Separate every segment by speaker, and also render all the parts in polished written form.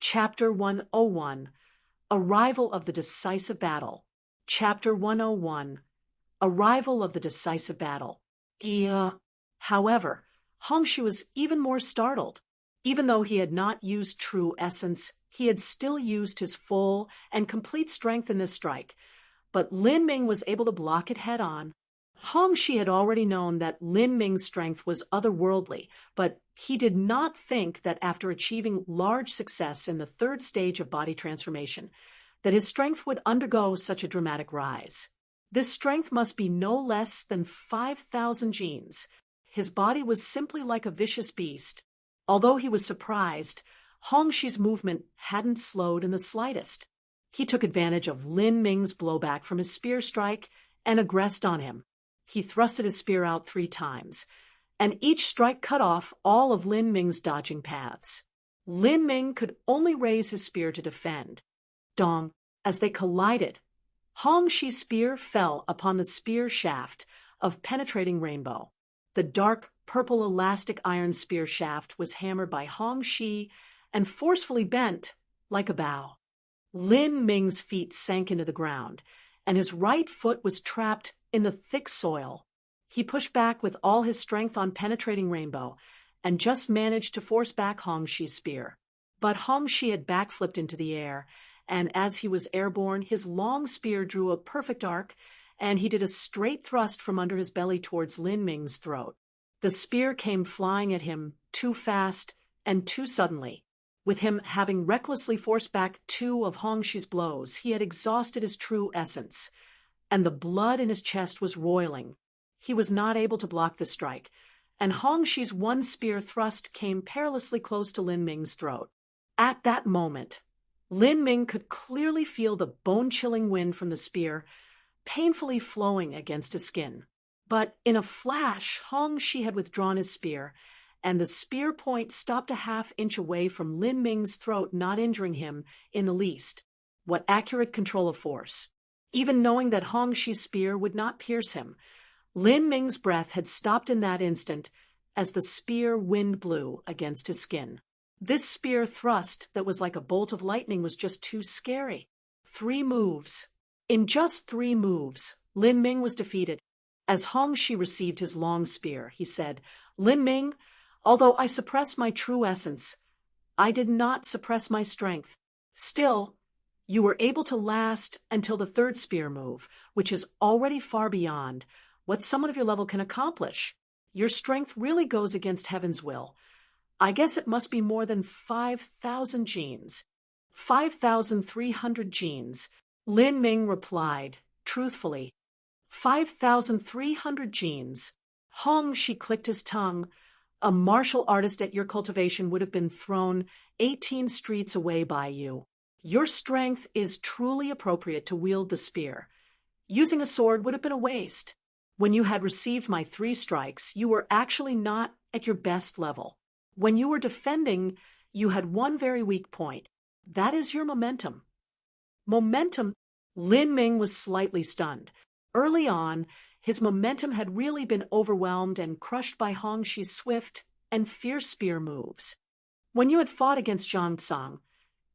Speaker 1: Chapter 101, Arrival of the Decisive Battle. Chapter 101, Arrival of the Decisive Battle. However, Hongxue was even more startled. Even though he had not used true essence, he had still used his full and complete strength in this strike. But Lin Ming was able to block it head-on. Hongxue had already known that Lin Ming's strength was otherworldly, but he did not think that after achieving large success in the third stage of body transformation, that his strength would undergo such a dramatic rise. This strength must be no less than 5,000 genes. His body was simply like a vicious beast. Although he was surprised, Hongxue's movement hadn't slowed in the slightest. He took advantage of Lin Ming's blowback from his spear strike and aggressed on him. He thrusted his spear out 3 times, and each strike cut off all of Lin Ming's dodging paths. Lin Ming could only raise his spear to defend. Dong, as they collided, Hongxue's spear fell upon the spear shaft of penetrating rainbow. The dark purple elastic iron spear shaft was hammered by Hongxue and forcefully bent like a bow. Lin Ming's feet sank into the ground, and his right foot was trapped in the thick soil. He pushed back with all his strength on penetrating rainbow and just managed to force back Hongxue's spear. But Hongxue had backflipped into the air, and as he was airborne, his long spear drew a perfect arc, and he did a straight thrust from under his belly towards Lin Ming's throat. The spear came flying at him too fast and too suddenly. With him having recklessly forced back 2 of Hongxue's blows, he had exhausted his true essence, and the blood in his chest was roiling. He was not able to block the strike, and Hongxue's one spear thrust came perilously close to Lin Ming's throat. At that moment, Lin Ming could clearly feel the bone-chilling wind from the spear painfully flowing against his skin. But in a flash, Hongxue had withdrawn his spear, and the spear point stopped a half-inch away from Lin Ming's throat, not injuring him in the least. What accurate control of force! Even knowing that Hongxue's spear would not pierce him, Lin Ming's breath had stopped in that instant as the spear wind blew against his skin. This spear thrust that was like a bolt of lightning was just too scary. 3 moves. In just 3 moves, Lin Ming was defeated. As Hongxue received his long spear, he said, "Lin Ming, although I suppressed my true essence, I did not suppress my strength. Still, you were able to last until the 3rd spear move, which is already far beyond what someone of your level can accomplish. Your strength really goes against heaven's will. I guess it must be more than 5,000 genes." 5,300 genes, Lin Ming replied, truthfully. 5,300 genes. Hongxue clicked his tongue. A martial artist at your cultivation would have been thrown 18 streets away by you. Your strength is truly appropriate to wield the spear. Using a sword would have been a waste. When you had received my 3 strikes, you were actually not at your best level. When you were defending, you had one very weak point. That is your momentum. Momentum? Lin Ming was slightly stunned. Early on, his momentum had really been overwhelmed and crushed by Hongxue's swift and fierce spear moves. When you had fought against Zhang Tsang,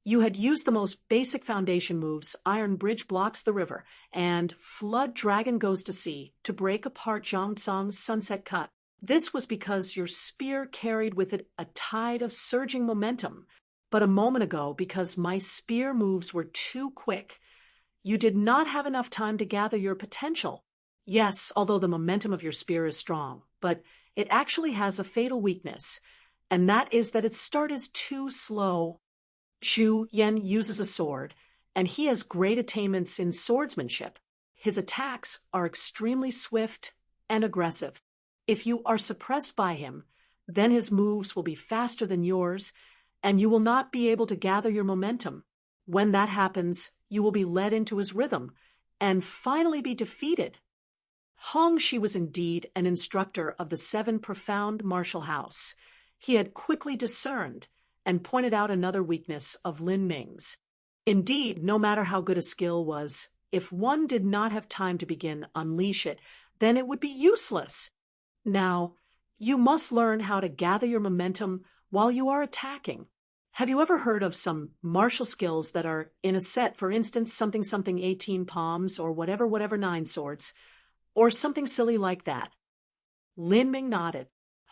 Speaker 1: you had used the most basic foundation moves, Iron Bridge blocks the river, and Flood Dragon goes to sea, to break apart Zhang Tsang's sunset cut. This was because your spear carried with it a tide of surging momentum. But a moment ago, because my spear moves were too quick, you did not have enough time to gather your potential. Yes, although the momentum of your spear is strong, but it actually has a fatal weakness, and that is that its start is too slow. Xu Yan uses a sword, and he has great attainments in swordsmanship. His attacks are extremely swift and aggressive. If you are suppressed by him, then his moves will be faster than yours, and you will not be able to gather your momentum. When that happens, you will be led into his rhythm, and finally be defeated. Hongxue was indeed an instructor of the 7 profound martial house. He had quickly discerned and pointed out another weakness of Lin Ming's. Indeed, no matter how good a skill was, if one did not have time to begin unleash it, then it would be useless. Now, you must learn how to gather your momentum while you are attacking. Have you ever heard of some martial skills that are in a set, for instance, something something 18 palms or whatever 9 swords, or something silly like that? Lin Ming nodded.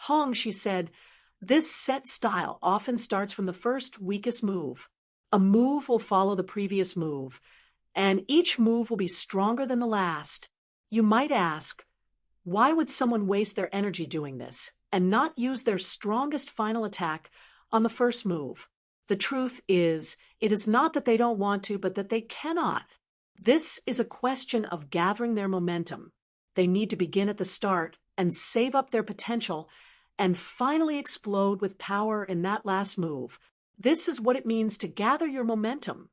Speaker 1: Hong, she said, this set style often starts from the first weakest move. A move will follow the previous move, and each move will be stronger than the last. You might ask, why would someone waste their energy doing this and not use their strongest final attack on the first move? The truth is, it is not that they don't want to, but that they cannot. This is a question of gathering their momentum. They need to begin at the start and save up their potential and finally explode with power in that last move. This is what it means to gather your momentum.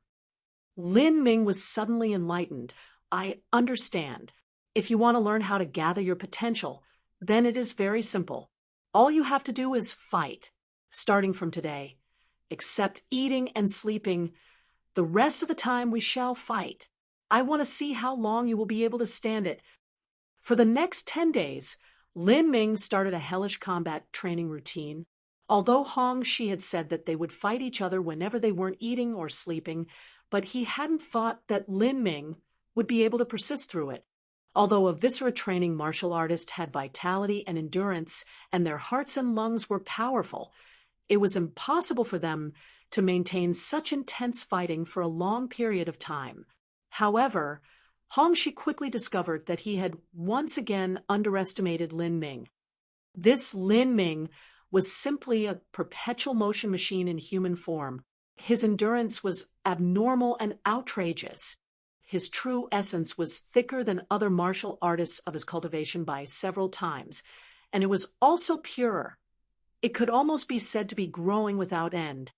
Speaker 1: Lin Ming was suddenly enlightened. I understand. If you want to learn how to gather your potential, then it is very simple. All you have to do is fight, starting from today. Except eating and sleeping, the rest of the time we shall fight. I want to see how long you will be able to stand it. For the next 10 days, Lin Ming started a hellish combat training routine. Although Hong Shi had said that they would fight each other whenever they weren't eating or sleeping, but he hadn't thought that Lin Ming would be able to persist through it. Although a viscera training martial artist had vitality and endurance, and their hearts and lungs were powerful, it was impossible for them to maintain such intense fighting for a long period of time. However, Hong Shi quickly discovered that he had once again underestimated Lin Ming. This Lin Ming was simply a perpetual motion machine in human form. His endurance was abnormal and outrageous. His true essence was thicker than other martial artists of his cultivation by several times, and it was also purer. It could almost be said to be growing without end.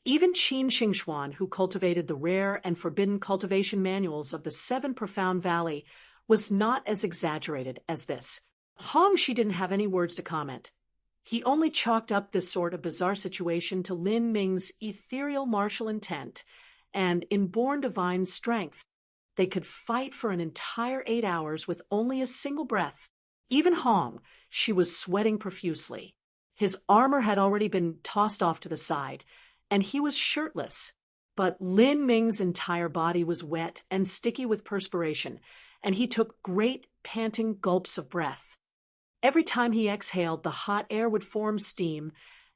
Speaker 1: Even Qin Xingxuan, who cultivated the rare and forbidden cultivation manuals of the Seven Profound Valley, was not as exaggerated as this. Hong Shi didn't have any words to comment. He only chalked up this sort of bizarre situation to Lin Ming's ethereal martial intent and inborn divine strength. They could fight for an entire 8 hours with only a single breath. Even Hong, she was sweating profusely. His armor had already been tossed off to the side, and he was shirtless. But Lin Ming's entire body was wet and sticky with perspiration, and he took great panting gulps of breath. Every time he exhaled, the hot air would form steam,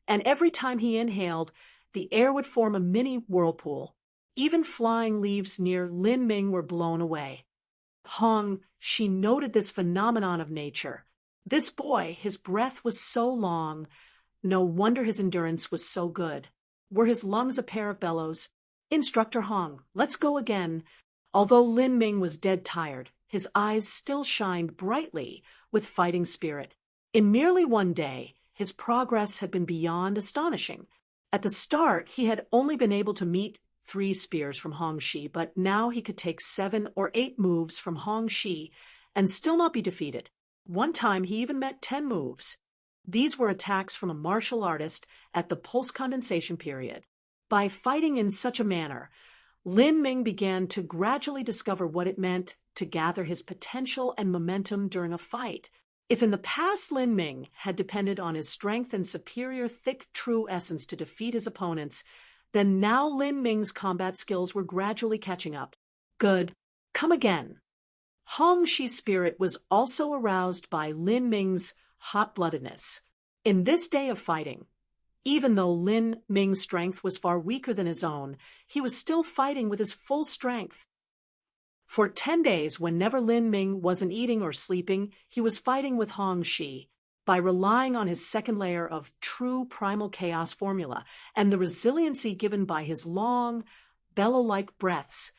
Speaker 1: and every time he inhaled, the air would form a mini whirlpool. Even flying leaves near Lin Ming were blown away. Hong, she noted this phenomenon of nature. This boy, his breath was so long. No wonder his endurance was so good. Were his lungs a pair of bellows? Instructor Hong, let's go again. Although Lin Ming was dead tired, his eyes still shined brightly with fighting spirit. In merely one day, his progress had been beyond astonishing. At the start, he had only been able to meet 3 spears from Hong Shi, but now he could take 7 or 8 moves from Hong Shi and still not be defeated. One time he even met 10 moves. These were attacks from a martial artist at the pulse condensation period. By fighting in such a manner, Lin Ming began to gradually discover what it meant to gather his potential and momentum during a fight. If in the past Lin Ming had depended on his strength and superior thick true essence to defeat his opponents, then now Lin Ming's combat skills were gradually catching up. Good. Come again. Hong Shi's spirit was also aroused by Lin Ming's hot-bloodedness. In this day of fighting, even though Lin Ming's strength was far weaker than his own, he was still fighting with his full strength. For 10 days, whenever Lin Ming wasn't eating or sleeping, he was fighting with Hong Shi. By relying on his second layer of true primal chaos formula and the resiliency given by his long, bellow-like breaths,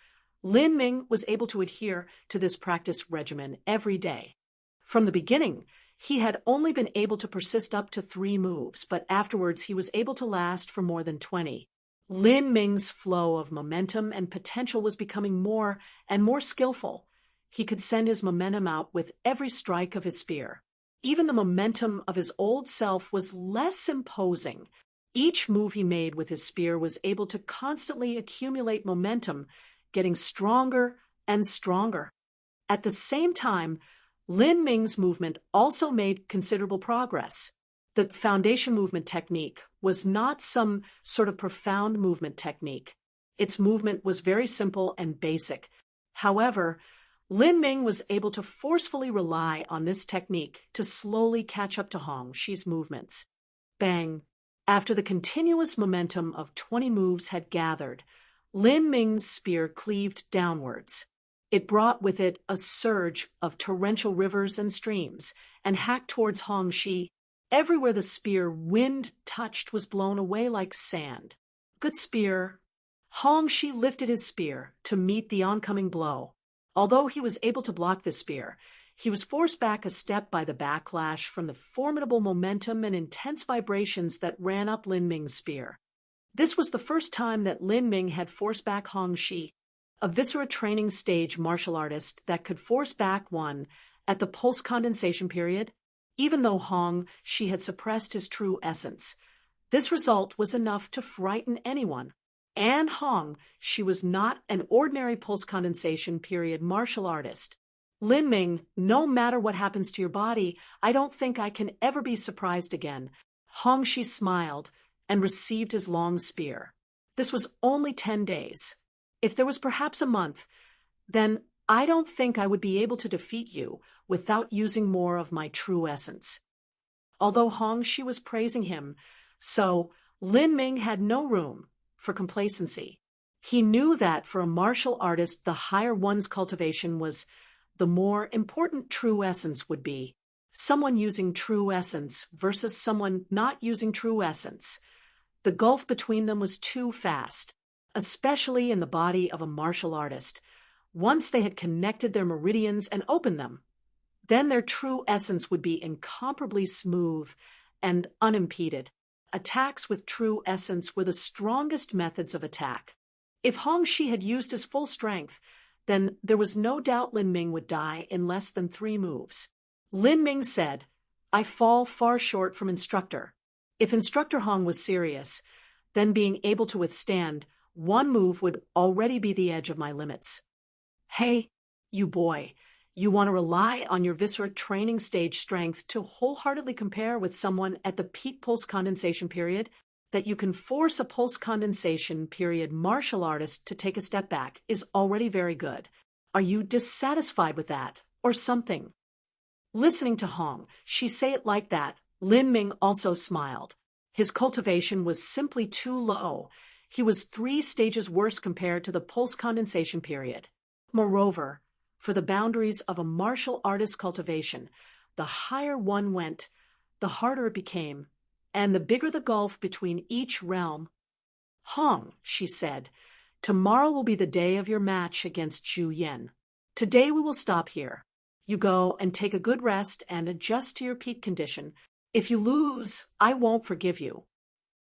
Speaker 1: Lin Ming was able to adhere to this practice regimen every day. From the beginning, he had only been able to persist up to 3 moves, but afterwards he was able to last for more than 20. Lin Ming's flow of momentum and potential was becoming more and more skillful. He could send his momentum out with every strike of his spear. Even the momentum of his old self was less imposing. Each move he made with his spear was able to constantly accumulate momentum, getting stronger and stronger. At the same time, Lin Ming's movement also made considerable progress. The foundation movement technique was not some sort of profound movement technique. Its movement was very simple and basic. However, Lin Ming was able to forcefully rely on this technique to slowly catch up to Hong Xi's movements. Bang! After the continuous momentum of 20 moves had gathered, Lin Ming's spear cleaved downwards. It brought with it a surge of torrential rivers and streams, and hacked towards Hong Xi. Everywhere the spear wind touched was blown away like sand. Good spear. Hong Xi lifted his spear to meet the oncoming blow. Although he was able to block the spear, he was forced back a step by the backlash from the formidable momentum and intense vibrations that ran up Lin Ming's spear. This was the first time that Lin Ming had forced back Hong Xi, a viscera training stage martial artist that could force back one at the pulse condensation period, even though Hong Xi had suppressed his true essence. This result was enough to frighten anyone. And Hong Xi was not an ordinary pulse condensation period martial artist. Lin Ming, no matter what happens to your body, I don't think I can ever be surprised again. Hong Xi smiled and received his long spear. This was only 10 days. If there was perhaps a month, then I don't think I would be able to defeat you without using more of my true essence. Although Hong Xi was praising him, so Lin Ming had no room for complacency. He knew that for a martial artist, the higher one's cultivation was, the more important true essence would be. Someone using true essence versus someone not using true essence. The gulf between them was too fast, especially in the body of a martial artist. Once they had connected their meridians and opened them, then their true essence would be incomparably smooth and unimpeded. Attacks with true essence were the strongest methods of attack. If Hong Xi had used his full strength, then there was no doubt Lin Ming would die in less than 3 moves. Lin Ming said, "I fall far short from instructor." If Instructor Hong was serious, then being able to withstand 1 move would already be the edge of my limits. Hey, you boy, you want to rely on your viscera training stage strength to wholeheartedly compare with someone at the peak pulse condensation period? That you can force a pulse condensation period martial artist to take a step back is already very good. Are you dissatisfied with that, or something? Listening to Hong Xi say it like that, Lin Ming also smiled. His cultivation was simply too low. He was 3 stages worse compared to the pulse condensation period. Moreover, for the boundaries of a martial artist's cultivation, the higher one went, the harder it became, and the bigger the gulf between each realm. Hong, she said, tomorrow will be the day of your match against Zhu Yan. Today we will stop here. You go and take a good rest and adjust to your peak condition. If you lose, I won't forgive you.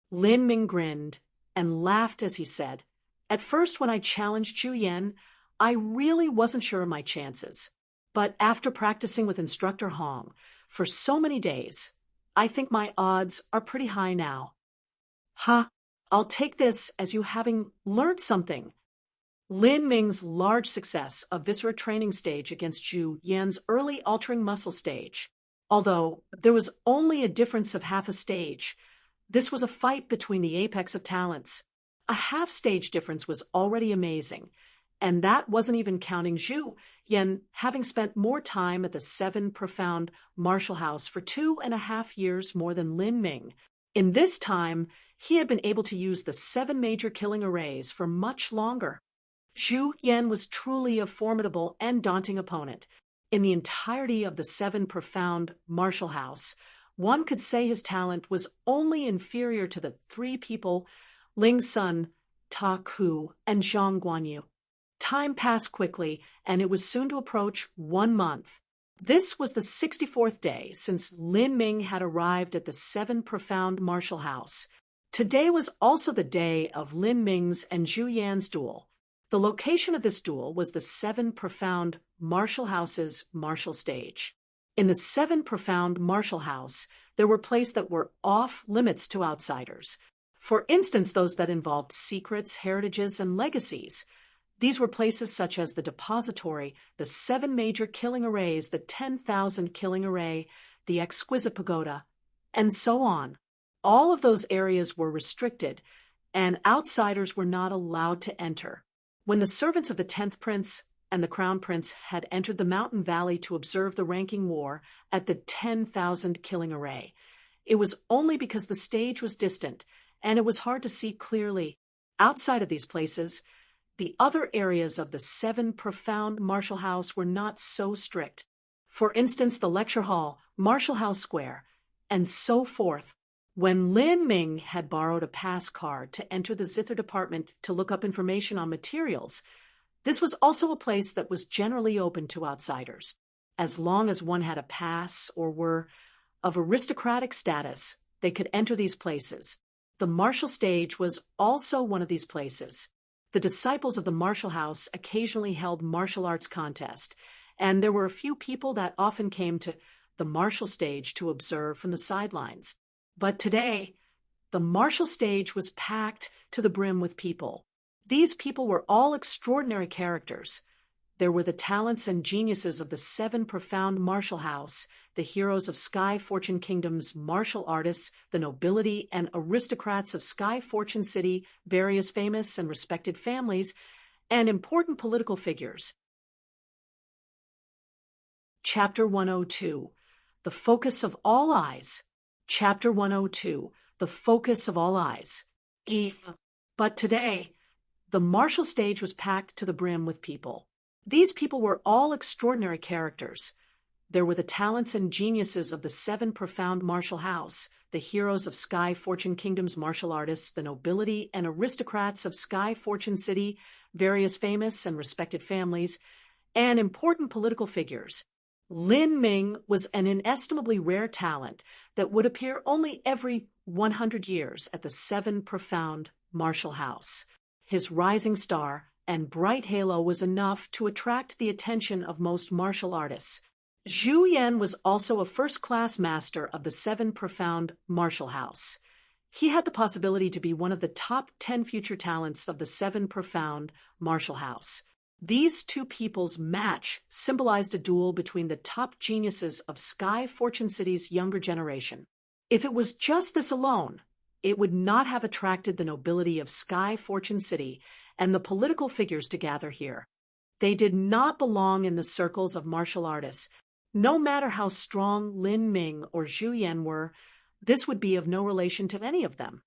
Speaker 1: Lin Ming grinned and laughed as he said, "At first when I challenged Zhu Yan, I really wasn't sure of my chances. But after practicing with Instructor Hong for so many days, I think my odds are pretty high now." "Ha, I'll take this as you having learned something." Lin Ming's large success of viscera training stage against Zhu Yan's early altering muscle stage. Although there was only a difference of half a stage, this was a fight between the apex of talents. A half-stage difference was already amazing, and that wasn't even counting Zhu Yan having spent more time at the 7 Profound Martial House for 2.5 years more than Lin Ming. In this time, he had been able to use the 7 major killing arrays for much longer. Zhu Yan was truly a formidable and daunting opponent. In the entirety of the 7 Profound Martial House, one could say his talent was only inferior to the 3 people, Ling Sun, Ta Ku, and Zhang Guanyu. Time passed quickly, and it was soon to approach 1 month. This was the 64th day since Lin Ming had arrived at the 7 Profound Martial House. Today was also the day of Lin Ming's and Zhu Yan's duel. The location of this duel was the 7 Profound Martial House's martial stage. In the 7 Profound Martial House, there were places that were off limits to outsiders. For instance, those that involved secrets, heritages, and legacies. These were places such as the Depository, the 7 major killing arrays, the 10,000 killing array, the Exquisite Pagoda, and so on. All of those areas were restricted, and outsiders were not allowed to enter. When the servants of the 10th prince and the crown prince had entered the mountain valley to observe the ranking war at the 10,000 killing array, it was only because the stage was distant and it was hard to see clearly. Outside of these places, the other areas of the 7 profound martial house were not so strict. For instance, the lecture hall, Martial House Square, and so forth. When Lin Ming had borrowed a pass card to enter the zither department to look up information on materials, this was also a place that was generally open to outsiders. As long as one had a pass or were of aristocratic status, they could enter these places. The martial stage was also one of these places. The disciples of the martial house occasionally held martial arts contests, and there were a few people that often came to the martial stage to observe from the sidelines. But today, the martial stage was packed to the brim with people. These people were all extraordinary characters. There were the talents and geniuses of the 7 profound martial house, the heroes of Sky Fortune Kingdom's martial artists, the nobility and aristocrats of Sky Fortune City, various famous and respected families, and important political figures. Chapter 102. The Focus of All Eyes. Chapter 102. The Focus of All Eyes. But today, the martial stage was packed to the brim with people. These people were all extraordinary characters. There were the talents and geniuses of the 7 profound martial house, the heroes of Sky Fortune Kingdom's martial artists, the nobility and aristocrats of Sky Fortune City, various famous and respected families, and important political figures. Lin Ming was an inestimably rare talent that would appear only every 100 years at the 7 profound martial house. His rising star and bright halo was enough to attract the attention of most martial artists. Zhu Yan was also a first-class master of the 7 profound martial house. He had the possibility to be one of the top 10 future talents of the 7 profound martial house. These two people's match symbolized a duel between the top geniuses of Sky Fortune City's younger generation. If it was just this alone, it would not have attracted the nobility of Sky Fortune City and the political figures to gather here. They did not belong in the circles of martial artists. No matter how strong Lin Ming or Zhu Yan were, this would be of no relation to any of them.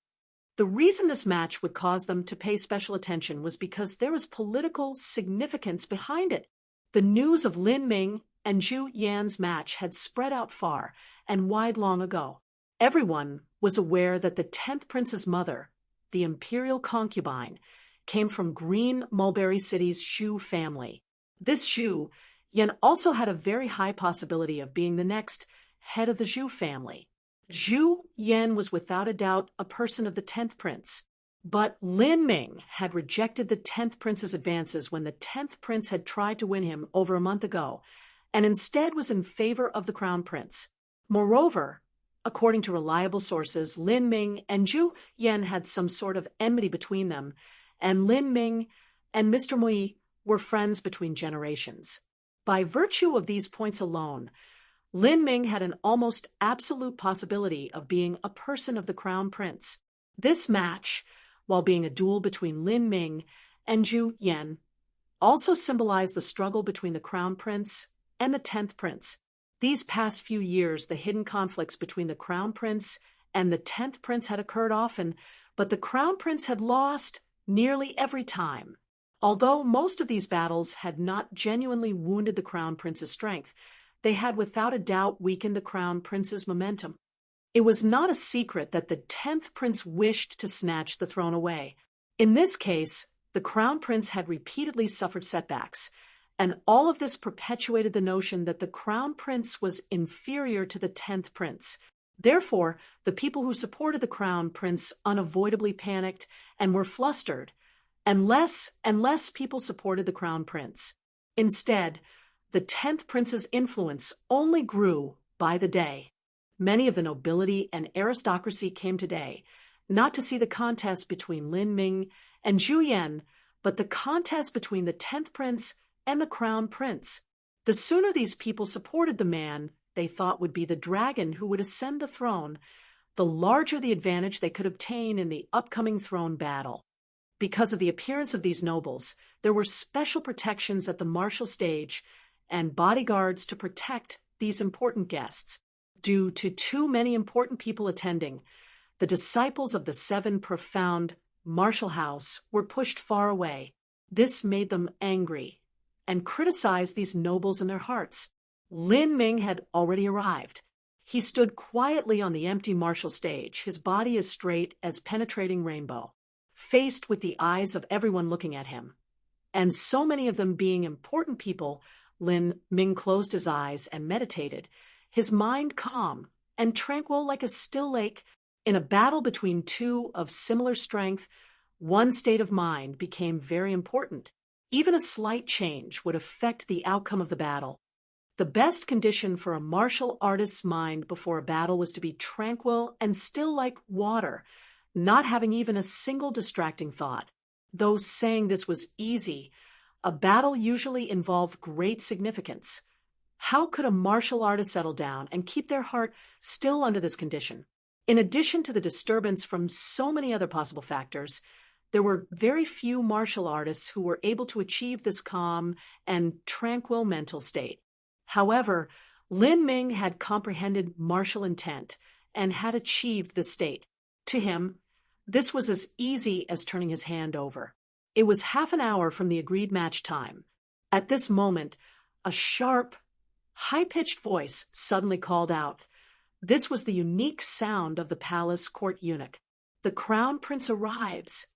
Speaker 1: The reason this match would cause them to pay special attention was because there was political significance behind it. The news of Lin Ming and Zhu Yan's match had spread out far and wide long ago. Everyone was aware that the 10th prince's mother, the imperial concubine, came from Green Mulberry City's Zhu family. This Zhu Yan also had a very high possibility of being the next head of the Zhu family. Zhu Yan was without a doubt a person of the 10th prince, but Lin Ming had rejected the 10th prince's advances when the 10th prince had tried to win him over a month ago, and instead was in favor of the crown prince. Moreover, according to reliable sources, Lin Ming and Zhu Yan had some sort of enmity between them, and Lin Ming and Mr. Mui were friends between generations. By virtue of these points alone, Lin Ming had an almost absolute possibility of being a person of the crown prince. This match, while being a duel between Lin Ming and Zhu Yan, also symbolized the struggle between the crown prince and the 10th prince. These past few years, the hidden conflicts between the crown prince and the 10th prince had occurred often, but the crown prince had lost nearly every time. Although most of these battles had not genuinely wounded the crown prince's strength, they had without a doubt weakened the crown prince's momentum. It was not a secret that the 10th prince wished to snatch the throne away. In this case, the crown prince had repeatedly suffered setbacks, and all of this perpetuated the notion that the crown prince was inferior to the 10th prince. Therefore, the people who supported the crown prince unavoidably panicked and were flustered, and less people supported the crown prince. Instead, the 10th prince's influence only grew by the day. Many of the nobility and aristocracy came today, not to see the contest between Lin Ming and Zhu Yan, but the contest between the 10th prince and the crown prince. The sooner these people supported the man they thought would be the dragon who would ascend the throne, the larger the advantage they could obtain in the upcoming throne battle. Because of the appearance of these nobles, there were special protections at the martial stage and bodyguards to protect these important guests. Due to too many important people attending, the disciples of the seven profound martial house were pushed far away. This made them angry and criticized these nobles in their hearts. Lin Ming had already arrived. He stood quietly on the empty martial stage, his body as straight as penetrating rainbow, faced with the eyes of everyone looking at him. And so many of them being important people, Lin Ming closed his eyes and meditated, his mind calm and tranquil like a still lake. In a battle between two of similar strength, one state of mind became very important. Even a slight change would affect the outcome of the battle. The best condition for a martial artist's mind before a battle was to be tranquil and still like water, not having even a single distracting thought. Though saying this was easy, a battle usually involved great significance. How could a martial artist settle down and keep their heart still under this condition? In addition to the disturbance from so many other possible factors, there were very few martial artists who were able to achieve this calm and tranquil mental state. However, Lin Ming had comprehended martial intent and had achieved this state. To him, this was as easy as turning his hand over. It was half an hour from the agreed match time. At this moment, a sharp, high-pitched voice suddenly called out. This was the unique sound of the palace court eunuch. The crown prince arrives.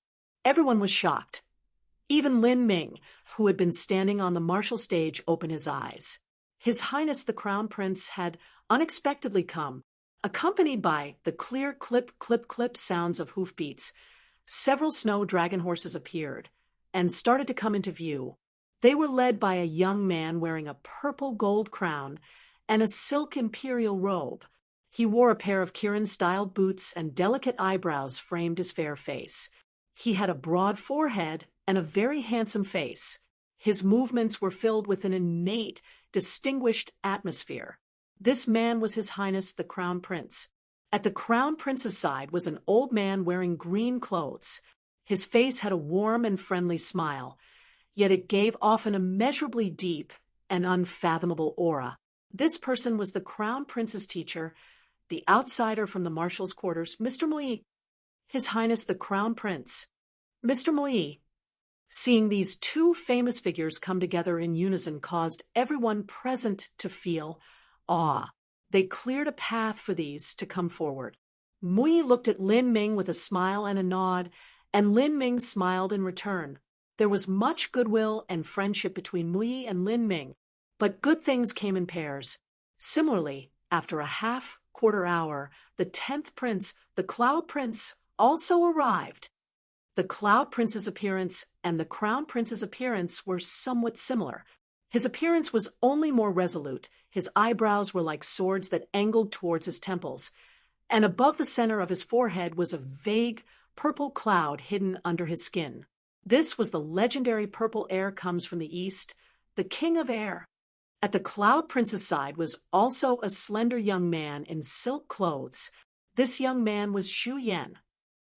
Speaker 1: Everyone was shocked. Even Lin Ming, who had been standing on the martial stage, opened his eyes. His Highness the Crown Prince had unexpectedly come, accompanied by the clear clip, clip, clip sounds of hoofbeats. Several snow dragon horses appeared and started to come into view. They were led by a young man wearing a purple gold crown and a silk imperial robe. He wore a pair of Kirin-styled boots, and delicate eyebrows framed his fair face. He had a broad forehead and a very handsome face. His movements were filled with an innate, distinguished atmosphere. This man was His Highness the Crown Prince. At the Crown Prince's side was an old man wearing green clothes. His face had a warm and friendly smile, yet it gave off an immeasurably deep and unfathomable aura. This person was the Crown Prince's teacher, the outsider from the marshal's quarters, Mr. Mui. His Highness the Crown Prince. Mr. Mui. Seeing these two famous figures come together in unison caused everyone present to feel awe. They cleared a path for these to come forward. Mui looked at Lin Ming with a smile and a nod, and Lin Ming smiled in return. There was much goodwill and friendship between Mui and Lin Ming, but good things came in pairs. Similarly, after a half-quarter hour, the 10th prince, the Cloud Prince, also arrived. The Cloud Prince's appearance and the Crown Prince's appearance were somewhat similar. His appearance was only more resolute. His eyebrows were like swords that angled towards his temples, and above the center of his forehead was a vague purple cloud hidden under his skin. This was the legendary purple air comes from the east, the king of air. At the Cloud Prince's side was also a slender young man in silk clothes. This young man was Xu Yan.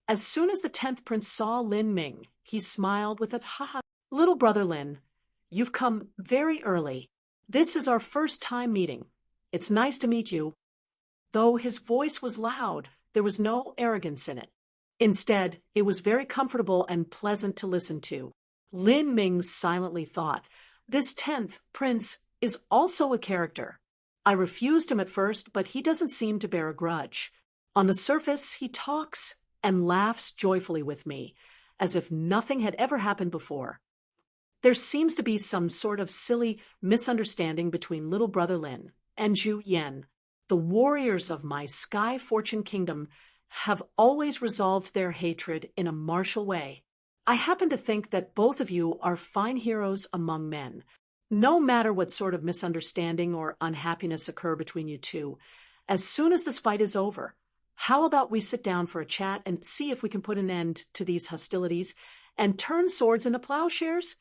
Speaker 1: As soon as the 10th prince saw Lin Ming, he smiled with a ha-ha. Little brother Lin, you've come very early. This is our first time meeting. It's nice to meet you. Though his voice was loud, there was no arrogance in it. Instead, it was very comfortable and pleasant to listen to. Lin Ming silently thought, this 10th prince is also a character. I refused him at first, but he doesn't seem to bear a grudge. On the surface, he talks and laughs joyfully with me, as if nothing had ever happened before. There seems to be some sort of silly misunderstanding between little brother Lin and Zhu Yan. The warriors of my Sky Fortune Kingdom have always resolved their hatred in a martial way. I happen to think that both of you are fine heroes among men. No matter what sort of misunderstanding or unhappiness occur between you two, as soon as this fight is over, how about we sit down for a chat and see if we can put an end to these hostilities and turn swords into plowshares?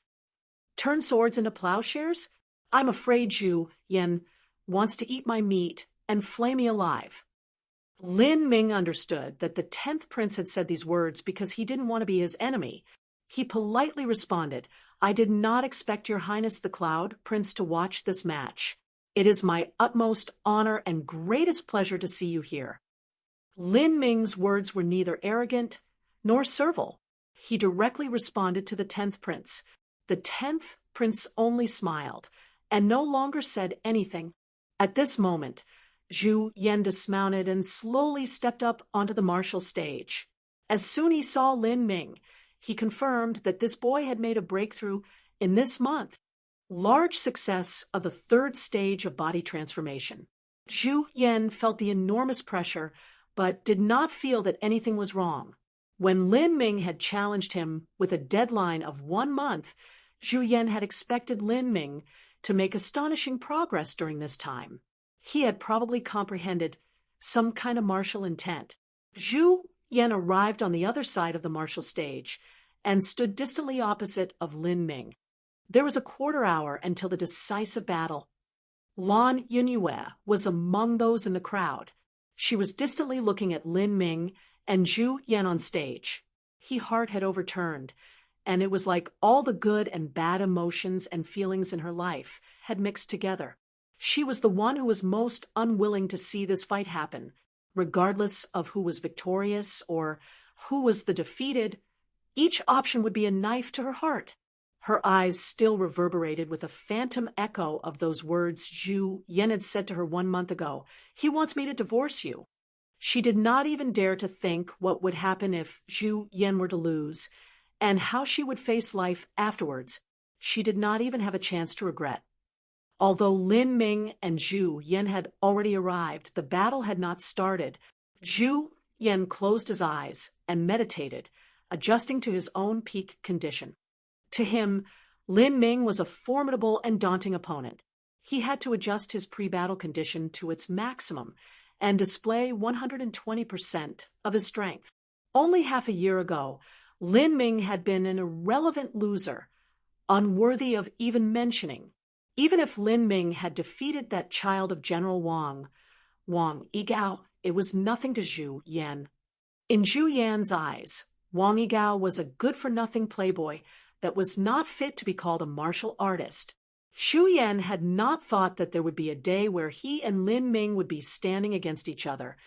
Speaker 1: Turn swords into plowshares? I'm afraid, Zhu Yan, wants to eat my meat and flay me alive." Lin Ming understood that the 10th prince had said these words because he didn't want to be his enemy. He politely responded, "I did not expect your highness the Cloud Prince to watch this match. It is my utmost honor and greatest pleasure to see you here." Lin Ming's words were neither arrogant nor servile. He directly responded to the 10th prince. The 10th prince only smiled and no longer said anything. At this moment, Zhu Yan dismounted and slowly stepped up onto the martial stage. As soon as he saw Lin Ming, he confirmed that this boy had made a breakthrough in this month. Large success of the 3rd stage of body transformation. Zhu Yan felt the enormous pressure, but did not feel that anything was wrong. When Lin Ming had challenged him with a deadline of 1 month, Zhu Yan had expected Lin Ming to make astonishing progress during this time. He had probably comprehended some kind of martial intent. Zhu Yan arrived on the other side of the martial stage and stood distantly opposite of Lin Ming. There was a quarter hour until the decisive battle. Lan Yunyue was among those in the crowd. She was distantly looking at Lin Ming and Zhu Yan on stage. Her heart had overturned, and it was like all the good and bad emotions and feelings in her life had mixed together. She was the one who was most unwilling to see this fight happen. Regardless of who was victorious or who was the defeated, each option would be a knife to her heart. Her eyes still reverberated with a phantom echo of those words Zhu Yan had said to her 1 month ago. "He wants me to divorce you." She did not even dare to think what would happen if Zhu Yan were to lose, and how she would face life afterwards. She did not even have a chance to regret. Although Lin Ming and Zhu Yan had already arrived, the battle had not started. Zhu Yan closed his eyes and meditated, adjusting to his own peak condition. To him, Lin Ming was a formidable and daunting opponent. He had to adjust his pre-battle condition to its maximum and display 120% of his strength. Only half a year ago, Lin Ming had been an irrelevant loser, unworthy of even mentioning. Even if Lin Ming had defeated that child of General Wang Yigao, it was nothing to Zhu Yan. In Zhu Yan's eyes, Wang Yigao was a good-for-nothing playboy that was not fit to be called a martial artist. Zhu Yan had not thought that there would be a day where he and Lin Ming would be standing against each other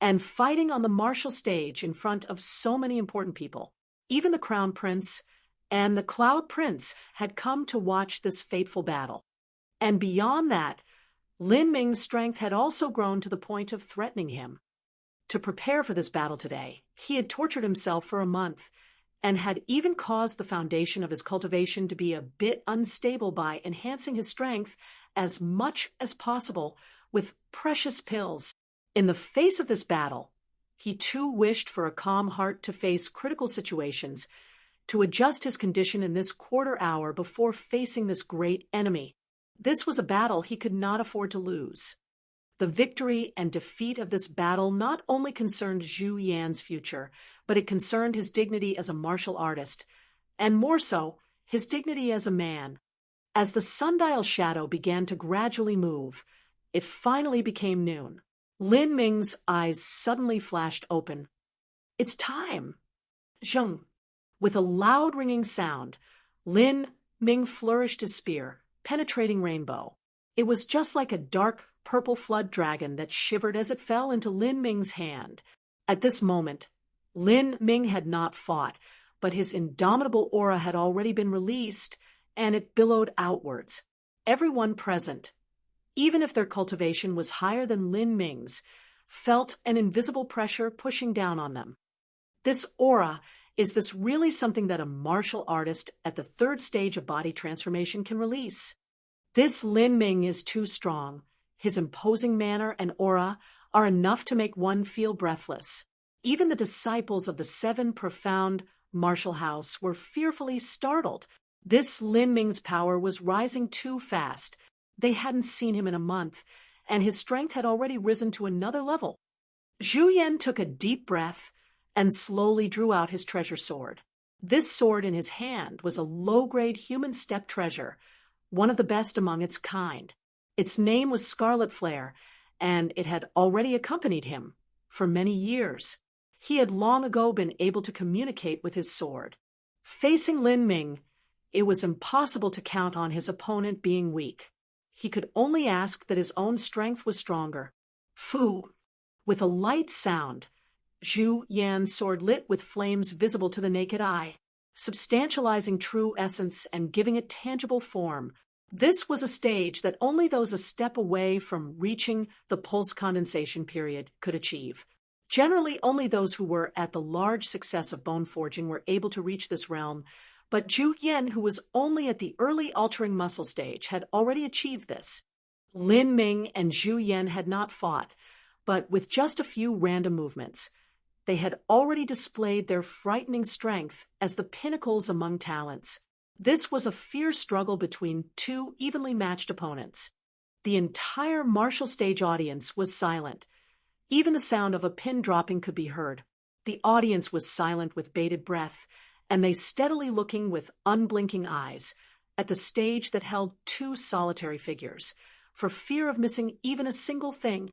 Speaker 1: and fighting on the martial stage in front of so many important people. Even the Crown Prince and the Cloud Prince had come to watch this fateful battle. And beyond that, Lin Ming's strength had also grown to the point of threatening him. To prepare for this battle today, he had tortured himself for a month and had even caused the foundation of his cultivation to be a bit unstable by enhancing his strength as much as possible with precious pills. In the face of this battle, he too wished for a calm heart to face critical situations, to adjust his condition in this quarter hour before facing this great enemy. This was a battle he could not afford to lose. The victory and defeat of this battle not only concerned Zhu Yan's future, but it concerned his dignity as a martial artist, and more so, his dignity as a man. As the sundial shadow began to gradually move, it finally became noon. Lin Ming's eyes suddenly flashed open. "It's time!" Zheng. With a loud ringing sound, Lin Ming flourished his spear, penetrating rainbow. It was just like a dark purple flood dragon that shivered as it fell into Lin Ming's hand. At this moment, Lin Ming had not fought, but his indomitable aura had already been released, and it billowed outwards. Everyone present, even if their cultivation was higher than Lin Ming's, felt an invisible pressure pushing down on them. This aura, is this really something that a martial artist at the 3rd stage of body transformation can release? This Lin Ming is too strong. His imposing manner and aura are enough to make one feel breathless. Even the disciples of the 7 profound martial house were fearfully startled. This Lin Ming's power was rising too fast. They hadn't seen him in a month, and his strength had already risen to another level. Zhu Yan took a deep breath and slowly drew out his treasure sword. This sword in his hand was a low-grade human steppe treasure, one of the best among its kind. Its name was Scarlet Flare, and it had already accompanied him for many years. He had long ago been able to communicate with his sword. Facing Lin Ming, it was impossible to count on his opponent being weak. He could only ask that his own strength was stronger. Fu! With a light sound, Zhu Yan's sword lit with flames visible to the naked eye, substantializing true essence and giving it tangible form. This was a stage that only those a step away from reaching the pulse condensation period could achieve. Generally, only those who were at the large success of bone forging were able to reach this realm, but Zhu Yan, who was only at the early altering muscle stage, had already achieved this. Lin Ming and Zhu Yan had not fought, but with just a few random movements, they had already displayed their frightening strength as the pinnacles among talents. This was a fierce struggle between two evenly matched opponents. The entire martial stage audience was silent. Even the sound of a pin dropping could be heard. The audience was silent with bated breath, and they steadily looking with unblinking eyes at the stage that held two solitary figures, for fear of missing even a single thing.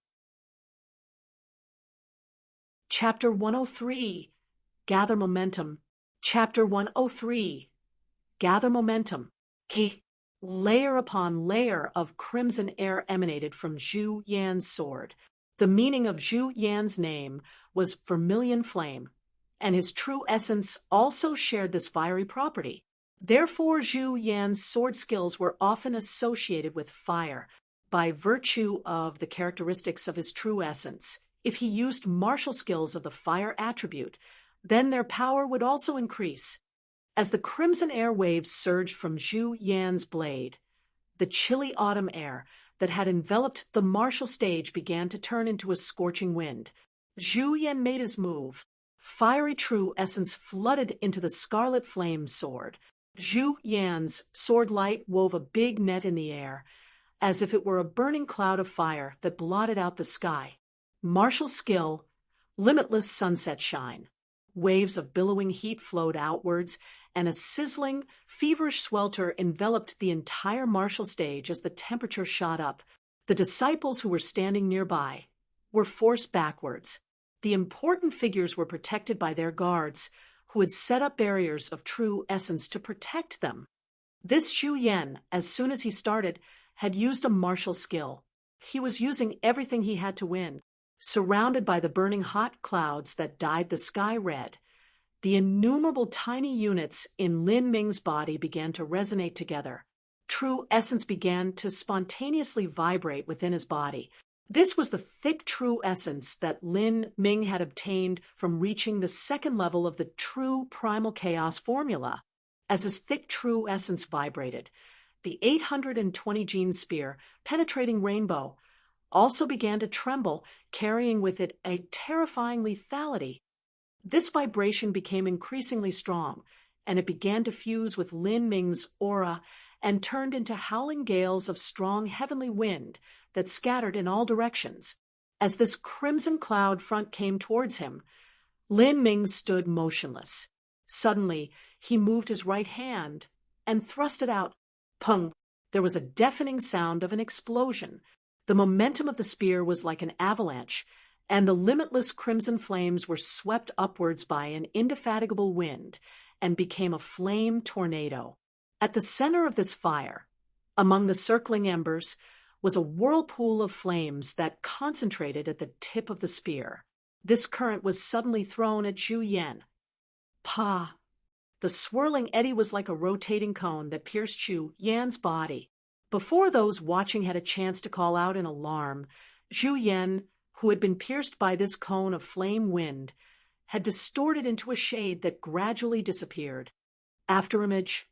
Speaker 1: Chapter 103. Gather Momentum. Chapter 103. Gather Momentum. Layer upon layer of crimson air emanated from Zhu Yan's sword. The meaning of Zhu Yan's name was vermilion flame, and his true essence also shared this fiery property. Therefore, Zhu Yan's sword skills were often associated with fire, by virtue of the characteristics of his true essence. If he used martial skills of the fire attribute, then their power would also increase. As the crimson air waves surged from Zhu Yan's blade, the chilly autumn air that had enveloped the martial stage began to turn into a scorching wind. Zhu Yan made his move. Fiery true essence flooded into the scarlet flame sword. Zhu Yan's sword light wove a big net in the air, as if it were a burning cloud of fire that blotted out the sky. Martial skill, limitless sunset shine. Waves of billowing heat flowed outwards, and a sizzling, feverish swelter enveloped the entire martial stage as the temperature shot up. The disciples who were standing nearby were forced backwards. The important figures were protected by their guards, who had set up barriers of true essence to protect them. This Zhu Yan, as soon as he started, had used a martial skill. He was using everything he had to win. Surrounded by the burning hot clouds that dyed the sky red, the innumerable tiny units in Lin Ming's body began to resonate together. True essence began to spontaneously vibrate within his body. This was the thick true essence that Lin Ming had obtained from reaching the second level of the true primal chaos formula. As his thick true essence vibrated, the 820 gene spear, penetrating rainbow, also began to tremble, carrying with it a terrifying lethality. This vibration became increasingly strong, and it began to fuse with Lin Ming's aura and turned into howling gales of strong heavenly wind that scattered in all directions. As this crimson cloud front came towards him, Lin Ming stood motionless. Suddenly, he moved his right hand and thrust it out. Pung! There was a deafening sound of an explosion. The momentum of the spear was like an avalanche, and the limitless crimson flames were swept upwards by an indefatigable wind and became a flame tornado. At the center of this fire, among the circling embers, was a whirlpool of flames that concentrated at the tip of the spear. This current was suddenly thrown at Zhu Yan. Pa! The swirling eddy was like a rotating cone that pierced Zhu Yan's body. Before those watching had a chance to call out in alarm, Zhu Yan, who had been pierced by this cone of flame wind, had distorted into a shade that gradually disappeared. Afterimage.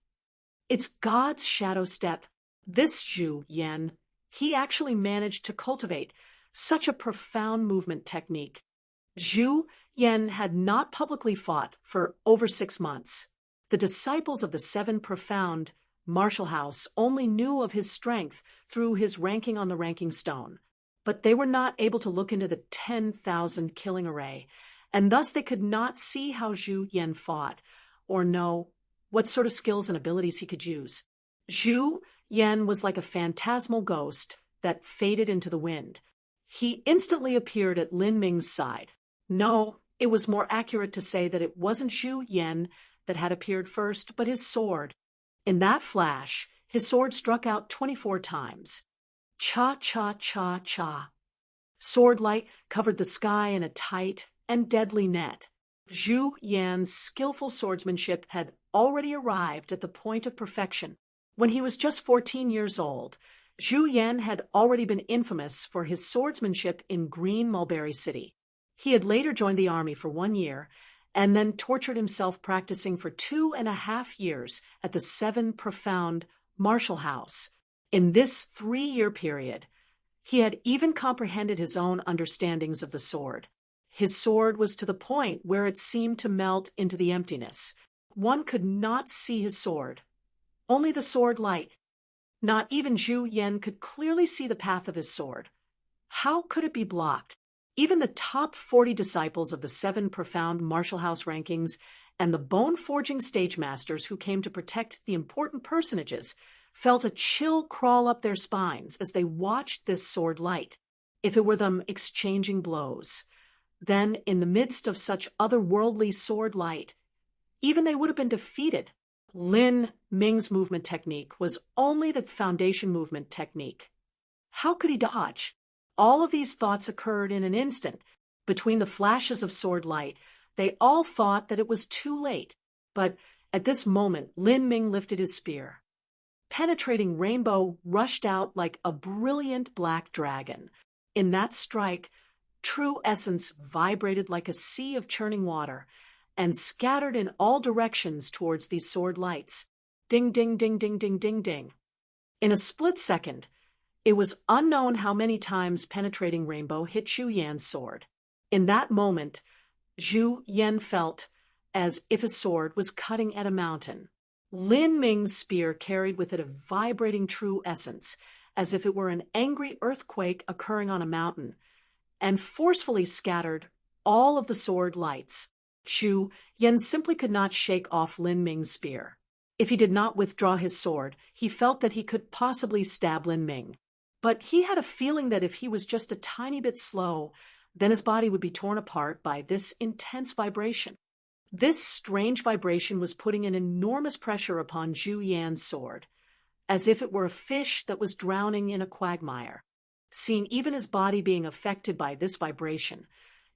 Speaker 1: It's God's shadow step. This Zhu Yan, he actually managed to cultivate such a profound movement technique. Zhu Yan had not publicly fought for over 6 months. The disciples of the Seven Profound Martial House only knew of his strength through his ranking on the ranking stone, but they were not able to look into the 10,000 killing array, and thus they could not see how Zhu Yan fought, or know what sort of skills and abilities he could use. Zhu Yan was like a phantasmal ghost that faded into the wind. He instantly appeared at Lin Ming's side. No, it was more accurate to say that it wasn't Zhu Yan that had appeared first, but his sword. In that flash, his sword struck out 24 times. Cha-cha-cha-cha. Sword light covered the sky in a tight and deadly net. Zhu Yan's skillful swordsmanship had already arrived at the point of perfection. When he was just 14 years old, Zhu Yan had already been infamous for his swordsmanship in Green Mulberry City. He had later joined the army for 1 year and then tortured himself practicing for 2.5 years at the Seven Profound Martial House. In this 3-year period, he had even comprehended his own understandings of the sword. His sword was to the point where it seemed to melt into the emptiness. One could not see his sword, only the sword light. Not even Zhu Yan could clearly see the path of his sword. How could it be blocked? Even the top 40 disciples of the 7 Profound Martial House rankings and the bone-forging stage masters who came to protect the important personages felt a chill crawl up their spines as they watched this sword light. If it were them exchanging blows, then in the midst of such otherworldly sword light, even they would have been defeated. Lin Ming's movement technique was only the foundation movement technique. How could he dodge? All of these thoughts occurred in an instant. Between the flashes of sword light, they all thought that it was too late. But at this moment, Lin Ming lifted his spear. Penetrating rainbow rushed out like a brilliant black dragon. In that strike, true essence vibrated like a sea of churning water and scattered in all directions towards these sword lights. Ding, ding, ding, ding, ding, ding, ding. In a split second, it was unknown how many times penetrating rainbow hit Zhu Yan's sword. In that moment, Zhu Yan felt as if a sword was cutting at a mountain. Lin Ming's spear carried with it a vibrating true essence, as if it were an angry earthquake occurring on a mountain, and forcefully scattered all of the sword lights. Zhu Yan simply could not shake off Lin Ming's spear. If he did not withdraw his sword, he felt that he could possibly stab Lin Ming. But he had a feeling that if he was just a tiny bit slow, then his body would be torn apart by this intense vibration. This strange vibration was putting an enormous pressure upon Zhu Yan's sword, as if it were a fish that was drowning in a quagmire. Seeing even his body being affected by this vibration,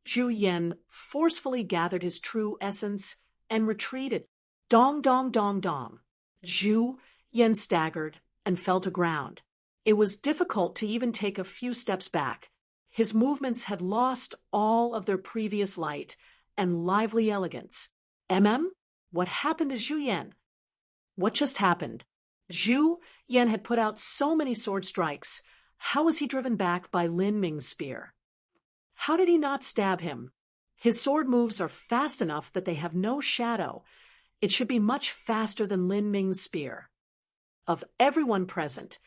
Speaker 1: Zhu Yan forcefully gathered his true essence and retreated. Dong, dong, dong, dong. Zhu Yan staggered and fell to ground. It was difficult to even take a few steps back. His movements had lost all of their previous light and lively elegance. What happened to Zhu Yan? What just happened? Zhu Yan had put out so many sword strikes. How was he driven back by Lin Ming's spear? How did he not stab him? His sword moves are fast enough that they have no shadow. It should be much faster than Lin Ming's spear. Of everyone present,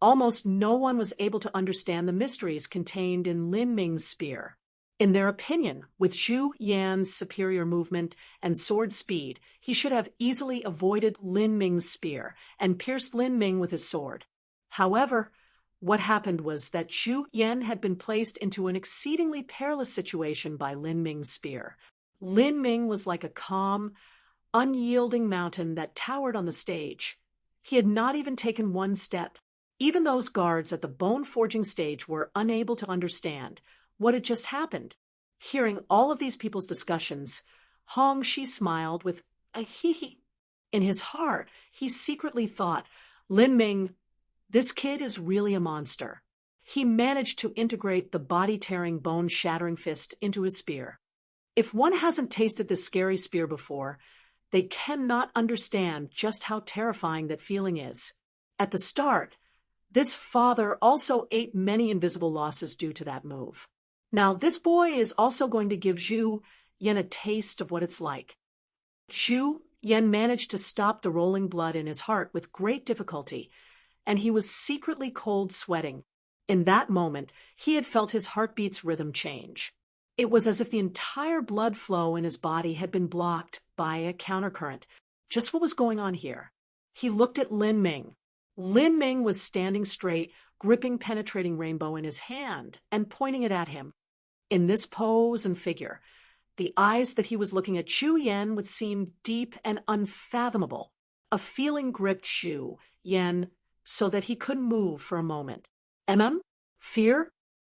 Speaker 1: almost no one was able to understand the mysteries contained in Lin Ming's spear. In their opinion, with Zhu Yan's superior movement and sword speed, he should have easily avoided Lin Ming's spear and pierced Lin Ming with his sword. However, what happened was that Zhu Yan had been placed into an exceedingly perilous situation by Lin Ming's spear. Lin Ming was like a calm, unyielding mountain that towered on the stage. He had not even taken one step. Even those guards at the bone-forging stage were unable to understand what had just happened. Hearing all of these people's discussions, Hong Shi smiled with a hee-hee. In his heart, he secretly thought, Lin Ming, this kid is really a monster. He managed to integrate the body-tearing, bone-shattering fist into his spear. If one hasn't tasted this scary spear before, they cannot understand just how terrifying that feeling is. At the start, this father also ate many invisible losses due to that move. Now, this boy is also going to give Zhu Yan a taste of what it's like. Zhu Yan managed to stop the rolling blood in his heart with great difficulty, and he was secretly cold sweating. In that moment, he had felt his heartbeat's rhythm change. It was as if the entire blood flow in his body had been blocked by a countercurrent. Just what was going on here? He looked at Lin Ming. Lin Ming was standing straight, gripping penetrating rainbow in his hand and pointing it at him. In this pose and figure, the eyes that he was looking at Zhu Yan would seem deep and unfathomable. A feeling gripped Zhu Yan so that he couldn't move for a moment. Fear?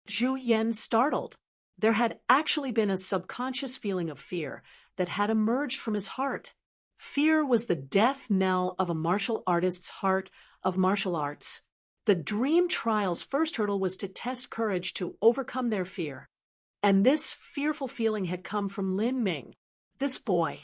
Speaker 1: Zhu Yan startled. There had actually been a subconscious feeling of fear that had emerged from his heart. Fear was the death knell of a martial artist's heart of martial arts. The dream trial's first hurdle was to test courage to overcome their fear. And this fearful feeling had come from Lin Ming, this boy.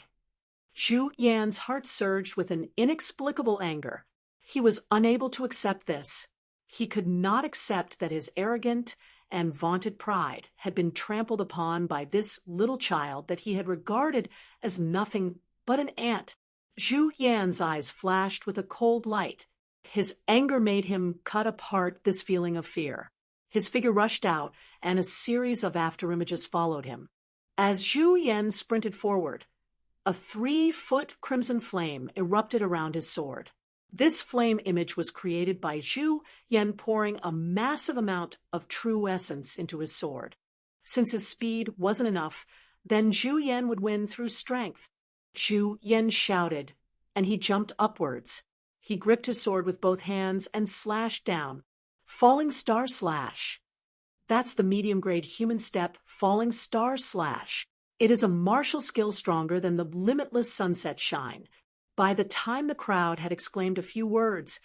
Speaker 1: Zhu Yan's heart surged with an inexplicable anger. He was unable to accept this. He could not accept that his arrogant and vaunted pride had been trampled upon by this little child that he had regarded as nothing but an ant. Zhu Yan's eyes flashed with a cold light. His anger made him cut apart this feeling of fear. His figure rushed out, and a series of afterimages followed him. As Zhu Yan sprinted forward, a 3-foot crimson flame erupted around his sword. This flame image was created by Zhu Yan pouring a massive amount of true essence into his sword. Since his speed wasn't enough, then Zhu Yan would win through strength. Zhu Yan shouted, and he jumped upwards. He gripped his sword with both hands and slashed down. Falling Star Slash. That's the medium-grade human step, Falling Star Slash. It is a martial skill stronger than the limitless sunset shine. By the time the crowd had exclaimed a few words,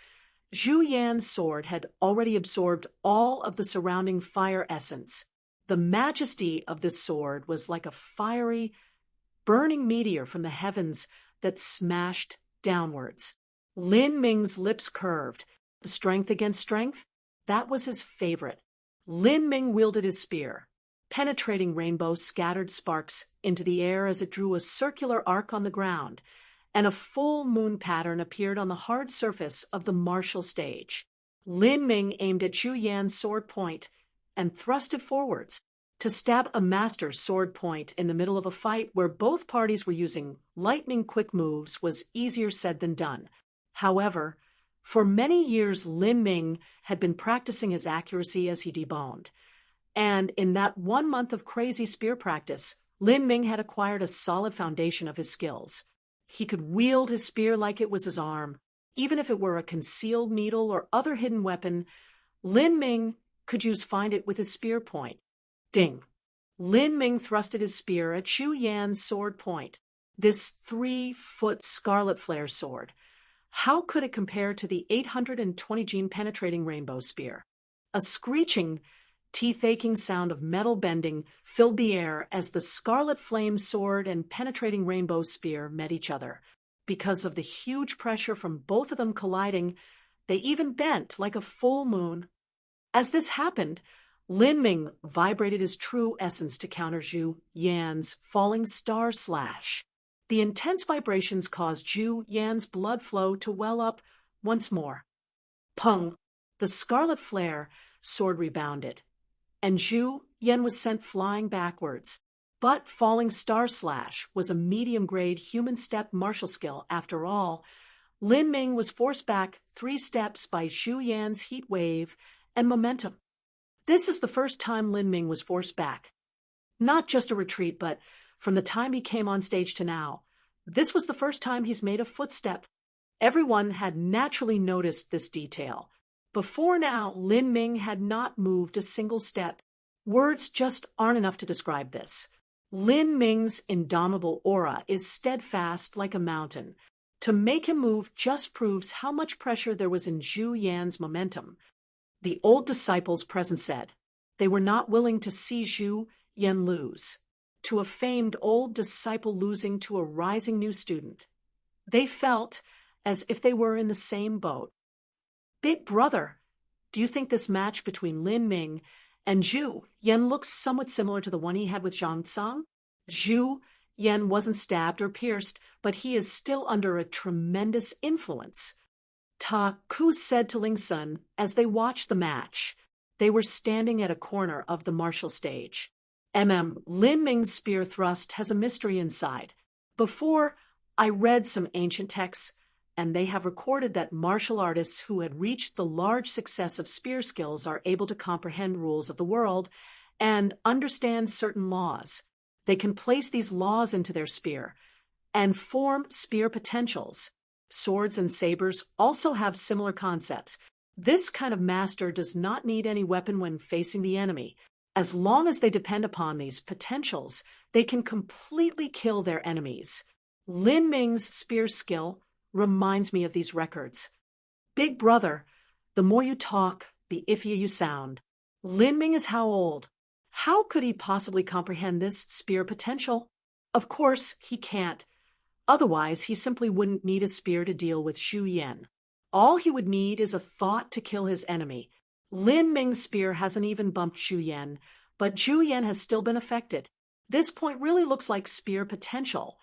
Speaker 1: Zhu Yan's sword had already absorbed all of the surrounding fire essence. The majesty of this sword was like a fiery, burning meteor from the heavens that smashed downwards. Lin Ming's lips curved. Strength against strength? That was his favorite. Lin Ming wielded his spear. Penetrating rainbow scattered sparks into the air as it drew a circular arc on the ground, and a full moon pattern appeared on the hard surface of the martial stage. Lin Ming aimed at Zhu Yan's sword point and thrust it forwards. To stab a master's sword point in the middle of a fight where both parties were using lightning-quick moves was easier said than done. However, for many years Lin Ming had been practicing his accuracy as he deboned. And in that 1 month of crazy spear practice, Lin Ming had acquired a solid foundation of his skills. He could wield his spear like it was his arm. Even if it were a concealed needle or other hidden weapon, Lin Ming could use find it with his spear point. Ding! Lin Ming thrusted his spear at Zhu Yan's sword point, this 3-foot scarlet flare sword. How could it compare to the 820 gene penetrating rainbow spear? A screeching, teeth-aching sound of metal bending filled the air as the scarlet flame sword and penetrating rainbow spear met each other. Because of the huge pressure from both of them colliding, they even bent like a full moon. As this happened, Lin Ming vibrated his true essence to counter Zhu Yan's Falling Star Slash. The intense vibrations caused Zhu Yan's blood flow to well up once more. Pung! The scarlet flare sword rebounded, and Zhu Yan was sent flying backwards. But Falling Star Slash was a medium-grade human step martial skill after all. Lin Ming was forced back 3 steps by Zhu Yan's heat wave and momentum. This is the first time Lin Ming was forced back. Not just a retreat, but from the time he came on stage to now. This was the first time he's made a footstep. Everyone had naturally noticed this detail. Before now, Lin Ming had not moved a single step. Words just aren't enough to describe this. Lin Ming's indomitable aura is steadfast like a mountain. To make him move just proves how much pressure there was in Zhu Yan's momentum. The old disciples present said they were not willing to see Zhu Yan lose, to a famed old disciple losing to a rising new student. They felt as if they were in the same boat. Big brother, do you think this match between Lin Ming and Zhu Yan looks somewhat similar to the one he had with Zhang Tsang? Zhu Yan wasn't stabbed or pierced, but he is still under a tremendous influence. Ta Ku said to Ling Sun as they watched the match. They were standing at a corner of the martial stage. Lin Ming's spear thrust has a mystery inside. Before, I read some ancient texts, and they have recorded that martial artists who had reached the large success of spear skills are able to comprehend rules of the world and understand certain laws. They can place these laws into their spear and form spear potentials. Swords and sabers also have similar concepts. This kind of master does not need any weapon when facing the enemy. As long as they depend upon these potentials, they can completely kill their enemies. Lin Ming's spear skill reminds me of these records. Big brother, the more you talk, the iffier you sound. Lin Ming is how old? How could he possibly comprehend this spear potential? Of course, he can't. Otherwise, he simply wouldn't need a spear to deal with Zhu Yan. All he would need is a thought to kill his enemy. Lin Ming's spear hasn't even bumped Zhu Yan, but Zhu Yan has still been affected. This point really looks like spear potential.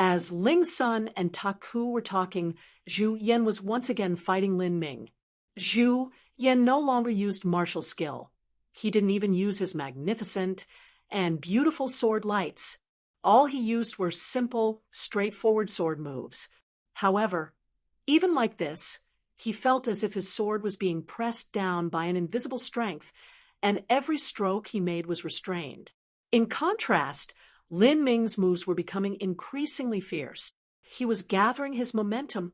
Speaker 1: As Ling Sun and Taku were talking, Zhu Yan was once again fighting Lin Ming. Zhu Yan no longer used martial skill. He didn't even use his magnificent and beautiful sword lights. All he used were simple, straightforward sword moves. However, even like this, he felt as if his sword was being pressed down by an invisible strength, and every stroke he made was restrained. In contrast, Lin Ming's moves were becoming increasingly fierce. He was gathering his momentum.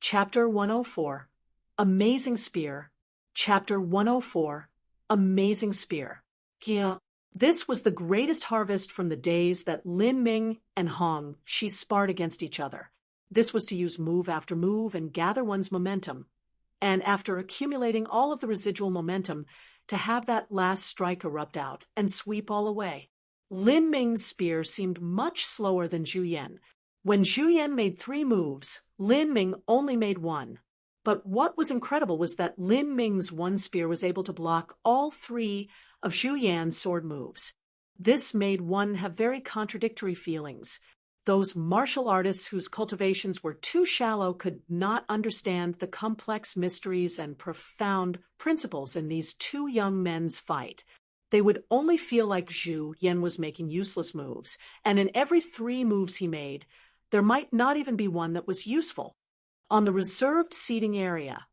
Speaker 1: Chapter 104. Amazing Spear. Chapter 104. Amazing Spear. Yeah, this was the greatest harvest from the days that Lin Ming and Hong Shi sparred against each other. This was to use move after move and gather one's momentum, and after accumulating all of the residual momentum, to have that last strike erupt out and sweep all away. Lin Ming's spear seemed much slower than Zhu Yan. When Zhu Yan made 3 moves, Lin Ming only made 1. But what was incredible was that Lin Ming's one spear was able to block all 3 of Zhu Yan's sword moves. This made one have very contradictory feelings. Those martial artists whose cultivations were too shallow could not understand the complex mysteries and profound principles in these 2 young men's fight. They would only feel like Zhu Yan was making useless moves, and in every 3 moves he made, there might not even be one that was useful. On the reserved seating area,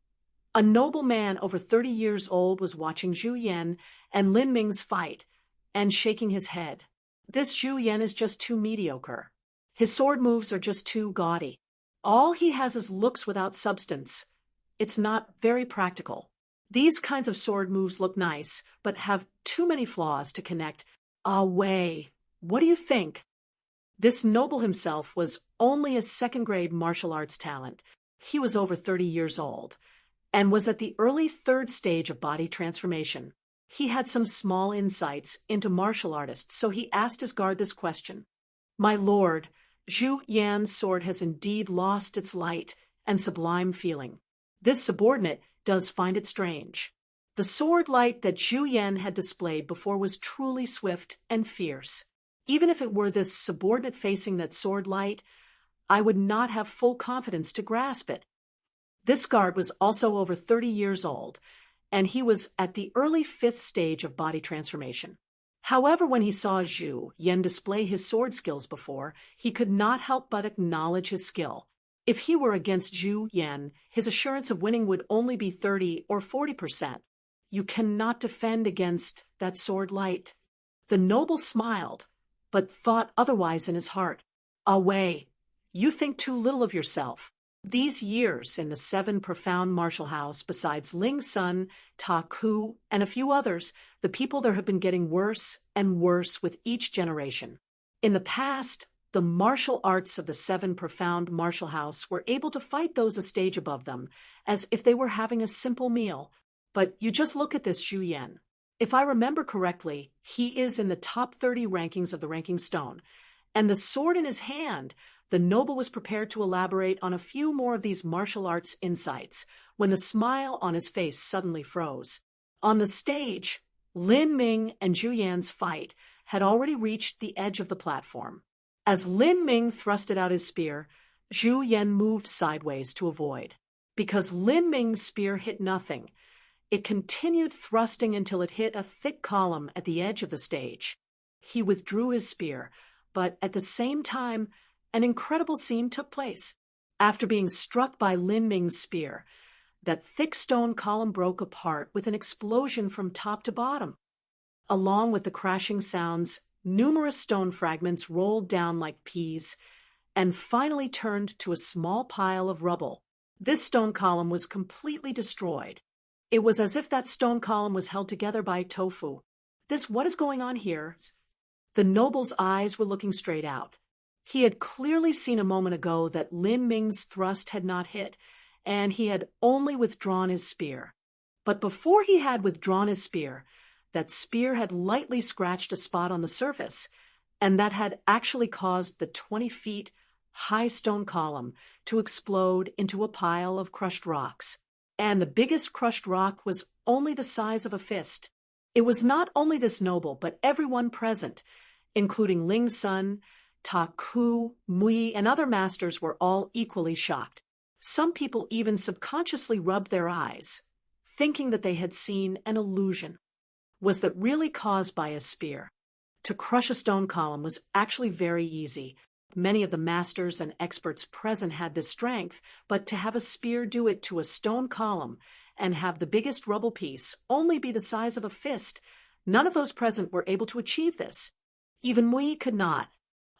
Speaker 1: a noble man over 30 years old was watching Zhu Yan and Lin Ming's fight and shaking his head. This Zhu Yan is just too mediocre. His sword moves are just too gaudy. All he has is looks without substance. It's not very practical. These kinds of sword moves look nice, but have too many flaws to connect. Wei, what do you think? This noble himself was only a second-grade martial arts talent. He was over 30 years old and was at the early 3rd stage of body transformation. He had some small insights into martial artists, so he asked his guard this question. My lord, Zhu Yan's sword has indeed lost its light and sublime feeling. This subordinate does find it strange. The sword light that Zhu Yan had displayed before was truly swift and fierce. Even if it were this subordinate facing that sword light, I would not have full confidence to grasp it. This guard was also over 30 years old, and he was at the early 5th stage of body transformation. However, when he saw Zhu Yan display his sword skills before, he could not help but acknowledge his skill. If he were against Zhu Yan, his assurance of winning would only be 30 or 40%. You cannot defend against that sword light. The noble smiled, but thought otherwise in his heart. Wei, you think too little of yourself. These years in the 7 profound martial house, besides Ling Sun, Ta Ku, and a few others, the people there have been getting worse and worse with each generation. In the past, the martial arts of the 7 profound martial house were able to fight those a stage above them, as if they were having a simple meal. But you just look at this Zhu Yan. If I remember correctly, he is in the top 30 rankings of the ranking stone, and the sword in his hand, the noble was prepared to elaborate on a few more of these martial arts insights when the smile on his face suddenly froze. On the stage, Lin Ming and Zhu Yan's fight had already reached the edge of the platform. As Lin Ming thrusted out his spear, Zhu Yan moved sideways to avoid. Because Lin Ming's spear hit nothing, it continued thrusting until it hit a thick column at the edge of the stage. He withdrew his spear, but at the same time, an incredible scene took place. After being struck by Lin Ming's spear, that thick stone column broke apart with an explosion from top to bottom. Along with the crashing sounds, numerous stone fragments rolled down like peas and finally turned to a small pile of rubble. This stone column was completely destroyed. It was as if that stone column was held together by tofu. What is going on here? The noble's eyes were looking straight out. He had clearly seen a moment ago that Lin Ming's thrust had not hit, and he had only withdrawn his spear. But before he had withdrawn his spear, that spear had lightly scratched a spot on the surface, and that had actually caused the 20 feet high stone column to explode into a pile of crushed rocks. And the biggest crushed rock was only the size of a fist. It was not only this noble, but everyone present, including Ling Sun, Ta Ku, Mui, and other masters, were all equally shocked. Some people even subconsciously rubbed their eyes, thinking that they had seen an illusion. Was that really caused by a spear? To crush a stone column was actually very easy. Many of the masters and experts present had this strength, but to have a spear do it to a stone column and have the biggest rubble piece only be the size of a fist, none of those present were able to achieve this. Even Mui could not.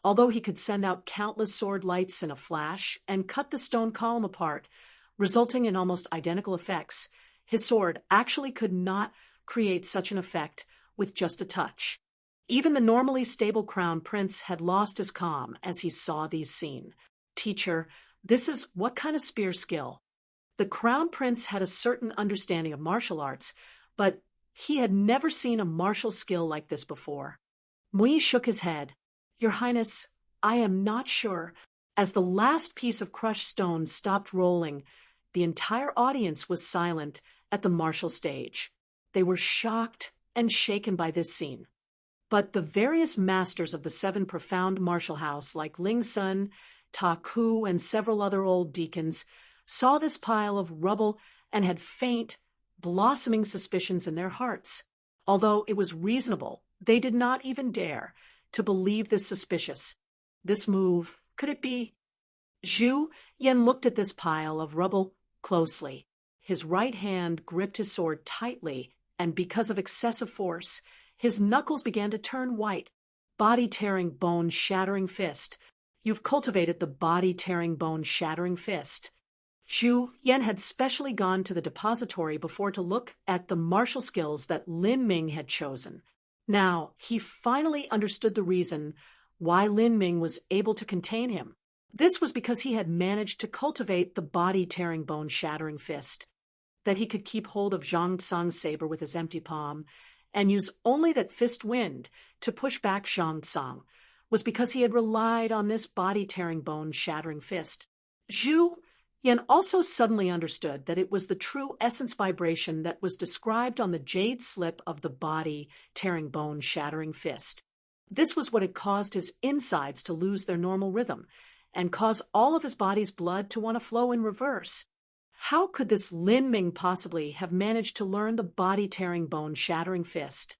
Speaker 1: Although he could send out countless sword lights in a flash and cut the stone column apart, resulting in almost identical effects, his sword actually could not create such an effect with just a touch. Even the normally stable crown prince had lost his calm as he saw these scenes. Teacher, this is what kind of spear skill? The crown prince had a certain understanding of martial arts, but he had never seen a martial skill like this before. Mui shook his head. Your Highness, I am not sure. As the last piece of crushed stone stopped rolling, the entire audience was silent at the martial stage. They were shocked and shaken by this scene. But the various masters of the 7 profound martial house, like Ling Sun, Ta Ku, and several other old deacons, saw this pile of rubble and had faint, blossoming suspicions in their hearts. Although it was reasonable, they did not even dare to believe this suspicious. This move, could it be? Zhu Yan looked at this pile of rubble closely. His right hand gripped his sword tightly, and because of excessive force, his knuckles began to turn white. Body-tearing, bone-shattering fist. You've cultivated the body-tearing, bone-shattering fist. Zhu Yan had specially gone to the depository before to look at the martial skills that Lin Ming had chosen. Now, he finally understood the reason why Lin Ming was able to contain him. This was because he had managed to cultivate the body-tearing, bone-shattering fist, that he could keep hold of Zhang Tsang's saber with his empty palm and use only that fist wind to push back Zhang Tsang, was because he had relied on this body-tearing, bone-shattering fist. Zhu Yan also suddenly understood that it was the true essence vibration that was described on the jade slip of the body-tearing, bone-shattering fist. This was what had caused his insides to lose their normal rhythm and cause all of his body's blood to want to flow in reverse. How could this Lin Ming possibly have managed to learn the body-tearing, bone-shattering fist?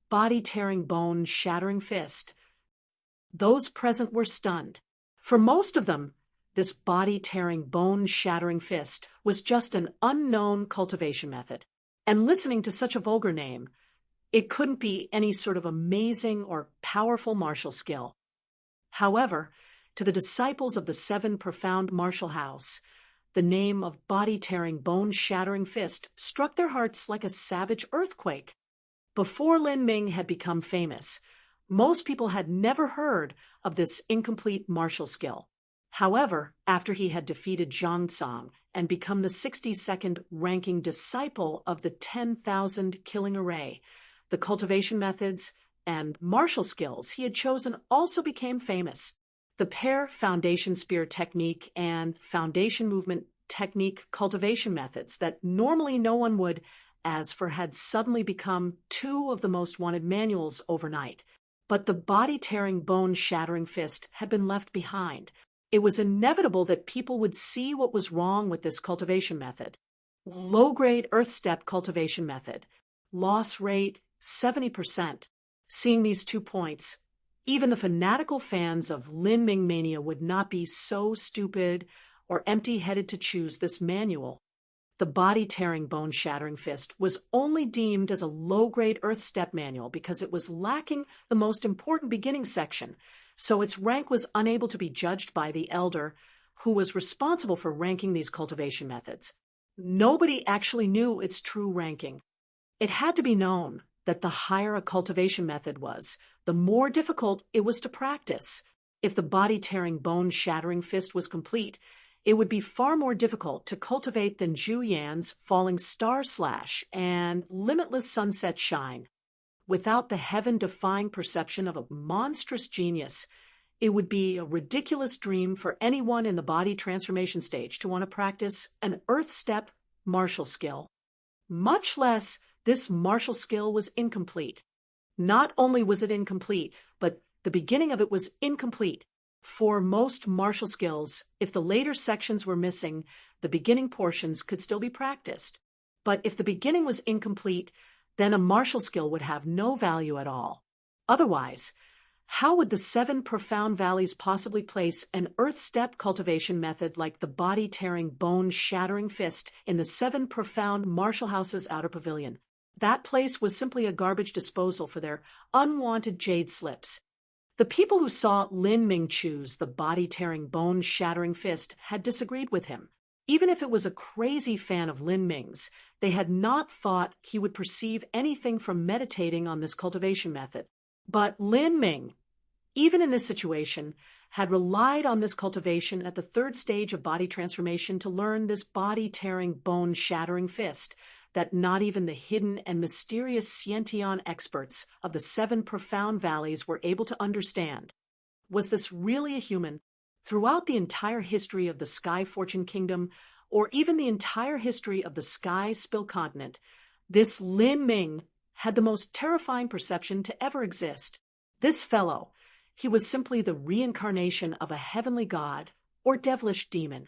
Speaker 1: Body-tearing, bone-shattering fist. Those present were stunned. For most of them, this body-tearing, bone-shattering fist was just an unknown cultivation method. And listening to such a vulgar name, it couldn't be any sort of amazing or powerful martial skill. However, to the disciples of the 7 profound martial house, the name of body-tearing, bone-shattering fist struck their hearts like a savage earthquake. Before Lin Ming had become famous, most people had never heard of this incomplete martial skill. However, after he had defeated Zhang Tsang and become the 62nd ranking disciple of the 10,000 killing array, the cultivation methods and martial skills he had chosen also became famous. The pair foundation spear technique and foundation movement technique cultivation methods that normally no one would, as for had suddenly become 2 of the most wanted manuals overnight. But the body-tearing, bone-shattering fist had been left behind. It was inevitable that people would see what was wrong with this cultivation method. Low-grade earth step cultivation method. Loss rate 70%. Seeing these 2 points, Even the fanatical fans of Lin Ming mania would not be so stupid or empty-headed to choose this manual. The body-tearing, bone-shattering fist was only deemed as a low-grade Earth Step manual because it was lacking the most important beginning section, so its rank was unable to be judged by the elder who was responsible for ranking these cultivation methods. Nobody actually knew its true ranking. It had to be known that the higher a cultivation method was, the more difficult it was to practice. If the body-tearing, bone-shattering fist was complete, it would be far more difficult to cultivate than Zhu Yan's Falling Star Slash and Limitless Sunset Shine. Without the heaven-defying perception of a monstrous genius, it would be a ridiculous dream for anyone in the body transformation stage to want to practice an Earth Step martial skill. Much less, this martial skill was incomplete. Not only was it incomplete, but the beginning of it was incomplete. For most martial skills, if the later sections were missing, the beginning portions could still be practiced. But if the beginning was incomplete, then a martial skill would have no value at all. Otherwise, how would the 7 profound valleys possibly place an Earth Step cultivation method like the body-tearing, bone-shattering fist in the 7 profound martial house's outer pavilion? That place was simply a garbage disposal for their unwanted jade slips. The people who saw Lin Ming choose the body-tearing, bone-shattering fist had disagreed with him. Even if it was a crazy fan of Lin Ming's, they had not thought he would perceive anything from meditating on this cultivation method. But Lin Ming, even in this situation, had relied on this cultivation at the 3rd stage of body transformation to learn this body-tearing, bone-shattering fist that not even the hidden and mysterious Xiantian experts of the 7 profound valleys were able to understand. Was this really a human? Throughout the entire history of the Sky Fortune Kingdom, or even the entire history of the Sky Spill Continent, this Lin Ming had the most terrifying perception to ever exist. This fellow, he was simply the reincarnation of a heavenly god or devilish demon.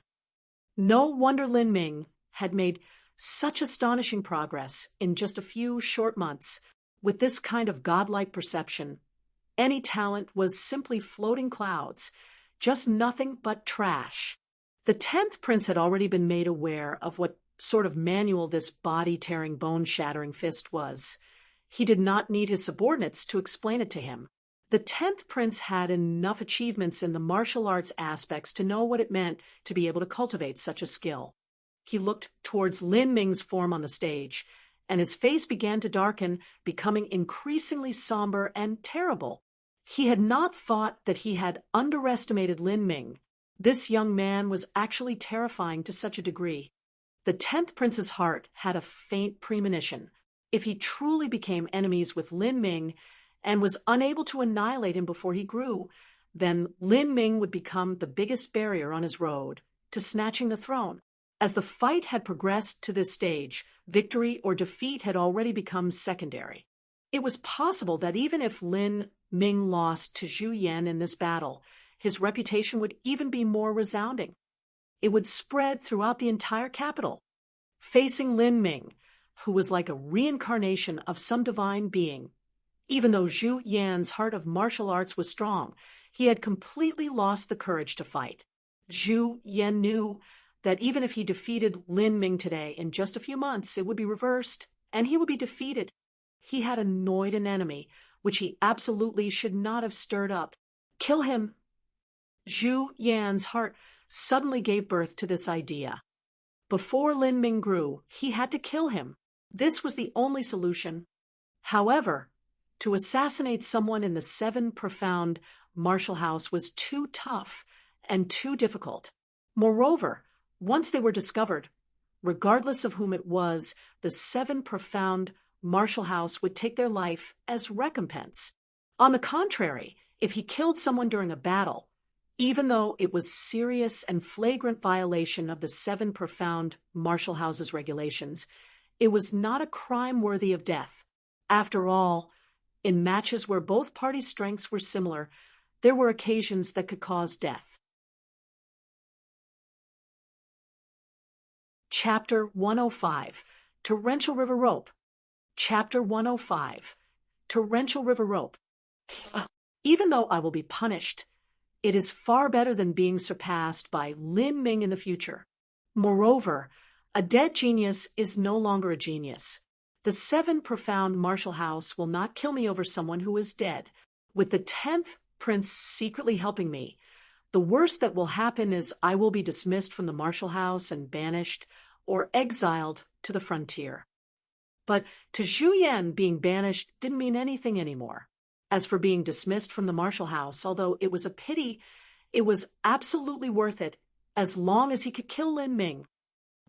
Speaker 1: No wonder Lin Ming had made such astonishing progress in just a few short months. With this kind of godlike perception, any talent was simply floating clouds, just nothing but trash. The 10th prince had already been made aware of what sort of manual this body-tearing, bone-shattering fist was. He did not need his subordinates to explain it to him. The 10th prince had enough achievements in the martial arts aspects to know what it meant to be able to cultivate such a skill. He looked towards Lin Ming's form on the stage, and his face began to darken, becoming increasingly somber and terrible. He had not thought that he had underestimated Lin Ming. This young man was actually terrifying to such a degree. The 10th prince's heart had a faint premonition. If he truly became enemies with Lin Ming and was unable to annihilate him before he grew, then Lin Ming would become the biggest barrier on his road to snatching the throne. As the fight had progressed to this stage, victory or defeat had already become secondary. It was possible that even if Lin Ming lost to Zhu Yan in this battle, his reputation would even be more resounding. It would spread throughout the entire capital. Facing Lin Ming, who was like a reincarnation of some divine being, even though Zhu Yan's heart of martial arts was strong, he had completely lost the courage to fight. Zhu Yan knew that even if he defeated Lin Ming today, in just a few months it would be reversed, and he would be defeated. He had annoyed an enemy, which he absolutely should not have stirred up. Kill him. Zhu Yan's heart suddenly gave birth to this idea. Before Lin Ming grew, he had to kill him. This was the only solution. However, to assassinate someone in the 7 profound martial house was too tough and too difficult. Moreover, once they were discovered, regardless of whom it was, the 7 profound martial house would take their life as recompense. On the contrary, if he killed someone during a battle, even though it was serious and flagrant violation of the 7 profound martial house's regulations, it was not a crime worthy of death. After all, in matches where both parties' strengths were similar, there were occasions that could cause death. Chapter 105, Torrential River Rope. Chapter 105, Torrential River Rope. Even though I will be punished, it is far better than being surpassed by Lin Ming in the future. Moreover, a dead genius is no longer a genius. The 7 profound martial house will not kill me over someone who is dead. With the 10th prince secretly helping me, the worst that will happen is I will be dismissed from the martial house and banished or exiled to the frontier. But to Zhu Yan, being banished didn't mean anything anymore. As for being dismissed from the martial house, although it was a pity, it was absolutely worth it as long as he could kill Lin Ming.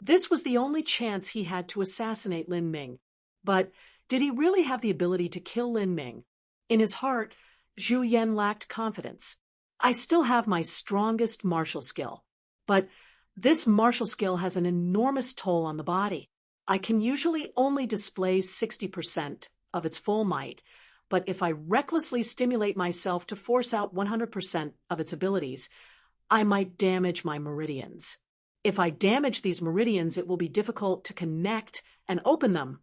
Speaker 1: This was the only chance he had to assassinate Lin Ming. But did he really have the ability to kill Lin Ming? In his heart, Zhu Yan lacked confidence. I still have my strongest martial skill, but this martial skill has an enormous toll on the body. I can usually only display 60% of its full might, but if I recklessly stimulate myself to force out 100% of its abilities, I might damage my meridians. If I damage these meridians, it will be difficult to connect and open them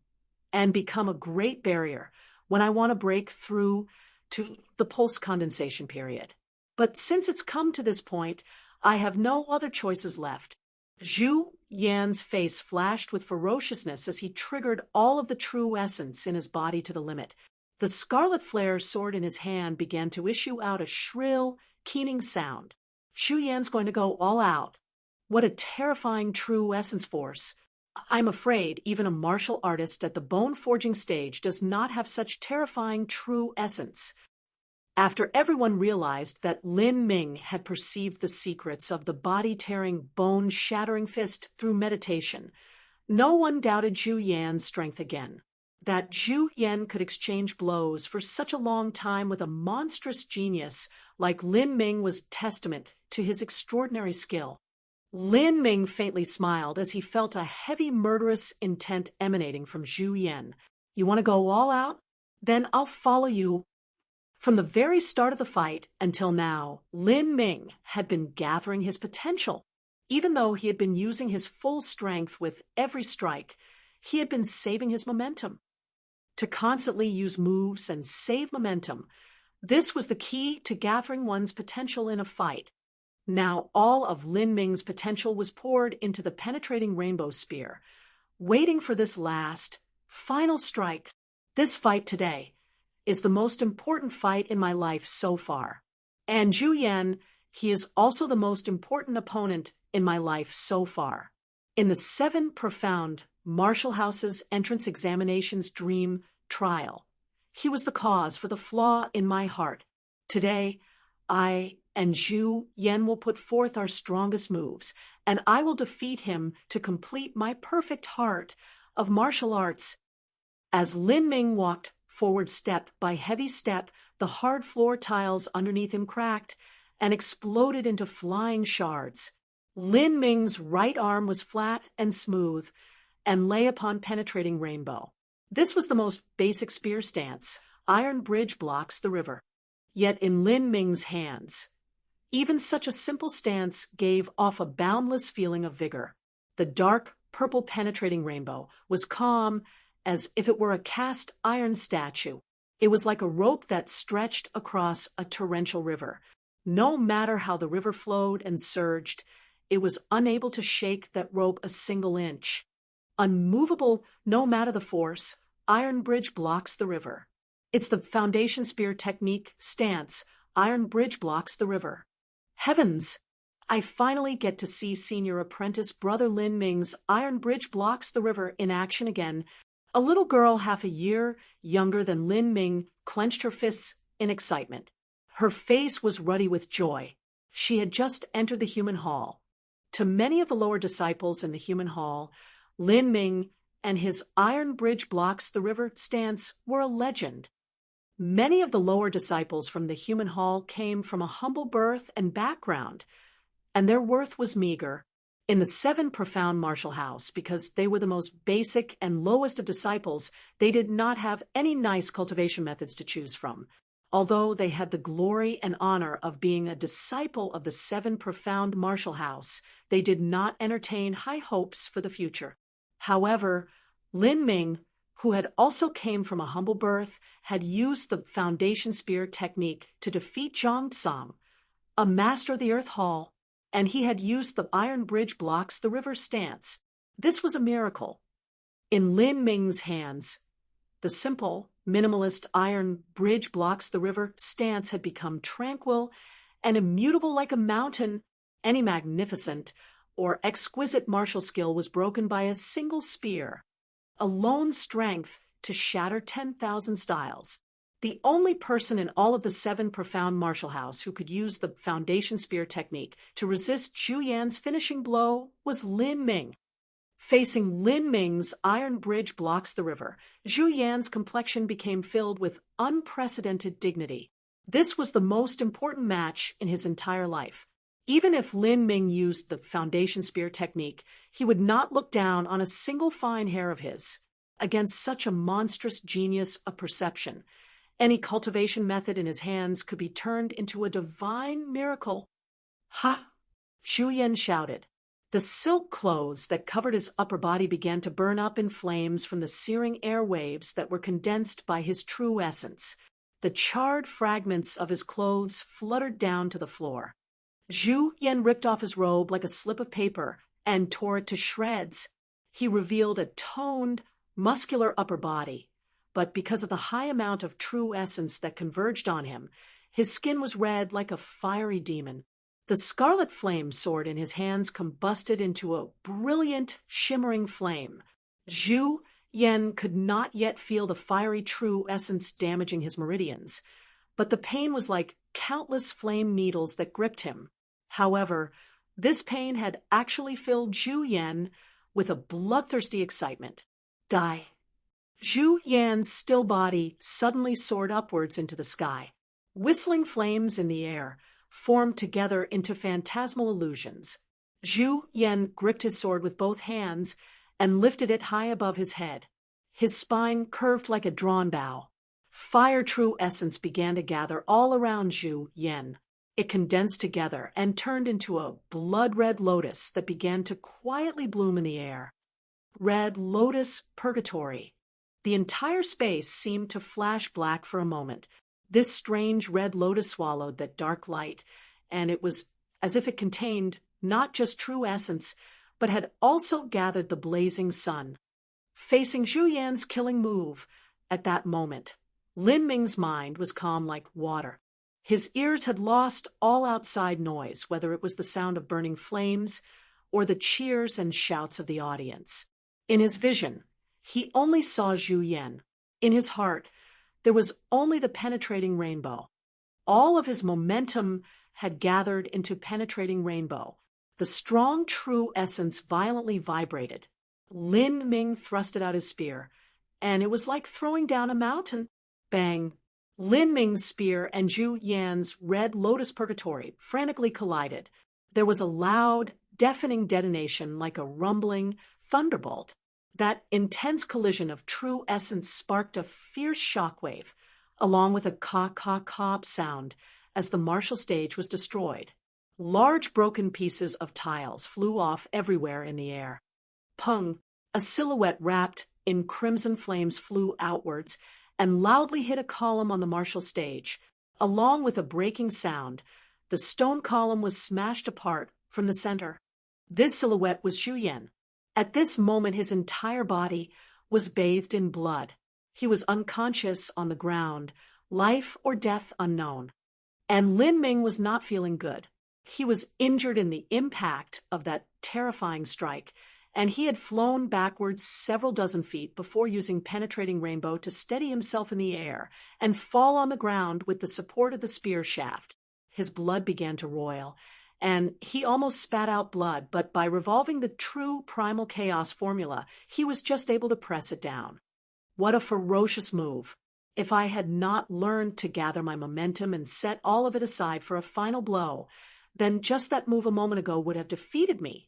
Speaker 1: and become a great barrier when I want to break through to the pulse condensation period. But since it's come to this point, I have no other choices left. Zhu Yan's face flashed with ferociousness as he triggered all of the true essence in his body to the limit. The scarlet flare sword in his hand began to issue out a shrill, keening sound. Zhu Yan's going to go all out. What a terrifying true essence force. I'm afraid even a martial artist at the bone-forging stage does not have such terrifying true essence. After everyone realized that Lin Ming had perceived the secrets of the body-tearing, bone-shattering fist through meditation, no one doubted Zhu Yan's strength again. That Zhu Yan could exchange blows for such a long time with a monstrous genius like Lin Ming was testament to his extraordinary skill. Lin Ming faintly smiled as he felt a heavy murderous intent emanating from Zhu Yan. You want to go all out? Then I'll follow you. From the very start of the fight until now, Lin Ming had been gathering his potential. Even though he had been using his full strength with every strike, he had been saving his momentum. To constantly use moves and save momentum, this was the key to gathering one's potential in a fight. Now all of Lin Ming's potential was poured into the penetrating rainbow spear, waiting for this last, final strike. This fight today is the most important fight in my life so far. And Zhu Yan, he is also the most important opponent in my life so far. In the 7 profound martial house's entrance examinations dream trial, he was the cause for the flaw in my heart. Today, I and Zhu Yan will put forth our strongest moves, and I will defeat him to complete my perfect heart of martial arts. As Lin Ming walked forward step by heavy step, the hard floor tiles underneath him cracked and exploded into flying shards. Lin Ming's right arm was flat and smooth and lay upon penetrating rainbow. This was the most basic spear stance. Iron bridge blocks the river. Yet in Lin Ming's hands, even such a simple stance gave off a boundless feeling of vigor. The dark, purple penetrating rainbow was calm as if it were a cast iron statue. It was like a rope that stretched across a torrential river. No matter how the river flowed and surged, it was unable to shake that rope a single inch. Unmovable no matter the force, iron bridge blocks the river. It's the foundation spear technique stance. Iron bridge blocks the river. Heavens! I finally get to see senior apprentice brother Lin Ming's iron bridge blocks the river in action again. A little girl half a year younger than Lin Ming clenched her fists in excitement. Her face was ruddy with joy. She had just entered the human hall. To many of the lower disciples in the human hall, Lin Ming and his iron bridge blocks the river stance were a legend. Many of the lower disciples from the human hall came from a humble birth and background, and their worth was meager. In the 7 profound martial house, because they were the most basic and lowest of disciples, they did not have any nice cultivation methods to choose from. Although they had the glory and honor of being a disciple of the 7 profound martial house, they did not entertain high hopes for the future. However, Lin Ming, who had also came from a humble birth, had used the foundation spear technique to defeat Zhang Tsang, a master of the Earth Hall, and he had used the iron bridge blocks the river stance. This was a miracle. In Lin Ming's hands, the simple, minimalist iron bridge blocks the river stance had become tranquil and immutable like a mountain. Any magnificent or exquisite martial skill was broken by a single spear, alone strength to shatter 10,000 styles. The only person in all of the 7 profound martial house who could use the foundation spear technique to resist Zhu Yan's finishing blow was Lin Ming. Facing Lin Ming's iron bridge blocks the river, Zhu Yan's complexion became filled with unprecedented dignity. This was the most important match in his entire life. Even if Lin Ming used the foundation spear technique, he would not look down on a single fine hair of his. Against such a monstrous genius of perception, any cultivation method in his hands could be turned into a divine miracle. Ha! Zhu Yan shouted. The silk clothes that covered his upper body began to burn up in flames from the searing air waves that were condensed by his true essence. The charred fragments of his clothes fluttered down to the floor. Zhu Yan ripped off his robe like a slip of paper and tore it to shreds. He revealed a toned, muscular upper body, but because of the high amount of true essence that converged on him, his skin was red like a fiery demon. The scarlet flame sword in his hands combusted into a brilliant, shimmering flame. Zhu Yan could not yet feel the fiery true essence damaging his meridians, but the pain was like countless flame needles that gripped him. However, this pain had actually filled Zhu Yan with a bloodthirsty excitement. Die. Zhu Yan's still body suddenly soared upwards into the sky. Whistling flames in the air formed together into phantasmal illusions. Zhu Yan gripped his sword with both hands and lifted it high above his head. His spine curved like a drawn bow. Fire true essence began to gather all around Zhu Yan. It condensed together and turned into a blood-red lotus that began to quietly bloom in the air. Red lotus purgatory. The entire space seemed to flash black for a moment. This strange red lotus swallowed that dark light, and it was as if it contained not just true essence, but had also gathered the blazing sun. Facing Zhu Yan's killing move at that moment, Lin Ming's mind was calm like water. His ears had lost all outside noise, whether it was the sound of burning flames or the cheers and shouts of the audience. In his vision, he only saw Zhu Yan. In his heart, there was only the penetrating rainbow. All of his momentum had gathered into penetrating rainbow. The strong, true essence violently vibrated. Lin Ming thrusted out his spear, and it was like throwing down a mountain. Bang! Lin Ming's spear and Zhu Yan's red lotus purgatory frantically collided. There was a loud, deafening detonation like a rumbling thunderbolt. That intense collision of true essence sparked a fierce shockwave, along with a caw-caw-caw sound as the martial stage was destroyed. Large broken pieces of tiles flew off everywhere in the air. Pung! A silhouette wrapped in crimson flames flew outwards and loudly hit a column on the martial stage. Along with a breaking sound, the stone column was smashed apart from the center. This silhouette was Zhu Yan. At this moment, his entire body was bathed in blood. He was unconscious on the ground, life or death unknown. And Lin Ming was not feeling good. He was injured in the impact of that terrifying strike, and he had flown backwards several dozen feet before using penetrating rainbow to steady himself in the air and fall on the ground with the support of the spear shaft. His blood began to roil, and he almost spat out blood, but by revolving the true primal chaos formula, he was just able to press it down. What a ferocious move! If I had not learned to gather my momentum and set all of it aside for a final blow, then just that move a moment ago would have defeated me.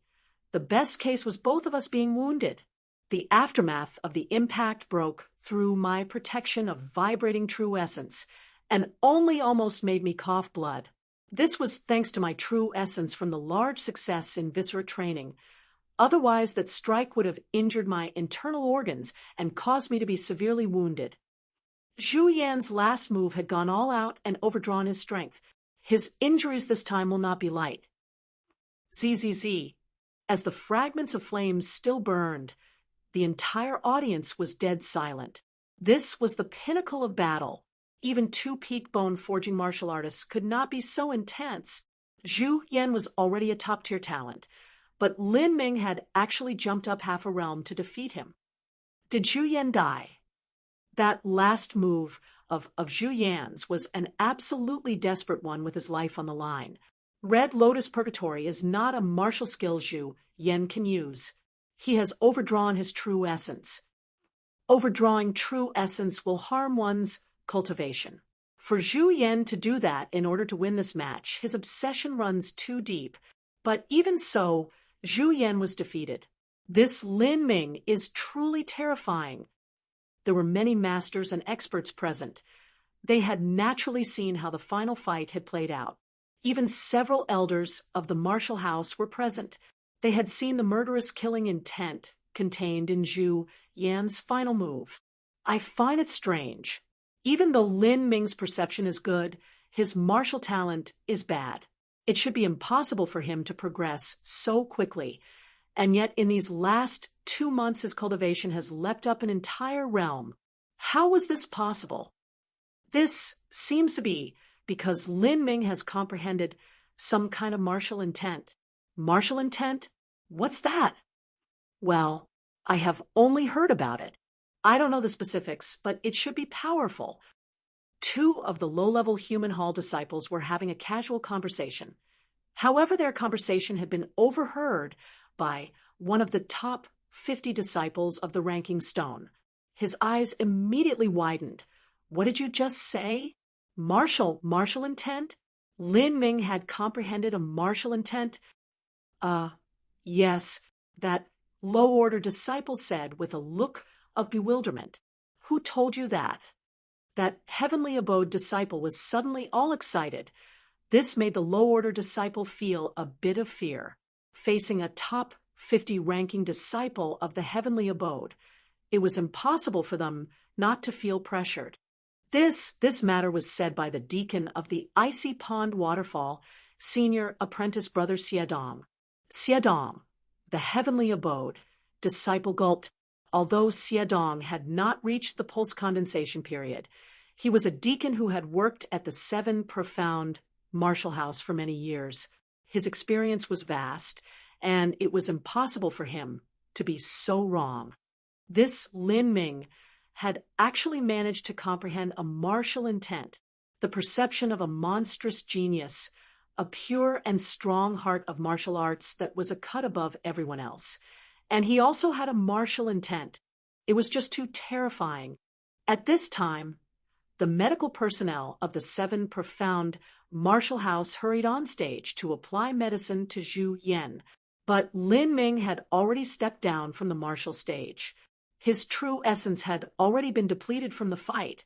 Speaker 1: The best case was both of us being wounded. The aftermath of the impact broke through my protection of vibrating true essence, and only almost made me cough blood. This was thanks to my true essence from the large success in viscera training, Otherwise, that strike would have injured my internal organs and caused me to be severely wounded. Zhu Yan's last move had gone all out and overdrawn his strength. His injuries this time will not be light. Zzz. As the fragments of flames still burned, the entire audience was dead silent. This was the pinnacle of battle. Even two peak-bone forging martial artists could not be so intense. Zhu Yan was already a top-tier talent, but Lin Ming had actually jumped up half a realm to defeat him. Did Zhu Yan die? That last move of Zhu Yan's was an absolutely desperate one with his life on the line. Red Lotus Purgatory is not a martial skill Zhu Yan can use. He has overdrawn his true essence. Overdrawing true essence will harm one's cultivation. For Zhu Yan to do that in order to win this match, his obsession runs too deep. But even so, Zhu Yan was defeated. This Lin Ming is truly terrifying. There were many masters and experts present. They had naturally seen how the final fight had played out. Even several elders of the martial house were present. They had seen the murderous killing intent contained in Zhu Yan's final move. I find it strange. Even though Lin Ming's perception is good, his martial talent is bad. It should be impossible for him to progress so quickly. And yet in these last 2 months his cultivation has leapt up an entire realm. How was this possible? This seems to be because Lin Ming has comprehended some kind of martial intent. Martial intent? What's that? Well, I have only heard about it. I don't know the specifics, but it should be powerful. 2 of the low-level human hall disciples were having a casual conversation. However, their conversation had been overheard by one of the top 50 disciples of the ranking stone. His eyes immediately widened. What did you just say? Martial intent? Lin Ming had comprehended a martial intent? Yes, that low-order disciple said with a look of bewilderment. Who told you that? That heavenly abode disciple was suddenly all excited. This made the low-order disciple feel a bit of fear. Facing a top 50 ranking disciple of the heavenly abode, it was impossible for them not to feel pressured. This matter was said by the deacon of the Icy Pond Waterfall, senior apprentice brother Xiedong. Xiedong, the heavenly abode, disciple gulped. Although Xiedong had not reached the pulse condensation period, he was a deacon who had worked at the 7 Profound martial house for many years. His experience was vast, and it was impossible for him to be so wrong. This Lin Ming had actually managed to comprehend a martial intent, the perception of a monstrous genius, a pure and strong heart of martial arts that was a cut above everyone else. And he also had a martial intent. It was just too terrifying. At this time, the medical personnel of the 7 Profound martial house hurried on stage to apply medicine to Zhu Yan, but Lin Ming had already stepped down from the martial stage. His true essence had already been depleted from the fight,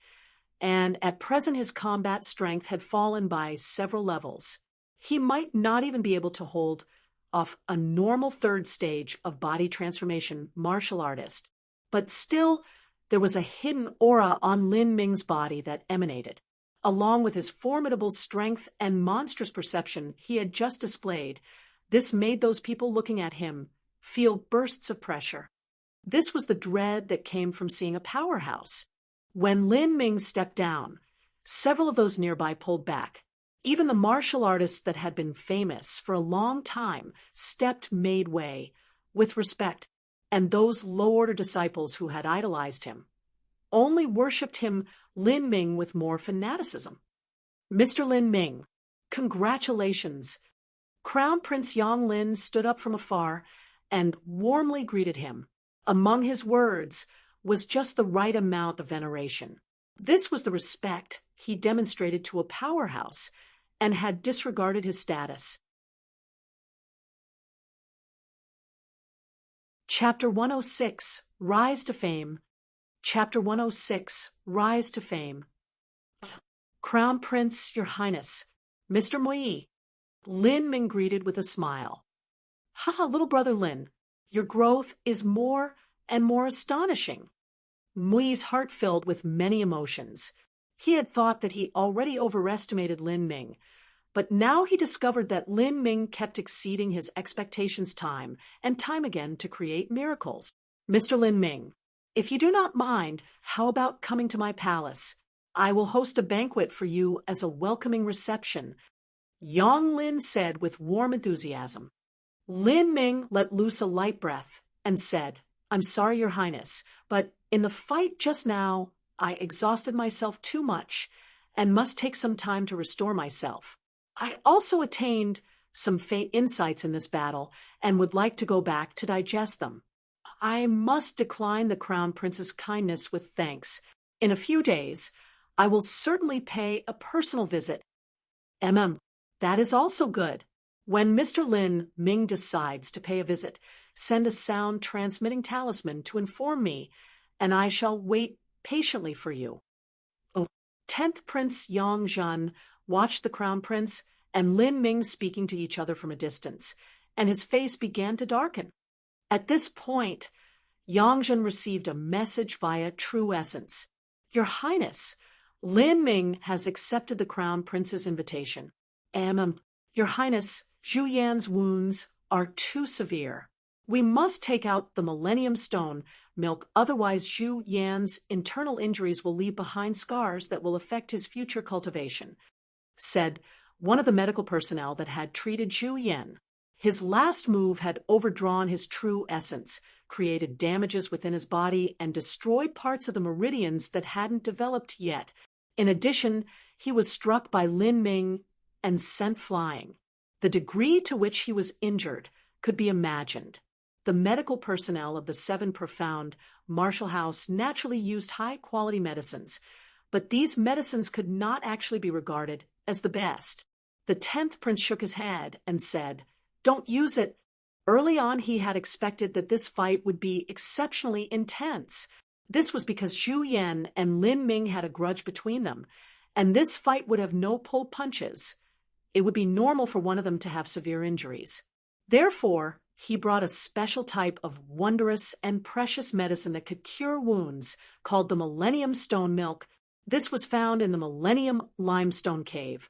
Speaker 1: and at present his combat strength had fallen by several levels. He might not even be able to hold off a normal 3rd stage of body transformation martial artist, but still there was a hidden aura on Lin Ming's body that emanated. Along with his formidable strength and monstrous perception he had just displayed, this made those people looking at him feel bursts of pressure. This was the dread that came from seeing a powerhouse. When Lin Ming stepped down, several of those nearby pulled back. Even the martial artists that had been famous for a long time made way with respect, and those low-order disciples who had idolized him only worshipped him, Lin Ming, with more fanaticism. Mr. Lin Ming, congratulations. Crown Prince Yang Lin stood up from afar and warmly greeted him. Among his words was just the right amount of veneration. This was the respect he demonstrated to a powerhouse and had disregarded his status. Chapter 106, Rise to Fame. Chapter 106, Rise to Fame. Crown Prince, Your Highness, Mr. Moi, Lin Ming greeted with a smile. Haha, little brother Lin, Your growth is more and more astonishing." Mui's heart filled with many emotions. He had thought that he already overestimated Lin Ming, but now he discovered that Lin Ming kept exceeding his expectations time and time again to create miracles. "Mr. Lin Ming, if you do not mind, how about coming to my palace? I will host a banquet for you as a welcoming reception," Yang Lin said with warm enthusiasm. Lin Ming let loose a light breath and said, "I'm sorry, Your Highness, but in the fight just now, I exhausted myself too much and must take some time to restore myself. I also attained some faint insights in this battle and would like to go back to digest them. I must decline the Crown Prince's kindness with thanks. In a few days, I will certainly pay a personal visit." That is also good. When Mr. Lin Ming decides to pay a visit, send a sound transmitting talisman to inform me, and I shall wait patiently for you. 10th Prince Yang Zhan watched the Crown Prince and Lin Ming speaking to each other from a distance, and his face began to darken. At this point, Yang Zhan received a message via True Essence. "Your Highness, Lin Ming has accepted the Crown Prince's invitation. Your Highness, Zhu Yan's wounds are too severe. We must take out the Millennium Stone milk, otherwise Zhu Yan's internal injuries will leave behind scars that will affect his future cultivation," said one of the medical personnel that had treated Zhu Yan. His last move had overdrawn his true essence, created damages within his body, and destroyed parts of the meridians that hadn't developed yet. In addition, he was struck by Lin Ming and sent flying. The degree to which he was injured could be imagined. The medical personnel of the Seven Profound Martial House naturally used high-quality medicines, but these medicines could not actually be regarded as the best. The 10th Prince shook his head and said, "Don't use it." Early on, he had expected that this fight would be exceptionally intense. This was because Zhu Yan and Lin Ming had a grudge between them, and this fight would have no pull punches. It would be normal for one of them to have severe injuries. Therefore, he brought a special type of wondrous and precious medicine that could cure wounds, called the Millennium Stone milk. This was found in the Millennium Limestone Cave,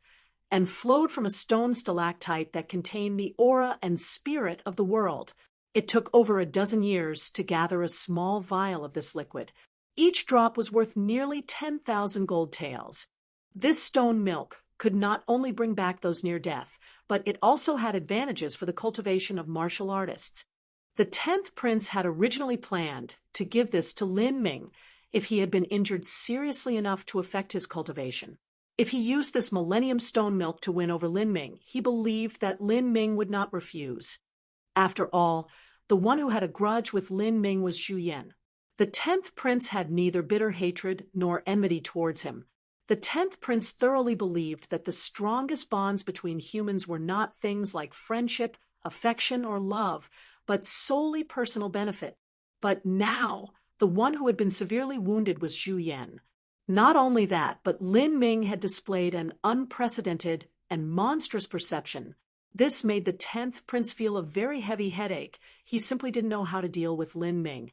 Speaker 1: and flowed from a stone stalactite that contained the aura and spirit of the world. It took over a dozen years to gather a small vial of this liquid. Each drop was worth nearly 10,000 gold taels. This stone milk could not only bring back those near death, but it also had advantages for the cultivation of martial artists. The 10th Prince had originally planned to give this to Lin Ming if he had been injured seriously enough to affect his cultivation. If he used this Millennium Stone milk to win over Lin Ming, he believed that Lin Ming would not refuse. After all, the one who had a grudge with Lin Ming was Zhu Yan. The 10th Prince had neither bitter hatred nor enmity towards him. The 10th Prince thoroughly believed that the strongest bonds between humans were not things like friendship, affection, or love, but solely personal benefit. But now, the one who had been severely wounded was Zhu Yan. Not only that, but Lin Ming had displayed an unprecedented and monstrous perception. This made the 10th Prince feel a very heavy headache. He simply didn't know how to deal with Lin Ming.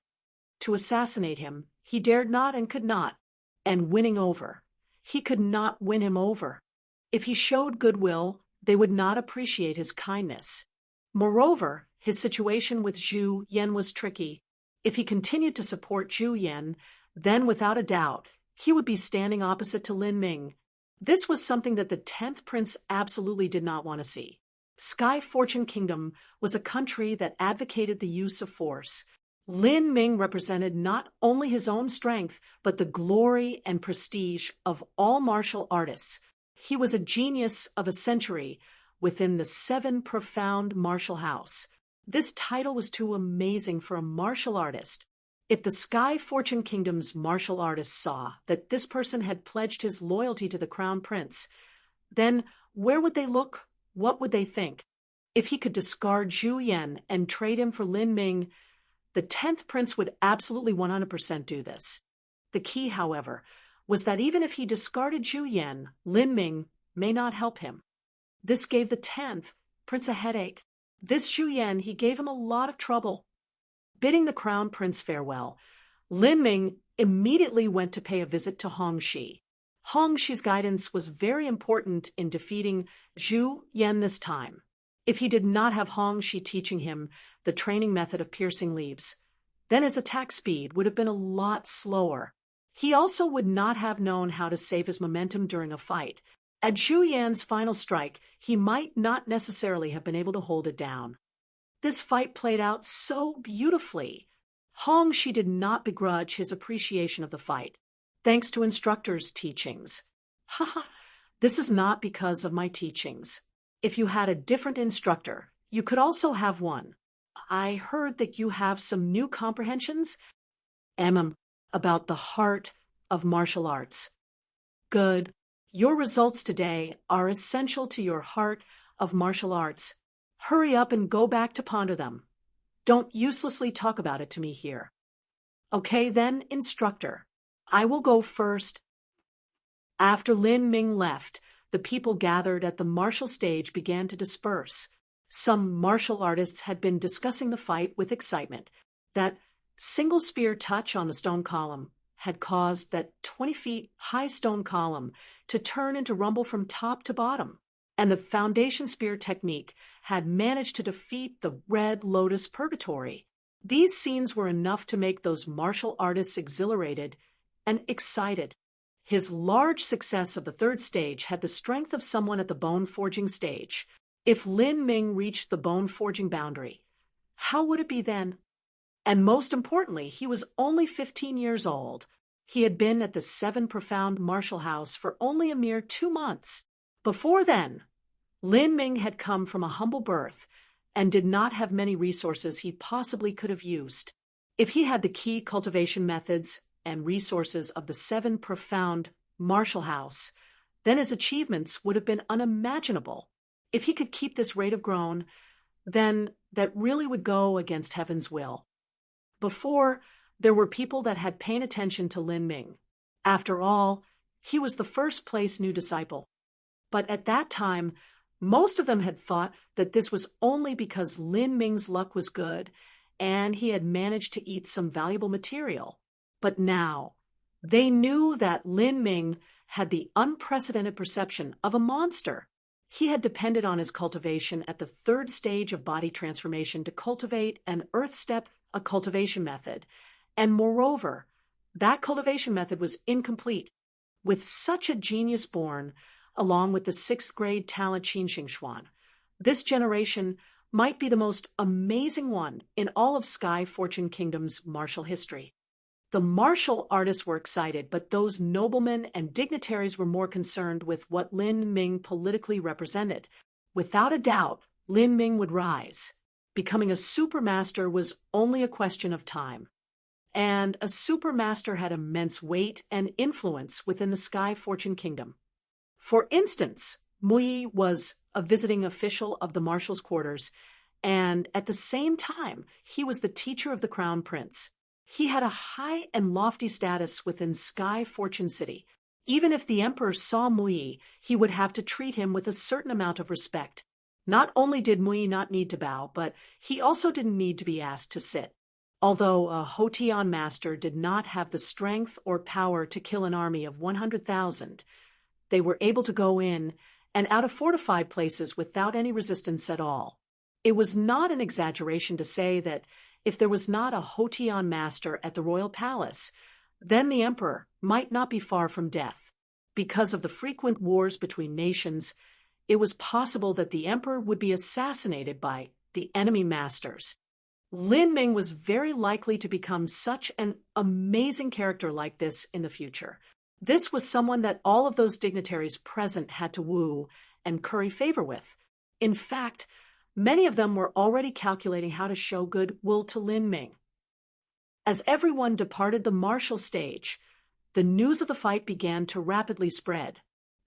Speaker 1: To assassinate him, he dared not and could not. And winning over. He could not win him over. If he showed goodwill, they would not appreciate his kindness. Moreover, his situation with Zhu Yan was tricky. If he continued to support Zhu Yan, then without a doubt, he would be standing opposite to Lin Ming. This was something that the 10th Prince absolutely did not want to see. Sky Fortune Kingdom was a country that advocated the use of force. Lin Ming represented not only his own strength, but the glory and prestige of all martial artists. He was a genius of a century within the Seven Profound Martial House. This title was too amazing for a martial artist. If the Sky Fortune Kingdom's martial artists saw that this person had pledged his loyalty to the Crown Prince, then where would they look? What would they think? If he could discard Zhu Yan and trade him for Lin Ming, the 10th Prince would absolutely 100% do this. The key, however, was that even if he discarded Zhu Yan, Lin Ming may not help him. This gave the 10th Prince a headache. This Zhu Yan, he gave him a lot of trouble. bidding the crown prince farewell, Lin Ming immediately went to pay a visit to Hongxi. Hongxi's guidance was very important in defeating Zhu Yan this time. If he did not have Hongxi teaching him the training method of piercing leaves, then his attack speed would have been a lot slower. He also would not have known how to save his momentum during a fight. At Zhu Yan's final strike, he might not necessarily have been able to hold it down. This fight played out so beautifully. Hongxi did not begrudge his appreciation of the fight, thanks to instructor's teachings. Haha, this is not because of my teachings. If you had a different instructor, you could also have one. I heard that you have some new comprehensions, about the heart of martial arts. Good. Your results today are essential to your heart of martial arts. Hurry up and go back to ponder them. Don't uselessly talk about it to me here. Okay then, instructor. I will go first. After Lin Ming left, the people gathered at the martial stage began to disperse. Some martial artists had been discussing the fight with excitement. That single spear touch on the stone column had caused that 20 feet high stone column to turn into rumble from top to bottom, and the foundation spear technique had managed to defeat the Red Lotus Purgatory. These scenes were enough to make those martial artists exhilarated and excited. His large success of the third stage had the strength of someone at the bone-forging stage. If Lin Ming reached the bone-forging boundary, how would it be then? And most importantly, he was only 15 years old. He had been at the Seven Profound Martial House for only a mere 2 months. Before then, Lin Ming had come from a humble birth and did not have many resources he possibly could have used. If he had the key cultivation methods and resources of the Seven Profound Martial House, then his achievements would have been unimaginable. If he could keep this rate of growth, then that really would go against heaven's will. Before, there were people that had paid attention to Lin Ming. After all, he was the first-place new disciple. But at that time, most of them had thought that this was only because Lin Ming's luck was good and he had managed to eat some valuable material. But now, they knew that Lin Ming had the unprecedented perception of a monster. He had depended on his cultivation at the third stage of body transformation to cultivate an earth step, a cultivation method. And moreover, that cultivation method was incomplete. With such a genius born, along with the 6th grade talent Qin Xuan, this generation might be the most amazing one in all of Sky Fortune Kingdom's martial history. The martial artists were excited, but those noblemen and dignitaries were more concerned with what Lin Ming politically represented. Without a doubt, Lin Ming would rise. Becoming a supermaster was only a question of time. And a supermaster had immense weight and influence within the Sky Fortune Kingdom. For instance, Muyi was a visiting official of the marshal's quarters, and at the same time, he was the teacher of the crown prince. He had a high and lofty status within Sky Fortune City. Even if the emperor saw Muyi, he would have to treat him with a certain amount of respect. Not only did Muyi not need to bow, but he also didn't need to be asked to sit. Although a Hotian master did not have the strength or power to kill an army of 100,000, they were able to go in and out of fortified places without any resistance at all. It was not an exaggeration to say that if there was not a Hotian master at the royal palace, then the emperor might not be far from death. Because of the frequent wars between nations, it was possible that the emperor would be assassinated by the enemy masters. Lin Ming was very likely to become such an amazing character like this in the future. This was someone that all of those dignitaries present had to woo and curry favor with. In fact, many of them were already calculating how to show goodwill to Lin Ming. As everyone departed the martial stage, the news of the fight began to rapidly spread.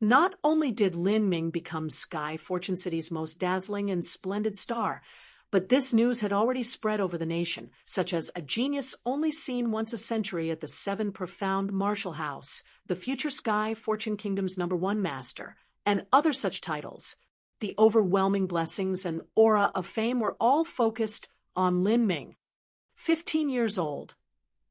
Speaker 1: Not only did Lin Ming become Sky Fortune City's most dazzling and splendid star, but this news had already spread over the nation, such as a genius only seen once a century at the Seven Profound Martial House, the future Sky Fortune Kingdom's #1 master, and other such titles. The overwhelming blessings and aura of fame were all focused on Lin Ming. 15 years old,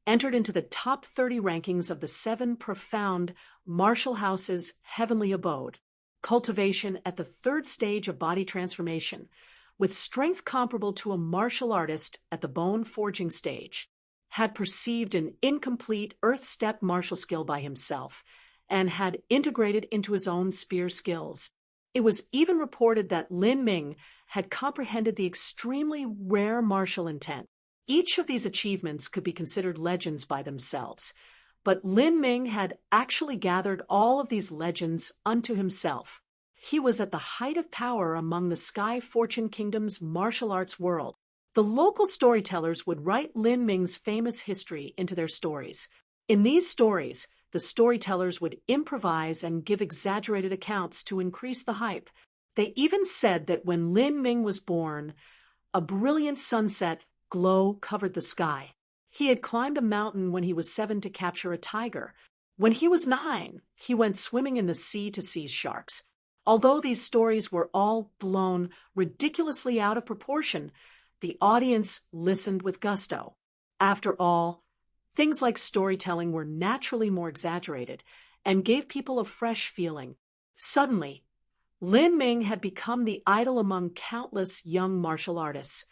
Speaker 1: entered into the top 30 rankings of the 7 profound martial houses' heavenly abode, cultivation at the 3rd stage of body transformation, with strength comparable to a martial artist at the bone forging stage, had perceived an incomplete earth-step martial skill by himself, and had integrated into his own spear skills. It was even reported that Lin Ming had comprehended the extremely rare martial intent. Each of these achievements could be considered legends by themselves, but Lin Ming had actually gathered all of these legends unto himself. He was at the height of power among the Sky Fortune Kingdom's martial arts world. The local storytellers would write Lin Ming's famous history into their stories. In these stories, the storytellers would improvise and give exaggerated accounts to increase the hype. They even said that when Lin Ming was born, a brilliant sunset glow covered the sky. He had climbed a mountain when he was 7 to capture a tiger. When he was 9, he went swimming in the sea to seize sharks. Although these stories were all blown ridiculously out of proportion, the audience listened with gusto. After all, things like storytelling were naturally more exaggerated and gave people a fresh feeling. Suddenly, Lin Ming had become the idol among countless young martial artists,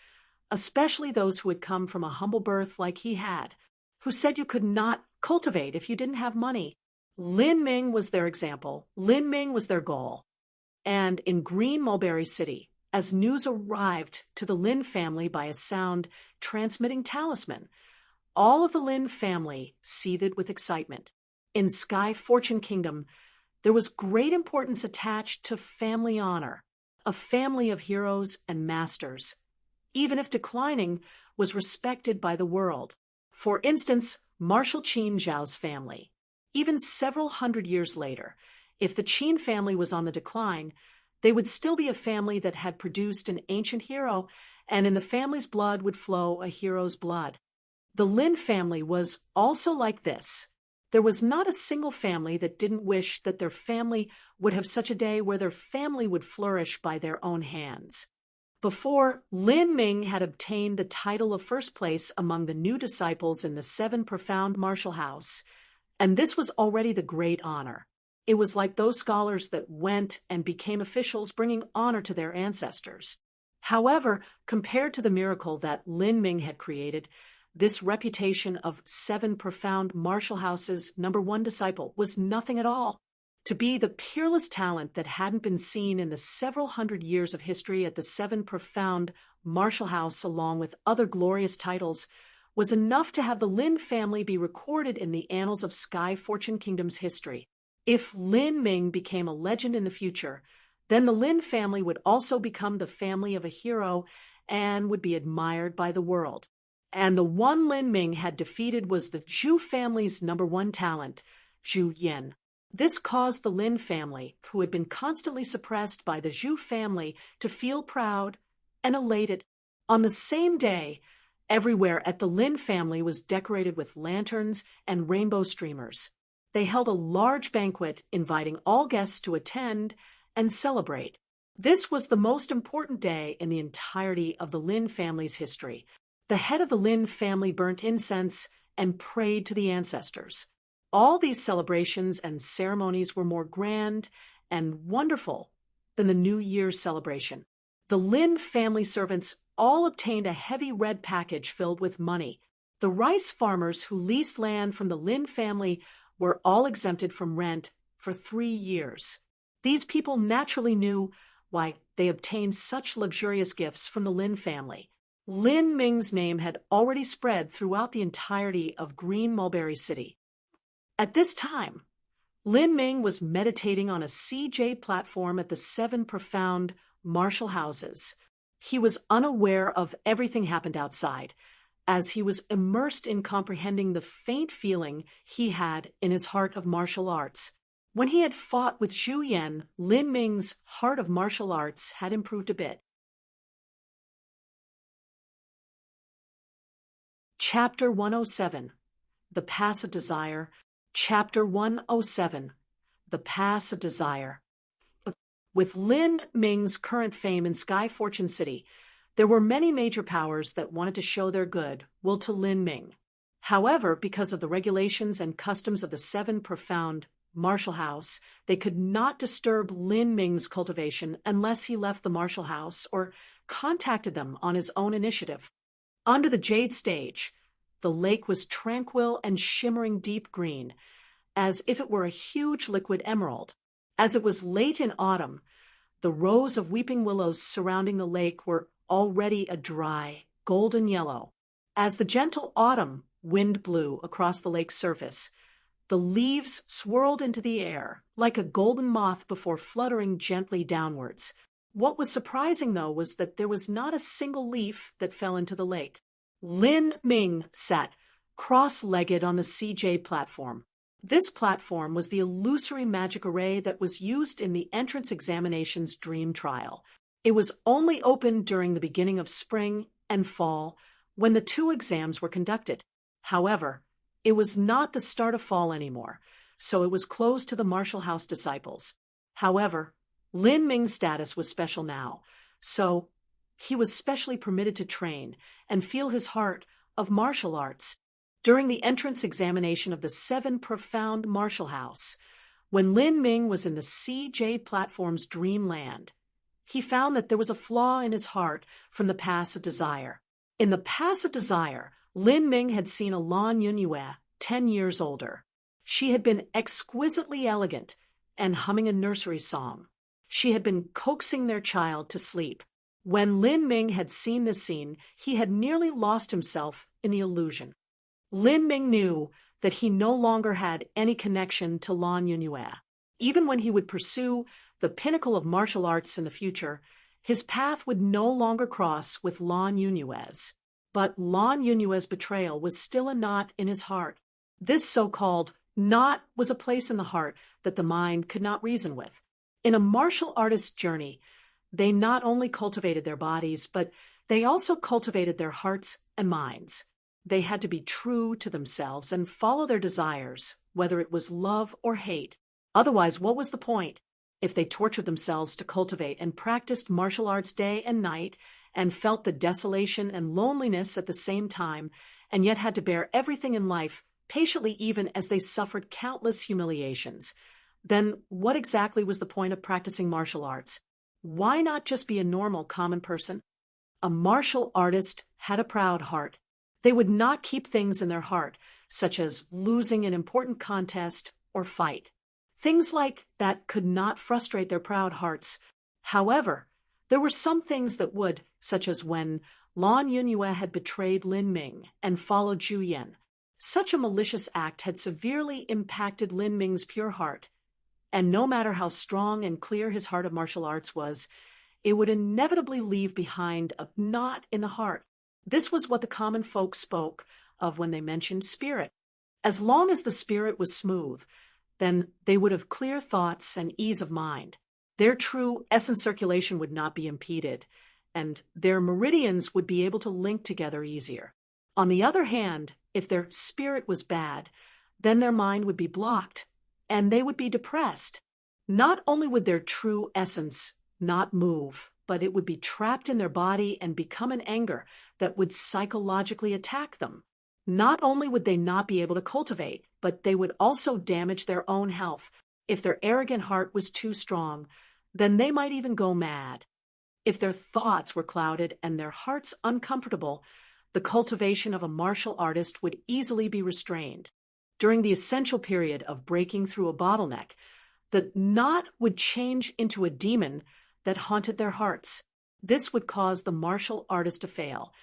Speaker 1: especially those who had come from a humble birth like he had, who said you could not cultivate if you didn't have money. Lin Ming was their example. Lin Ming was their goal. And in Green Mulberry City, as news arrived to the Lin family by a sound transmitting talisman, all of the Lin family seethed with excitement. In Sky Fortune Kingdom, there was great importance attached to family honor, a family of heroes and masters, even if declining, was respected by the world. For instance, Marshal Qin Zhao's family. Even several hundred years later, if the Qin family was on the decline, they would still be a family that had produced an ancient hero, and in the family's blood would flow a hero's blood. The Lin family was also like this. There was not a single family that didn't wish that their family would have such a day where their family would flourish by their own hands. Before, Lin Ming had obtained the title of first place among the new disciples in the 7 profound martial house, and this was already the great honor. It was like those scholars that went and became officials, bringing honor to their ancestors. However, compared to the miracle that Lin Ming had created, this reputation of 7 profound martial houses' #1 disciple was nothing at all. To be the peerless talent that hadn't been seen in the several hundred years of history at the 7 profound martial house along with other glorious titles was enough to have the Lin family be recorded in the annals of Sky Fortune Kingdom's history. If Lin Ming became a legend in the future, then the Lin family would also become the family of a hero and would be admired by the world. And the one Lin Ming had defeated was the Zhu family's #1 talent, Zhu Yan. This caused the Lin family, who had been constantly suppressed by the Zhu family, to feel proud and elated. On the same day, everywhere at the Lin family was decorated with lanterns and rainbow streamers. They held a large banquet, inviting all guests to attend and celebrate. This was the most important day in the entirety of the Lin family's history. The head of the Lin family burnt incense and prayed to the ancestors. All these celebrations and ceremonies were more grand and wonderful than the New Year's celebration. The Lin family servants all obtained a heavy red package filled with money. The rice farmers who leased land from the Lin family were all exempted from rent for 3 years. These people naturally knew why they obtained such luxurious gifts from the Lin family. Lin Ming's name had already spread throughout the entirety of Green Mulberry City. At this time, Lin Ming was meditating on a CJ platform at the 7 profound martial houses. He was unaware of everything happened outside, as he was immersed in comprehending the faint feeling he had in his heart of martial arts. When he had fought with Zhu Yan, Lin Ming's heart of martial arts had improved a bit. Chapter 107, The Pass of Desire. Chapter 107, The Pass of Desire. With Lin Ming's current fame in Sky Fortune City, There were many major powers that wanted to show their good will to Lin Ming. However, because of the regulations and customs of the Seven Profound Martial House, they could not disturb Lin Ming's cultivation unless he left the Martial House or contacted them on his own initiative. Under the jade stage, the lake was tranquil and shimmering deep green, as if it were a huge liquid emerald. As it was late in autumn, the rows of weeping willows surrounding the lake were already a dry, golden yellow. As the gentle autumn wind blew across the lake's surface, the leaves swirled into the air like a golden moth before fluttering gently downwards. What was surprising, though, was that there was not a single leaf that fell into the lake. Lin Ming sat cross-legged on the CJ platform. This platform was the illusory magic array that was used in the entrance examination's dream trial. It was only open during the beginning of spring and fall, when the two exams were conducted. However, it was not the start of fall anymore, so it was closed to the Martial House disciples. However, Lin Ming's status was special now, so he was specially permitted to train and feel his heart of martial arts. During the entrance examination of the Seven Profound Martial House, when Lin Ming was in the CJ platform's dreamland, he found that there was a flaw in his heart from the pass of desire. In the pass of desire, Lin Ming had seen a Lan Yunyue 10 years older. She had been exquisitely elegant and humming a nursery song. She had been coaxing their child to sleep. When Lin Ming had seen this scene, he had nearly lost himself in the illusion. Lin Ming knew that he no longer had any connection to Lan Yunyue. Even when he would pursue the pinnacle of martial arts in the future, his path would no longer cross with Lan Yunyue's. But Lan Yunyue's betrayal was still a knot in his heart. This so-called knot was a place in the heart that the mind could not reason with. In a martial artist's journey, they not only cultivated their bodies, but they also cultivated their hearts and minds. They had to be true to themselves and follow their desires, whether it was love or hate. Otherwise, what was the point? If they tortured themselves to cultivate and practiced martial arts day and night, and felt the desolation and loneliness at the same time, and yet had to bear everything in life patiently even as they suffered countless humiliations, then what exactly was the point of practicing martial arts? Why not just be a normal, common person? A martial artist had a proud heart. They would not keep things in their heart, such as losing an important contest or fight. Things like that could not frustrate their proud hearts. However, there were some things that would, such as when Lan Yunyue had betrayed Lin Ming and followed Zhu Yan. Such a malicious act had severely impacted Lin Ming's pure heart, and no matter how strong and clear his heart of martial arts was, it would inevitably leave behind a knot in the heart. This was what the common folk spoke of when they mentioned spirit. As long as the spirit was smooth, then they would have clear thoughts and ease of mind. Their true essence circulation would not be impeded, and their meridians would be able to link together easier. On the other hand, if their spirit was bad, then their mind would be blocked, and they would be depressed. Not only would their true essence not move, but it would be trapped in their body and become an anger that would psychologically attack them. Not only would they not be able to cultivate, but they would also damage their own health. If their arrogant heart was too strong, then they might even go mad. If their thoughts were clouded and their hearts uncomfortable, the cultivation of a martial artist would easily be restrained. During the essential period of breaking through a bottleneck, the knot would change into a demon that haunted their hearts. This would cause the martial artist to fail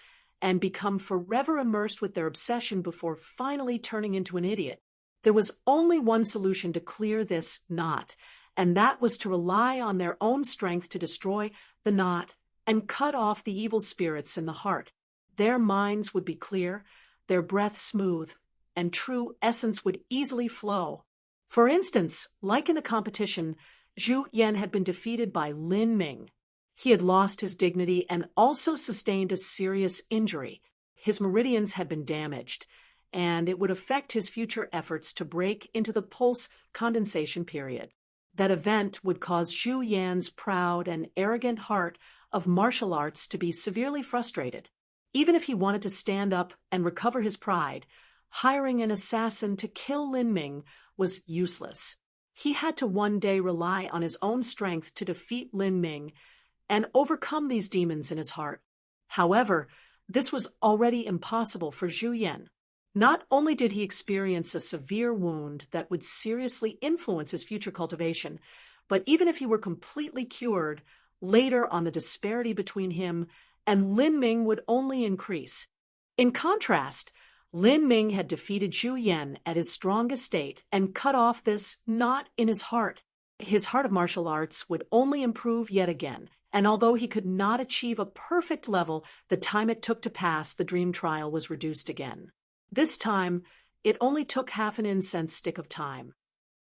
Speaker 1: and become forever immersed with their obsession before finally turning into an idiot. There was only one solution to clear this knot, and that was to rely on their own strength to destroy the knot and cut off the evil spirits in the heart. Their minds would be clear, their breath smooth, and true essence would easily flow. For instance, like in the competition, Zhu Yan had been defeated by Lin Ming. He had lost his dignity and also sustained a serious injury. His meridians had been damaged, and it would affect his future efforts to break into the pulse condensation period. That event would cause Zhu Yan's proud and arrogant heart of martial arts to be severely frustrated. Even if he wanted to stand up and recover his pride, hiring an assassin to kill Lin Ming was useless. He had to one day rely on his own strength to defeat Lin Ming and overcome these demons in his heart. However, this was already impossible for Zhu Yan. Not only did he experience a severe wound that would seriously influence his future cultivation, but even if he were completely cured, later on the disparity between him and Lin Ming would only increase. In contrast, Lin Ming had defeated Zhu Yan at his strongest state and cut off this knot in his heart. His heart of martial arts would only improve yet again, and although he could not achieve a perfect level, the time it took to pass the dream trial was reduced again. This time, it only took half an incense stick of time.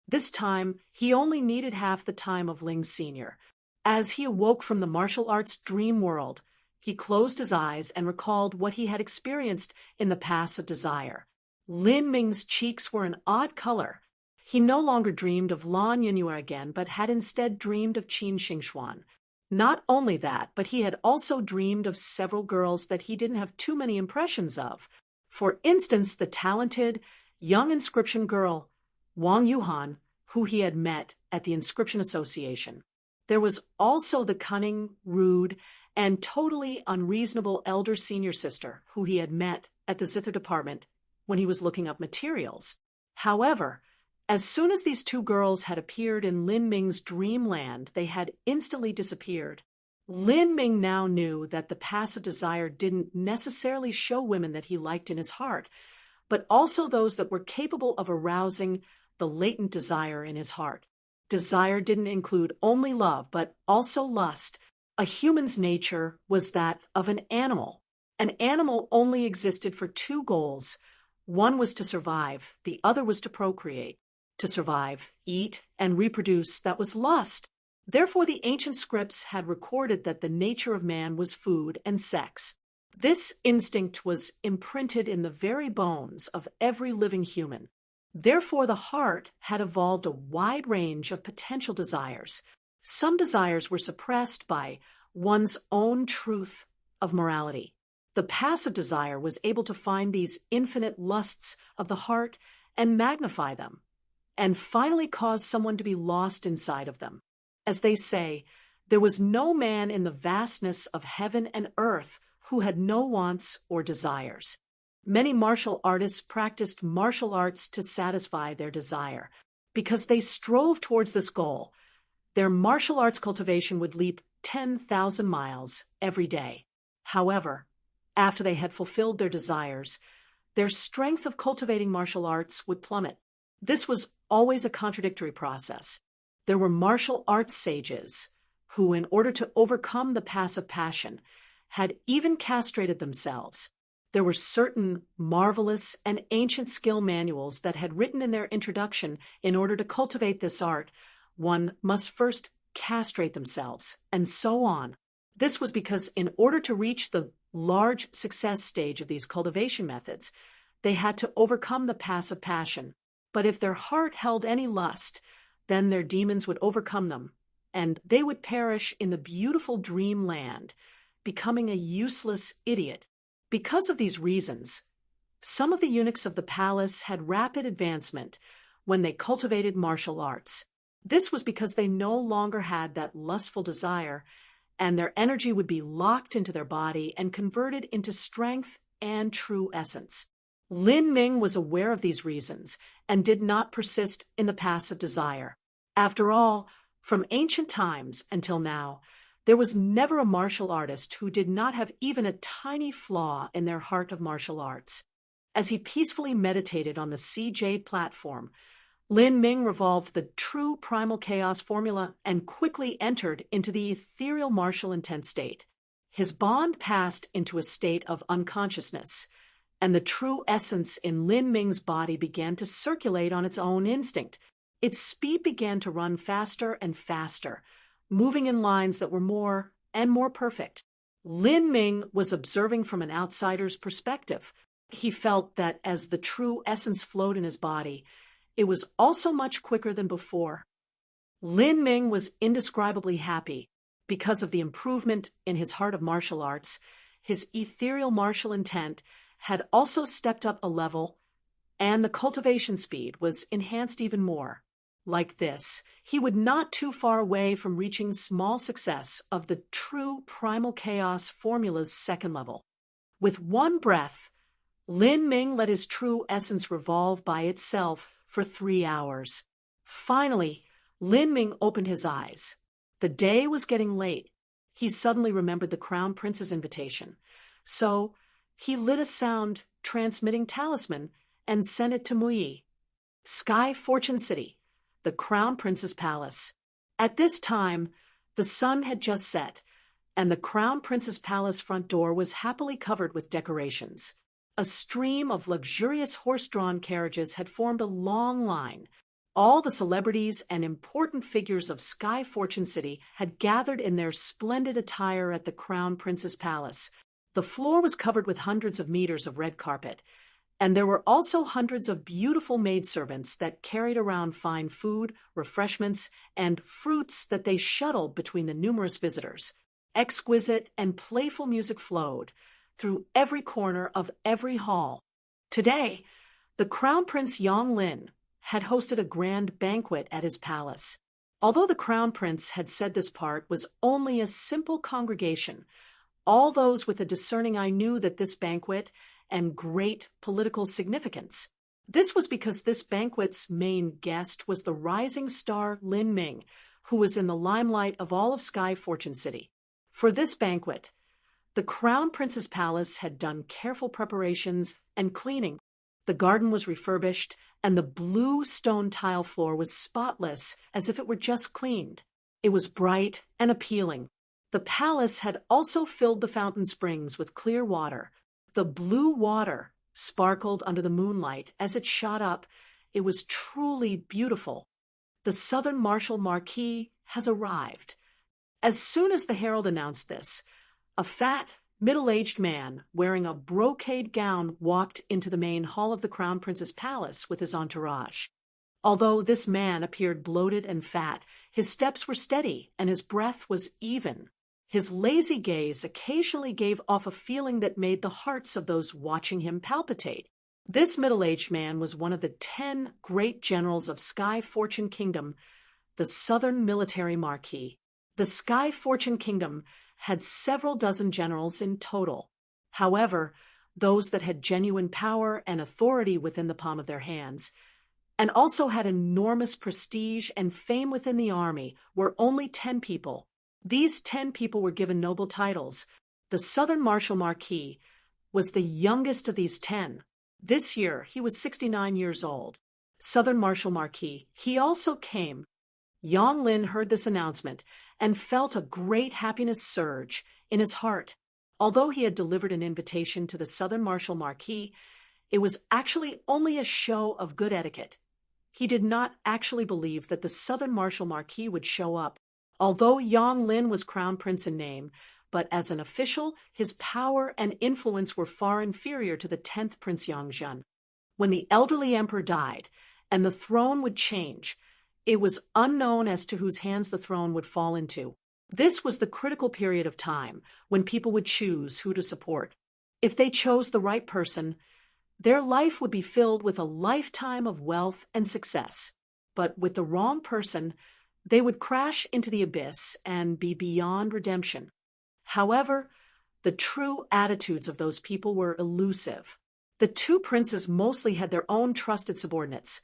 Speaker 1: This time, he only needed half the time of Ling Sr. As he awoke from the martial arts dream world, he closed his eyes and recalled what he had experienced in the pass of desire. Lin Ming's cheeks were an odd color. He no longer dreamed of Lan Yunhua again, but had instead dreamed of Qin Xingxuan. Not only that, but he had also dreamed of several girls that he didn't have too many impressions of. For instance, the talented, young inscription girl, Wang Yuhan, who he had met at the Inscription Association. There was also the cunning, rude, and totally unreasonable elder senior sister who he had met at the zither department when he was looking up materials. However, as soon as these two girls had appeared in Lin Ming's dreamland, they had instantly disappeared. Lin Ming now knew that the passive desire didn't necessarily show women that he liked in his heart, but also those that were capable of arousing the latent desire in his heart. Desire didn't include only love, but also lust. A human's nature was that of an animal. An animal only existed for two goals. One was to survive, the other was to procreate. To survive, eat, and reproduce, that was lust. Therefore, the ancient scripts had recorded that the nature of man was food and sex. This instinct was imprinted in the very bones of every living human. Therefore, the heart had evolved a wide range of potential desires. Some desires were suppressed by one's own truth of morality. The passive desire was able to find these infinite lusts of the heart and magnify them, and finally cause someone to be lost inside of them. As they say, there was no man in the vastness of heaven and earth who had no wants or desires. Many martial artists practiced martial arts to satisfy their desire. Because they strove towards this goal, their martial arts cultivation would leap 10,000 miles every day. However, after they had fulfilled their desires, their strength of cultivating martial arts would plummet. This was always a contradictory process. There were martial arts sages who, in order to overcome the passive passion, had even castrated themselves. There were certain marvelous and ancient skill manuals that had written in their introduction, in order to cultivate this art, one must first castrate themselves, and so on. This was because in order to reach the large success stage of these cultivation methods, they had to overcome the passive passion. But if their heart held any lust, then their demons would overcome them, and they would perish in the beautiful dreamland, becoming a useless idiot. Because of these reasons, some of the eunuchs of the palace had rapid advancement when they cultivated martial arts. This was because they no longer had that lustful desire, and their energy would be locked into their body and converted into strength and true essence. Lin Ming was aware of these reasons and did not persist in the passive desire. After all, from ancient times until now, there was never a martial artist who did not have even a tiny flaw in their heart of martial arts. As he peacefully meditated on the CJ platform, Lin Ming revolved the true primal chaos formula and quickly entered into the ethereal martial intent state. His bond passed into a state of unconsciousness, and the true essence in Lin Ming's body began to circulate on its own instinct. Its speed began to run faster and faster, moving in lines that were more and more perfect. Lin Ming was observing from an outsider's perspective. He felt that as the true essence flowed in his body, it was also much quicker than before. Lin Ming was indescribably happy because of the improvement in his heart of martial arts, his ethereal martial intent had also stepped up a level, and the cultivation speed was enhanced even more. Like this, he would not too far away from reaching small success of the true primal chaos formula's second level. With one breath, Lin Ming let his true essence revolve by itself for 3 hours. Finally, Lin Ming opened his eyes. The day was getting late. He suddenly remembered the Crown Prince's invitation. So he lit a sound transmitting talisman and sent it to Muyi. Sky Fortune City, the Crown Prince's palace. At this time, the sun had just set, and the Crown Prince's palace front door was happily covered with decorations. A stream of luxurious horse-drawn carriages had formed a long line. All the celebrities and important figures of Sky Fortune City had gathered in their splendid attire at the Crown Prince's palace. The floor was covered with hundreds of meters of red carpet, and there were also hundreds of beautiful maidservants that carried around fine food, refreshments, and fruits that they shuttled between the numerous visitors. Exquisite and playful music flowed through every corner of every hall. Today, the Crown Prince Yonglin had hosted a grand banquet at his palace. Although the Crown Prince had said this part was only a simple congregation, all those with a discerning eye knew that this banquet and great political significance. This was because this banquet's main guest was the rising star Lin Ming, who was in the limelight of all of Sky Fortune City. For this banquet, the Crown Prince's palace had done careful preparations and cleaning. The garden was refurbished, and the blue stone tile floor was spotless, as if it were just cleaned. It was bright and appealing. The palace had also filled the fountain springs with clear water. The blue water sparkled under the moonlight as it shot up. It was truly beautiful. The Southern Marshal Marquis has arrived. As soon as the herald announced this, a fat, middle-aged man wearing a brocade gown walked into the main hall of the Crown Prince's palace with his entourage. Although this man appeared bloated and fat, his steps were steady and his breath was even. His lazy gaze occasionally gave off a feeling that made the hearts of those watching him palpitate. This middle-aged man was one of the 10 great generals of Sky Fortune Kingdom, the Southern Military Marquis. The Sky Fortune Kingdom had several dozen generals in total. However, those that had genuine power and authority within the palm of their hands, and also had enormous prestige and fame within the army, were only 10 people. These 10 people were given noble titles. The Southern Marshal Marquis was the youngest of these 10. This year, he was 69 years old. Southern Marshal Marquis, he also came. Yonglin heard this announcement and felt a great happiness surge in his heart. Although he had delivered an invitation to the Southern Marshal Marquis, it was actually only a show of good etiquette. He did not actually believe that the Southern Marshal Marquis would show up. Although Yonglin was Crown Prince in name, but as an official, his power and influence were far inferior to the 10th Prince Yongzhen. When the elderly emperor died and the throne would change, it was unknown as to whose hands the throne would fall into. This was the critical period of time when people would choose who to support. If they chose the right person, their life would be filled with a lifetime of wealth and success. But with the wrong person, they would crash into the abyss and be beyond redemption. However, the true attitudes of those people were elusive. The two princes mostly had their own trusted subordinates,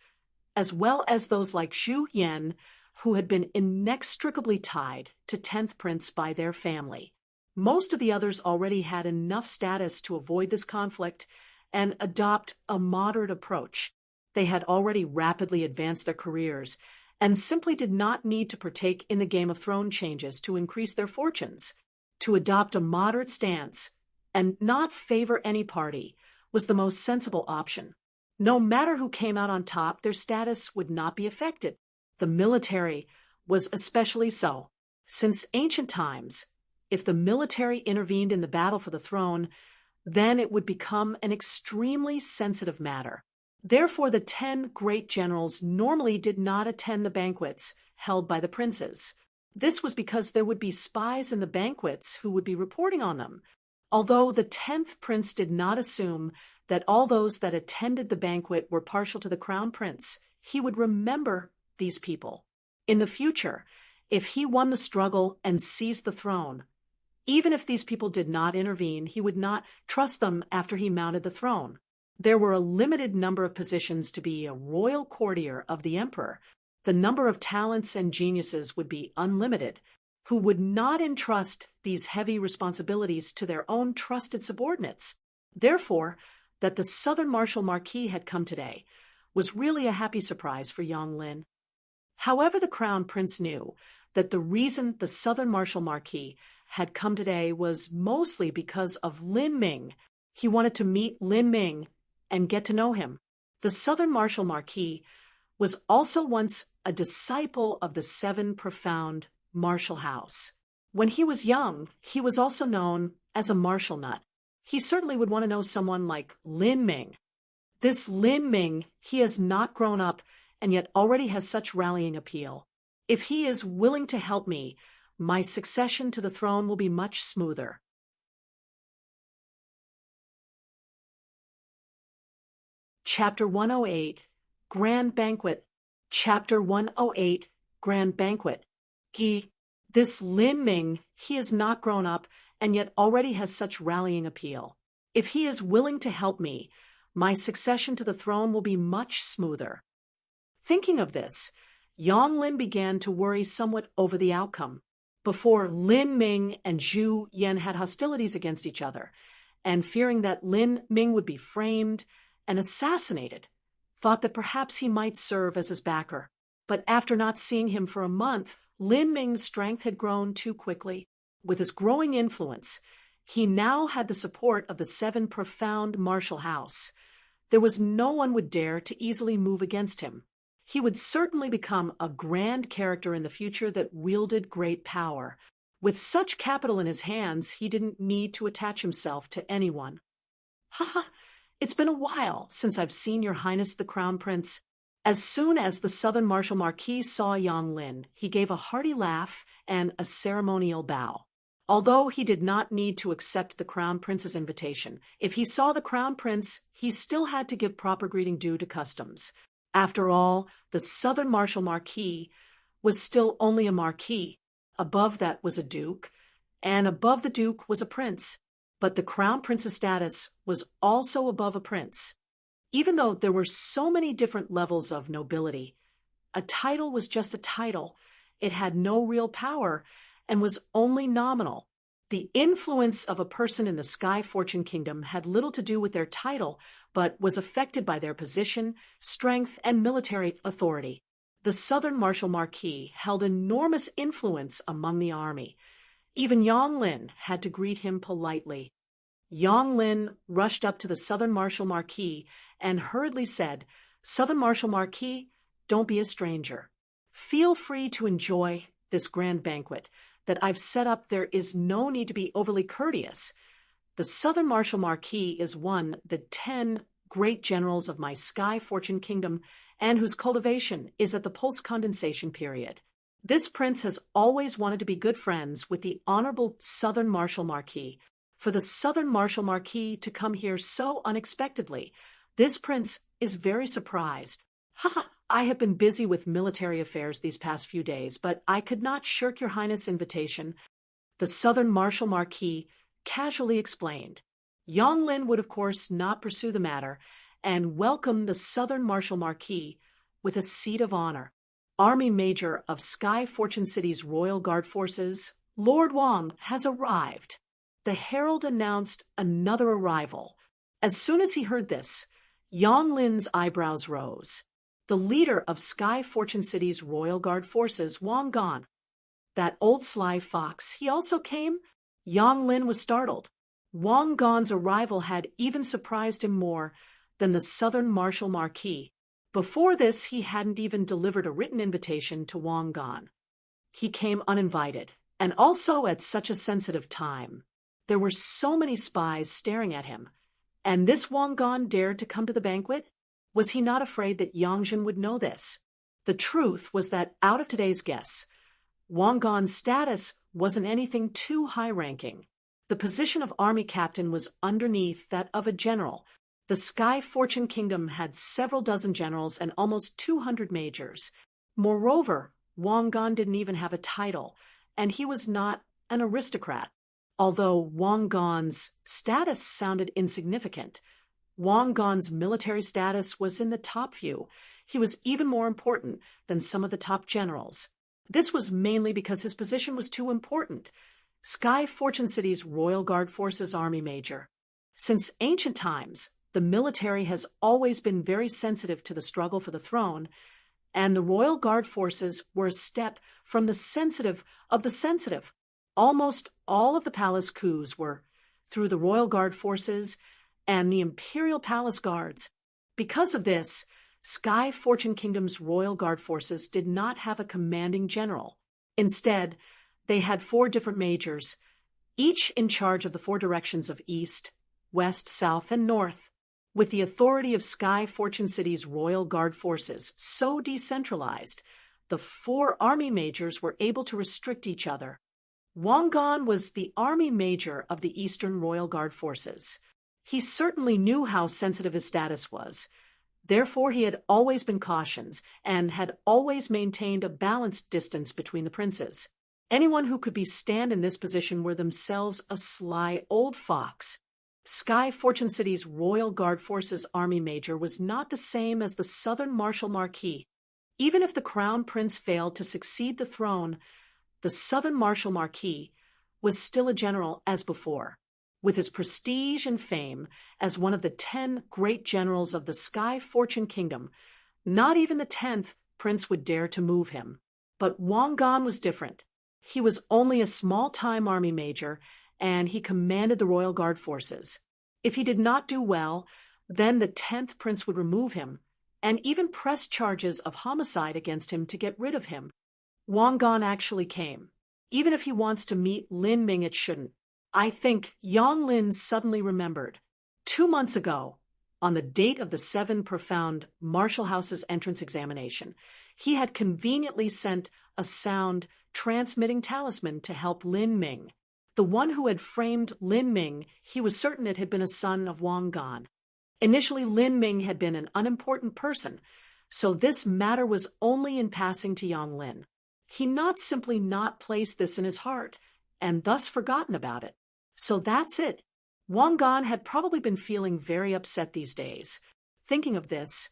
Speaker 1: as well as those like Zhu Yan, who had been inextricably tied to 10th Prince by their family. Most of the others already had enough status to avoid this conflict and adopt a moderate approach. They had already rapidly advanced their careers and simply did not need to partake in the Game of Thrones changes to increase their fortunes. To adopt a moderate stance and not favor any party was the most sensible option. No matter who came out on top, their status would not be affected. The military was especially so. Since ancient times, if the military intervened in the battle for the throne, then it would become an extremely sensitive matter. Therefore, the 10 great generals normally did not attend the banquets held by the princes. This was because there would be spies in the banquets who would be reporting on them. Although the 10th prince did not assume that all those that attended the banquet were partial to the crown prince, he would remember these people. In the future, if he won the struggle and seized the throne, even if these people did not intervene, he would not trust them after he mounted the throne. There were a limited number of positions to be a royal courtier of the emperor. The number of talents and geniuses would be unlimited, who would not entrust these heavy responsibilities to their own trusted subordinates. Therefore, that the Southern Marshal Marquis had come today was really a happy surprise for Yang Lin. However, the Crown Prince knew that the reason the Southern Marshal Marquis had come today was mostly because of Lin Ming. He wanted to meet Lin Ming and get to know him. The Southern Marshal Marquis was also once a disciple of the Seven Profound Marshal House. When he was young, he was also known as a marshal nut. He certainly would want to know someone like Lin Ming. This Lin Ming, he has not grown up and yet already has such rallying appeal. If he is willing to help me, my succession to the throne will be much smoother. Chapter 108, Grand Banquet. Chapter 108, Grand Banquet. This Lin Ming, he has not grown up and yet already has such rallying appeal. If he is willing to help me, my succession to the throne will be much smoother. Thinking of this, Yang Lin began to worry somewhat over the outcome. Before, Lin Ming and Zhu Yan had hostilities against each other, and fearing that Lin Ming would be framed and assassinated, thought that perhaps he might serve as his backer. But after not seeing him for a month, Lin Ming's strength had grown too quickly. With his growing influence, he now had the support of the Seven Profound Marshal House. There was no one would dare to easily move against him. He would certainly become a grand character in the future that wielded great power. With such capital in his hands, he didn't need to attach himself to anyone. It's been a while since I've seen Your Highness the Crown Prince. As soon as the Southern Marshal Marquis saw Yang Lin, he gave a hearty laugh and a ceremonial bow. Although he did not need to accept the Crown Prince's invitation, if he saw the Crown Prince, he still had to give proper greeting due to customs. After all, the Southern Marshal Marquis was still only a marquis. Above that was a duke, and above the duke was a prince. But the Crown Prince's status was also above a prince. Even though there were so many different levels of nobility, a title was just a title. It had no real power and was only nominal. The influence of a person in the Sky Fortune Kingdom had little to do with their title, but was affected by their position, strength, and military authority. The Southern Marshal Marquis held enormous influence among the army. Even Yang Lin had to greet him politely. Yang Lin rushed up to the Southern Marshal Marquis and hurriedly said, "Southern Marshal Marquis, don't be a stranger. Feel free to enjoy this grand banquet that I've set up. There is no need to be overly courteous. The Southern Marshal Marquis is one of the 10 great generals of my Sky Fortune Kingdom and whose cultivation is at the post-condensation period. This prince has always wanted to be good friends with the Honorable Southern Marshal Marquis. For the Southern Marshal Marquis to come here so unexpectedly, this prince is very surprised. I have been busy with military affairs these past few days, but I could not shirk Your Highness' invitation," the Southern Marshal Marquis casually explained. Yang Lin would of course not pursue the matter and welcome the Southern Marshal Marquis with a seat of honor. Army Major of Sky Fortune City's Royal Guard Forces, Lord Wang, has arrived. The herald announced another arrival. As soon as he heard this, Yang Lin's eyebrows rose. The leader of Sky Fortune City's Royal Guard Forces, Wang Gan. That old sly fox, he also came? Yang Lin was startled. Wang Gan's arrival had even surprised him more than the Southern Marshal Marquis. Before this, he hadn't even delivered a written invitation to Wang Gan. He came uninvited, and also at such a sensitive time. There were so many spies staring at him. And this Wang Gan dared to come to the banquet? Was he not afraid that Yang Jin would know this? The truth was that out of today's guests, Wang Gan's status wasn't anything too high-ranking. The position of army captain was underneath that of a general. The Sky Fortune Kingdom had several dozen generals and almost 200 majors. Moreover, Wang Gan didn't even have a title, and he was not an aristocrat. Although Wang Gan's status sounded insignificant, Wang Gan's military status was in the top few. He was even more important than some of the top generals. This was mainly because his position was too important. Sky Fortune City's Royal Guard Forces Army Major. Since ancient times, the military has always been very sensitive to the struggle for the throne, and the Royal Guard Forces were a step from the sensitive of the sensitive. Almost all of the palace coups were through the Royal Guard Forces and the Imperial Palace Guards. Because of this, Sky Fortune Kingdom's Royal Guard Forces did not have a commanding general. Instead, they had 4 different majors, each in charge of the 4 directions of east, west, south, and north. With the authority of Sky Fortune City's Royal Guard Forces so decentralized, the 4 army majors were able to restrict each other. Wang Gan was the army major of the Eastern Royal Guard Forces. He certainly knew how sensitive his status was. Therefore, he had always been cautious and had always maintained a balanced distance between the princes. Anyone who could stand in this position were themselves a sly old fox. Sky Fortune City's Royal Guard Forces Army Major was not the same as the Southern Marshal Marquis. Even if the Crown Prince failed to succeed the throne, the Southern Marshal Marquis was still a general as before. With his prestige and fame as one of the 10 great generals of the Sky Fortune Kingdom, not even the 10th prince would dare to move him. But Wang Gan was different. He was only a small-time army major, and he commanded the Royal Guard Forces. If he did not do well, then the 10th prince would remove him, and even press charges of homicide against him to get rid of him. Wang Gan actually came. Even if he wants to meet Lin Ming, it shouldn't. I think Yang Lin suddenly remembered. 2 months ago, on the date of the 7 Profound Marshal House's entrance examination, he had conveniently sent a sound transmitting talisman to help Lin Ming. The one who had framed Lin Ming, he was certain it had been a son of Wang Gan. Initially, Lin Ming had been an unimportant person, so this matter was only in passing to Yang Lin. He not simply not placed this in his heart, and thus forgotten about it. So that's it. Wang Gan had probably been feeling very upset these days. Thinking of this,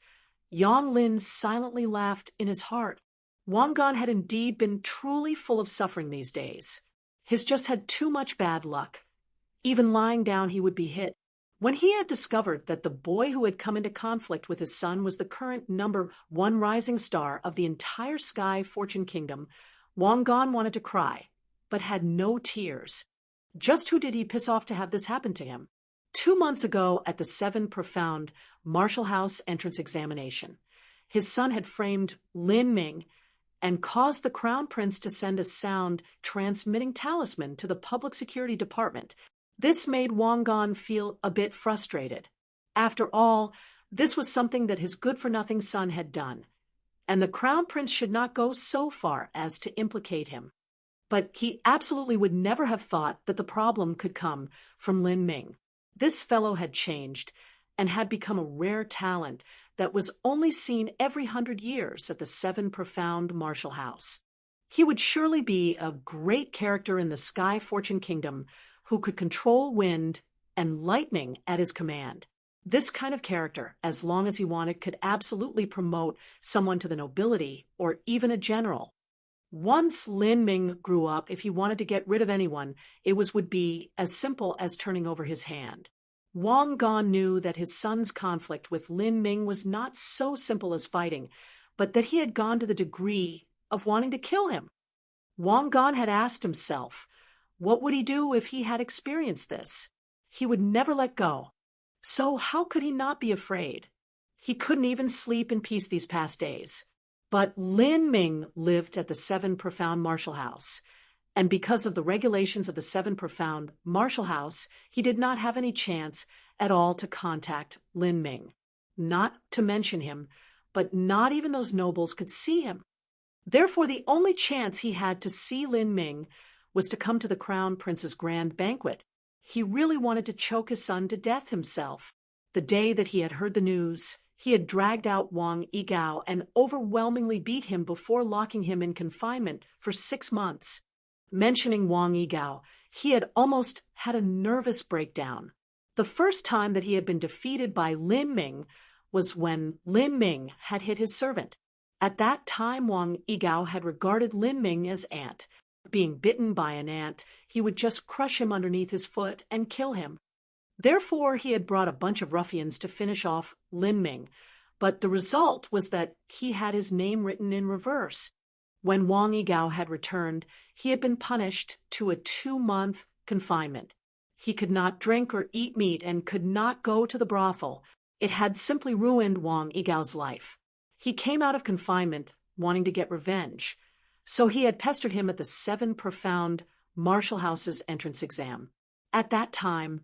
Speaker 1: Yang Lin silently laughed in his heart. Wang Gan had indeed been truly full of suffering these days. He's just had too much bad luck. Even lying down, he would be hit. When he had discovered that the boy who had come into conflict with his son was the current #1 rising star of the entire Sky Fortune Kingdom, Wang Gan wanted to cry, but had no tears. Just who did he piss off to have this happen to him? 2 months ago, at the 7 Profound Marshal House entrance examination, his son had framed Lin Ming and caused the Crown Prince to send a sound transmitting talisman to the Public Security Department. This made Wang Gan feel a bit frustrated. After all, this was something that his good-for-nothing son had done, and the Crown Prince should not go so far as to implicate him. But he absolutely would never have thought that the problem could come from Lin Ming. This fellow had changed and had become a rare talent that was only seen every 100 years at the 7 Profound Marshal House. He would surely be a great character in the Sky Fortune Kingdom who could control wind and lightning at his command. This kind of character, as long as he wanted, could absolutely promote someone to the nobility or even a general. Once Lin Ming grew up, if he wanted to get rid of anyone, it would be as simple as turning over his hand. Wang Gan knew that his son's conflict with Lin Ming was not so simple as fighting, but that he had gone to the degree of wanting to kill him. Wang Gan had asked himself, what would he do if he had experienced this? He would never let go. So how could he not be afraid? He couldn't even sleep in peace these past days. But Lin Ming lived at the 7 Profound Marshal House, and because of the regulations of the 7 Profound Marshal House, he did not have any chance at all to contact Lin Ming. Not to mention him, but not even those nobles could see him. Therefore, the only chance he had to see Lin Ming was to come to the crown prince's grand banquet. He really wanted to choke his son to death himself. The day that he had heard the news, he had dragged out Wang Yigao and overwhelmingly beat him before locking him in confinement for 6 months. Mentioning Wang Yigao, he had almost had a nervous breakdown. The first time that he had been defeated by Lin Ming was when Lin Ming had hit his servant. At that time, Wang Yigao had regarded Lin Ming as ant. Being bitten by an ant, he would just crush him underneath his foot and kill him. Therefore, he had brought a bunch of ruffians to finish off Lin Ming, but the result was that he had his name written in reverse. When Wang Yigao had returned, he had been punished to a 2-month confinement. He could not drink or eat meat and could not go to the brothel. It had simply ruined Wang Yigao's life. He came out of confinement wanting to get revenge, so he had pestered him at the 7 Profound Martial House's entrance exam. At that time,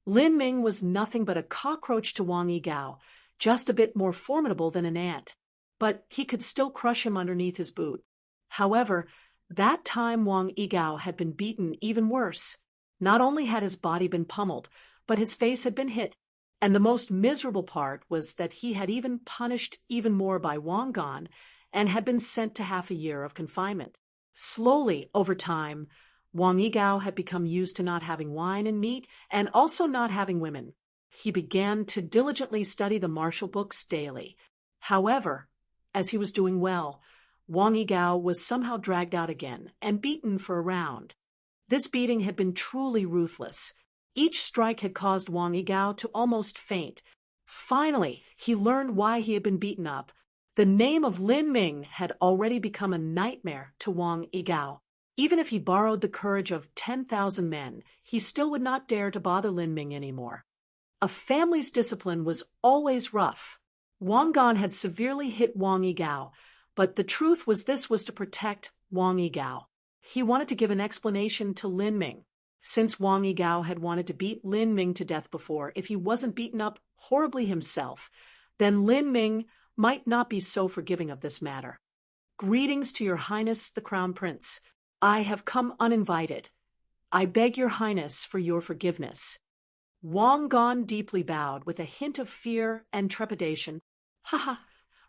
Speaker 1: Lin Ming was nothing but a cockroach to Wang Yigao, just a bit more formidable than an ant, but he could still crush him underneath his boot. However, that time Wang Yigao had been beaten even worse. Not only had his body been pummeled, but his face had been hit, and the most miserable part was that he had even punished even more by Wang Gan and had been sent to half a year of confinement. Slowly, over time, Wang Yigao had become used to not having wine and meat and also not having women. He began to diligently study the martial books daily. However, as he was doing well, Wang Yigao was somehow dragged out again and beaten for a round. This beating had been truly ruthless. Each strike had caused Wang Yigao to almost faint. Finally, he learned why he had been beaten up. The name of Lin Ming had already become a nightmare to Wang Yigao. Even if he borrowed the courage of 10,000 men, he still would not dare to bother Lin Ming anymore. A family's discipline was always rough. Wang Gan had severely hit Wang Yigao, but the truth was this was to protect Wang Yigao. He wanted to give an explanation to Lin Ming. Since Wang Yigao had wanted to beat Lin Ming to death before, if he wasn't beaten up horribly himself, then Lin Ming might not be so forgiving of this matter. Greetings to your Highness the Crown Prince. I have come uninvited. I beg your Highness for your forgiveness. Wang Gan deeply bowed with a hint of fear and trepidation. Ha!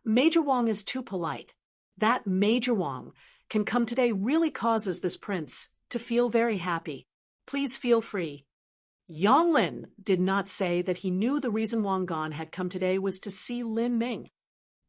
Speaker 1: Major Wang is too polite. That Major Wang can come today really causes this prince to feel very happy. Please feel free. Yang Lin did not say that he knew the reason Wang Gan had come today was to see Lin Ming.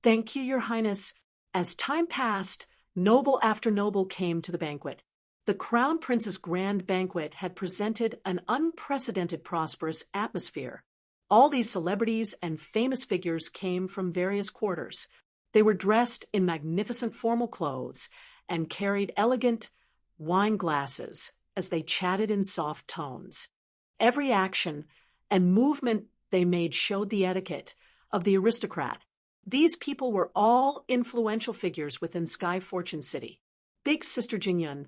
Speaker 1: Thank you, your Highness. As time passed, noble after noble came to the banquet. The Crown Prince's grand banquet had presented an unprecedented prosperous atmosphere. All these celebrities and famous figures came from various quarters. They were dressed in magnificent formal clothes and carried elegant wine glasses as they chatted in soft tones. Every action and movement they made showed the etiquette of the aristocrat. These people were all influential figures within Sky Fortune City. Big Sister Jingyun,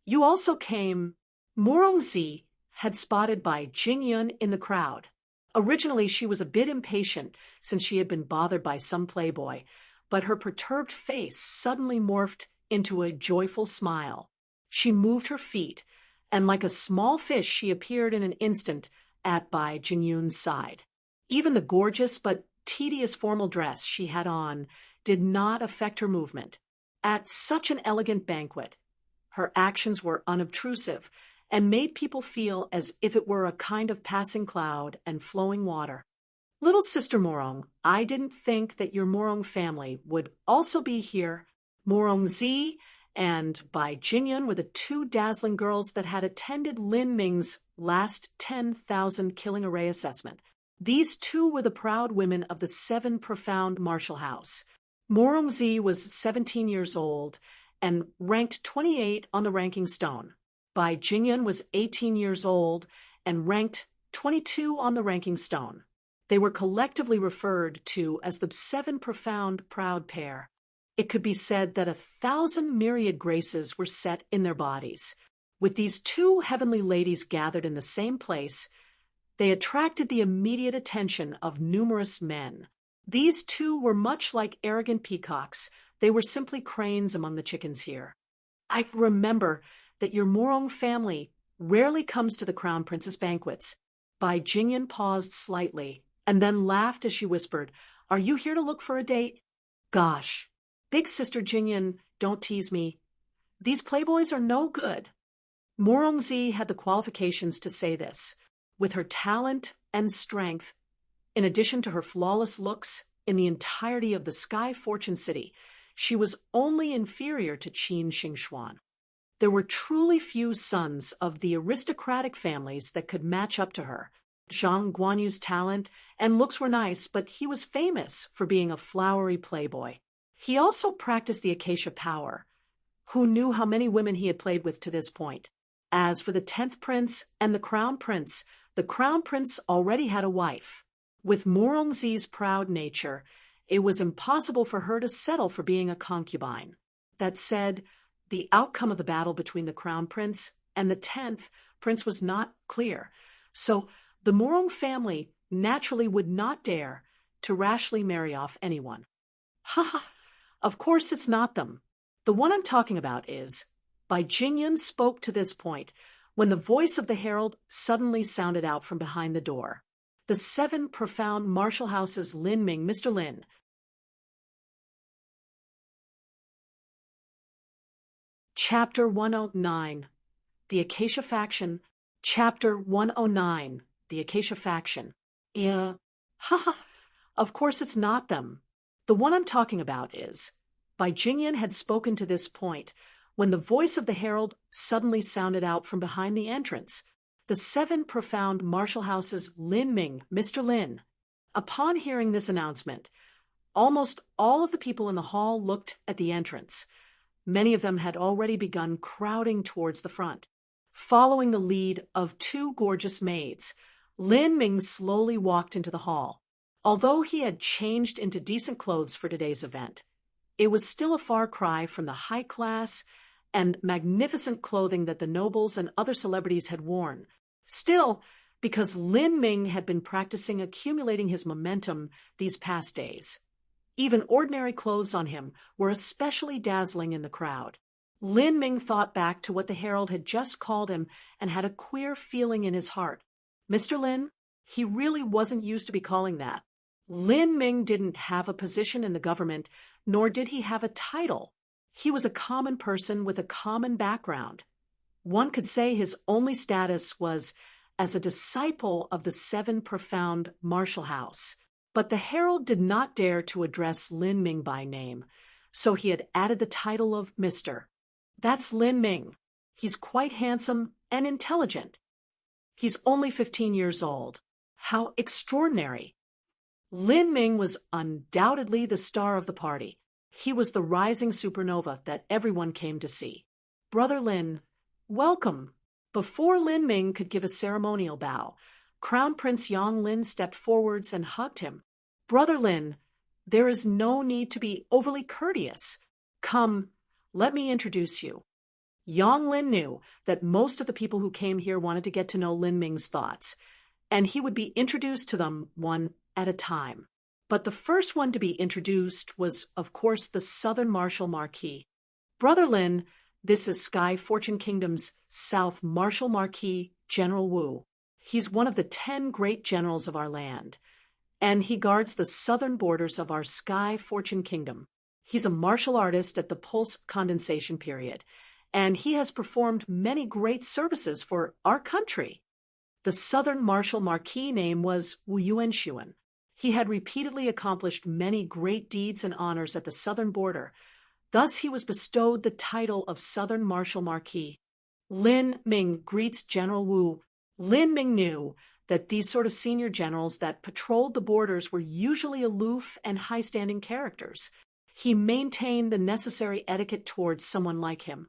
Speaker 1: you also came. Morongzi had spotted by Jingyun in the crowd. Originally, she was a bit impatient since she had been bothered by some playboy, but her perturbed face suddenly morphed into a joyful smile. She moved her feet, and like a small fish she appeared in an instant at Bai Jingyun's side. Even the gorgeous but tedious formal dress she had on did not affect her movement. At such an elegant banquet, her actions were unobtrusive and made people feel as if it were a kind of passing cloud and flowing water. Little Sister Morong, I didn't think that your Morong family would also be here. Morongzi and Bai Jingyun were the 2 dazzling girls that had attended Lin Ming's last 10,000 killing array assessment. These 2 were the proud women of the 7 Profound Martial House. Morongzi was 17 years old and ranked 28 on the ranking stone. Bai Jingyun was 18 years old and ranked 22 on the ranking stone. They were collectively referred to as the 7 Profound Proud Pair. It could be said that 1,000 myriad graces were set in their bodies. With these 2 heavenly ladies gathered in the same place, they attracted the immediate attention of numerous men. These 2 were much like arrogant peacocks, They were simply cranes among the chickens here. I remember that your Morong family rarely comes to the Crown Prince's banquets. Bai Jingyan paused slightly, and then laughed as she whispered, "Are you here to look for a date?" "Gosh, big sister Jingyan, don't tease me. These playboys are no good." Morongzi had the qualifications to say this. With her talent and strength, in addition to her flawless looks in the entirety of the Sky Fortune City, she was only inferior to Qin Xingxuan. There were truly few sons of the aristocratic families that could match up to her. Zhang Guanyu's talent and looks were nice, but he was famous for being a flowery playboy. He also practiced the acacia power. Who knew how many women he had played with to this point? As for the 10th prince and the crown prince already had a wife. With Morongzi's proud nature, it was impossible for her to settle for being a concubine. That said, the outcome of the battle between the crown prince and the 10th prince was not clear, so the Morong family naturally would not dare to rashly marry off anyone. "Haha, of course it's not them. The one I'm talking about is..." Bai Jingyan spoke to this point when the voice of the herald suddenly sounded out from behind the door. "The 7 profound martial houses Lin Ming, Mr. Lin." Chapter 109. The Acacia Faction. Chapter 109. The Acacia Faction. Haha, of course it's not them. The one I'm talking about is... Bai Jingyan had spoken to this point when the voice of the herald suddenly sounded out from behind the entrance. "The 7 profound martial houses Lin Ming, Mr. Lin." Upon hearing this announcement, almost all of the people in the hall looked at the entrance. Many of them had already begun crowding towards the front. Following the lead of 2 gorgeous maids, Lin Ming slowly walked into the hall. Although he had changed into decent clothes for today's event, it was still a far cry from the high-class and magnificent clothing that the nobles and other celebrities had worn. Still, because Lin Ming had been practicing accumulating his momentum these past days, even ordinary clothes on him were especially dazzling in the crowd. Lin Ming thought back to what the herald had just called him and had a queer feeling in his heart. Mr. Lin? He really wasn't used to be calling that. Lin Ming didn't have a position in the government, nor did he have a title. He was a common person with a common background. One could say his only status was as a disciple of the 7 profound martial house. But the herald did not dare to address Lin Ming by name, so he had added the title of Mr. "That's Lin Ming. He's quite handsome and intelligent. He's only 15 years old. How extraordinary." Lin Ming was undoubtedly the star of the party. He was the rising supernova that everyone came to see. "Brother Lin, welcome." Before Lin Ming could give a ceremonial bow, Crown Prince Yang Lin stepped forwards and hugged him. "Brother Lin, there is no need to be overly courteous. Come, let me introduce you." Yang Lin knew that most of the people who came here wanted to get to know Lin Ming's thoughts, and he would be introduced to them one at a time. But the first one to be introduced was, of course, the Southern Martial Marquis. "Brother Lin, this is Sky Fortune Kingdom's South Martial Marquis, General Wu. He's one of the 10 great generals of our land, and he guards the southern borders of our Sky Fortune Kingdom. He's a martial artist at the pulse condensation period, and he has performed many great services for our country." The Southern Martial Marquis name was Wu Yuanshuan. He had repeatedly accomplished many great deeds and honors at the southern border. Thus he was bestowed the title of Southern Martial Marquis. Lin Ming greets General Wu. Lin Ming knew that these sort of senior generals that patrolled the borders were usually aloof and high-standing characters. He maintained the necessary etiquette towards someone like him.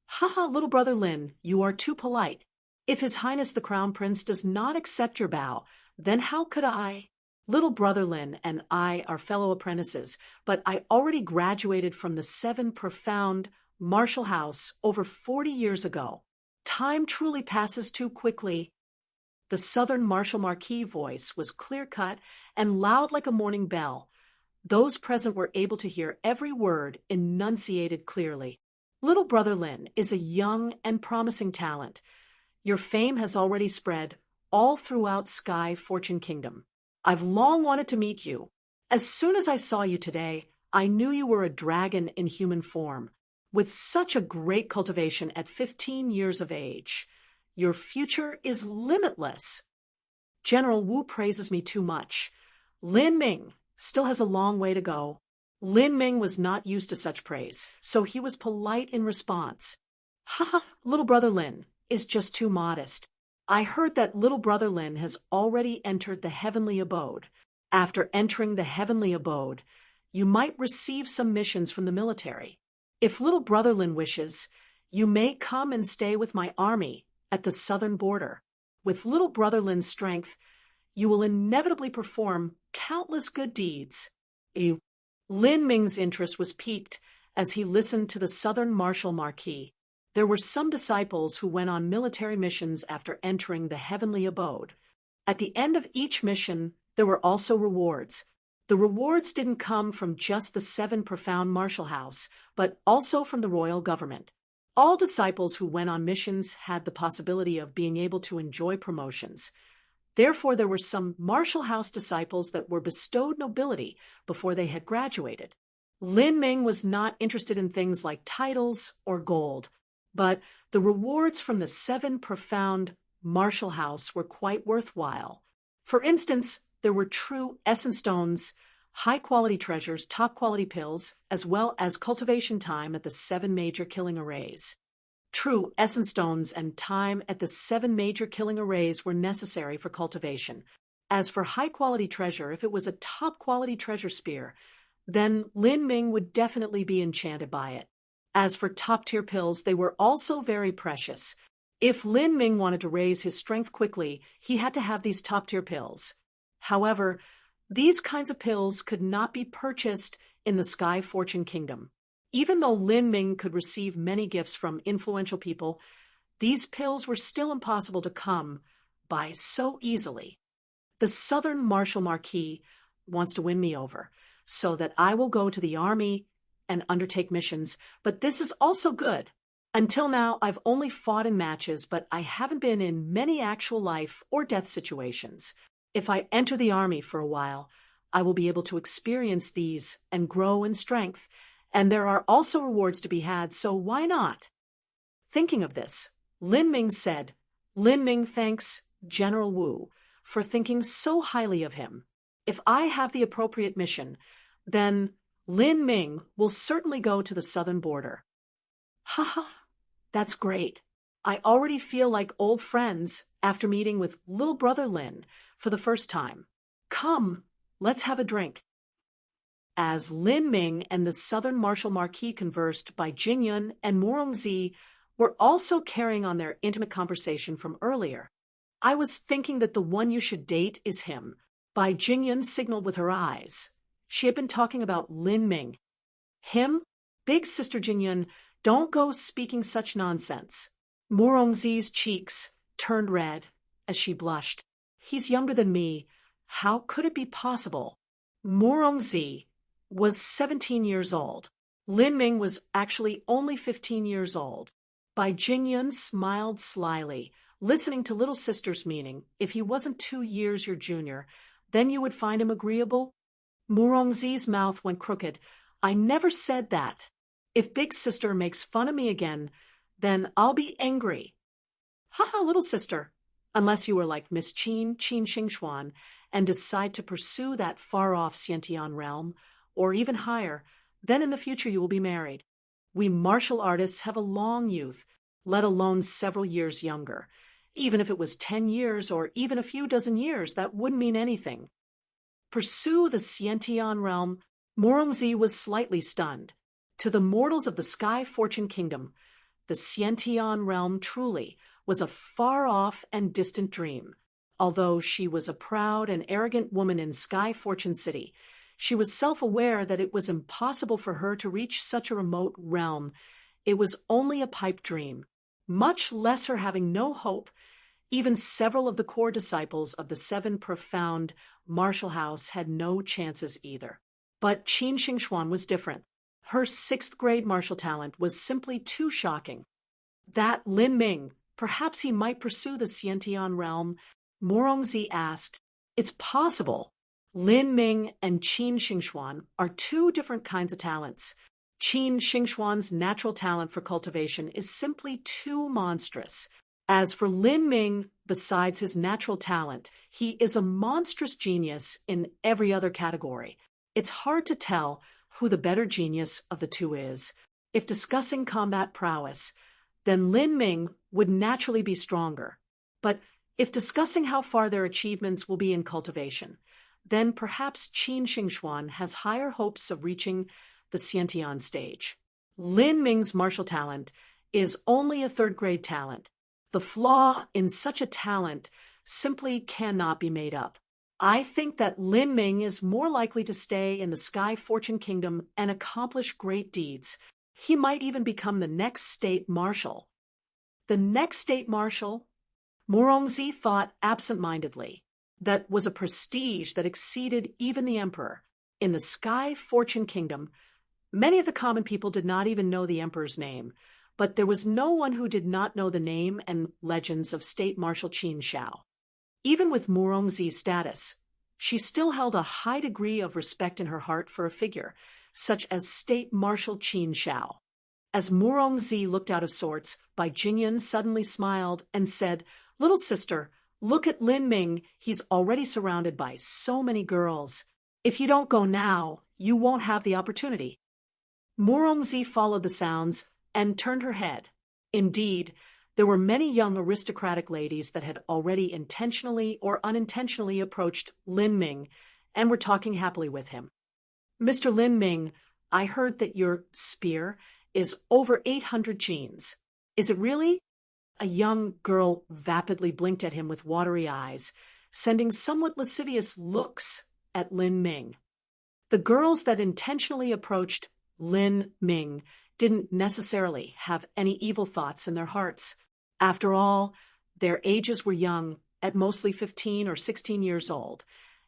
Speaker 1: "Haha, little brother Lin, you are too polite. If His Highness the Crown Prince does not accept your bow, then how could I? Little brother Lin and I are fellow apprentices, but I already graduated from the 7 profound martial house over 40 years ago. Time truly passes too quickly." The Southern Martial Marquis voice was clear-cut and loud like a morning bell. Those present were able to hear every word enunciated clearly. Little Brother Lin is a young and promising talent. Your fame has already spread all throughout Sky Fortune Kingdom. I've long wanted to meet you. As soon as I saw you today, I knew you were a dragon in human form, with such a great cultivation at 15 years of age. Your future is limitless. General Wu praises me too much. Lin Ming still has a long way to go. Lin Ming was not used to such praise, so he was polite in response. Haha, little brother Lin is just too modest. I heard that little brother Lin has already entered the heavenly abode. After entering the heavenly abode, you might receive some missions from the military. If little brother Lin wishes, you may come and stay with my army at the southern border. With little brother Lin's strength, you will inevitably perform countless good deeds. Lin Ming's interest was piqued as he listened to the Southern Marshal Marquis. There were some disciples who went on military missions after entering the heavenly abode. At the end of each mission, there were also rewards. The rewards didn't come from just the 7 profound Marshal House, but also from the royal government. All disciples who went on missions had the possibility of being able to enjoy promotions. Therefore, there were some Marshal House disciples that were bestowed nobility before they had graduated. Lin Ming was not interested in things like titles or gold, but the rewards from the 7 profound Marshal House were quite worthwhile. For instance, there were true essence stones, high-quality treasures, top-quality pills, as well as cultivation time at the 7 major killing arrays. True essence stones and time at the 7 major killing arrays were necessary for cultivation. As for high-quality treasure, if it was a top-quality treasure spear, then Lin Ming would definitely be enchanted by it. As for top-tier pills, they were also very precious. If Lin Ming wanted to raise his strength quickly, he had to have these top-tier pills. However, these kinds of pills could not be purchased in the Sky Fortune Kingdom. Even though Lin Ming could receive many gifts from influential people, these pills were still impossible to come by so easily. The Southern Marshal Marquis wants to win me over, so that I will go to the army and undertake missions, but this is also good. Until now, I've only fought in matches, but I haven't been in many actual life or death situations. If I enter the army for a while, I will be able to experience these and grow in strength, and there are also rewards to be had, so why not? Thinking of this, Lin Ming said, Lin Ming thanks General Wu for thinking so highly of him. If I have the appropriate mission, then Lin Ming will certainly go to the southern border. Haha, that's great. I already feel like old friends after meeting with little brother Lin for the first time. Come, let's have a drink. As Lin Ming and the Southern Marshal Marquis conversed, Bai Jingyun and Morongzi were also carrying on their intimate conversation from earlier. I was thinking that the one you should date is him. Bai Jingyun signaled with her eyes. She had been talking about Lin Ming. Him? Big Sister Jingyun, don't go speaking such nonsense. Morongzi's cheeks turned red as she blushed. He's younger than me. How could it be possible? Morongzi was 17 years old. Lin Ming was actually only 15 years old. Bai Jingyun smiled slyly, listening to little sister's meaning. If he wasn't 2 years your junior, then you would find him agreeable? Morongzi's mouth went crooked. I never said that. If big sister makes fun of me again, then I'll be angry. Haha, little sister. Unless you are like Miss Qin Xingxuan and decide to pursue that far-off Xiantian realm, or even higher, then in the future you will be married. We martial artists have a long youth, let alone several years younger. Even if it was 10 years or even a few dozen years, that wouldn't mean anything. Pursue the Xiantian realm. Morongzi was slightly stunned. To the mortals of the Sky Fortune Kingdom, the Xiantian realm truly was a far-off and distant dream. Although she was a proud and arrogant woman in Sky Fortune City, she was self-aware that it was impossible for her to reach such a remote realm. It was only a pipe dream, much less her having no hope. Even several of the core disciples of the 7 profound Marshal House had no chances either. But Qin Xingxuan was different. Her sixth-grade martial talent was simply too shocking. That Lin Ming, perhaps he might pursue the Xiantian realm, Morongzi asked. It's possible. Lin Ming and Qin Xingxuan are two different kinds of talents. Qin Xingxuan's natural talent for cultivation is simply too monstrous. As for Lin Ming, besides his natural talent, he is a monstrous genius in every other category. It's hard to tell who the better genius of the two is. If discussing combat prowess, then Lin Ming would naturally be stronger. But if discussing how far their achievements will be in cultivation, then perhaps Qin Xingxuan has higher hopes of reaching the Xiantian stage. Lin Ming's martial talent is only a third-grade talent. The flaw in such a talent simply cannot be made up. I think that Lin Ming is more likely to stay in the Sky Fortune Kingdom and accomplish great deeds. He might even become the next state marshal. The next state marshal? Morongzi thought absent-mindedly. That was a prestige that exceeded even the emperor. In the Sky Fortune Kingdom, many of the common people did not even know the emperor's name, but there was no one who did not know the name and legends of State Marshal Qin Shao. Even with Morongzi's status, she still held a high degree of respect in her heart for a figure, such as State Marshal Qin Shao. As Morongzi looked out of sorts, Bai Jingyun suddenly smiled and said, "Little sister, look at Lin Ming. He's already surrounded by so many girls. If you don't go now, you won't have the opportunity." Morongzi followed the sounds and turned her head. Indeed, there were many young aristocratic ladies that had already intentionally or unintentionally approached Lin Ming and were talking happily with him. "Mr. Lin Ming, I heard that your spear is over 800 genes. Is it really?" A young girl vapidly blinked at him with watery eyes, sending somewhat lascivious looks at Lin Ming. The girls that intentionally approached Lin Ming didn't necessarily have any evil thoughts in their hearts. After all, their ages were young, at mostly 15 or 16 years old,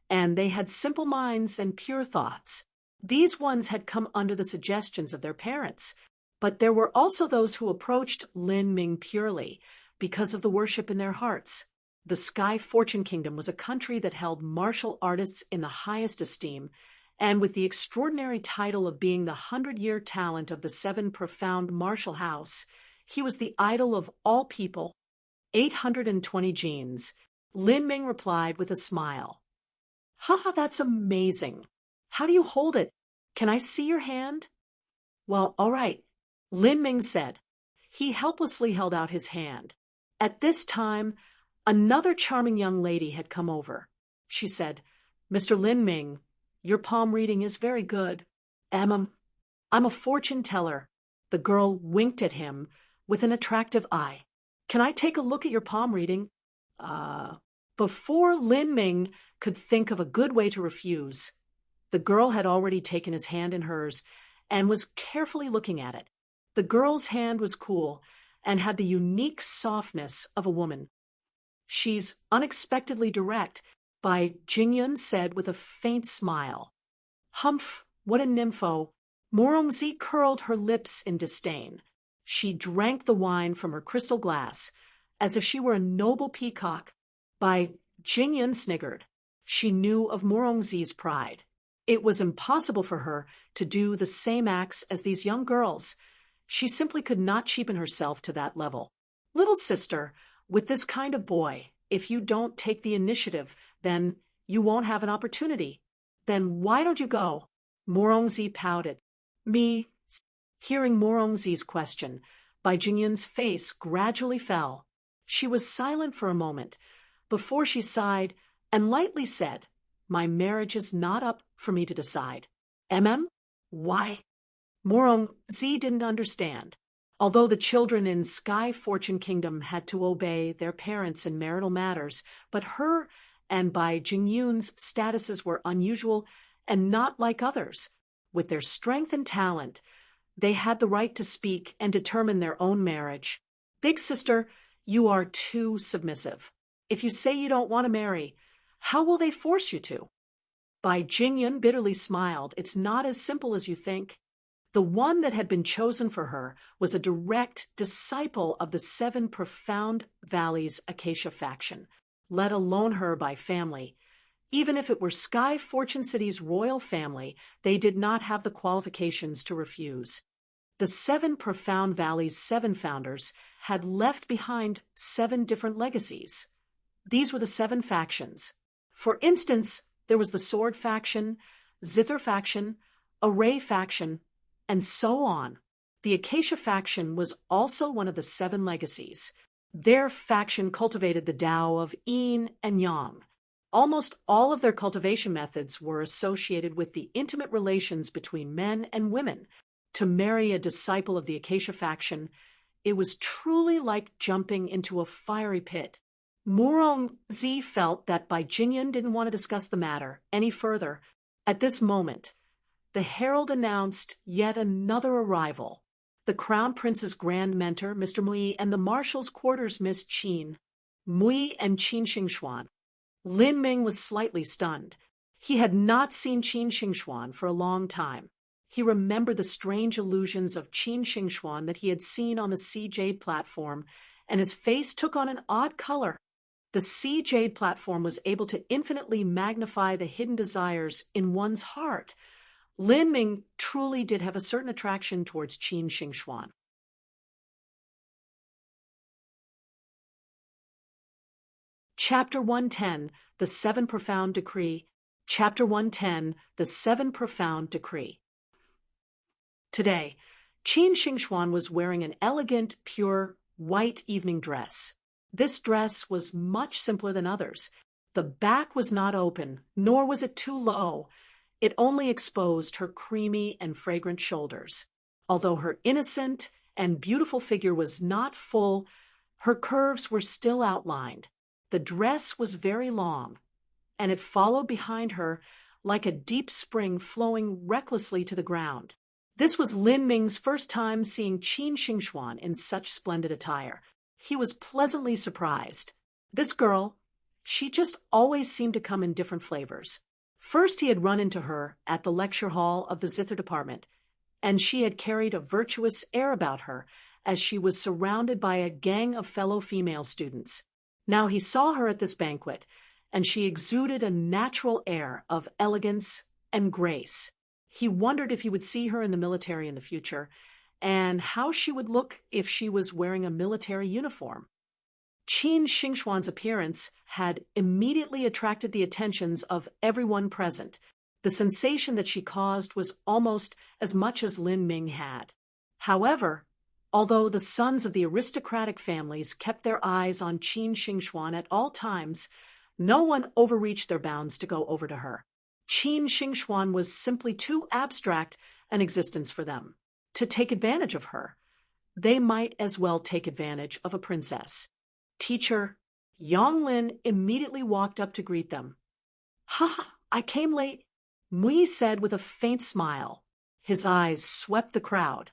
Speaker 1: and they had simple minds and pure thoughts. These ones had come under the suggestions of their parents, but there were also those who approached Lin Ming purely because of the worship in their hearts. The Sky Fortune Kingdom was a country that held martial artists in the highest esteem, and with the extraordinary title of being the 100-year talent of the 7 profound martial house, he was the idol of all people. 820 genes. Lin Ming replied with a smile. "Haha, that's amazing. How do you hold it? Can I see your hand?" "Well, all right," Lin Ming said. He helplessly held out his hand. At this time, another charming young lady had come over. She said, "Mr. Lin Ming, your palm reading is very good." I'm a fortune teller." The girl winked at him with an attractive eye. "Can I take a look at your palm reading?" Before Lin Ming could think of a good way to refuse, the girl had already taken his hand in hers and was carefully looking at it. The girl's hand was cool and had the unique softness of a woman. "She's unexpectedly direct," Bai Jingyun said with a faint smile. "Humph, what a nympho." Morongzi curled her lips in disdain. She drank the wine from her crystal glass as if she were a noble peacock. Bai Jingyun sniggered. She knew of Morongzi's pride. It was impossible for her to do the same acts as these young girls. She simply could not cheapen herself to that level. "Little sister, with this kind of boy, if you don't take the initiative, then you won't have an opportunity. Then why don't you go?" Morongzi pouted. "Me." Hearing Morongzi's question, Bai Jingyun's face gradually fell. She was silent for a moment before she sighed and lightly said, "My marriage is not up for me to decide." Why? Morongzi didn't understand. Although the children in Sky Fortune Kingdom had to obey their parents in marital matters, but her and Bai Jingyun's statuses were unusual and not like others. With their strength and talent, they had the right to speak and determine their own marriage. "Big sister, you are too submissive. If you say you don't want to marry, how will they force you to?" Bai Jingyun bitterly smiled. It's not as simple as you think. The one that had been chosen for her was a direct disciple of the 7 Profound Valleys Acacia faction, let alone her by family. Even if it were Sky Fortune City's royal family, they did not have the qualifications to refuse. The 7 Profound Valleys' 7 founders had left behind 7 different legacies. These were the 7 factions. For instance, there was the Sword faction, Zither faction, Array faction, and so on. The Acacia faction was also one of the 7 legacies. Their faction cultivated the Tao of Yin and Yang. Almost all of their cultivation methods were associated with the intimate relations between men and women. To marry a disciple of the Acacia faction, it was truly like jumping into a fiery pit. Murongzi felt that Bai Jingyun didn't want to discuss the matter any further. At this moment, the herald announced yet another arrival. The Crown Prince's grand mentor, Mr. Mui, and the Marshal's quarters, Miss Qin. Mui and Qin Xingxuan. Lin Ming was slightly stunned. He had not seen Qin Xingxuan for a long time. He remembered the strange illusions of Qin Xingxuan that he had seen on the Sea Jade platform, and his face took on an odd color. The Sea Jade platform was able to infinitely magnify the hidden desires in one's heart. Lin Ming truly did have a certain attraction towards Qin Xingxuan. Chapter 110, The 7 Profound Decree. Chapter 110, The 7 Profound Decree. Today, Qin Xingxuan was wearing an elegant, pure, white evening dress. This dress was much simpler than others. The back was not open, nor was it too low. It only exposed her creamy and fragrant shoulders. Although her innocent and beautiful figure was not full, her curves were still outlined. The dress was very long, and it followed behind her like a deep spring flowing recklessly to the ground. This was Lin Ming's first time seeing Qin Xingxuan in such splendid attire. He was pleasantly surprised. This girl, she just always seemed to come in different flavors. First he had run into her at the lecture hall of the Zither department, and she had carried a virtuous air about her as she was surrounded by a gang of fellow female students. Now he saw her at this banquet, and she exuded a natural air of elegance and grace. He wondered if he would see her in the military in the future, and how she would look if she was wearing a military uniform. Qin Xingxuan's appearance had immediately attracted the attentions of everyone present. The sensation that she caused was almost as much as Lin Ming had. However, although the sons of the aristocratic families kept their eyes on Qin Xingxuan at all times, no one overreached their bounds to go over to her. Qin Xingxuan was simply too abstract an existence for them to take advantage of her. They might as well take advantage of a princess. Teacher Yang Lin immediately walked up to greet them. "Ha, I came late," Mui said with a faint smile. His eyes swept the crowd.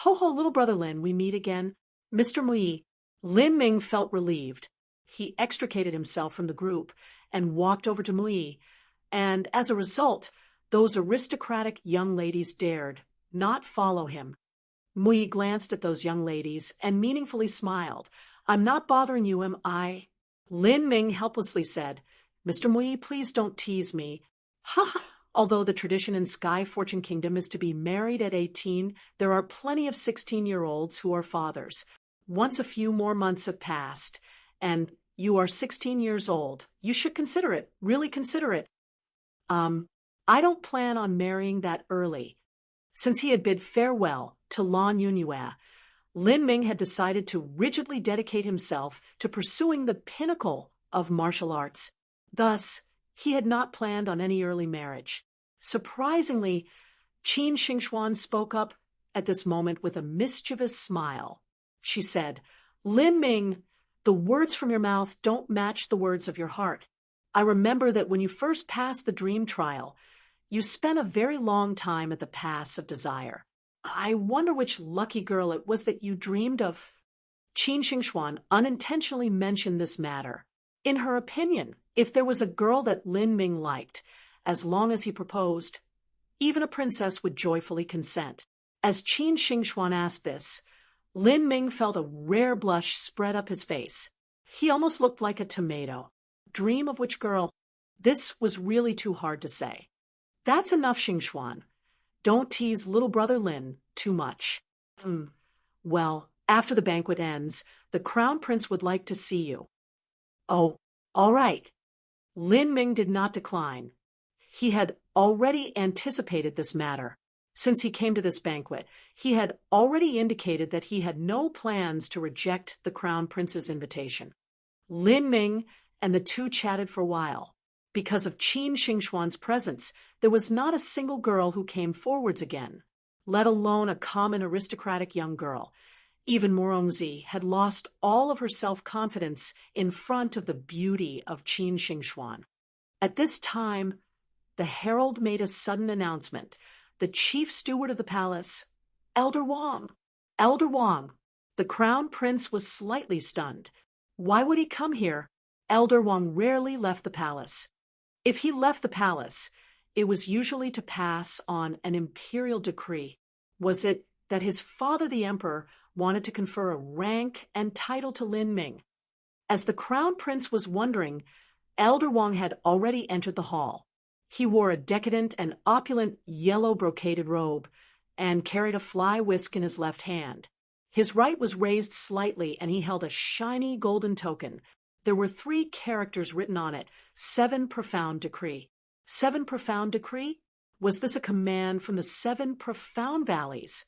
Speaker 1: "Ho ho, little brother Lin, we meet again." Mr. Mui. Lin Ming felt relieved. He extricated himself from the group and walked over to Mui, and as a result, those aristocratic young ladies dared not follow him. Mui glanced at those young ladies and meaningfully smiled. "I'm not bothering you, am I?" Lin Ming helplessly said, "Mr. Mui, please don't tease me." "Ha ha. Although the tradition in Sky Fortune Kingdom is to be married at 18, there are plenty of 16-year-olds who are fathers. Once a few more months have passed, and you are 16 years old, you should consider it, really consider it." I don't plan on marrying that early." Since he had bid farewell to Lan Yunyue, Lin Ming had decided to rigidly dedicate himself to pursuing the pinnacle of martial arts. Thus, he had not planned on any early marriage. Surprisingly, Qin Xingxuan spoke up at this moment with a mischievous smile. She said, "Lin Ming, the words from your mouth don't match the words of your heart. I remember that when you first passed the dream trial, you spent a very long time at the Pass of Desire. I wonder which lucky girl it was that you dreamed of." Qin Xingxuan unintentionally mentioned this matter. In her opinion, if there was a girl that Lin Ming liked, as long as he proposed. Even a princess would joyfully consent. As Qin Xingxuan asked this, Lin Ming felt a rare blush spread up his face. He almost looked like a tomato. Dream of which girl? This was really too hard to say. That's enough, Xingxuan. Don't tease little brother Lin too much. Well, after the banquet ends, the crown prince would like to see you. Oh, all right. Lin Ming did not decline. He had already anticipated this matter. Since he came to this banquet, he had already indicated that he had no plans to reject the crown prince's invitation. Lin Ming and the two chatted for a while. Because of Qin Xingxuan's presence, there was not a single girl who came forwards again, let alone a common aristocratic young girl. Even Morongzi had lost all of her self-confidence in front of the beauty of Qin Xingxuan. At this time, the herald made a sudden announcement. The chief steward of the palace, Elder Wang. Elder Wang. The crown prince was slightly stunned. Why would he come here? Elder Wang rarely left the palace. If he left the palace, it was usually to pass on an imperial decree. Was it that his father, the emperor, wanted to confer a rank and title to Lin Ming? As the crown prince was wondering, Elder Wang had already entered the hall. He wore a decadent and opulent yellow brocaded robe and carried a fly whisk in his left hand. His right was raised slightly, and he held a shiny golden token. There were 3 characters written on it, 7 profound decree. 7 profound decree? Was this a command from the 7 profound valleys?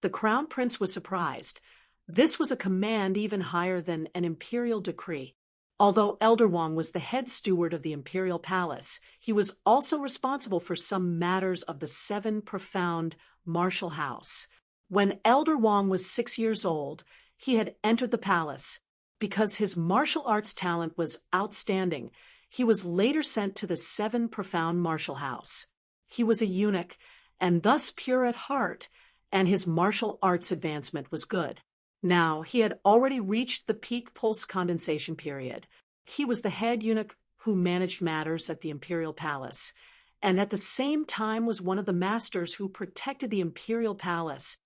Speaker 1: The crown prince was surprised. This was a command even higher than an imperial decree. Although Elder Wang was the head steward of the imperial palace, he was also responsible for some matters of the 7 profound martial house. When Elder Wang was 6 years old, he had entered the palace. Because his martial arts talent was outstanding, he was later sent to the 7 profound martial house. He was a eunuch, and thus pure at heart, and his martial arts advancement was good. Now, he had already reached the peak pulse condensation period. He was the head eunuch who managed matters at the imperial palace, and at the same time was one of the masters who protected the imperial palace.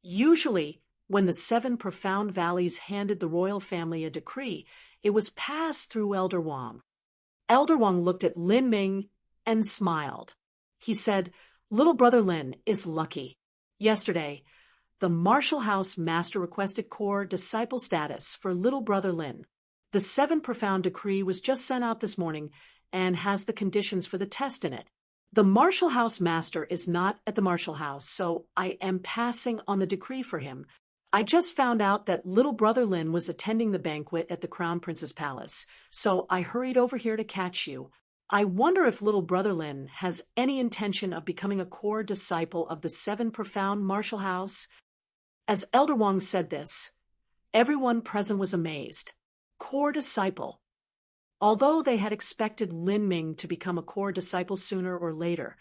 Speaker 1: Usually, when the 7 profound valleys handed the royal family a decree, it was passed through Elder Wang. Elder Wang looked at Lin Ming and smiled. He said, "Little brother Lin is lucky. Yesterday, the martial house master requested core disciple status for little brother Lin. The 7 profound decree was just sent out this morning and has the conditions for the test in it. The martial house master is not at the martial house, so I am passing on the decree for him. I just found out that little brother Lin was attending the banquet at the crown prince's palace, so I hurried over here to catch you. I wonder if little brother Lin has any intention of becoming a core disciple of the 7 profound martial house." As Elder Wang said this, everyone present was amazed. Core disciple. Although they had expected Lin Ming to become a core disciple sooner or later,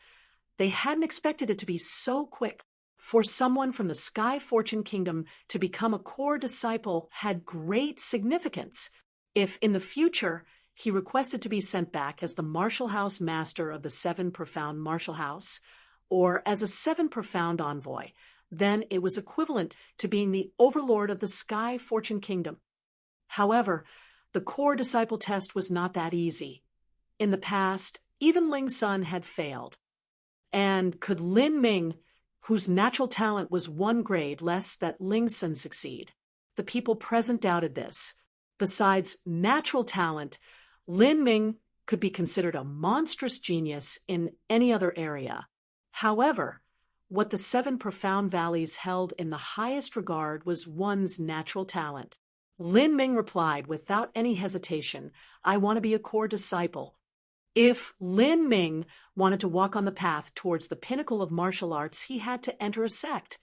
Speaker 1: they hadn't expected it to be so quick. For someone from the Sky Fortune Kingdom to become a core disciple had great significance. If in the future he requested to be sent back as the martial house master of the 7 profound martial house, or as a 7 profound envoy, then it was equivalent to being the overlord of the Sky Fortune Kingdom. However, the core disciple test was not that easy. In the past, even Ling Sun had failed. And could Lin Ming, whose natural talent was 1 grade less than Ling Sun, succeed? The people present doubted this. Besides natural talent, Lin Ming could be considered a monstrous genius in any other area. However, what the 7 profound valleys held in the highest regard was one's natural talent. Lin Ming replied without any hesitation, "I want to be a core disciple." If Lin Ming wanted to walk on the path towards the pinnacle of martial arts, he had to enter a sect.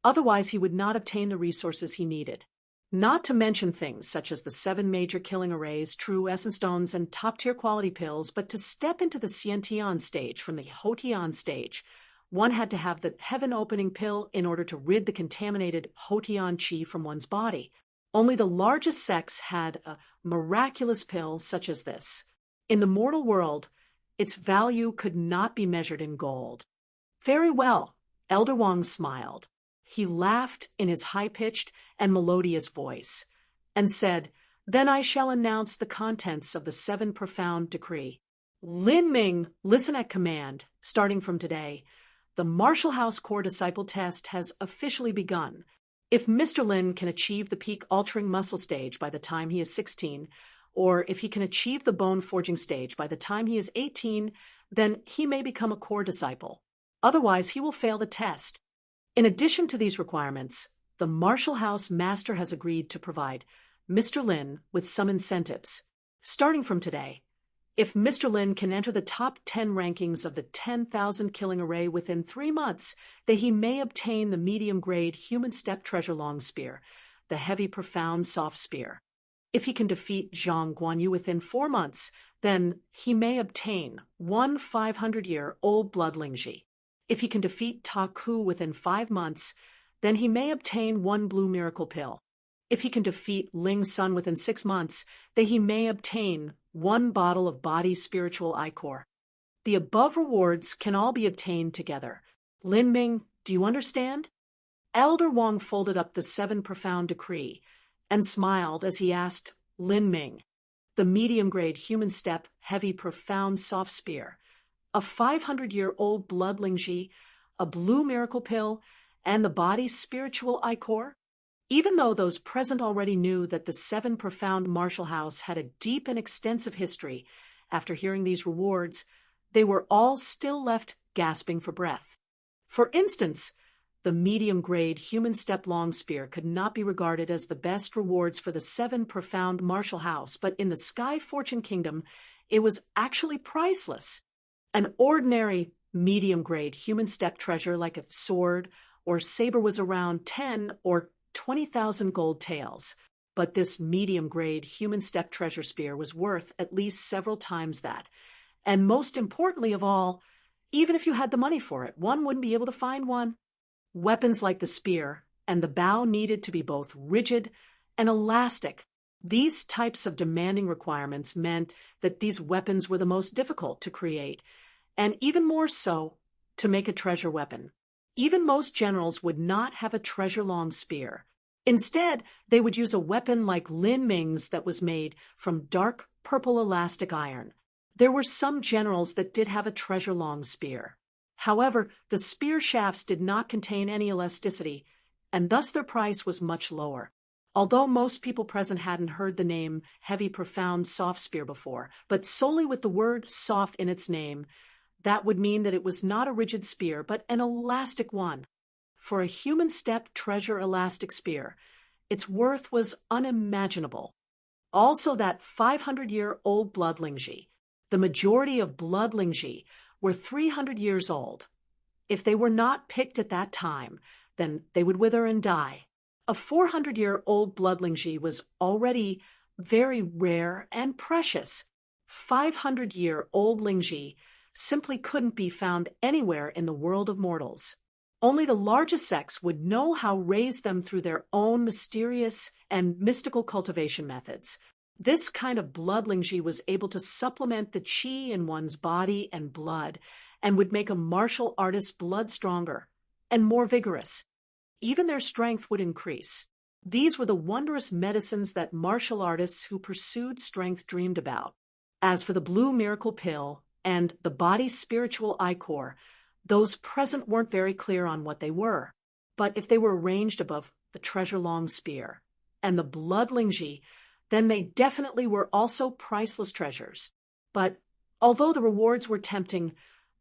Speaker 1: Otherwise, he would not obtain the resources he needed. Not to mention things such as the 7 major killing arrays, true essence stones, and top-tier quality pills, but to step into the Xiantian stage from the Hotian stage, one had to have the heaven-opening pill in order to rid the contaminated Hotian qi from one's body. Only the largest sects had a miraculous pill such as this. In the mortal world, Its value could not be measured in gold. Very well, Elder Wang smiled. He laughed in his high-pitched and melodious voice, and said, "Then I shall announce the contents of the 7 profound decree. Lin Ming, listen at command. Starting from today, the Marshall House Core Disciple Test has officially begun. If Mr. Lin can achieve the peak altering muscle stage by the time he is 16, or if he can achieve the bone forging stage by the time he is 18, then he may become a core disciple. Otherwise, he will fail the test. In addition to these requirements, the Marshall House Master has agreed to provide Mr. Lin with some incentives. Starting from today, if Mr. Lin can enter the top 10 rankings of the 10,000 killing array within 3 months, then he may obtain the medium-grade human step treasure long spear, the heavy profound soft spear. If he can defeat Zhang Guanyu within 4 months, then he may obtain 1 500-year-old blood Lingji. If he can defeat Ta Ku within 5 months, then he may obtain 1 blue miracle pill. If he can defeat Ling Sun within 6 months, then he may obtain 1 bottle of body spiritual ichor. The above rewards can all be obtained together. Lin Ming, do you understand?" Elder Wang folded up the 7 profound decree and smiled as he asked Lin Ming, "The medium-grade human step heavy profound soft spear, a 500-year-old blood Lingji, a blue miracle pill, and the body's spiritual ichor?" Even though those present already knew that the 7 profound Marshall House had a deep and extensive history, after hearing these rewards, they were all still left gasping for breath. For instance, the medium-grade human step long spear could not be regarded as the best rewards for the 7 profound Marshall House, but in the Sky Fortune Kingdom, it was actually priceless. An ordinary medium-grade human step treasure like a sword or saber was around 10 or 20,000 gold taels, but this medium-grade human step treasure spear was worth at least several times that. And most importantly of all, even if you had the money for it, one wouldn't be able to find one. Weapons like the spear and the bow needed to be both rigid and elastic. These types of demanding requirements meant that these weapons were the most difficult to create, and even more so, to make a treasure weapon. Even most generals would not have a treasure-long spear. Instead, they would use a weapon like Lin Ming's that was made from dark purple elastic iron. There were some generals that did have a treasure-long spear. However, the spear shafts did not contain any elasticity, and thus their price was much lower. Although most people present hadn't heard the name heavy profound soft spear before, but solely with the word soft in its name, that would mean that it was not a rigid spear, but an elastic one. For a human step treasure elastic spear, its worth was unimaginable. Also that 500-year-old blood Lingji. The majority of blood Lingji were 300 years old. If they were not picked at that time, then they would wither and die. A 400-year-old blood Lingji was already very rare and precious. 500-year-old Lingji simply couldn't be found anywhere in the world of mortals. Only the largest sects would know how to raise them through their own mysterious and mystical cultivation methods. This kind of blood Lingji was able to supplement the qi in one's body and blood, and would make a martial artist's blood stronger and more vigorous. Even their strength would increase. These were the wondrous medicines that martial artists who pursued strength dreamed about. As for the blue miracle pill and the body's spiritual ichor, those present weren't very clear on what they were. But if they were arranged above the treasure-long spear and the blood Lingji, then they definitely were also priceless treasures. But although the rewards were tempting,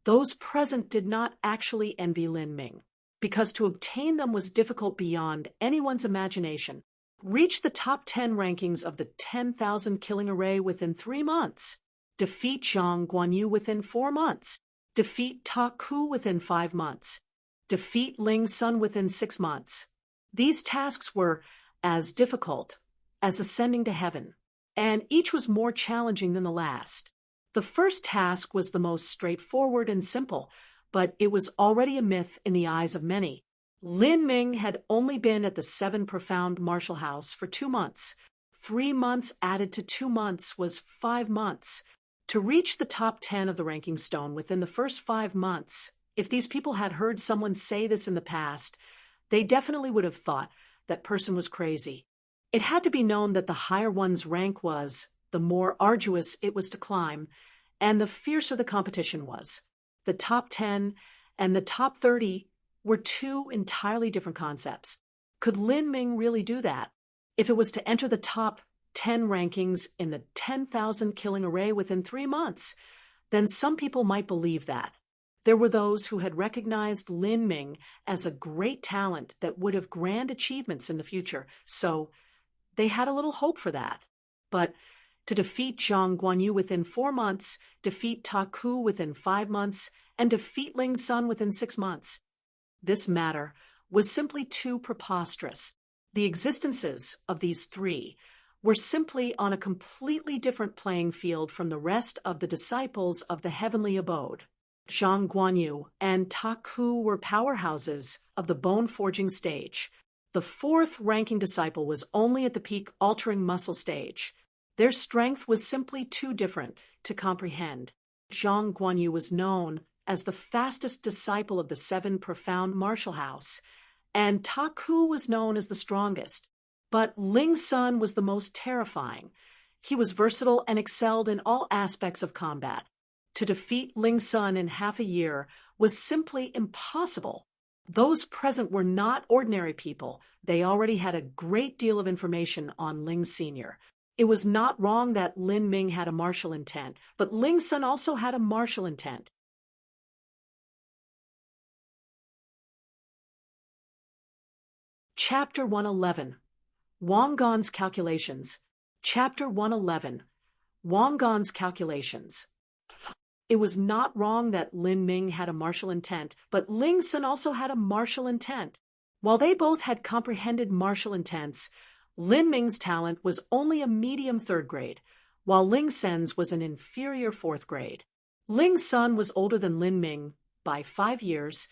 Speaker 1: those present did not actually envy Lin Ming, because to obtain them was difficult beyond anyone's imagination. Reach the top 10 rankings of the 10,000 killing array within 3 months. Defeat Zhang Guanyu within 4 months. Defeat Ta Ku within 5 months. Defeat Ling Sun within 6 months. These tasks were as difficult as ascending to heaven, and each was more challenging than the last. The first task was the most straightforward and simple, but it was already a myth in the eyes of many. Lin Ming had only been at the 7 profound Marshall House for 2 months. 3 months added to 2 months was 5 months. To reach the top 10 of the ranking stone within the first 5 months, if these people had heard someone say this in the past, they definitely would have thought that person was crazy. It had to be known that the higher one's rank was, the more arduous it was to climb, and the fiercer the competition was. The top 10 and the top 30 were two entirely different concepts. Could Lin Ming really do that? If it was to enter the top 10 rankings in the 10,000 killing array within 3 months, then some people might believe that. There were those who had recognized Lin Ming as a great talent that would have grand achievements in the future, so they had a little hope for that. But to defeat Zhang Guanyu within 4 months, defeat Ta Ku within 5 months, and defeat Ling Sun within 6 months, this matter was simply too preposterous. The existences of these three were simply on a completely different playing field from the rest of the disciples of the heavenly abode. Zhang Guanyu and Ta Ku were powerhouses of the bone-forging stage. The fourth ranking disciple was only at the peak altering muscle stage. Their strength was simply too different to comprehend. Zhang Guanyu was known as the fastest disciple of the 7 profound martial house, and Ta Ku was known as the strongest. But Ling Sun was the most terrifying. He was versatile and excelled in all aspects of combat. To defeat Ling Sun in half a year was simply impossible. Those present were not ordinary people. They already had a great deal of information on Ling Sr. It was not wrong that Lin Ming had a martial intent, but Ling Sun also had a martial intent. Chapter 111. Wang Gan's Calculations. Chapter 111. Wang Gan's Calculations. It was not wrong that Lin Ming had a martial intent, but Ling Sun also had a martial intent. While they both had comprehended martial intents, Lin Ming's talent was only a medium 3rd grade, while Ling Sun's was an inferior 4th grade. Ling Sun was older than Lin Ming by 5 years,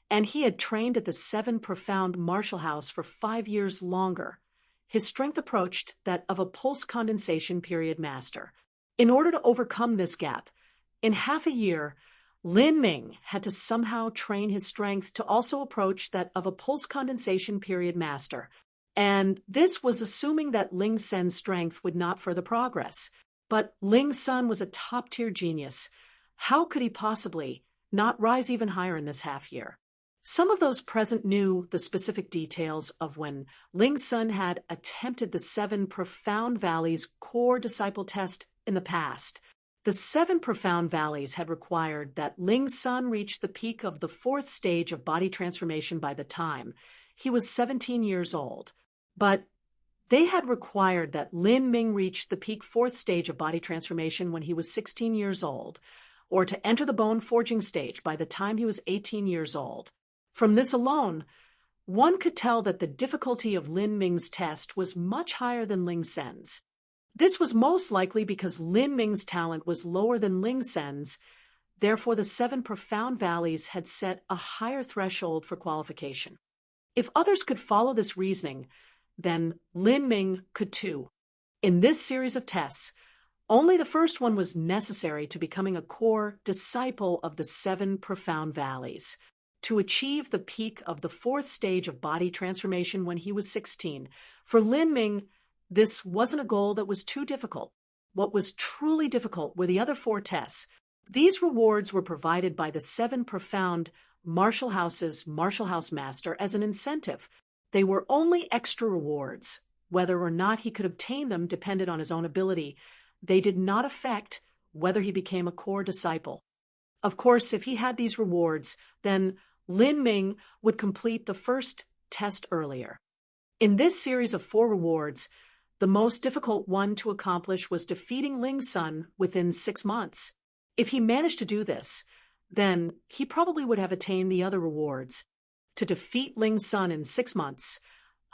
Speaker 1: and he had trained at the 7 profound martial house for 5 years longer. His strength approached that of a pulse condensation period master. In order to overcome this gap, in half a year, Lin Ming had to somehow train his strength to also approach that of a pulse condensation period master, and this was assuming that Ling Sun's strength would not further progress. But Ling Sun was a top-tier genius. How could he possibly not rise even higher in this half year? Some of those present knew the specific details of when Ling Sun had attempted the 7 profound valleys core disciple test in the past. The 7 profound valleys had required that Ling Sun reach the peak of the 4th stage of body transformation by the time he was 17 years old. But they had required that Lin Ming reach the peak 4th stage of body transformation when he was 16 years old, or to enter the bone forging stage by the time he was 18 years old. From this alone, one could tell that the difficulty of Lin Ming's test was much higher than Ling Sun's. This was most likely because Lin Ming's talent was lower than Ling Sun's, therefore the 7 profound valleys had set a higher threshold for qualification. If others could follow this reasoning, then Lin Ming could too. In this series of tests, only the first one was necessary to becoming a core disciple of the 7 profound valleys. To achieve the peak of the 4th stage of body transformation when he was 16. For Lin Ming, this wasn't a goal that was too difficult. What was truly difficult were the other 4 tests. These rewards were provided by the 7 profound martial house's martial house master as an incentive. They were only extra rewards. Whether or not he could obtain them depended on his own ability. They did not affect whether he became a core disciple. Of course, if he had these rewards, then Lin Ming would complete the first test earlier. In this series of 4 rewards, the most difficult one to accomplish was defeating Ling Sun within 6 months. If he managed to do this, then he probably would have attained the other rewards. To defeat Ling Sun in 6 months,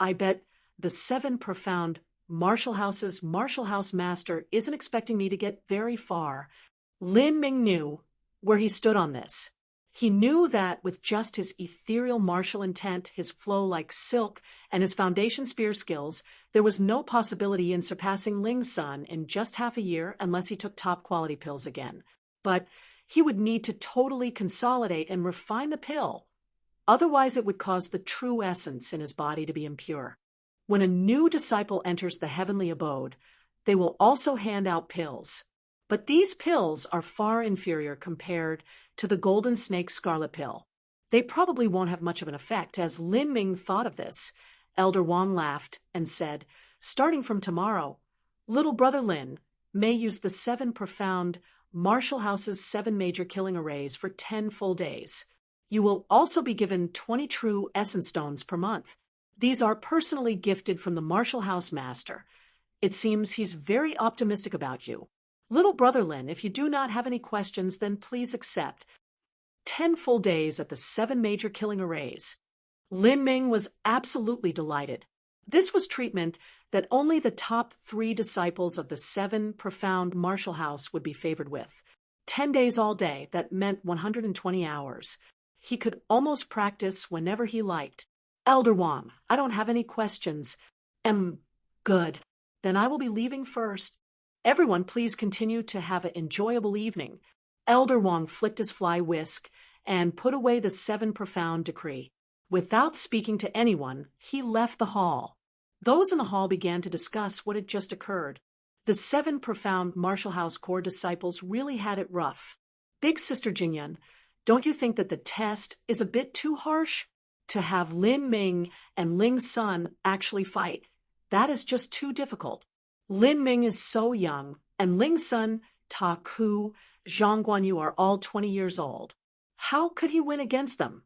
Speaker 1: I bet the 7 profound martial house's martial house master isn't expecting me to get very far. Lin Ming knew where he stood on this. He knew that with just his ethereal martial intent, his flow like silk, and his foundation spear skills, there was no possibility in surpassing Ling's son in just half a year unless he took top-quality pills again. But he would need to totally consolidate and refine the pill. Otherwise, it would cause the true essence in his body to be impure. When a new disciple enters the heavenly abode, they will also hand out pills. But these pills are far inferior compared to the golden snake scarlet pill. They probably won't have much of an effect. As Lin Ming thought of this, Elder Wang laughed and said, "Starting from tomorrow, little brother Lin may use the 7 profound Marshall House's 7 major killing arrays for 10 full days. You will also be given 20 true essence stones per month. These are personally gifted from the Marshall House master. It seems he's very optimistic about you. Little brother Lin, if you do not have any questions, then please accept 10 full days at the 7 major killing arrays." Lin Ming was absolutely delighted. This was treatment that only the top 3 disciples of the 7 profound Marshall House would be favored with. 10 days all day, that meant 120 hours. He could almost practice whenever he liked. "Elder Wang, I don't have any questions." Good. Then I will be leaving first. Everyone please continue to have an enjoyable evening." Elder Wang flicked his fly whisk and put away the 7 profound decree. Without speaking to anyone, he left the hall. Those in the hall began to discuss what had just occurred. The 7 profound Marshall House core disciples really had it rough. "Big Sister Jingyun, don't you think that the test is a bit too harsh? To have Lin Ming and Ling's son actually fight, that is just too difficult. Lin Ming is so young, and Ling's son, Ta Ku, Zhang Guanyu are all 20 years old. How could he win against them?"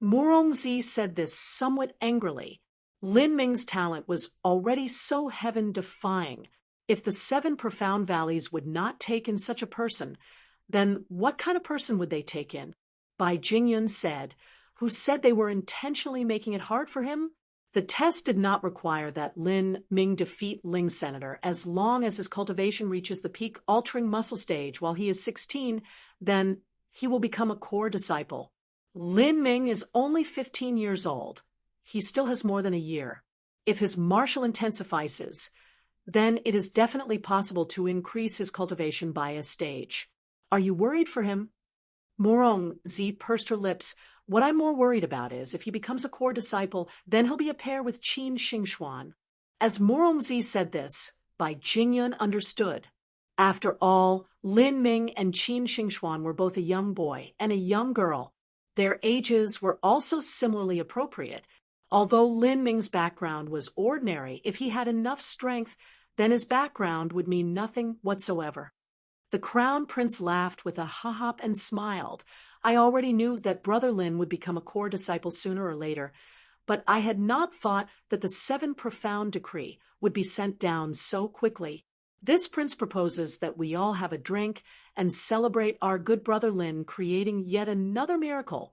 Speaker 1: Murongzi said this somewhat angrily. Lin Ming's talent was already so heaven-defying. If the 7 profound valleys would not take in such a person, then what kind of person would they take in? Bai Jingyun said, who said they were intentionally making it hard for him. The test did not require that Lin Ming defeat Ling's senator. As long as his cultivation reaches the peak-altering muscle stage while he is 16, then he will become a core disciple. Lin Ming is only 15 years old. He still has more than a year. If his martial intent suffices, then it is definitely possible to increase his cultivation by a stage. Are you worried for him? Murongzi pursed her lips. What I'm more worried about is if he becomes a core disciple, then he'll be a pair with Qin Xingxuan. As Murongzi said this, Bai Jingyun understood. After all, Lin Ming and Qin Xingxuan were both a young boy and a young girl. Their ages were also similarly appropriate. Although Lin Ming's background was ordinary, if he had enough strength, then his background would mean nothing whatsoever. The Crown Prince laughed with a ha-hop and smiled. I already knew that Brother Lin would become a core disciple sooner or later, but I had not thought that the 7 profound decree would be sent down so quickly. This prince proposes that we all have a drink and celebrate our good brother Lin creating yet another miracle.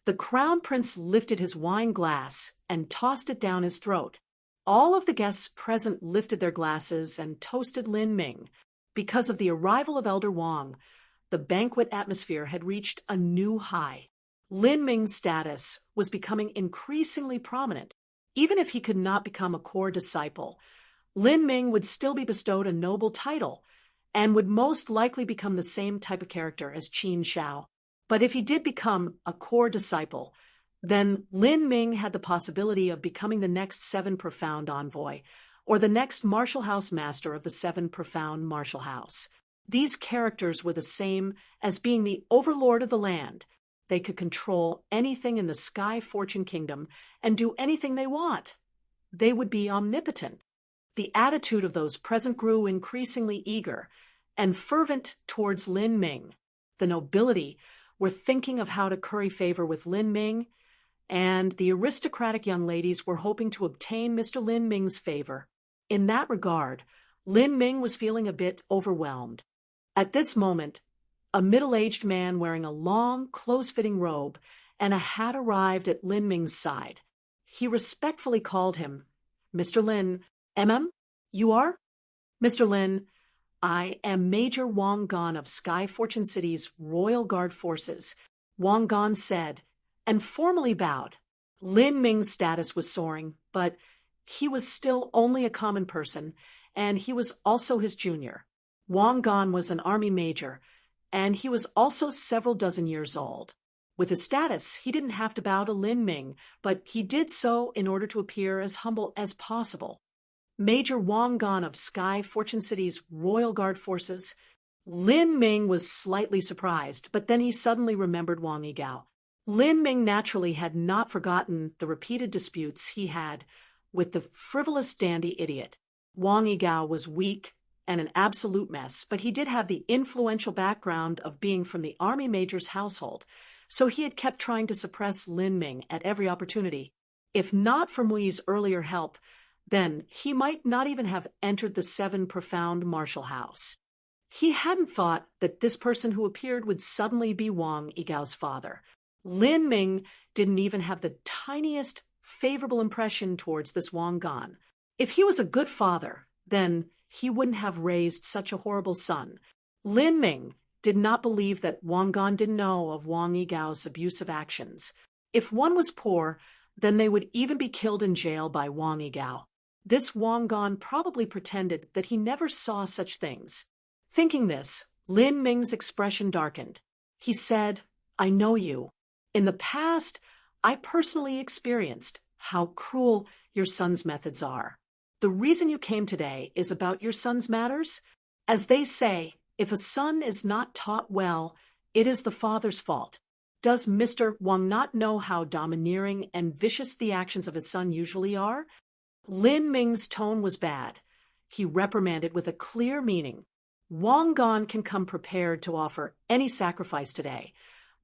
Speaker 1: The Crown Prince lifted his wine glass and tossed it down his throat. All of the guests present lifted their glasses and toasted Lin Ming. Because of the arrival of Elder Wang, the banquet atmosphere had reached a new high. Lin Ming's status was becoming increasingly prominent. Even if he could not become a core disciple, Lin Ming would still be bestowed a noble title and would most likely become the same type of character as Qin Shao. But if he did become a core disciple, then Lin Ming had the possibility of becoming the next 7 profound envoy, or the next Marshall House master of the 7 profound Marshall House. These characters were the same as being the overlord of the land. They could control anything in the Sky Fortune Kingdom and do anything they want. They would be omnipotent. The attitude of those present grew increasingly eager and fervent towards Lin Ming. The nobility were thinking of how to curry favor with Lin Ming, and the aristocratic young ladies were hoping to obtain Mr. Lin Ming's favor. In that regard, Lin Ming was feeling a bit overwhelmed. At this moment, a middle-aged man wearing a long, close-fitting robe and a hat arrived at Lin Ming's side. He respectfully called him, "Mr. Lin, you are?" "Mr. Lin, I am Major Wang Gan of Sky Fortune City's Royal Guard Forces. Wang Gan said, and formally bowed. Lin Ming's status was soaring, but he was still only a common person, and he was also his junior. Wang Gan was an army major, and he was also several dozen years old. With his status, he didn't have to bow to Lin Ming, but he did so in order to appear as humble as possible. Major Wang Gan of Sky Fortune City's Royal Guard forces. Lin Ming was slightly surprised, but then he suddenly remembered Wang Yigao. Lin Ming naturally had not forgotten the repeated disputes he had with the frivolous dandy idiot. Wang Yigao was weak and an absolute mess, but he did have the influential background of being from the army major's household, so he had kept trying to suppress Lin Ming at every opportunity. If not for Mui's earlier help, then he might not even have entered the Seven Profound Martial House. He hadn't thought that this person who appeared would suddenly be Wang Yigao's father. Lin Ming didn't even have the tiniest favorable impression towards this Wang Gan. If he was a good father, then he wouldn't have raised such a horrible son. Lin Ming did not believe that Wang Gan didn't know of Wang Yigao's abusive actions. If one was poor, then they would even be killed in jail by Wang Yigao. This Wang Gan probably pretended that he never saw such things. Thinking this, Lin Ming's expression darkened. He said, "I know you. In the past, I personally experienced how cruel your son's methods are. The reason you came today is about your son's matters. As they say, if a son is not taught well, it is the father's fault. Does Mr. Wang not know how domineering and vicious the actions of his son usually are?" Lin Ming's tone was bad. He reprimanded with a clear meaning. Wang Gan can come prepared to offer any sacrifice today,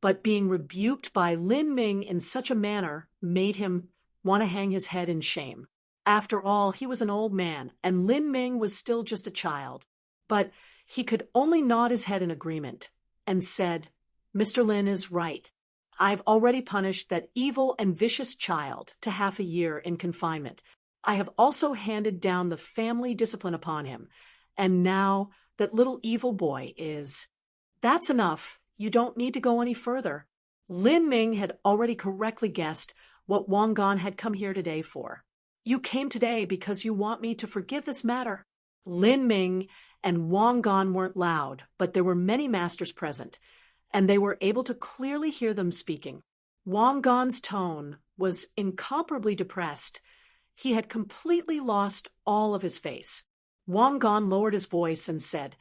Speaker 1: but being rebuked by Lin Ming in such a manner made him want to hang his head in shame. After all, he was an old man, and Lin Ming was still just a child. But he could only nod his head in agreement, and said, "Mr. Lin is right. I've already punished that evil and vicious child to half a year in confinement. I have also handed down the family discipline upon him, and now that little evil boy is—" "That's enough. You don't need to go any further." Lin Ming had already correctly guessed what Wang Gan had come here today for. "You came today because you want me to forgive this matter." Lin Ming and Wang Gan weren't loud, but there were many masters present, and they were able to clearly hear them speaking. Wang Gan's tone was incomparably depressed. He had completely lost all of his face. Wang Gan lowered his voice and said,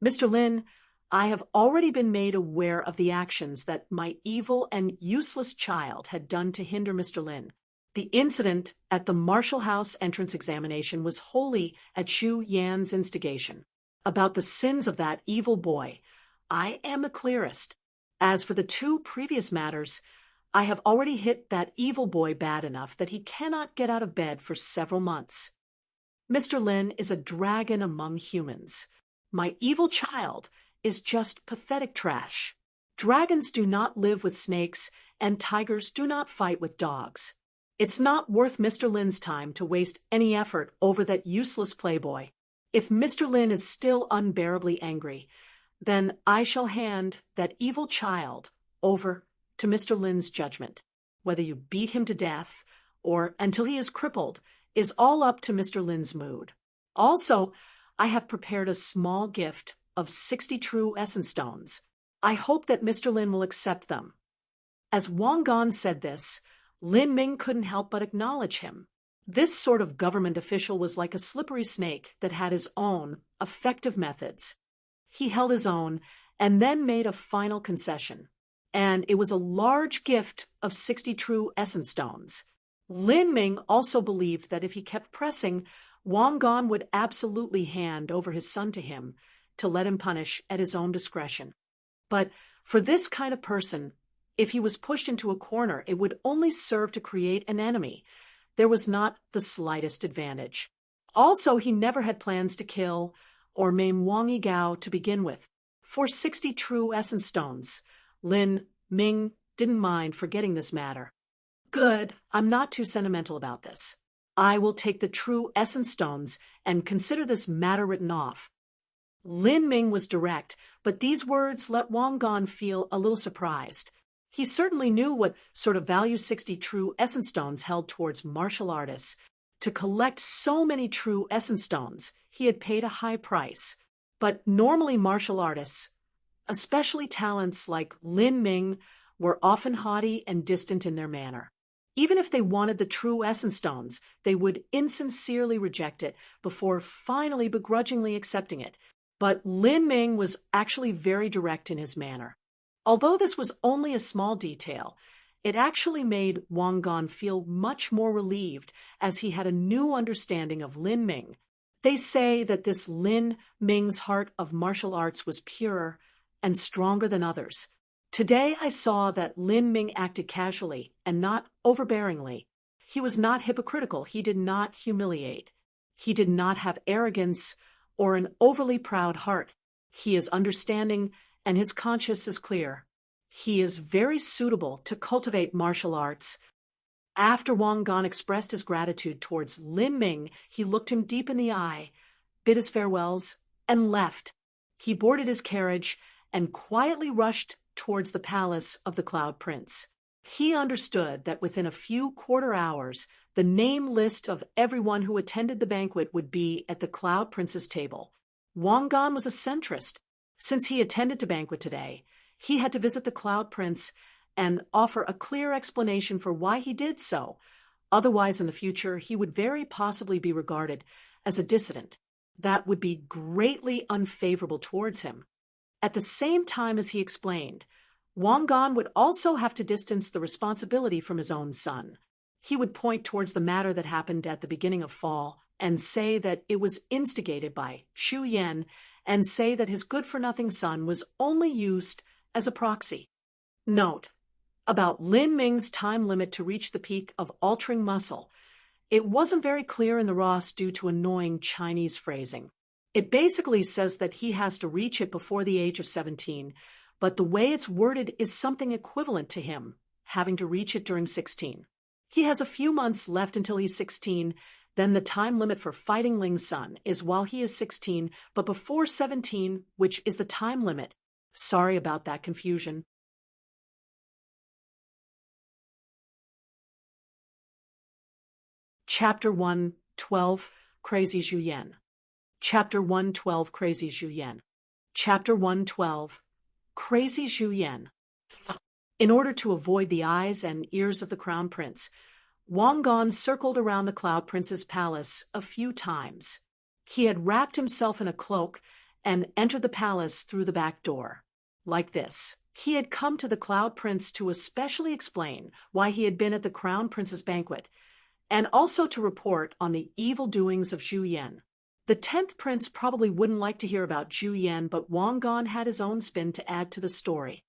Speaker 1: "Mr. Lin, I have already been made aware of the actions that my evil and useless child had done to hinder Mr. Lin. The incident at the Martial House entrance examination was wholly at Xu Yan's instigation. About the sins of that evil boy, I am the clearest. As for the two previous matters, I have already hit that evil boy bad enough that he cannot get out of bed for several months. Mr. Lin is a dragon among humans. My evil child is just pathetic trash. Dragons do not live with snakes, and tigers do not fight with dogs. It's not worth Mr. Lin's time to waste any effort over that useless playboy. If Mr. Lin is still unbearably angry, then I shall hand that evil child over to Mr. Lin's judgment. Whether you beat him to death or until he is crippled is all up to Mr. Lin's mood. Also, I have prepared a small gift of 60 true essence stones. I hope that Mr. Lin will accept them." As Wang Gan said this, Lin Ming couldn't help but acknowledge him. This sort of government official was like a slippery snake that had his own effective methods. He held his own and then made a final concession, and it was a large gift of 60 true essence stones. Lin Ming also believed that if he kept pressing, Wang Gan would absolutely hand over his son to him to let him punish at his own discretion. But for this kind of person, if he was pushed into a corner, it would only serve to create an enemy. There was not the slightest advantage. Also, he never had plans to kill or maim Wang Yigao to begin with. For 60 true essence stones, Lin Ming didn't mind forgetting this matter. "Good, I'm not too sentimental about this. I will take the true essence stones and consider this matter written off." Lin Ming was direct, but these words let Wang Gan feel a little surprised. He certainly knew what sort of value 60 true essence stones held towards martial artists. To collect so many true essence stones, he had paid a high price. But normally martial artists, especially talents like Lin Ming, were often haughty and distant in their manner. Even if they wanted the true essence stones, they would insincerely reject it before finally begrudgingly accepting it. But Lin Ming was actually very direct in his manner. Although this was only a small detail, it actually made Wang Gan feel much more relieved as he had a new understanding of Lin Ming. They say that this Lin Ming's heart of martial arts was purer and stronger than others. Today I saw that Lin Ming acted casually and not overbearingly. He was not hypocritical. He did not humiliate. He did not have arrogance or an overly proud heart. He is understanding and his conscience is clear. He is very suitable to cultivate martial arts. After Wang Gan expressed his gratitude towards Lin Ming, he looked him deep in the eye, bid his farewells, and left. He boarded his carriage and quietly rushed towards the palace of the Cloud Prince. He understood that within a few quarter hours, the name list of everyone who attended the banquet would be at the Cloud Prince's table. Wang Gan was a centrist. Since he attended the banquet today, he had to visit the Cloud Prince and offer a clear explanation for why he did so. Otherwise, in the future, he would very possibly be regarded as a dissident. That would be greatly unfavorable towards him. At the same time as he explained, Wang Gan would also have to distance the responsibility from his own son. He would point towards the matter that happened at the beginning of fall and say that it was instigated by Xu Yan and say that his good-for-nothing son was only used as a proxy. Note, about Lin Ming's time limit to reach the peak of altering muscle, it wasn't very clear in the Ross due to annoying Chinese phrasing. It basically says that he has to reach it before the age of 17, but the way it's worded is something equivalent to him having to reach it during 16. He has a few months left until he's 16, then the time limit for fighting Ling's son is while he is 16, but before 17, which is the time limit. Sorry about that confusion. Chapter 1:12 Crazy Zhu Yan. Chapter 1:12 Crazy Zhu Yan. Chapter 1:12 Crazy Zhu Yan. In order to avoid the eyes and ears of the Crown Prince, Wang Gan circled around the Cloud Prince's palace a few times. He had wrapped himself in a cloak and entered the palace through the back door. Like this, he had come to the Cloud Prince to especially explain why he had been at the Crown Prince's banquet, and also to report on the evil doings of Zhu Yan. The 10th Prince probably wouldn't like to hear about Zhu Yan, but Wang Gan had his own spin to add to the story.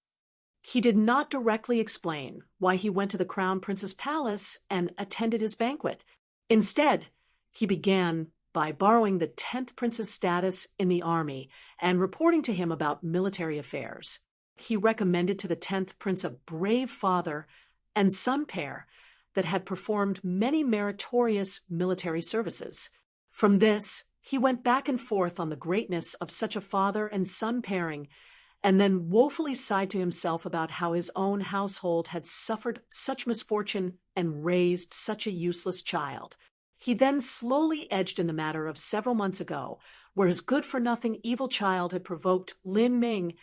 Speaker 1: He did not directly explain why he went to the Crown Prince's palace and attended his banquet. Instead, he began by borrowing the 10th Prince's status in the army and reporting to him about military affairs. He recommended to the 10th Prince a brave father and son pair that had performed many meritorious military services. From this, he went back and forth on the greatness of such a father and son pairing, and then woefully sighed to himself about how his own household had suffered such misfortune and raised such a useless child. He then slowly edged in the matter of several months ago, where his good-for-nothing evil child had provoked Lin Ming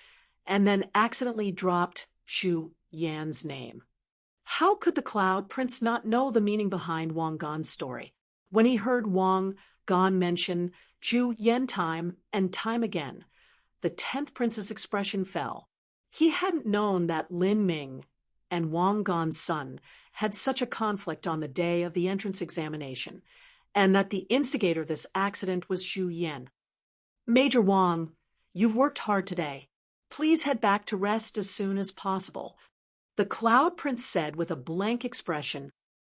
Speaker 1: and then accidentally dropped Xu Yan's name. How could the Cloud Prince not know the meaning behind Wang Gan's story? When he heard Wang Gan mention Zhu Yan time and time again, the 10th Prince's expression fell. He hadn't known that Lin Ming and Wang Gan's son had such a conflict on the day of the entrance examination, and that the instigator of this accident was Zhu Yan. Major Wang, you've worked hard today. Please head back to rest as soon as possible. The Cloud Prince said with a blank expression.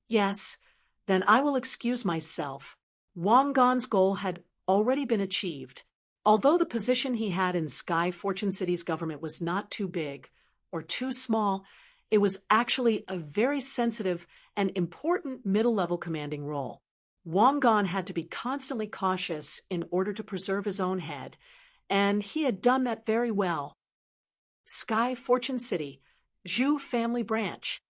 Speaker 1: Yes, then I will excuse myself. Wang Gan's goal had already been achieved. Although the position he had in Sky Fortune City's government was not too big or too small, it was actually a very sensitive and important middle-level commanding role. Wang Gan had to be constantly cautious in order to preserve his own head, and he had done that very well. Sky Fortune City Zhu family branch.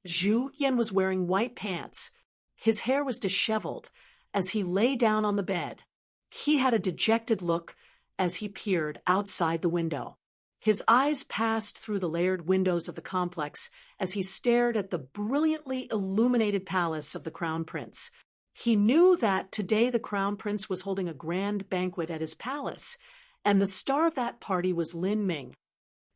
Speaker 1: Zhu Yan was wearing white pants. His hair was disheveled as he lay down on the bed. He had a dejected look as he peered outside the window. His eyes passed through the layered windows of the complex as he stared at the brilliantly illuminated palace of the Crown Prince. He knew that today the Crown Prince was holding a grand banquet at his palace, and the star of that party was Lin Ming.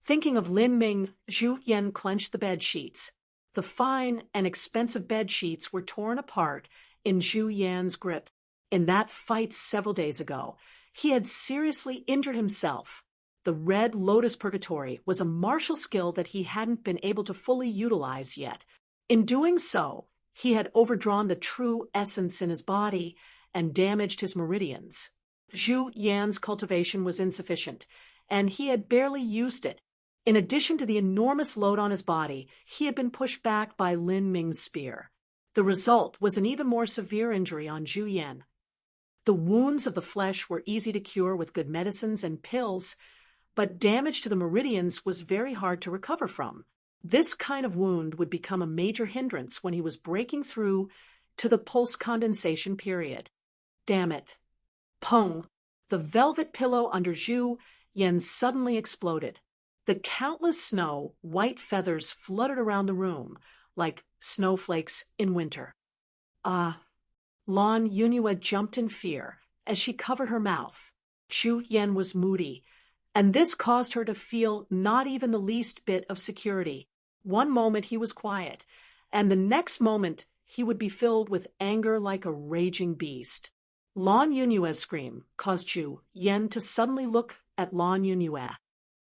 Speaker 1: Thinking of Lin Ming, Zhu Yan clenched the bed sheets. The fine and expensive bed sheets were torn apart in Zhu Yan's grip. In that fight several days ago, he had seriously injured himself. The Red Lotus Purgatory was a martial skill that he hadn't been able to fully utilize yet. In doing so, he had overdrawn the true essence in his body and damaged his meridians. Zhu Yan's cultivation was insufficient, and he had barely used it. In addition to the enormous load on his body, he had been pushed back by Lin Ming's spear. The result was an even more severe injury on Zhu Yan. The wounds of the flesh were easy to cure with good medicines and pills, but damage to the meridians was very hard to recover from. This kind of wound would become a major hindrance when he was breaking through to the pulse condensation period. Damn it. Pong! The velvet pillow under Zhu Yan suddenly exploded. The countless snow, white feathers fluttered around the room like snowflakes in winter. Lan Yunhua jumped in fear as she covered her mouth. Zhu Yan was moody, and this caused her to feel not even the least bit of security. One moment he was quiet, and the next moment he would be filled with anger like a raging beast. Lan Yunhua's scream caused Zhu Yan to suddenly look at Lan Yunhua.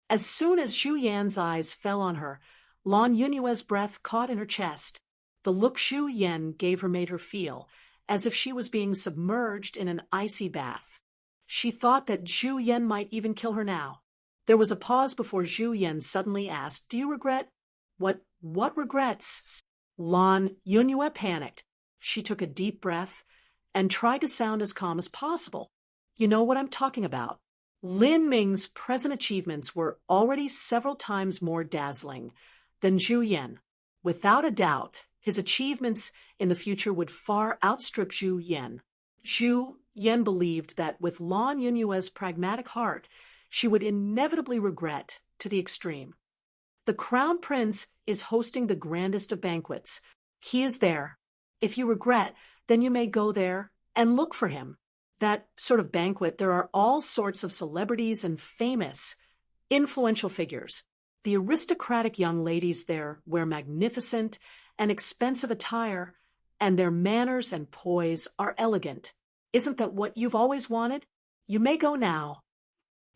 Speaker 1: As soon as Zhu Yan's eyes fell on her, Lan Yunhua's breath caught in her chest. The look Zhu Yan gave her made her feel as if she was being submerged in an icy bath. She thought that Zhu Yan might even kill her now. There was a pause before Zhu Yan suddenly asked, "Do you regret?" What regrets? Lan Yunhua panicked. She took a deep breath and tried to sound as calm as possible. You know what I'm talking about. Lin Ming's present achievements were already several times more dazzling than Zhu Yan. Without a doubt, his achievements in the future would far outstrip Zhu Yan. Zhu Yan believed that with Lan Yunhua's pragmatic heart, she would inevitably regret to the extreme. The Crown Prince is hosting the grandest of banquets. He is there. If you regret, then you may go there and look for him. That sort of banquet, there are all sorts of celebrities and famous, influential figures. The aristocratic young ladies there wear magnificent and expensive attire, and their manners and poise are elegant. Isn't that what you've always wanted? You may go now.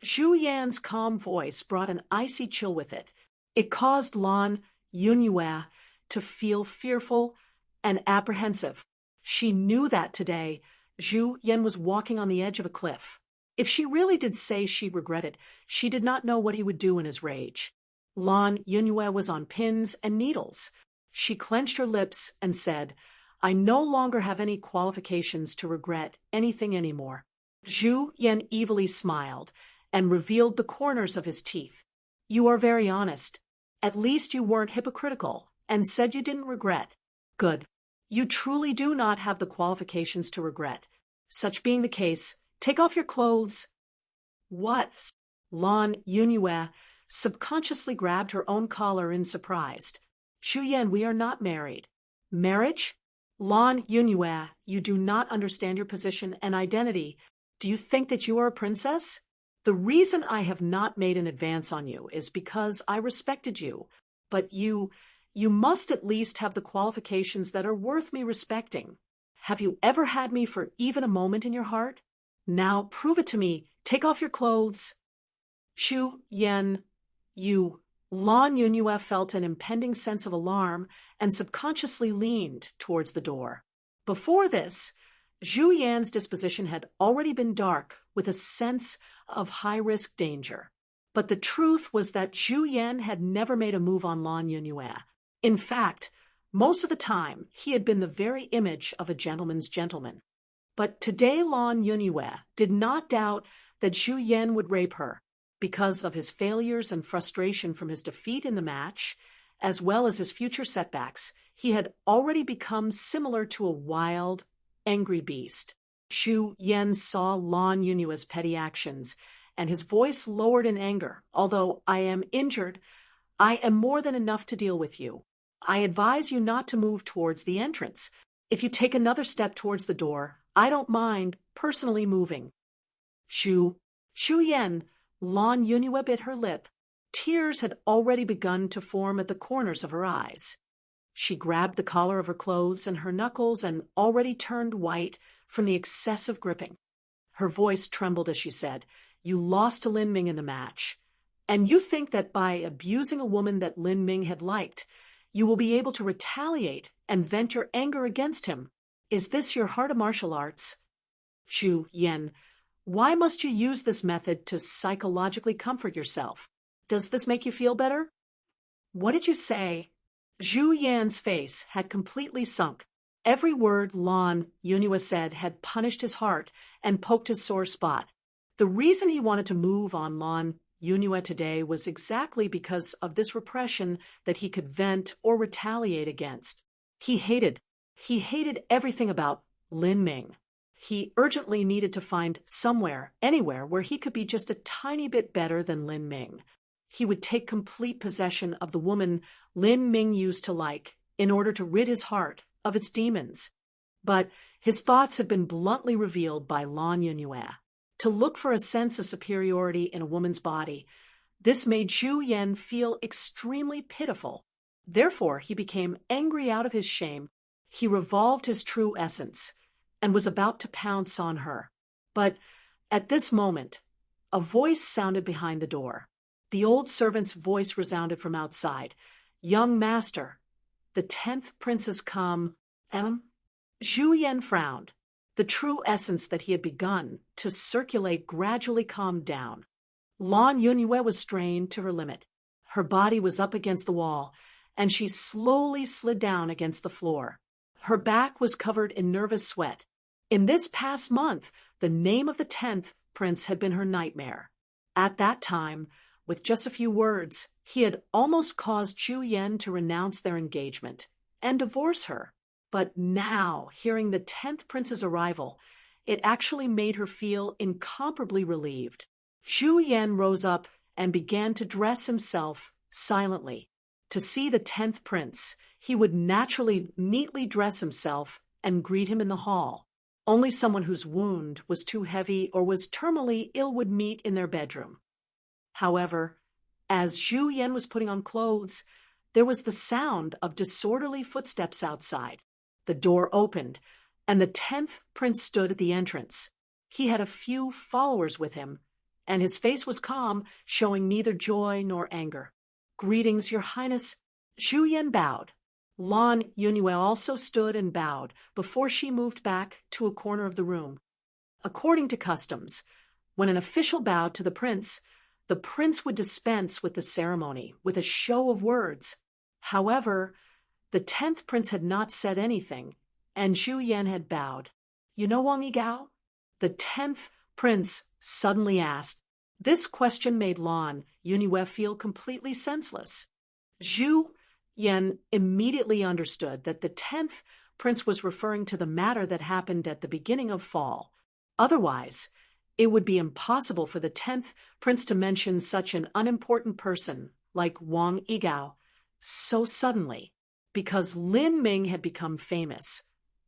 Speaker 1: Zhu Yan's calm voice brought an icy chill with it. It caused Lan Yunhua to feel fearful and apprehensive. She knew that today Zhu Yan was walking on the edge of a cliff. If she really did say she regretted, she did not know what he would do in his rage. Lan Yunhua was on pins and needles. She clenched her lips and said, "I no longer have any qualifications to regret anything anymore." Zhu Yan evilly smiled and revealed the corners of his teeth. "You are very honest. At least you weren't hypocritical and said you didn't regret. Good. You truly do not have the qualifications to regret. Such being the case, take off your clothes." What? Lan Yunhua subconsciously grabbed her own collar in surprise. "Zhu Yan, we are not married." "Marriage? Lan Yunhua, you do not understand your position and identity. Do you think that you are a princess? The reason I have not made an advance on you is because I respected you, but you must at least have the qualifications that are worth me respecting. Have you ever had me for even a moment in your heart? Now prove it to me. Take off your clothes." Zhu Yan, you. Lan Yunhua felt an impending sense of alarm and subconsciously leaned towards the door. Before this, Zhu Yan's disposition had already been dark with a sense of high-risk danger. But the truth was that Zhu Yan had never made a move on Lan Yunhua. In fact, most of the time, he had been the very image of a gentleman's gentleman. But today Lan Yunhua did not doubt that Zhu Yan would rape her because of his failures and frustration from his defeat in the match as well as his future setbacks, he had already become similar to a wild, angry beast. Xu Yan saw Lan Yunua's petty actions, and his voice lowered in anger. Although I am injured, I am more than enough to deal with you. I advise you not to move towards the entrance. If you take another step towards the door, I don't mind personally moving. Xu Yan, Lan Yunua bit her lip. Tears had already begun to form at the corners of her eyes. She grabbed the collar of her clothes and her knuckles and already turned white from the excessive gripping. Her voice trembled as she said, "You lost to Lin Ming in the match. And you think that by abusing a woman that Lin Ming had liked, you will be able to retaliate and vent your anger against him. Is this your heart of martial arts?" Xu Yan, why must you use this method to psychologically comfort yourself? Does this make you feel better? What did you say? Xu Yan's face had completely sunk. Every word Lan Yunua said had punished his heart and poked his sore spot. The reason he wanted to move on Lan Yunua today was exactly because of this repression that he could vent or retaliate against. He hated everything about Lin Ming. He urgently needed to find somewhere, anywhere, where he could be just a tiny bit better than Lin Ming. He would take complete possession of the woman Lin Ming used to like in order to rid his heart of its demons. But his thoughts had been bluntly revealed by Lan Yunua. To look for a sense of superiority in a woman's body, this made Xu Yan feel extremely pitiful. Therefore, he became angry out of his shame. He revolved his true essence and was about to pounce on her. But at this moment, a voice sounded behind the door. The old servant's voice resounded from outside. "Young master, the 10th prince has come." Xu Yan frowned. The true essence that he had begun to circulate gradually calmed down. Lan Yunua was strained to her limit. Her body was up against the wall, and she slowly slid down against the floor. Her back was covered in nervous sweat. In this past month, the name of the 10th prince had been her nightmare. At that time, with just a few words, he had almost caused Xu Yan to renounce their engagement and divorce her. But now, hearing the 10th prince's arrival, it actually made her feel incomparably relieved. Xu Yan rose up and began to dress himself silently. To see the 10th prince, he would naturally neatly dress himself and greet him in the hall. Only someone whose wound was too heavy or was terminally ill would meet in their bedroom. However, as Xu Yan was putting on clothes, there was the sound of disorderly footsteps outside. The door opened, and the 10th prince stood at the entrance. He had a few followers with him, and his face was calm, showing neither joy nor anger. "Greetings, your highness." Xu Yan bowed. Lan Yunua also stood and bowed before she moved back to a corner of the room. According to customs, when an official bowed to the prince would dispense with the ceremony with a show of words. However, the 10th prince had not said anything, and Xu Yan had bowed. "You know Wang Yigao?" the 10th prince suddenly asked. This question made Lan Yunua feel completely senseless. Xu Yan immediately understood that the 10th prince was referring to the matter that happened at the beginning of fall. Otherwise, it would be impossible for the 10th prince to mention such an unimportant person like Wang Yigao so suddenly. Because Lin Ming had become famous,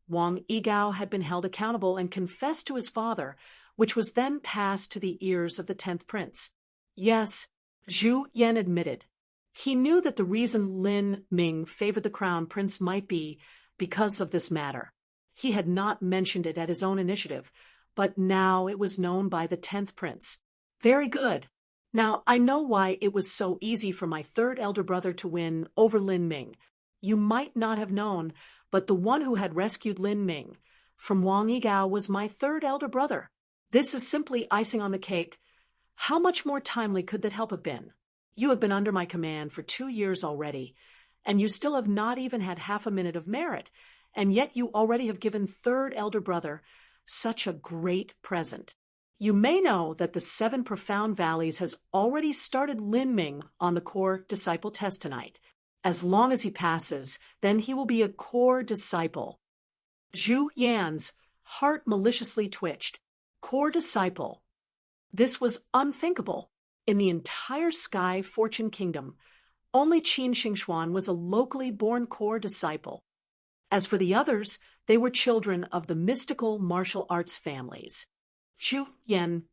Speaker 1: Wang Yigao had been held accountable and confessed to his father, which was then passed to the ears of the 10th prince. Yes, Xu Yan admitted. He knew that the reason Lin Ming favored the crown prince might be because of this matter. He had not mentioned it at his own initiative, but now it was known by the 10th prince. Very good. Now I know why it was so easy for my third elder brother to win over Lin Ming. You might not have known, but the one who had rescued Lin Ming from Wang Yigao was my third elder brother. This is simply icing on the cake. How much more timely could that help have been? You have been under my command for 2 years already, and you still have not even had half a minute of merit, and yet you already have given third elder brother such a great present. You may know that the 7 Profound Valleys has already started Lin Ming on the core disciple test tonight. As long as he passes, then he will be a core disciple. Zhu Yan's heart maliciously twitched. Core disciple. This was unthinkable. In the entire Sky Fortune Kingdom, only Qin Xingxuan was a locally born core disciple. As for the others, they were children of the mystical martial arts families. Zhu Yan,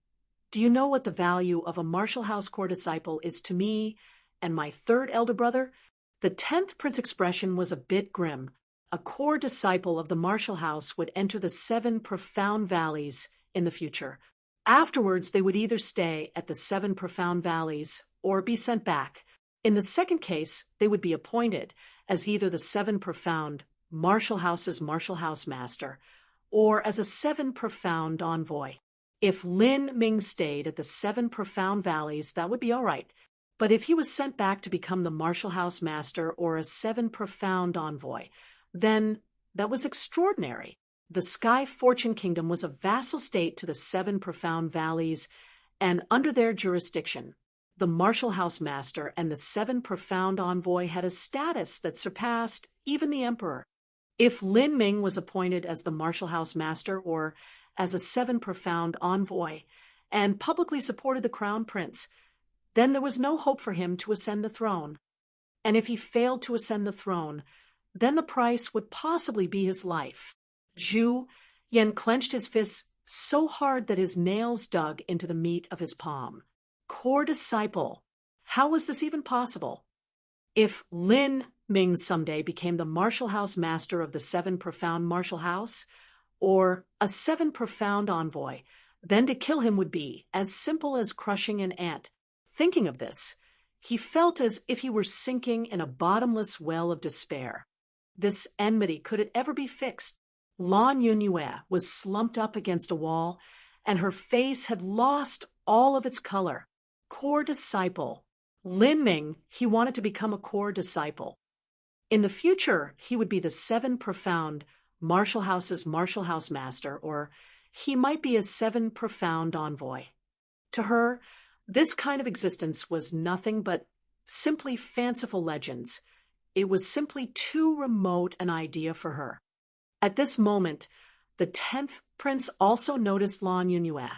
Speaker 1: do you know what the value of a martial house core disciple is to me and my third elder brother? The 10th prince expression was a bit grim. A core disciple of the martial house would enter the 7 profound valleys in the future. Afterwards, they would either stay at the 7 profound valleys or be sent back. In the second case, they would be appointed as either the 7 profound martial house's martial house master or as a 7 profound envoy. If Lin Ming stayed at the 7 profound valleys, that would be all right. But if he was sent back to become the martial house master or a 7 profound envoy, then that was extraordinary. The Sky Fortune Kingdom was a vassal state to the 7 profound valleys, and under their jurisdiction, the martial house master and the 7 profound envoy had a status that surpassed even the emperor. If Lin Ming was appointed as the martial house master or as a 7 profound envoy and publicly supported the crown prince, then there was no hope for him to ascend the throne. And if he failed to ascend the throne, then the price would possibly be his life. Zhu Yan clenched his fists so hard that his nails dug into the meat of his palm. Core disciple. How was this even possible? If Lin Ming someday became the martial house master of the 7 profound martial house, or a 7 profound envoy, then to kill him would be as simple as crushing an ant. Thinking of this, he felt as if he were sinking in a bottomless well of despair. This enmity, could it ever be fixed? Lan Yunyue was slumped up against a wall, and her face had lost all of its color. Core disciple. Lin Ming, he wanted to become a core disciple. In the future, he would be the 7 profound martial house's martial house master, or he might be a 7 profound envoy. To her, this kind of existence was nothing but simply fanciful legends. It was simply too remote an idea for her. At this moment, the 10th prince also noticed Lan Yunyue.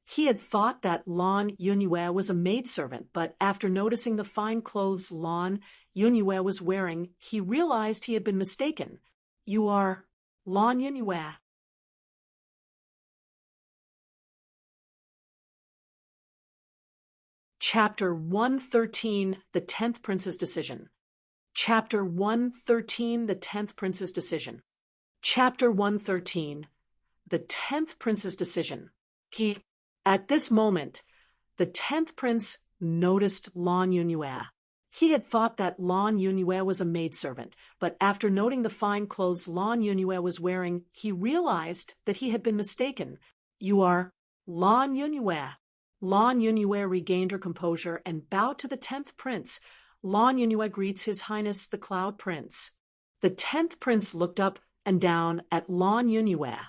Speaker 1: He had thought that Lan Yunyue was a maidservant, but after noticing the fine clothes Lan Yunyue was wearing, he realized he had been mistaken. You are Lan Yunyue. Chapter 113, The 10th Prince's Decision. Chapter 113, The 10th Prince's Decision. Chapter 113, The 10th Prince's Decision. At this moment, the 10th prince noticed Lan Yunyue. He had thought that Lan Yunyue was a maidservant, but after noting the fine clothes Lan Yunyue was wearing, he realized that he had been mistaken. You are Lan Yunyue. Lan Yunyue regained her composure and bowed to the 10th prince. Lan Yunyue greets His Highness the Cloud Prince. The 10th prince looked up and down at Lan Yunyue.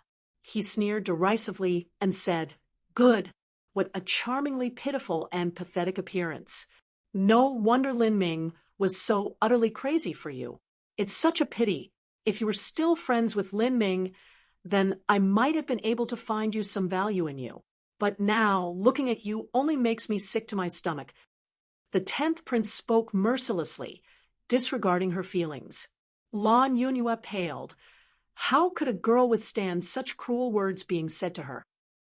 Speaker 1: He sneered derisively and said, "Good. What a charmingly pitiful and pathetic appearance. No wonder Lin Ming was so utterly crazy for you. It's such a pity. If you were still friends with Lin Ming, then I might have been able to find you some value in you. But now, looking at you only makes me sick to my stomach." The 10th prince spoke mercilessly, disregarding her feelings. Lan Yunyue paled. How could a girl withstand such cruel words being said to her?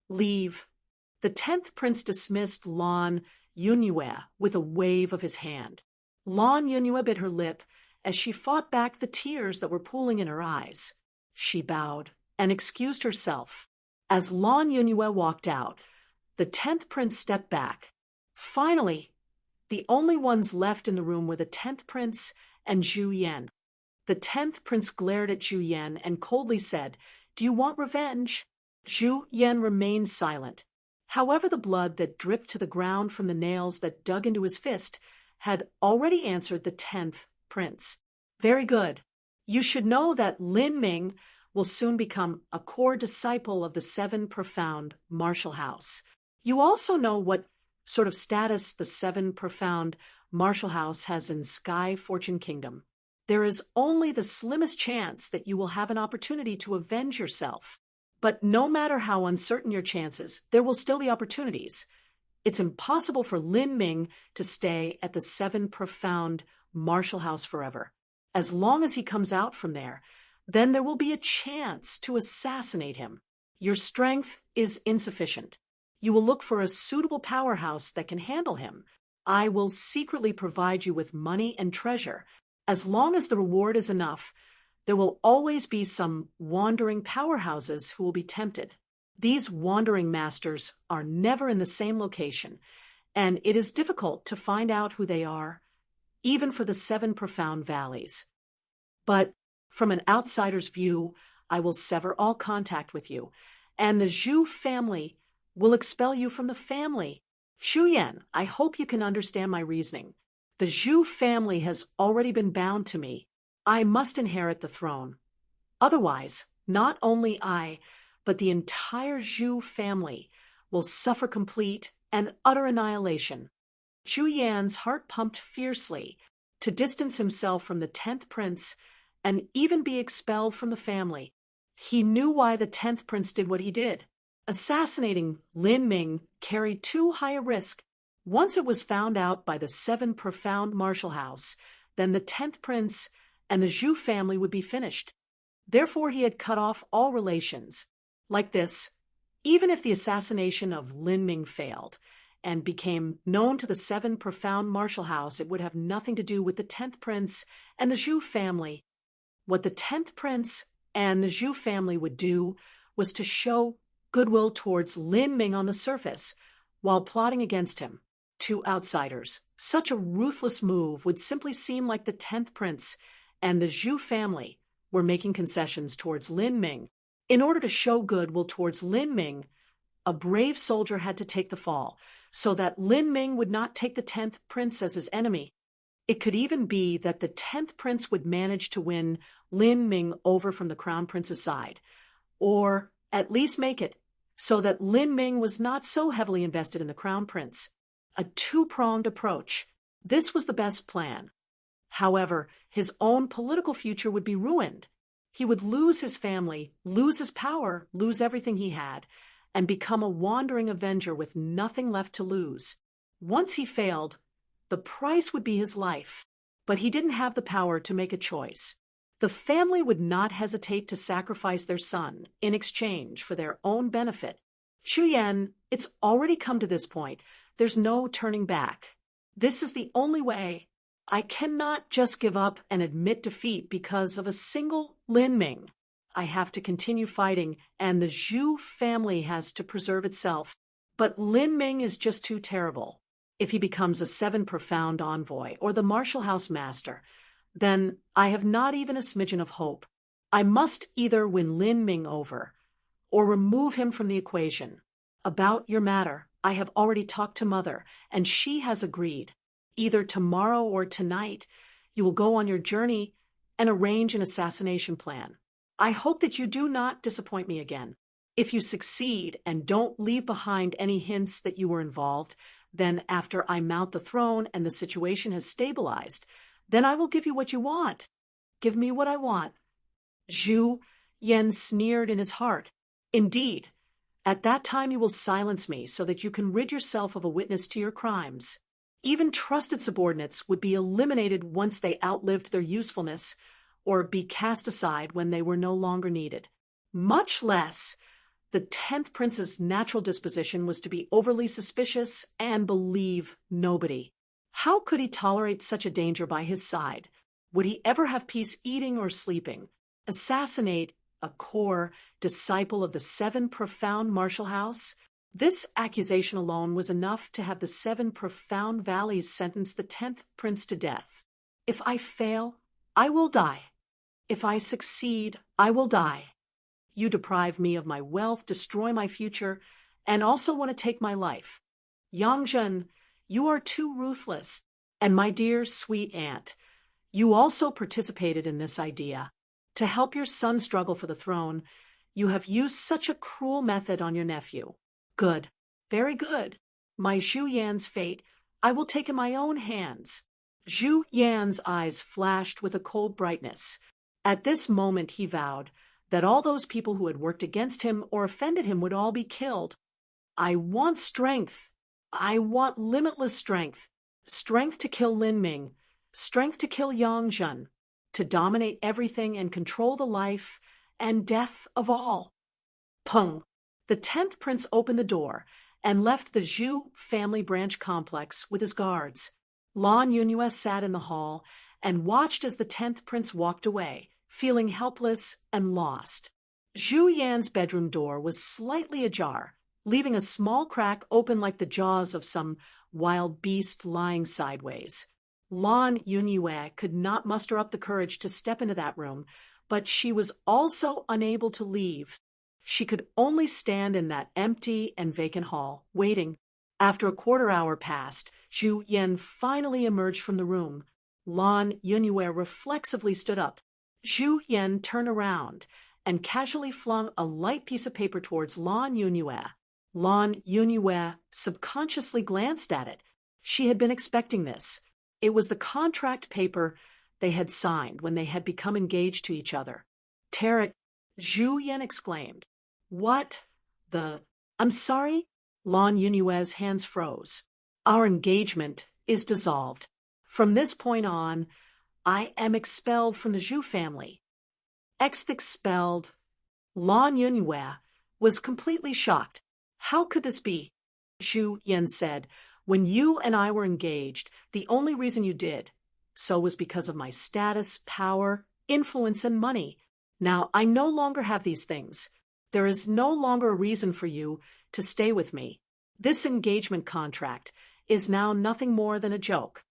Speaker 1: Leave. The 10th prince dismissed Lan Yunyue with a wave of his hand. Lan Yunyue bit her lip as she fought back the tears that were pooling in her eyes. She bowed and excused herself. As Lan Yunyue walked out, the 10th prince stepped back. Finally, the only ones left in the room were the 10th prince and Zhu Yan. The 10th prince glared at Zhu Yan and coldly said, "Do you want revenge?" Zhu Yan remained silent. However, the blood that dripped to the ground from the nails that dug into his fist had already answered the 10th prince. "Very good. You should know that Lin Ming will soon become a core disciple of the 7 profound martial house. You also know what sort of status the 7 profound Marshall House has in Sky Fortune Kingdom. There is only the slimmest chance that you will have an opportunity to avenge yourself. But no matter how uncertain your chances, there will still be opportunities. It's impossible for Lin Ming to stay at the 7 Profound Marshall House forever. As long as he comes out from there, then there will be a chance to assassinate him. Your strength is insufficient. You will look for a suitable powerhouse that can handle him. I will secretly provide you with money and treasure. As long as the reward is enough, there will always be some wandering powerhouses who will be tempted. These wandering masters are never in the same location, and it is difficult to find out who they are, even for the 7 Profound Valleys. But from an outsider's view, I will sever all contact with you, and the Zhu family will expel you from the family. Xu Yan, I hope you can understand my reasoning. The Zhu family has already been bound to me. I must inherit the throne. Otherwise, not only I, but the entire Zhu family will suffer complete and utter annihilation. Xu Yan's heart pumped fiercely to distance himself from the 10th prince and even be expelled from the family. He knew why the 10th prince did what he did. Assassinating Lin Ming carried too high a risk. Once it was found out by the 7 Profound Marshall House, then the 10th prince and the Zhu family would be finished. Therefore, he had cut off all relations. Like this, even if the assassination of Lin Ming failed and became known to the 7 Profound Marshall House, it would have nothing to do with the 10th prince and the Zhu family. What the 10th prince and the Zhu family would do was to show goodwill towards Lin Ming on the surface while plotting against him. To outsiders, such a ruthless move would simply seem like the 10th prince and the Zhu family were making concessions towards Lin Ming. In order to show goodwill towards Lin Ming, a brave soldier had to take the fall, so that Lin Ming would not take the 10th prince as his enemy. It could even be that the 10th prince would manage to win Lin Ming over from the crown prince's side, or at least make it so that Lin Ming was not so heavily invested in the crown prince. A two-pronged approach. This was the best plan. However, his own political future would be ruined. He would lose his family, lose his power, lose everything he had, and become a wandering avenger with nothing left to lose. Once he failed, the price would be his life, but he didn't have the power to make a choice. The family would not hesitate to sacrifice their son in exchange for their own benefit. Xu Yan, it's already come to this point. There's no turning back. This is the only way. I cannot just give up and admit defeat because of a single Lin Ming. I have to continue fighting, and the Zhu family has to preserve itself. But Lin Ming is just too terrible. If he becomes a 7 Profound envoy or the Marshall House master, then I have not even a smidgen of hope. I must either win Lin Ming over or remove him from the equation. About your matter, I have already talked to Mother, and she has agreed. Either tomorrow or tonight, you will go on your journey and arrange an assassination plan. I hope that you do not disappoint me again. If you succeed and don't leave behind any hints that you were involved, then after I mount the throne and the situation has stabilized, then I will give you what you want. Give me what I want. Zhu Yan sneered in his heart. Indeed, at that time you will silence me so that you can rid yourself of a witness to your crimes. Even trusted subordinates would be eliminated once they outlived their usefulness or be cast aside when they were no longer needed. Much less, the 10th prince's natural disposition was to be overly suspicious and believe nobody. How could he tolerate such a danger by his side? Would he ever have peace eating or sleeping? Assassinate a core disciple of the 7 Profound Marshall House? This accusation alone was enough to have the 7 Profound Valleys sentence the 10th prince to death. If I fail, I will die. If I succeed, I will die. You deprive me of my wealth, destroy my future, and also want to take my life. Yangzhen, you are too ruthless. And my dear sweet aunt, you also participated in this idea. To help your son struggle for the throne, you have used such a cruel method on your nephew. Good. Very good. My Xu Yan's fate, I will take in my own hands. Zhu Yan's eyes flashed with a cold brightness. At this moment he vowed that all those people who had worked against him or offended him would all be killed. I want strength. I want limitless strength. Strength to kill Lin Ming. Strength to kill Yang Zhen. To dominate everything and control the life and death of all. Peng. The 10th prince opened the door and left the Zhu family branch complex with his guards. Lan Yunhua sat in the hall and watched as the 10th prince walked away, feeling helpless and lost. Zhu Yan's bedroom door was slightly ajar, leaving a small crack open like the jaws of some wild beast lying sideways. Lan Yunhua could not muster up the courage to step into that room, but she was also unable to leave. She could only stand in that empty and vacant hall, waiting. After a quarter hour passed, Zhu Yan finally emerged from the room. Lan Yunhua reflexively stood up. Zhu Yan turned around and casually flung a light piece of paper towards Lan Yunhua. Lan Yunhua subconsciously glanced at it. She had been expecting this. It was the contract paper they had signed when they had become engaged to each other. Tarek, Zhu Yan exclaimed. What? I'm sorry? Lan Yunhua's hands froze. Our engagement is dissolved. From this point on, I am expelled from the Zhu family. Expelled. Lan Yunhua was completely shocked. How could this be? Zhu Yan said, when you and I were engaged, the only reason you did so was because of my status, power, influence, and money. Now I no longer have these things. There is no longer a reason for you to stay with me. This engagement contract is now nothing more than a joke.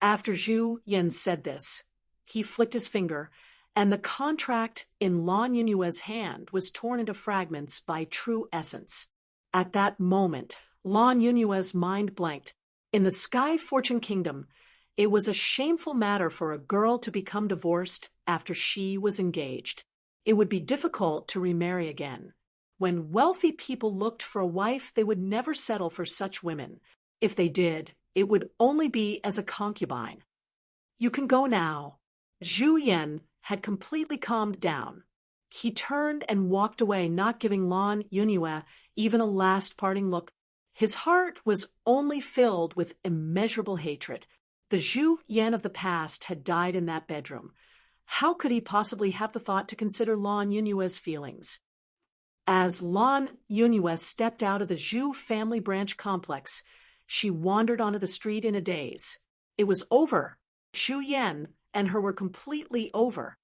Speaker 1: After Zhu Yan said this, he flicked his finger, and the contract in Lan Yunhua's hand was torn into fragments by true essence. At that moment, Lan Yunhua's mind blanked. In the Sky Fortune Kingdom, it was a shameful matter for a girl to become divorced after she was engaged. It would be difficult to remarry again. When wealthy people looked for a wife, they would never settle for such women. If they did, it would only be as a concubine. You can go now. Zhu Yan had completely calmed down. He turned and walked away, not giving Lan Yunhua even a last parting look. His heart was only filled with immeasurable hatred. The Zhu Yan of the past had died in that bedroom. How could he possibly have the thought to consider Lan Yunhua's feelings? As Lan Yunhua stepped out of the Zhu family branch complex, she wandered onto the street in a daze. It was over. Zhu Yan and her were completely over.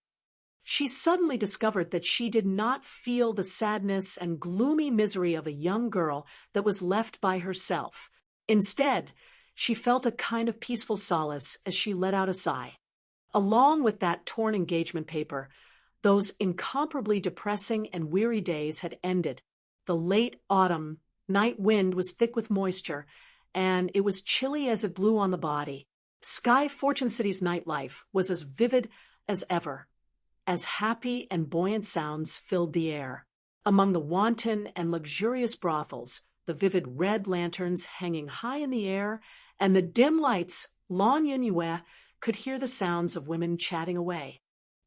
Speaker 1: She suddenly discovered that she did not feel the sadness and gloomy misery of a young girl that was left by herself. Instead, she felt a kind of peaceful solace as she let out a sigh. Along with that torn engagement paper, those incomparably depressing and weary days had ended. The late autumn night wind was thick with moisture, and it was chilly as it blew on the body. Sky Fortune City's nightlife was as vivid as ever, as happy and buoyant sounds filled the air. Among the wanton and luxurious brothels, the vivid red lanterns hanging high in the air, and the dim lights, Lan Yunhua could hear the sounds of women chatting away.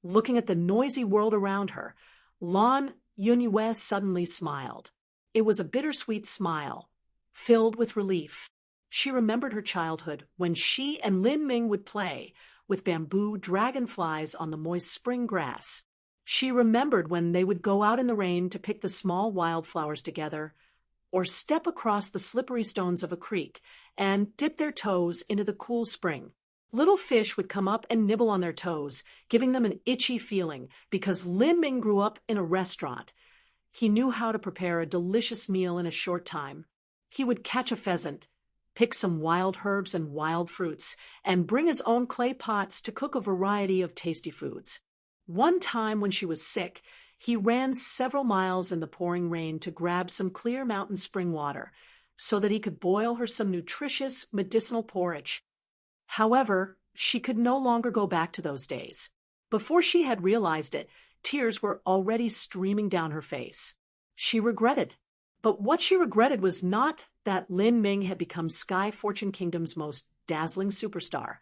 Speaker 1: Looking at the noisy world around her, Lan Yunhua suddenly smiled. It was a bittersweet smile, filled with relief. She remembered her childhood when she and Lin Ming would play with bamboo dragonflies on the moist spring grass. She remembered when they would go out in the rain to pick the small wildflowers together, or step across the slippery stones of a creek and dip their toes into the cool spring. Little fish would come up and nibble on their toes, giving them an itchy feeling, because Lin Ming grew up in a restaurant. He knew how to prepare a delicious meal in a short time. He would catch a pheasant, pick some wild herbs and wild fruits, and bring his own clay pots to cook a variety of tasty foods. One time when she was sick, he ran several miles in the pouring rain to grab some clear mountain spring water so that he could boil her some nutritious medicinal porridge. However, she could no longer go back to those days. Before she had realized it, tears were already streaming down her face. She regretted. But what she regretted was not that Lin Ming had become Sky Fortune Kingdom's most dazzling superstar,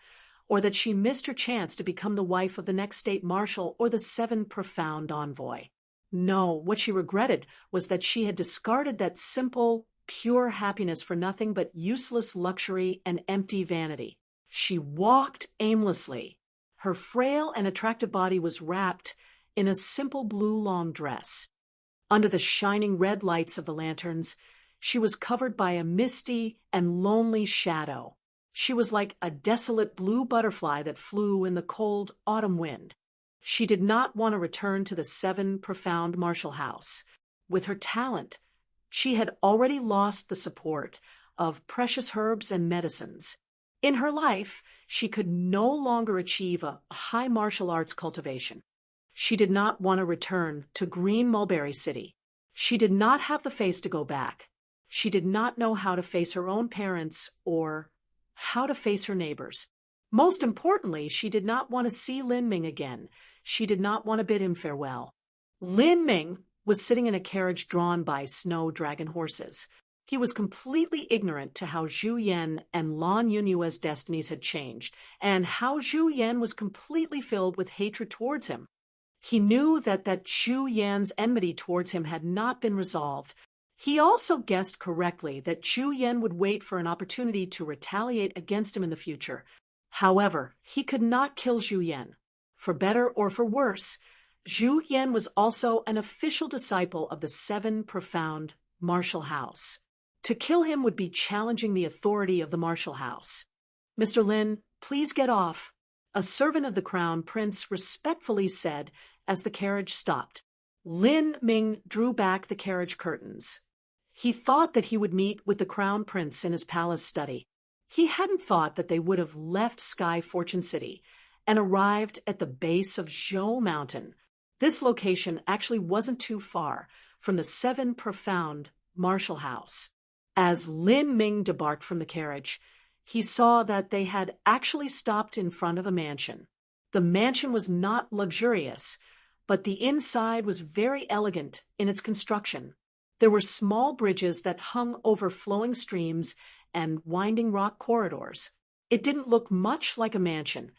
Speaker 1: or that she missed her chance to become the wife of the next state marshal or the seven profound envoy. No, what she regretted was that she had discarded that simple, pure happiness for nothing but useless luxury and empty vanity. She walked aimlessly. Her frail and attractive body was wrapped in a simple blue long dress. Under the shining red lights of the lanterns, she was covered by a misty and lonely shadow. She was like a desolate blue butterfly that flew in the cold autumn wind. She did not want to return to the seven profound martial house. With her talent, she had already lost the support of precious herbs and medicines. In her life, she could no longer achieve a high martial arts cultivation. She did not want to return to Green Mulberry City. She did not have the face to go back. She did not know how to face her own parents or how to face her neighbors. Most importantly, she did not want to see Lin Ming again. She did not want to bid him farewell. Lin Ming was sitting in a carriage drawn by snow dragon horses. He was completely ignorant to how Zhu Yan and Lan Yunyue's destinies had changed, and how Zhu Yan was completely filled with hatred towards him. He knew that Zhu Yan's enmity towards him had not been resolved. He also guessed correctly that Zhu Yan would wait for an opportunity to retaliate against him in the future. However, he could not kill Zhu Yan. For better or for worse, Zhu Yan was also an official disciple of the seven profound martial house. To kill him would be challenging the authority of the martial house. "Mr. Lin, please get off," a servant of the crown prince respectfully said as the carriage stopped. Lin Ming drew back the carriage curtains. He thought that he would meet with the crown prince in his palace study. He hadn't thought that they would have left Sky Fortune City and arrived at the base of Zhou Mountain. This location actually wasn't too far from the seven profound martial house. As Lin Ming debarked from the carriage, he saw that they had actually stopped in front of a mansion. The mansion was not luxurious, but the inside was very elegant in its construction. There were small bridges that hung over flowing streams and winding rock corridors. It didn't look much like a mansion.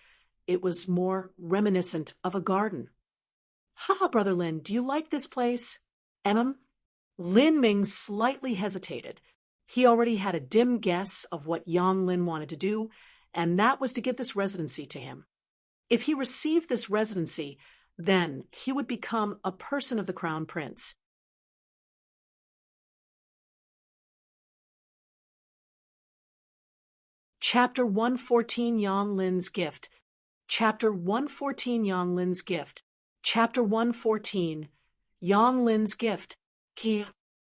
Speaker 1: It was more reminiscent of a garden. "Haha, Brother Lin, do you like this place?" Lin Ming slightly hesitated. He already had a dim guess of what Yang Lin wanted to do, and that was to give this residency to him. If he received this residency, then he would become a person of the crown prince. Chapter 114 Yang Lin's Gift. Chapter 114 Yang Lin's Gift. Chapter 114 Yang Lin's Gift.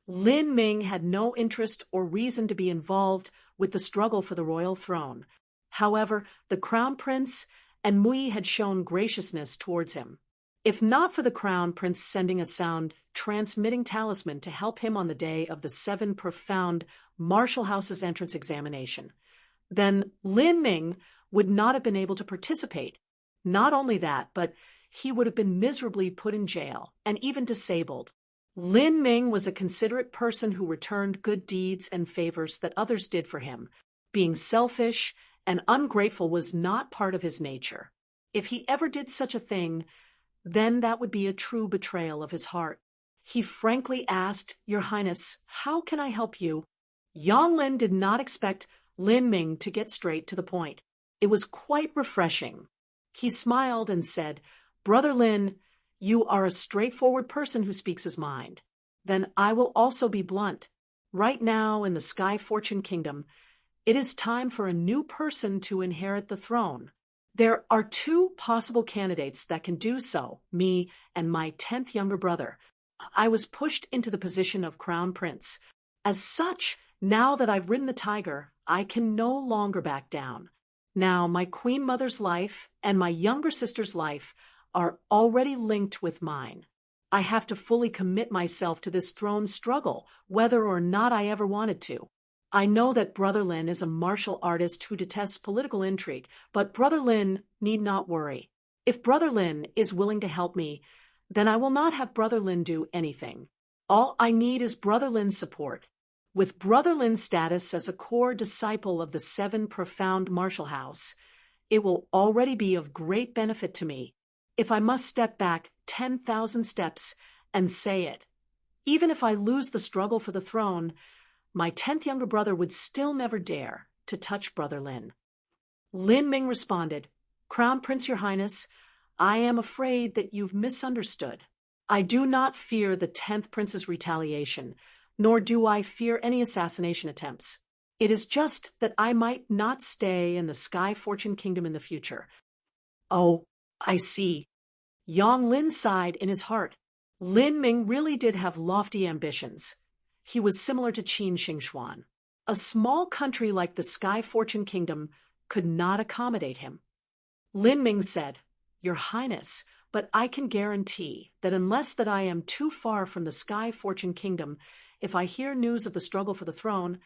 Speaker 1: Lin Ming had no interest or reason to be involved with the struggle for the royal throne. However, the crown prince and Mui had shown graciousness towards him. If not for the crown prince sending a sound transmitting talisman to help him on the day of the seven profound martial house's entrance examination, then Lin Ming would not have been able to participate. Not only that, but he would have been miserably put in jail and even disabled. Lin Ming was a considerate person who returned good deeds and favors that others did for him. Being selfish and ungrateful was not part of his nature. If he ever did such a thing, then that would be a true betrayal of his heart. He frankly asked, "Your Highness, how can I help you?" Yang Lin did not expect Lin Ming to get straight to the point. It was quite refreshing. He smiled and said, "Brother Lin, you are a straightforward person who speaks his mind. Then I will also be blunt. Right now in the Sky Fortune Kingdom, it is time for a new person to inherit the throne. There are two possible candidates that can do so, me and my 10th younger brother. I was pushed into the position of crown prince. As such, now that I've ridden the tiger, I can no longer back down. Now my queen mother's life and my younger sister's life are already linked with mine. I have to fully commit myself to this throne struggle, whether or not I ever wanted to. I know that Brother Lin is a martial artist who detests political intrigue, but Brother Lin need not worry. If Brother Lin is willing to help me, then I will not have Brother Lin do anything. All I need is Brother Lin's support. With Brother Lin's status as a core disciple of the Seven Profound Martial House, it will already be of great benefit to me if I must step back 10,000 steps and say it. Even if I lose the struggle for the throne, my 10th younger brother would still never dare to touch Brother Lin. Lin Ming responded, Crown Prince, Your Highness, I am afraid that you've misunderstood. I do not fear the 10th Prince's retaliation, nor do I fear any assassination attempts. It is just that I might not stay in the Sky Fortune Kingdom in the future. Oh, I see. Yang Lin sighed in his heart. Lin Ming really did have lofty ambitions. He was similar to Qin Xingxuan. A small country like the Sky Fortune Kingdom could not accommodate him. Lin Ming said, Your Highness, but I can guarantee that unless that I am too far from the Sky Fortune Kingdom, if I hear news of the struggle for the throne,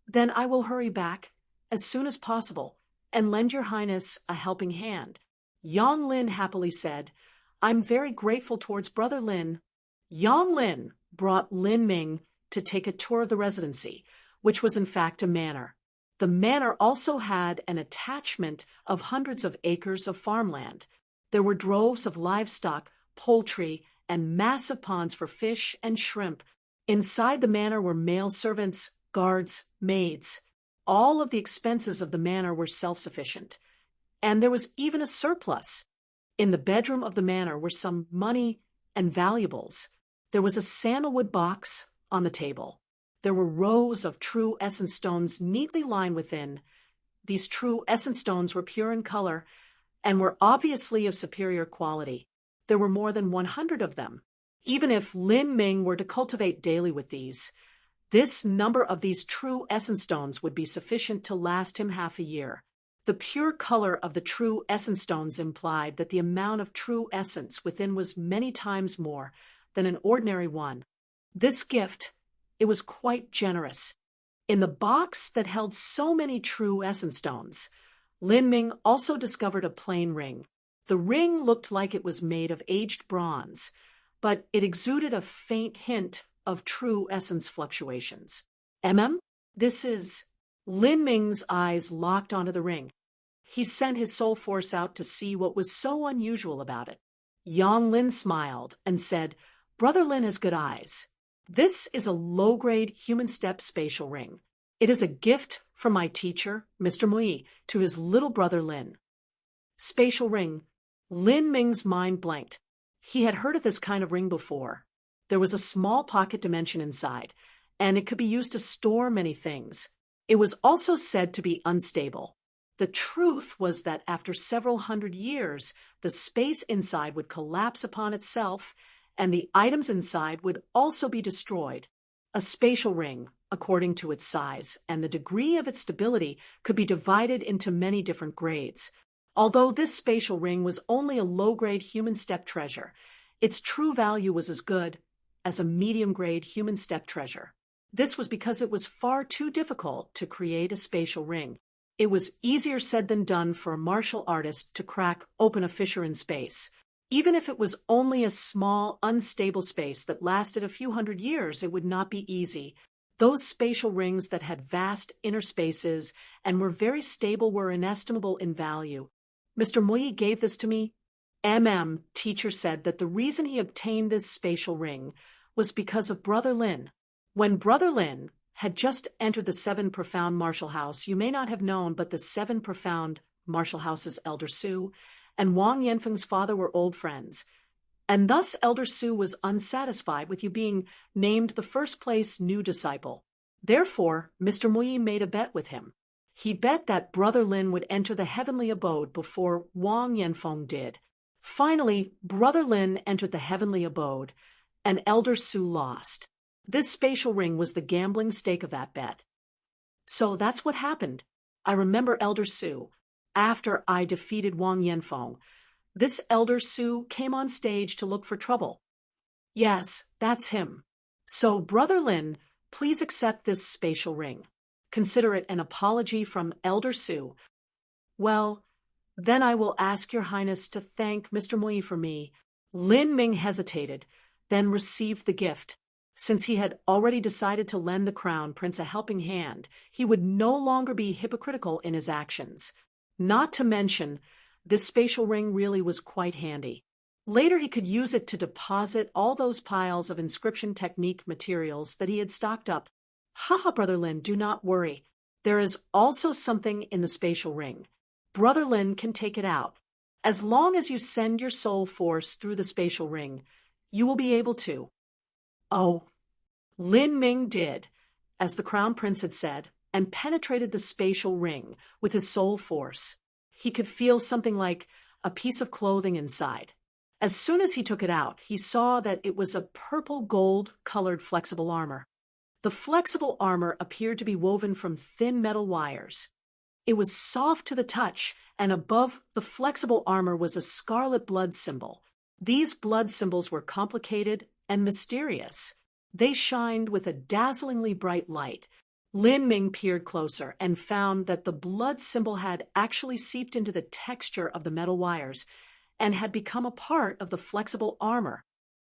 Speaker 1: then I will hurry back as soon as possible and lend Your Highness a helping hand. Yang Lin happily said, I'm very grateful towards Brother Lin. Yang Lin brought Lin Ming to take a tour of the residency, which was in fact a manor. The manor also had an attachment of hundreds of acres of farmland. There were droves of livestock, poultry, and massive ponds for fish and shrimp. Inside the manor were male servants, guards, maids. All of the expenses of the manor were self-sufficient. And there was even a surplus. In the bedroom of the manor were some money and valuables. There was a sandalwood box on the table. There were rows of true essence stones neatly lined within. These true essence stones were pure in color and were obviously of superior quality. There were more than 100 of them. Even if Lin Ming were to cultivate daily with these, this number of these true essence stones would be sufficient to last him half a year. The pure color of the true essence stones implied that the amount of true essence within was many times more than an ordinary one. This gift, it was quite generous. In the box that held so many true essence stones, Lin Ming also discovered a plain ring. The ring looked like it was made of aged bronze, but it exuded a faint hint of true essence fluctuations. This is... Lin Ming's eyes locked onto the ring. He sent his soul force out to see what was so unusual about it. Yang Lin smiled and said, Brother Lin has good eyes. This is a low-grade human step spatial ring. It is a gift from my teacher, Mr. Mui, to his little brother Lin. Spatial ring. Lin Ming's mind blanked. He had heard of this kind of ring before. There was a small pocket dimension inside, and it could be used to store many things. It was also said to be unstable. The truth was that after several hundred years, the space inside would collapse upon itself, and the items inside would also be destroyed. A spatial ring, according to its size and the degree of its stability, could be divided into many different grades. Although this spatial ring was only a low-grade human step treasure, its true value was as good as a medium-grade human step treasure. This was because it was far too difficult to create a spatial ring. It was easier said than done for a martial artist to crack open a fissure in space. Even if it was only a small, unstable space that lasted a few hundred years, it would not be easy. Those spatial rings that had vast inner spaces and were very stable were inestimable in value. Mr. Mui gave this to me. Teacher said that the reason he obtained this spatial ring was because of Brother Lin. When Brother Lin had just entered the Seven Profound Martial House, you may not have known, but the Seven Profound Martial House's Elder Su and Wang Yanfeng's father were old friends, and thus Elder Su was unsatisfied with you being named the first-place new disciple. Therefore, Mr. Mui made a bet with him. He bet that Brother Lin would enter the heavenly abode before Wang Yanfeng did. Finally, Brother Lin entered the heavenly abode, and Elder Su lost. This spatial ring was the gambling stake of that bet. So that's what happened. I remember Elder Su. After I defeated Wang Yanfeng, this Elder Su came on stage to look for trouble. Yes, that's him. So, Brother Lin, please accept this spatial ring. Consider it an apology from Elder Su. Well, then I will ask Your Highness to thank Mr. Mui for me. Lin Ming hesitated, then received the gift. Since he had already decided to lend the crown prince a helping hand, he would no longer be hypocritical in his actions. Not to mention, this spatial ring really was quite handy. Later he could use it to deposit all those piles of inscription technique materials that he had stocked up. Haha, Brother Lin, do not worry. There is also something in the spatial ring. Brother Lin can take it out. As long as you send your soul force through the spatial ring, you will be able to. Oh, Lin Ming did, as the Crown Prince had said, and penetrated the spatial ring with his soul force. He could feel something like a piece of clothing inside. As soon as he took it out, he saw that it was a purple gold-colored flexible armor. The flexible armor appeared to be woven from thin metal wires. It was soft to the touch, and above the flexible armor was a scarlet blood symbol. These blood symbols were complicated and mysterious. They shined with a dazzlingly bright light. Lin Ming peered closer and found that the blood symbol had actually seeped into the texture of the metal wires and had become a part of the flexible armor.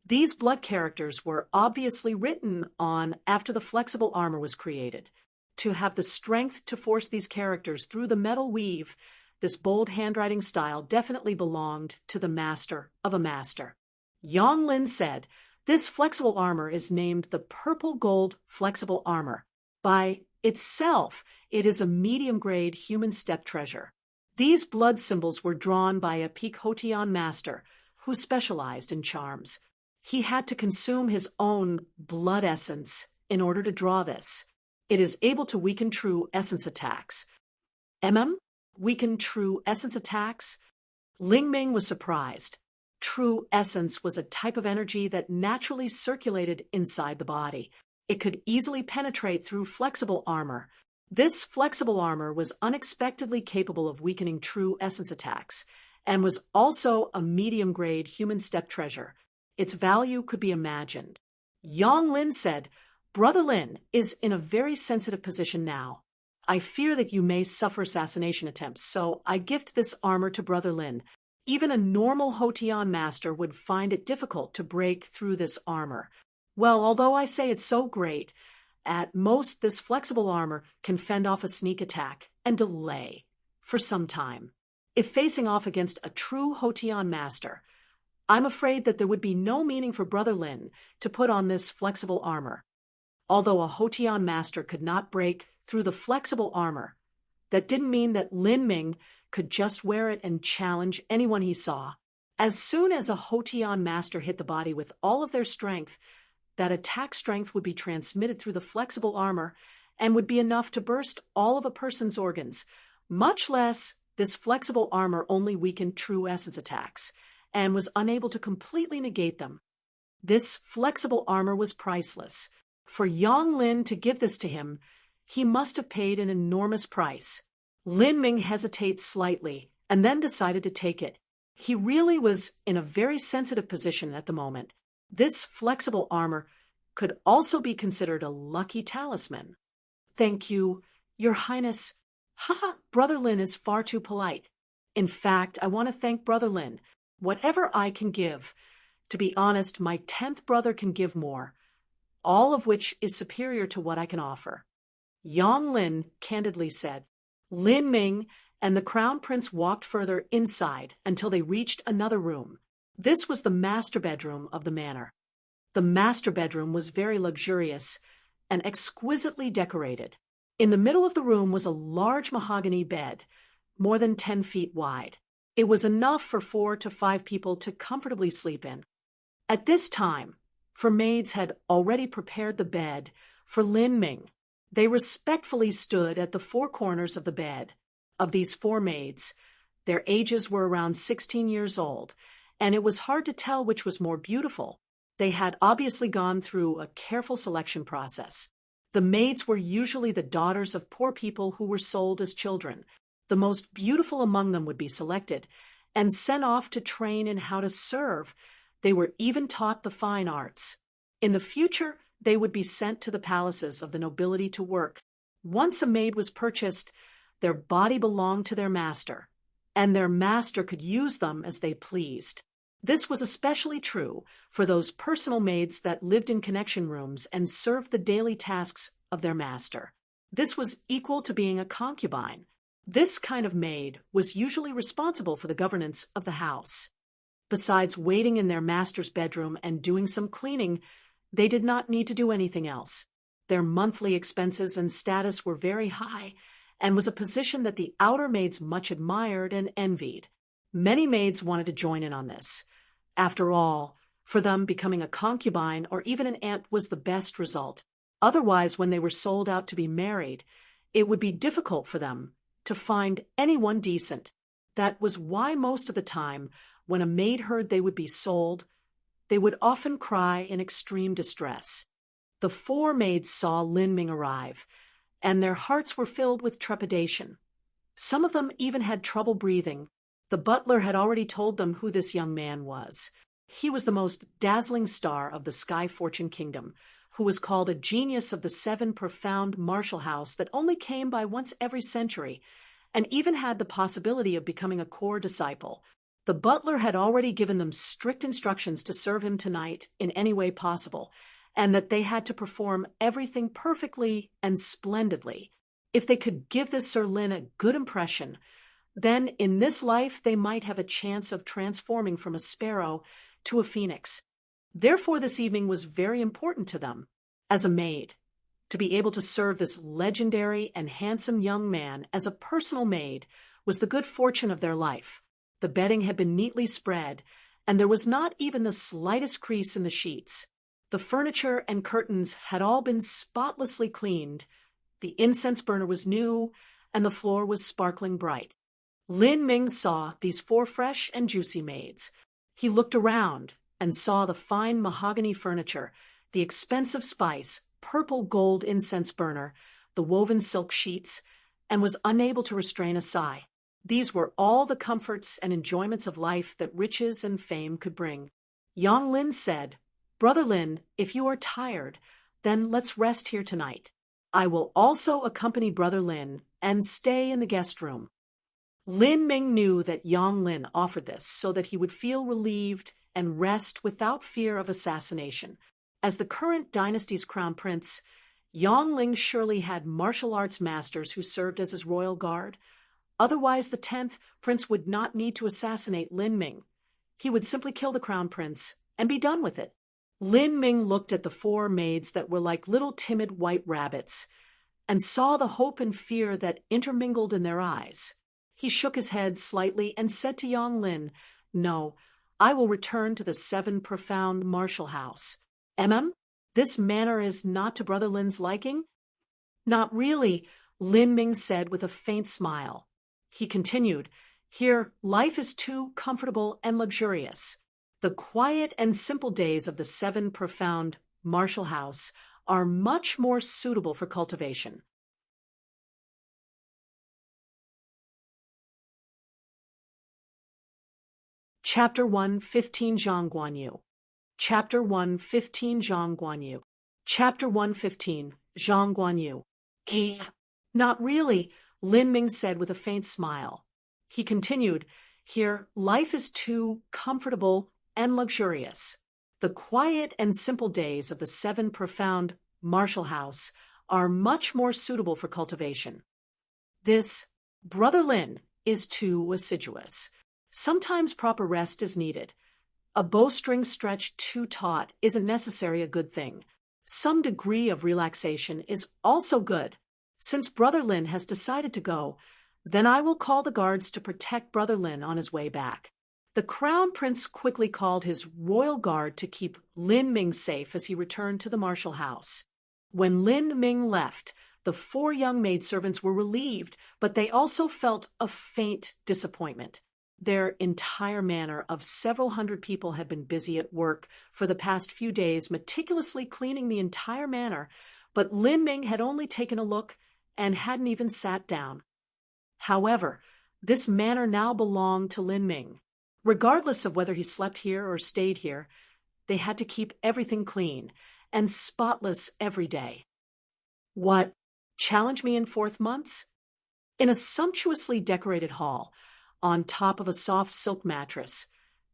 Speaker 1: These blood characters were obviously written on after the flexible armor was created. To have the strength to force these characters through the metal weave, this bold handwriting style definitely belonged to the master of a master. Yang Lin said, "This flexible armor is named the Purple Gold Flexible Armor. By itself, it is a medium-grade human step treasure. These blood symbols were drawn by a Peak-Hotian master who specialized in charms. He had to consume his own blood essence in order to draw this. It is able to weaken true essence attacks." Weaken true essence attacks? Ling Ming was surprised. True essence was a type of energy that naturally circulated inside the body. It could easily penetrate through flexible armor. This flexible armor was unexpectedly capable of weakening true essence attacks, and was also a medium-grade human step treasure. Its value could be imagined. Yang Lin said, "Brother Lin is in a very sensitive position now. I fear that you may suffer assassination attempts, so I gift this armor to Brother Lin. Even a normal Hotian master would find it difficult to break through this armor. Well, although I say it's so great, at most this flexible armor can fend off a sneak attack and delay for some time. If facing off against a true Hotian master, I'm afraid that there would be no meaning for Brother Lin to put on this flexible armor. Although a Hotian master could not break through the flexible armor, that didn't mean that Lin Ming could just wear it and challenge anyone he saw. As soon as a Hotian master hit the body with all of their strength, that attack strength would be transmitted through the flexible armor and would be enough to burst all of a person's organs. Much less, this flexible armor only weakened true essence attacks and was unable to completely negate them. This flexible armor was priceless. For Yang Lin to give this to him, he must have paid an enormous price. Lin Ming hesitated slightly and then decided to take it. He really was in a very sensitive position at the moment. This flexible armor could also be considered a lucky talisman. "Thank you, Your Highness." "Haha, Brother Lin is far too polite. In fact, I want to thank Brother Lin. Whatever I can give. To be honest, my 10th brother can give more, all of which is superior to what I can offer." Yang Lin candidly said. Lin Ming and the Crown Prince walked further inside until they reached another room. This was the master bedroom of the manor. The master bedroom was very luxurious and exquisitely decorated. In the middle of the room was a large mahogany bed, more than 10 feet wide. It was enough for 4 to 5 people to comfortably sleep in. At this time, four maids had already prepared the bed for Lin Ming. They respectfully stood at the 4 corners of the bed. Of these 4 maids, their ages were around 16 years old, and it was hard to tell which was more beautiful. They had obviously gone through a careful selection process. The maids were usually the daughters of poor people who were sold as children. The most beautiful among them would be selected and sent off to train in how to serve. They were even taught the fine arts. In the future, they would be sent to the palaces of the nobility to work. Once a maid was purchased, their body belonged to their master, and their master could use them as they pleased. This was especially true for those personal maids that lived in connection rooms and served the daily tasks of their master. This was equal to being a concubine. This kind of maid was usually responsible for the governance of the house. Besides waiting in their master's bedroom and doing some cleaning, they did not need to do anything else. Their monthly expenses and status were very high, and was a position that the outer maids much admired and envied. Many maids wanted to join in on this. After all, for them, becoming a concubine or even an aunt was the best result. Otherwise, when they were sold out to be married, it would be difficult for them to find anyone decent. That was why most of the time, when a maid heard they would be sold, they would often cry in extreme distress. The 4 maids saw Lin Ming arrive, and their hearts were filled with trepidation. Some of them even had trouble breathing. The butler had already told them who this young man was. He was the most dazzling star of the Sky Fortune Kingdom, who was called a genius of the 7 profound martial house that only came by once every century, and even had the possibility of becoming a core disciple. The butler had already given them strict instructions to serve him tonight in any way possible, and that they had to perform everything perfectly and splendidly. If they could give this Sir Lin a good impression, then in this life they might have a chance of transforming from a sparrow to a phoenix. Therefore, this evening was very important to them, as a maid. To be able to serve this legendary and handsome young man as a personal maid was the good fortune of their life. The bedding had been neatly spread, and there was not even the slightest crease in the sheets. The furniture and curtains had all been spotlessly cleaned. The incense burner was new, and the floor was sparkling bright. Lin Ming saw these 4 fresh and juicy maids. He looked around and saw the fine mahogany furniture, the expensive spice, purple gold incense burner, the woven silk sheets, and was unable to restrain a sigh. These were all the comforts and enjoyments of life that riches and fame could bring. Yang Lin said, "Brother Lin, if you are tired, then let's rest here tonight. I will also accompany Brother Lin and stay in the guest room." Lin Ming knew that Yang Lin offered this so that he would feel relieved and rest without fear of assassination. As the current dynasty's crown prince, Yang Ling surely had martial arts masters who served as his royal guard. Otherwise, the 10th prince would not need to assassinate Lin Ming. He would simply kill the crown prince and be done with it. Lin Ming looked at the 4 maids that were like little timid white rabbits and saw the hope and fear that intermingled in their eyes. He shook his head slightly and said to Yang Lin, "No, I will return to the 7 profound martial house. This manner is not to Brother Lin's liking?" "Not really," Lin Ming said with a faint smile. He continued, "Here, life is too comfortable and luxurious. The quiet and simple days of the 7 profound martial house are much more suitable for cultivation." Chapter 1, 15 Zhang Guanyu. Chapter 1, 15 Zhang Guanyu. Chapter 115, Zhang Guanyu. Not really," Lin Ming said with a faint smile. He continued, "Here, life is too comfortable and luxurious. The quiet and simple days of the 7 profound martial house are much more suitable for cultivation. This, Brother Lin, is too assiduous. Sometimes proper rest is needed. A bowstring stretched too taut isn't necessarily a good thing. Some degree of relaxation is also good. Since Brother Lin has decided to go, then I will call the guards to protect Brother Lin on his way back." The crown prince quickly called his royal guard to keep Lin Ming safe as he returned to the martial house. When Lin Ming left, the 4 young maidservants were relieved, but they also felt a faint disappointment. Their entire manor of several hundred people had been busy at work for the past few days, meticulously cleaning the entire manor, but Lin Ming had only taken a look and hadn't even sat down. However, this manor now belonged to Lin Ming. Regardless of whether he slept here or stayed here, they had to keep everything clean and spotless every day. What? Challenge me in 4th months? In a sumptuously decorated hall, on top of a soft silk mattress,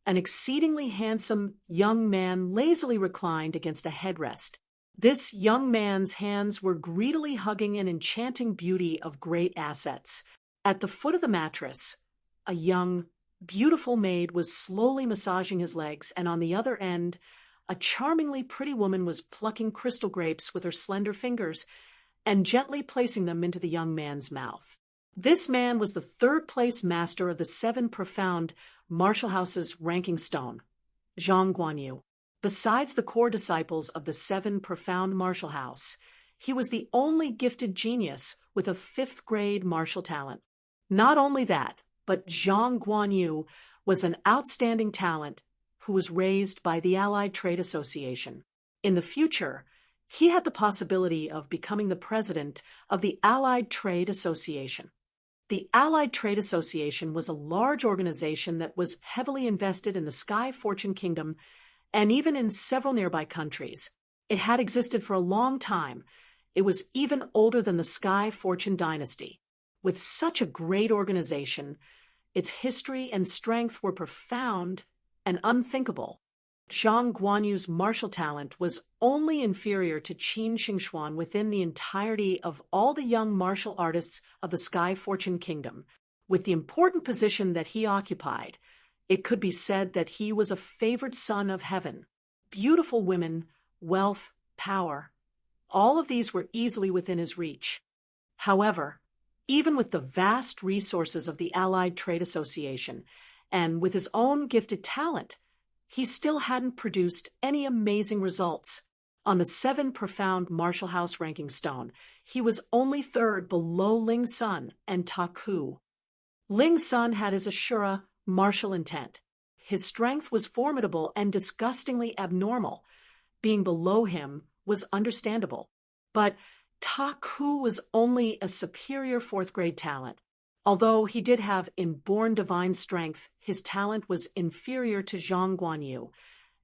Speaker 1: An exceedingly handsome young man lazily reclined against a headrest. This young man's hands were greedily hugging an enchanting beauty of great assets. At the foot of the mattress, a young, beautiful maid was slowly massaging his legs, and on the other end, a charmingly pretty woman was plucking crystal grapes with her slender fingers and gently placing them into the young man's mouth. This man was the third-place master of the 7 profound martial houses ranking stone, Zhang Guanyu. Besides the core disciples of the 7 profound martial house, he was the only gifted genius with a 5th-grade martial talent. Not only that, but Zhang Guanyu was an outstanding talent who was raised by the Allied Trade Association. In the future, he had the possibility of becoming the president of the Allied Trade Association. The Allied Trade Association was a large organization that was heavily invested in the Sky Fortune Kingdom and even in several nearby countries. It had existed for a long time. It was even older than the Sky Fortune dynasty. With such a great organization, its history and strength were profound and unthinkable. Zhang Guanyu's martial talent was only inferior to Qin Xingxuan within the entirety of all the young martial artists of the Sky Fortune Kingdom. With the important position that he occupied, it could be said that he was a favored son of heaven. Beautiful women, wealth, power, all of these were easily within his reach. However, even with the vast resources of the Allied Trade Association, and with his own gifted talent, he still hadn't produced any amazing results. On the 7 profound martial house ranking stone, he was only third below Ling Sun and Ta Ku. Ling Sun had his Ashura martial intent. His strength was formidable and disgustingly abnormal. Being below him was understandable. But Ta Ku was only a superior 4th-grade talent. Although he did have inborn divine strength, his talent was inferior to Zhang Guanyu,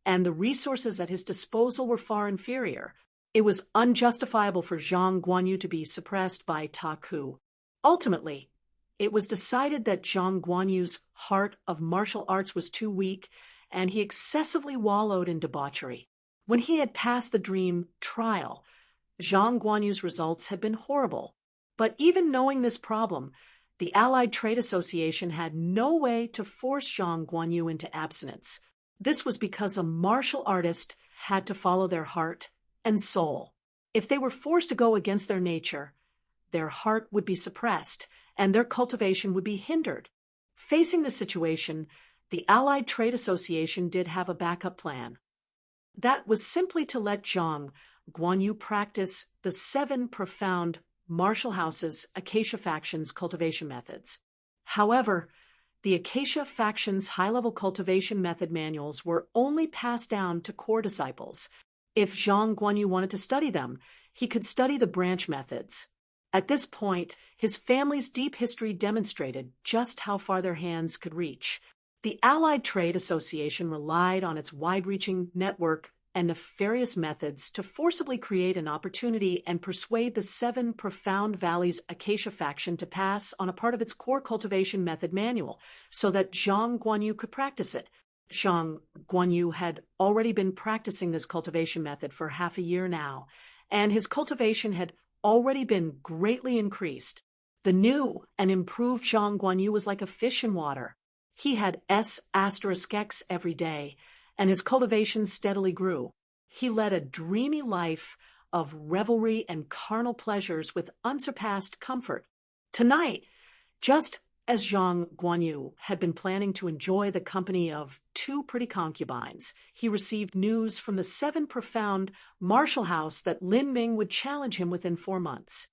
Speaker 1: and the resources at his disposal were far inferior. It was unjustifiable for Zhang Guanyu to be suppressed by Ta Ku. Ultimately, it was decided that Zhang Guanyu's heart of martial arts was too weak, and he excessively wallowed in debauchery. When he had passed the dream trial, Zhang Guanyu's results had been horrible. But even knowing this problem, the Allied Trade Association had no way to force Zhang Guanyu into abstinence. This was because a martial artist had to follow their heart and soul. If they were forced to go against their nature, their heart would be suppressed and their cultivation would be hindered. Facing the situation, the Allied Trade Association did have a backup plan. That was simply to let Zhang Guanyu practice the 7 profound martial houses' Acacia faction's cultivation methods. However, the Acacia faction's high-level cultivation method manuals were only passed down to core disciples. If Zhang Guanyu wanted to study them, he could study the branch methods. At this point, his family's deep history demonstrated just how far their hands could reach. The Allied Trade Association relied on its wide-reaching network and nefarious methods to forcibly create an opportunity and persuade the 7 Profound Valleys Acacia faction to pass on a part of its core cultivation method manual so that Zhang Guanyu could practice it. Zhang Guanyu had already been practicing this cultivation method for half a year now, and his cultivation had already been greatly increased. The new and improved Zhang Guanyu was like a fish in water. He had S*X every day, and his cultivation steadily grew. He led a dreamy life of revelry and carnal pleasures with unsurpassed comfort. Tonight, just as Zhang Guanyu had been planning to enjoy the company of 2 pretty concubines, he received news from the 7 Profound martial house that Lin Ming would challenge him within 4 months.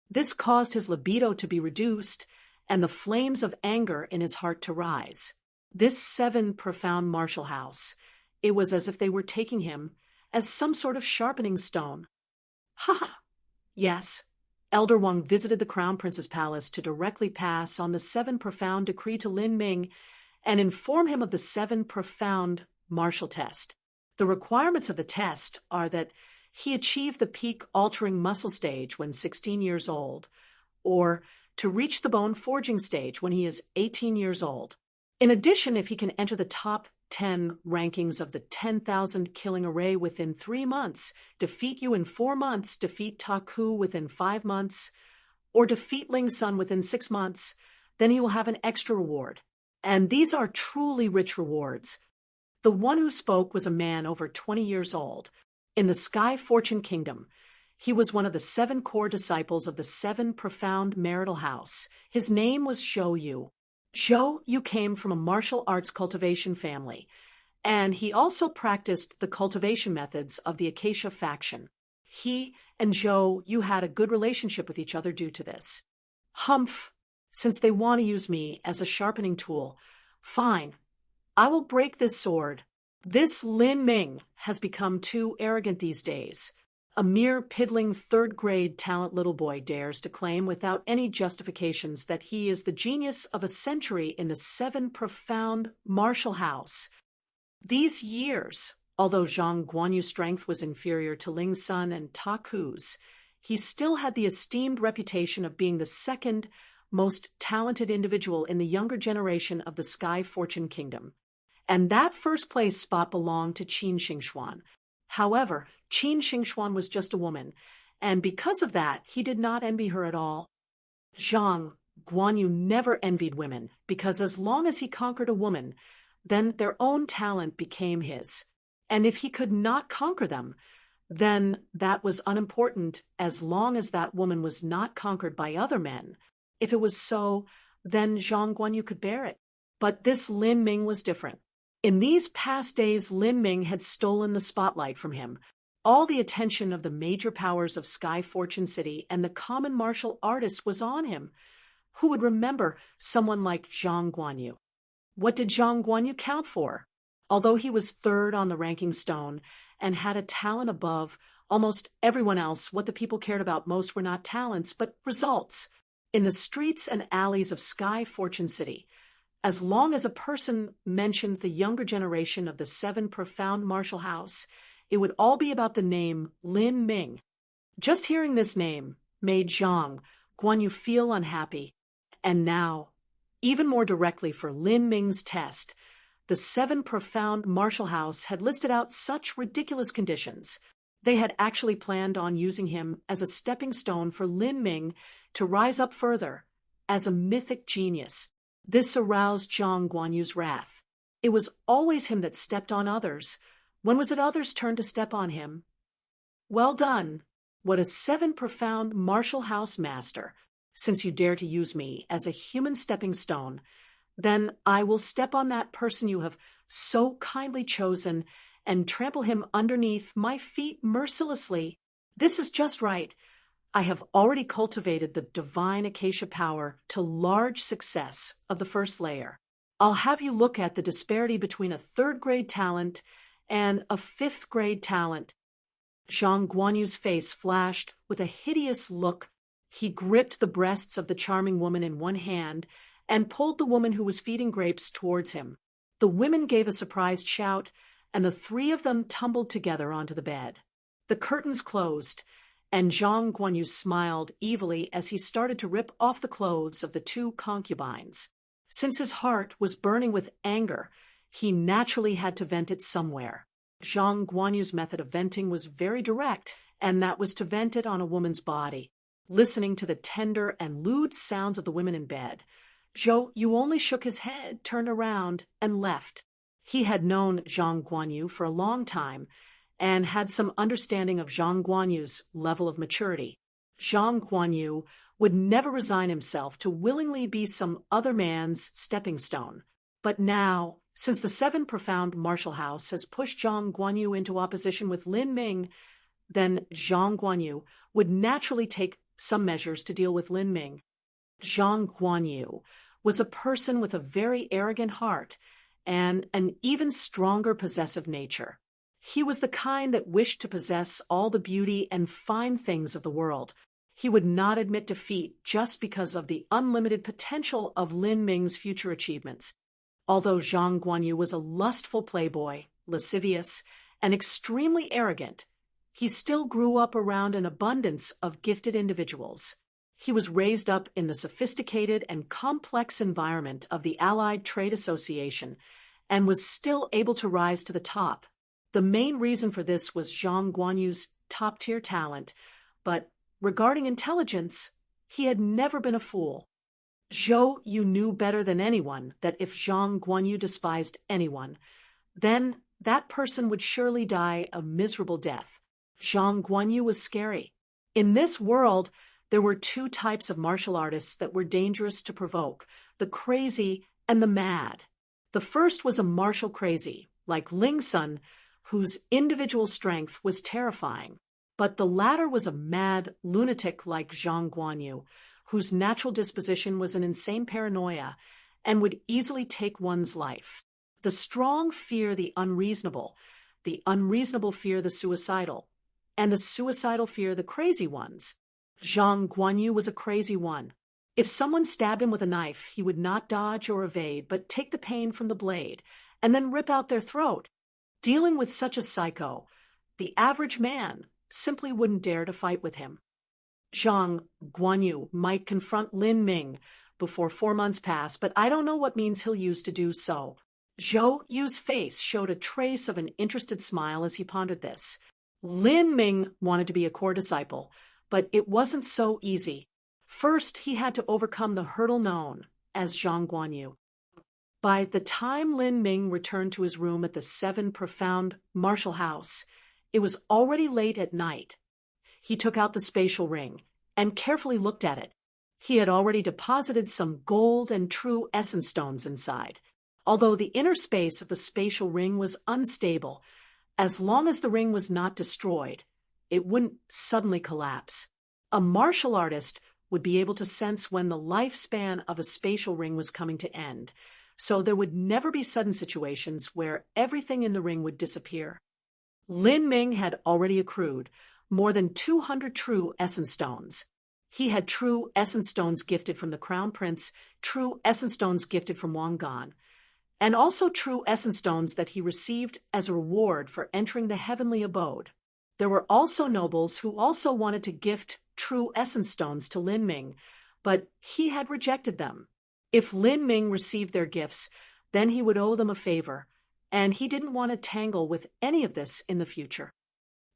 Speaker 1: This caused his libido to be reduced and the flames of anger in his heart to rise. This 7 Profound martial house, it was as if they were taking him as some sort of sharpening stone. Ha ha! Yes, Elder Wang visited the Crown Prince's palace to directly pass on the 7 Profound decree to Lin Ming and inform him of the 7 Profound martial test. The requirements of the test are that he achieve the peak-altering muscle stage when 16 years old, or to reach the bone-forging stage when he is 18 years old. In addition, if he can enter the top 10 rankings of the 10,000 killing array within 3 months, defeat you in 4 months, defeat Taku within 5 months, or defeat Ling Sun within 6 months, then he will have an extra reward. And these are truly rich rewards. The one who spoke was a man over 20 years old. In the Sky Fortune Kingdom, he was one of the 7 core disciples of the 7 profound marital house. His name was Zhou Yu. Zhou Yu came from a martial arts cultivation family, and he also practiced the cultivation methods of the Acacia faction. He and Zhou Yu had a good relationship with each other due to this. Humph, since they want to use me as a sharpening tool, fine, I will break this sword. This Lin Ming has become too arrogant these days. A mere piddling 3rd-grade talent little boy dares to claim without any justifications that he is the genius of a century in the 7 profound martial house. These years, although Zhang Guanyu's strength was inferior to Ling Sun and Taku's, he still had the esteemed reputation of being the 2nd most talented individual in the younger generation of the Sky Fortune Kingdom. And that 1st place spot belonged to Qin Xingxuan. However, Qin Xingxuan was just a woman, and because of that, he did not envy her at all. Zhang Guanyu never envied women, because as long as he conquered a woman, then their own talent became his. And if he could not conquer them, then that was unimportant as long as that woman was not conquered by other men. If it was so, then Zhang Guanyu could bear it. But this Lin Ming was different. In these past days, Lin Ming had stolen the spotlight from him. All the attention of the major powers of Sky Fortune City and the common martial artist was on him. Who would remember someone like Zhang Guanyu? What did Zhang Guanyu count for? Although he was 3rd on the ranking stone and had a talent above almost everyone else, what the people cared about most were not talents, but results. In the streets and alleys of Sky Fortune City, as long as a person mentioned the younger generation of the 7 profound martial house, it would all be about the name Lin Ming. Just hearing this name made Zhang Guanyu feel unhappy. And now, even more directly for Lin Ming's test, the 7 profound martial house had listed out such ridiculous conditions. They had actually planned on using him as a stepping stone for Lin Ming to rise up further as a mythic genius. This aroused Zhang Guanyu's wrath. It was always him that stepped on others. When was it others' turn to step on him? Well done. What a 7 profound martial house master. Since you dare to use me as a human stepping stone, then I will step on that person you have so kindly chosen and trample him underneath my feet mercilessly. This is just right. I have already cultivated the divine Acacia power to large success of the 1st layer. I'll have you look at the disparity between a 3rd-grade talent and a 5th-grade talent. Zhang Guanyu's face flashed with a hideous look. He gripped the breasts of the charming woman in one hand and pulled the woman who was feeding grapes towards him. The women gave a surprised shout, and the 3 of them tumbled together onto the bed. The curtains closed, and Zhang Guanyu smiled evilly as he started to rip off the clothes of the 2 concubines. Since his heart was burning with anger, he naturally had to vent it somewhere. Zhang Guanyu's method of venting was very direct, and that was to vent it on a woman's body. Listening to the tender and lewd sounds of the women in bed, Zhou Yu only shook his head, turned around, and left. He had known Zhang Guanyu for a long time, and had some understanding of Zhang Guanyu's level of maturity. Zhang Guanyu would never resign himself to willingly be some other man's stepping stone. But now, since the 7 profound martial house has pushed Zhang Guanyu into opposition with Lin Ming, then Zhang Guanyu would naturally take some measures to deal with Lin Ming. Zhang Guanyu was a person with a very arrogant heart and an even stronger possessive nature. He was the kind that wished to possess all the beauty and fine things of the world. He would not admit defeat just because of the unlimited potential of Lin Ming's future achievements. Although Zhang Guanyu was a lustful playboy, lascivious, and extremely arrogant, he still grew up around an abundance of gifted individuals. He was raised up in the sophisticated and complex environment of the Allied Trade Association, and was still able to rise to the top. The main reason for this was Zhang Guanyu's top-tier talent, but regarding intelligence, he had never been a fool. Zhou Yu knew better than anyone that if Zhang Guanyu despised anyone, then that person would surely die a miserable death. Zhang Guanyu was scary. In this world, there were two types of martial artists that were dangerous to provoke, the crazy and the mad. The first was a martial crazy, like Ling Sun, whose individual strength was terrifying. But the latter was a mad lunatic like Zhang Guanyu, whose natural disposition was an insane paranoia and would easily take one's life. The strong fear the unreasonable fear the suicidal, and the suicidal fear the crazy ones. Zhang Guanyu was a crazy one. If someone stabbed him with a knife, he would not dodge or evade, but take the pain from the blade and then rip out their throat. Dealing with such a psycho, the average man simply wouldn't dare to fight with him. Zhang Guanyu might confront Lin Ming before 4 months pass, but I don't know what means he'll use to do so. Zhou Yu's face showed a trace of an interested smile as he pondered this. Lin Ming wanted to be a core disciple, but it wasn't so easy. First, he had to overcome the hurdle known as Zhang Guanyu. By the time Lin Ming returned to his room at the Seven Profound Martial House, it was already late at night. He took out the spatial ring and carefully looked at it. He had already deposited some gold and true essence stones inside. Although the inner space of the spatial ring was unstable, as long as the ring was not destroyed, it wouldn't suddenly collapse. A martial artist would be able to sense when the lifespan of a spatial ring was coming to end, so there would never be sudden situations where everything in the ring would disappear. Lin Ming had already accrued more than 200 true essence stones. He had true essence stones gifted from the Crown Prince, true essence stones gifted from Wang Gan, and also true essence stones that he received as a reward for entering the heavenly abode. There were also nobles who also wanted to gift true essence stones to Lin Ming, but he had rejected them. If Lin Ming received their gifts, then he would owe them a favor, and he didn't want to tangle with any of this in the future.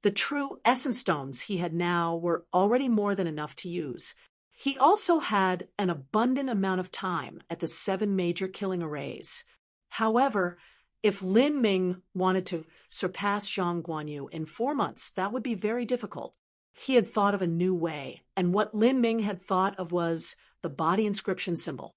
Speaker 1: The true essence stones he had now were already more than enough to use. He also had an abundant amount of time at the 7 major killing arrays. However, if Lin Ming wanted to surpass Zhang Guanyu in 4 months, that would be very difficult. He had thought of a new way, and what Lin Ming had thought of was the body inscription symbol.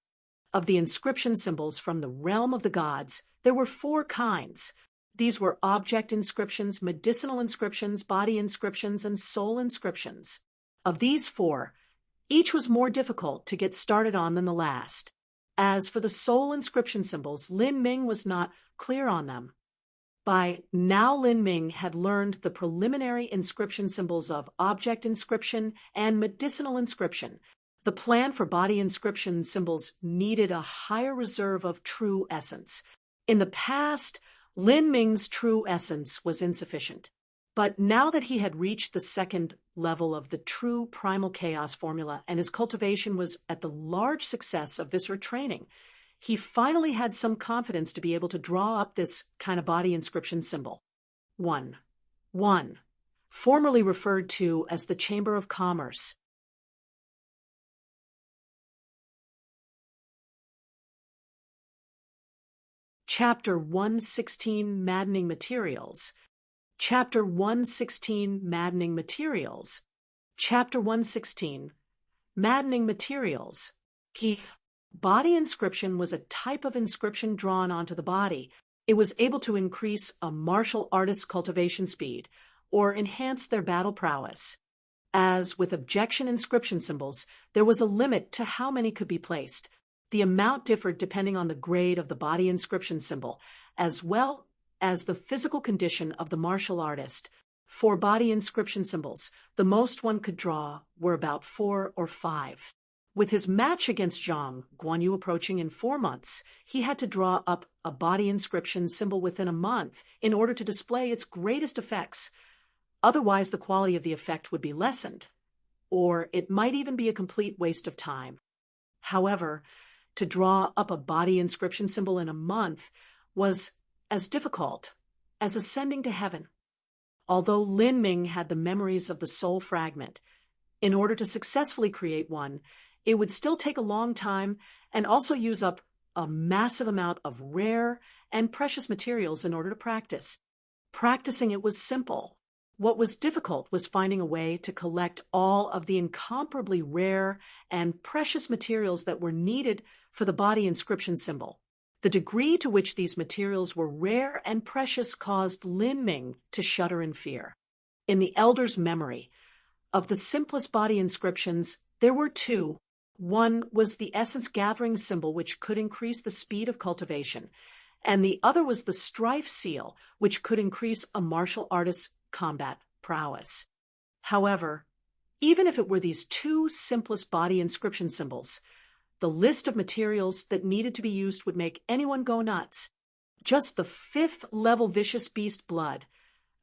Speaker 1: Of the inscription symbols from the realm of the gods, there were 4 kinds. These were object inscriptions, medicinal inscriptions, body inscriptions, and soul inscriptions. Of these 4, each was more difficult to get started on than the last. As for the soul inscription symbols, Lin Ming was not clear on them. By now, Lin Ming had learned the preliminary inscription symbols of object inscription and medicinal inscription. The plan for body inscription symbols needed a higher reserve of true essence. In the past, Lin Ming's true essence was insufficient. But now that he had reached the 2nd level of the true primal chaos formula and his cultivation was at the large success of Viscera training, he finally had some confidence to be able to draw up this kind of body inscription symbol. 1. Formerly referred to as the Chamber of Commerce. Chapter 116, Maddening Materials. Chapter 116, Maddening Materials. Chapter 116, Maddening Materials. Body inscription was a type of inscription drawn onto the body. It was able to increase a martial artist's cultivation speed or enhance their battle prowess. As with objection inscription symbols, there was a limit to how many could be placed. The amount differed depending on the grade of the body inscription symbol, as well as the physical condition of the martial artist. For body inscription symbols, the most one could draw were about 4 or 5. With his match against Zhang Guanyu approaching in 4 months, he had to draw up a body inscription symbol within a month in order to display its greatest effects. Otherwise, the quality of the effect would be lessened, or it might even be a complete waste of time. However, to draw up a body inscription symbol in a month was as difficult as ascending to heaven. Although Lin Ming had the memories of the soul fragment, in order to successfully create one, it would still take a long time and also use up a massive amount of rare and precious materials in order to practice. Practicing it was simple. What was difficult was finding a way to collect all of the incomparably rare and precious materials that were needed for the body inscription symbol. The degree to which these materials were rare and precious caused Lin Ming to shudder in fear. In the elder's memory, of the simplest body inscriptions, there were two. One was the essence gathering symbol, which could increase the speed of cultivation, and the other was the strife seal, which could increase a martial artist's combat prowess. However, even if it were these two simplest body inscription symbols, the list of materials that needed to be used would make anyone go nuts. Just the 5th level vicious beast blood.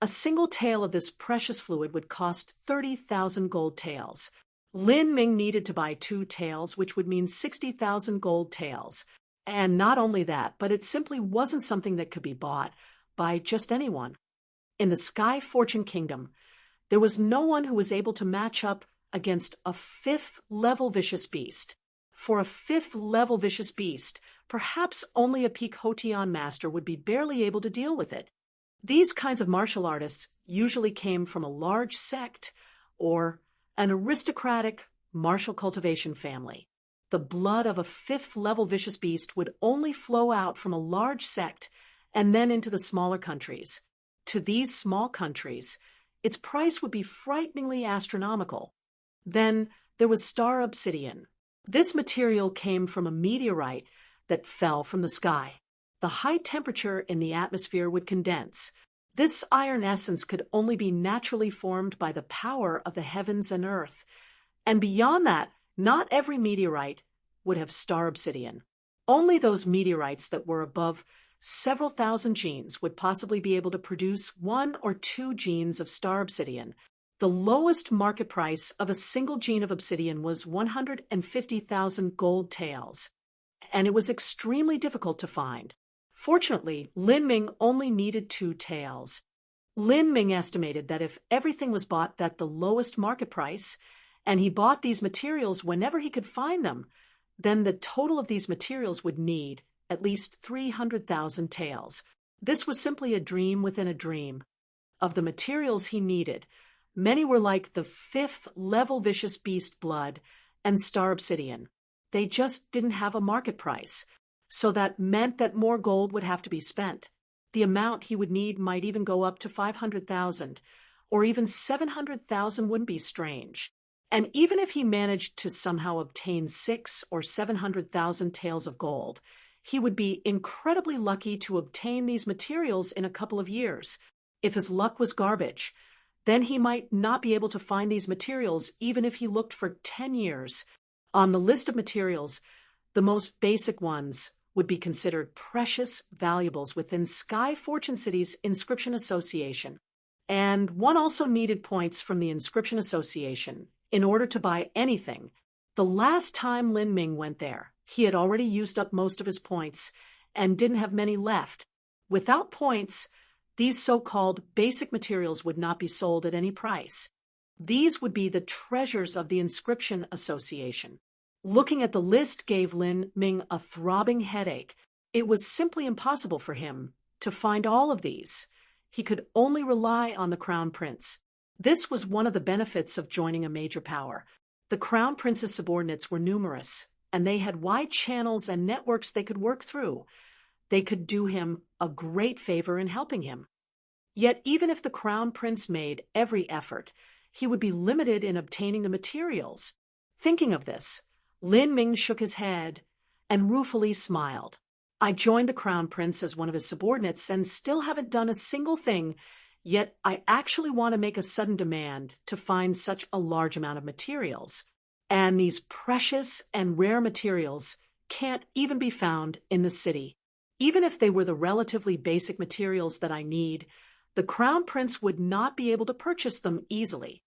Speaker 1: A single tael of this precious fluid would cost 30,000 gold taels. Lin Ming needed to buy 2 taels, which would mean 60,000 gold taels. And not only that, but it simply wasn't something that could be bought by just anyone. In the Sky Fortune Kingdom, there was no one who was able to match up against a 5th level vicious beast. For a 5th level vicious beast, perhaps only a peak Hotian master would be barely able to deal with it. These kinds of martial artists usually came from a large sect or an aristocratic martial cultivation family. The blood of a 5th level vicious beast would only flow out from a large sect and then into the smaller countries. To these small countries, its price would be frighteningly astronomical. Then there was star obsidian. This material came from a meteorite that fell from the sky. The high temperature in the atmosphere would condense. This iron essence could only be naturally formed by the power of the heavens and earth. And beyond that, not every meteorite would have star obsidian. Only those meteorites that were above several thousand genes would possibly be able to produce 1 or 2 genes of star obsidian. The lowest market price of a single gene of obsidian was 150,000 gold taels, and it was extremely difficult to find. Fortunately, Lin Ming only needed 2 taels. Lin Ming estimated that if everything was bought at the lowest market price, and he bought these materials whenever he could find them, then the total of these materials would need at least 300,000 taels. This was simply a dream within a dream. Of the materials he needed, many were like the 5th level vicious beast blood and star obsidian. They just didn't have a market price, so that meant that more gold would have to be spent. The amount he would need might even go up to 500,000, or even 700,000 wouldn't be strange. And even if he managed to somehow obtain 600,000 or 700,000 taels of gold, he would be incredibly lucky to obtain these materials in a couple of years. If his luck was garbage, then he might not be able to find these materials even if he looked for 10 years. On the list of materials, the most basic ones would be considered precious valuables within Sky Fortune City's Inscription Association. And one also needed points from the Inscription Association in order to buy anything. The last time Lin Ming went there, he had already used up most of his points and didn't have many left. Without points, these so-called basic materials would not be sold at any price. These would be the treasures of the Inscription Association. Looking at the list gave Lin Ming a throbbing headache. It was simply impossible for him to find all of these. He could only rely on the Crown Prince. This was one of the benefits of joining a major power. The Crown Prince's subordinates were numerous, and they had wide channels and networks they could work through. They could do him a great favor in helping him. Yet even if the Crown Prince made every effort, he would be limited in obtaining the materials. Thinking of this, Lin Ming shook his head and ruefully smiled. I joined the Crown Prince as one of his subordinates and still haven't done a single thing, yet I actually want to make a sudden demand to find such a large amount of materials. And these precious and rare materials can't even be found in the city. Even if they were the relatively basic materials that I need, the Crown Prince would not be able to purchase them easily.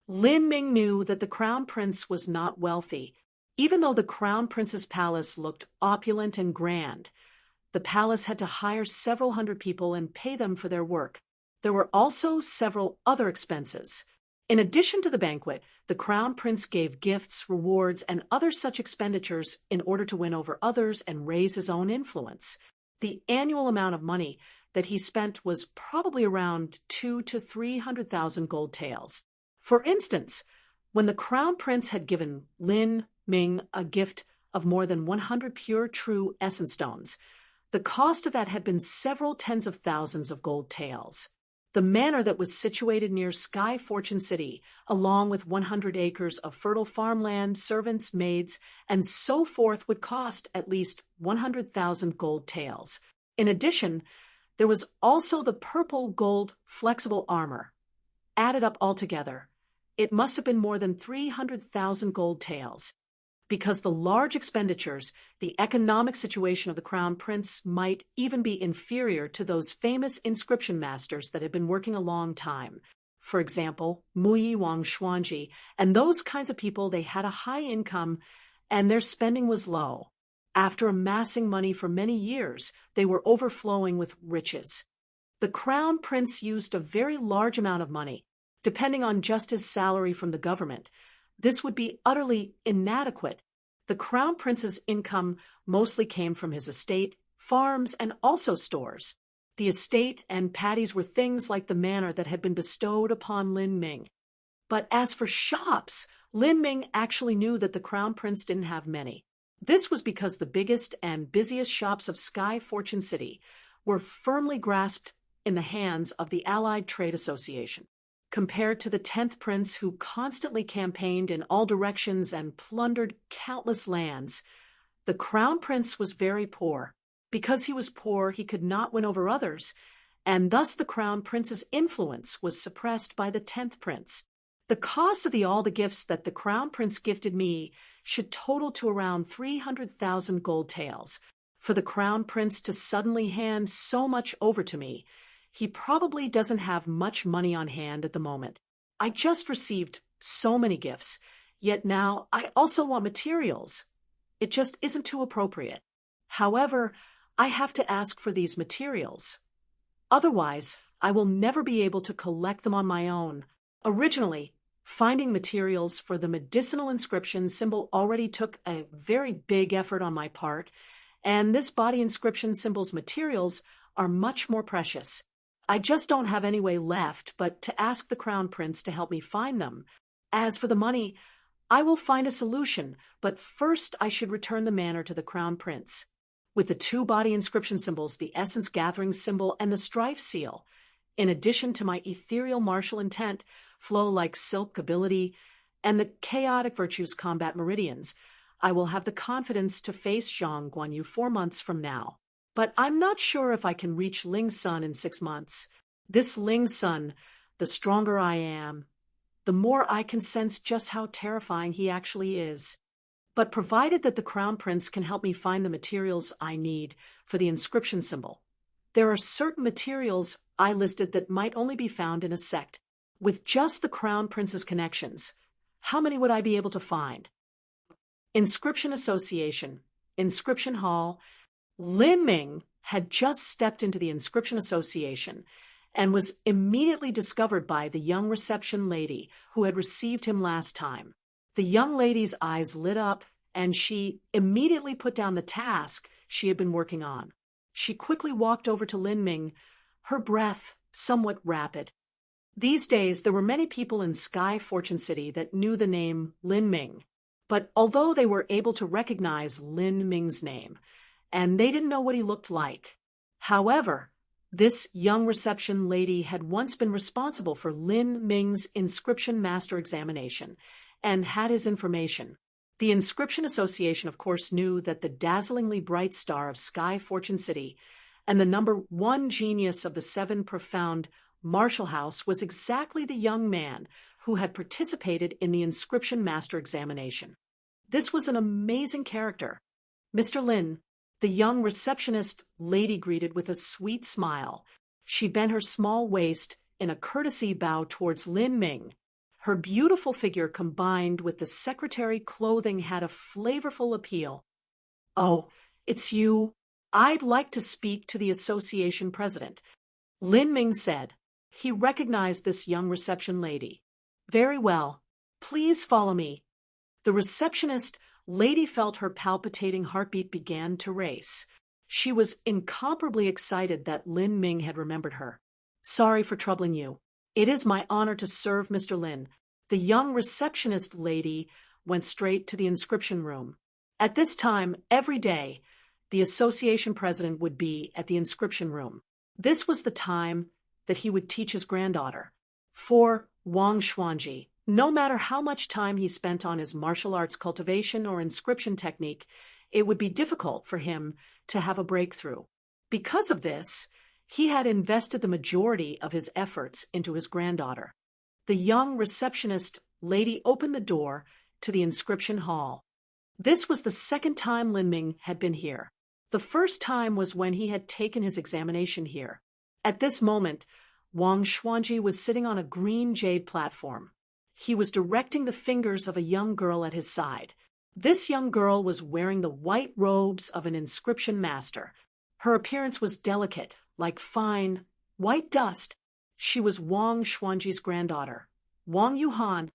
Speaker 1: Lin Ming knew that the Crown Prince was not wealthy. Even though the Crown Prince's palace looked opulent and grand, The palace had to hire several hundred people and pay them for their work. There were also several other expenses. In addition to the banquet, the crown prince gave gifts, rewards, and other such expenditures in order to win over others and raise his own influence. The annual amount of money that he spent was probably around 200,000 to 300,000 gold taels. For instance, when the crown prince had given Lin Ming a gift of more than 100 pure true essence stones, the cost of that had been several tens of thousands of gold taels. The manor that was situated near Sky Fortune City, along with 100 acres of fertile farmland, servants, maids, and so forth, would cost at least 100,000 gold taels. In addition, there was also the purple gold flexible armor. Added up altogether, it must have been more than 300,000 gold taels. Because the large expenditures, the economic situation of the crown prince might even be inferior to those famous inscription masters that had been working a long time. For example, Muyi Wang Xuanji, and those kinds of people, they had a high income and their spending was low. After amassing money for many years, they were overflowing with riches. The crown prince used a very large amount of money, depending on just his salary from the government. This would be utterly inadequate. The crown prince's income mostly came from his estate, farms, and also stores. The estate and paddies were things like the manor that had been bestowed upon Lin Ming. But as for shops, Lin Ming actually knew that the crown prince didn't have many. This was because the biggest and busiest shops of Sky Fortune City were firmly grasped in the hands of the Allied Trade Association. Compared to the 10th prince, who constantly campaigned in all directions and plundered countless lands, the crown prince was very poor. Because he was poor, he could not win over others, and thus the crown prince's influence was suppressed by the 10th prince. The cost of all the gifts that the crown prince gifted me should total to around 300,000 gold taels. For the crown prince to suddenly hand so much over to me, he probably doesn't have much money on hand at the moment. I just received so many gifts, yet now I also want materials. It just isn't too appropriate. However, I have to ask for these materials. Otherwise, I will never be able to collect them on my own. Originally, finding materials for the medicinal inscription symbol already took a very big effort on my part, and this body inscription symbol's materials are much more precious. I just don't have any way left but to ask the crown prince to help me find them. As for the money, I will find a solution, but first I should return the manor to the crown prince. With the 2 body inscription symbols, the essence gathering symbol and the strife seal, in addition to my ethereal martial intent, flow like silk ability, and the chaotic virtues combat meridians, I will have the confidence to face Zhang Guanyu 4 months from now. But I'm not sure if I can reach Ling's son in 6 months. This Ling's son, the stronger I am, the more I can sense just how terrifying he actually is. But provided that the crown prince can help me find the materials I need for the inscription symbol, there are certain materials I listed that might only be found in a sect. With just the crown prince's connections, how many would I be able to find? Inscription Association, Inscription Hall. Lin Ming had just stepped into the Inscription Association and was immediately discovered by the young reception lady who had received him last time. The young lady's eyes lit up, and she immediately put down the task she had been working on. She quickly walked over to Lin Ming, her breath somewhat rapid. These days, there were many people in Sky Fortune City that knew the name Lin Ming, but although they were able to recognize Lin Ming's name, and they didn't know what he looked like. However, this young reception lady had once been responsible for Lin Ming's inscription master examination and had his information. The Inscription Association, of course, knew that the dazzlingly bright star of Sky Fortune City and the #1 genius of the 7 profound Marshall House was exactly the young man who had participated in the inscription master examination. This was an amazing character. Mr. Lin, the young receptionist lady greeted with a sweet smile. She bent her small waist in a courtesy bow towards Lin Ming. Her beautiful figure combined with the secretary clothing had a flavorful appeal. "Oh, it's you. I'd like to speak to the association president, Lin Ming said. He recognized this young reception lady. Very well. Please follow me. The receptionist lady felt her palpitating heartbeat began to race. She was incomparably excited that Lin Ming had remembered her. Sorry for troubling you. It is my honor to serve Mr. Lin. The young receptionist lady went straight to the inscription room. At this time, every day, the association president would be at the inscription room. This was the time that he would teach his granddaughter. For Wang Xuanji, no matter how much time he spent on his martial arts cultivation or inscription technique, it would be difficult for him to have a breakthrough. Because of this, he had invested the majority of his efforts into his granddaughter. The young receptionist lady opened the door to the inscription hall. This was the second time Lin Ming had been here. The first time was when he had taken his examination here. At this moment, Wang Xuanji was sitting on a green jade platform. He was directing the fingers of a young girl at his side. This young girl was wearing the white robes of an inscription master. Her appearance was delicate, like fine, white dust. She was Wang Xuanji's granddaughter, Wang Yuhan.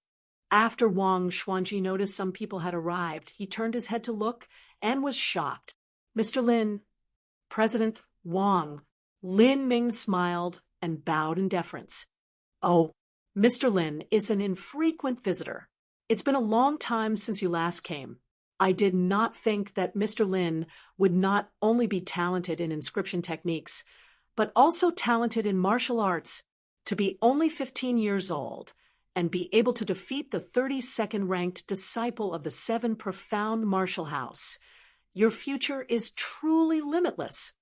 Speaker 1: After Wang Xuanji noticed some people had arrived, he turned his head to look and was shocked. Mr. Lin, President Wang. Lin Ming smiled and bowed in deference. Oh, Mr. Lin is an infrequent visitor. It's been a long time since you last came. I did not think that Mr. Lin would not only be talented in inscription techniques, but also talented in martial arts. To be only 15 years old and be able to defeat the 32nd ranked disciple of the 7 profound martial house. Your future is truly limitless.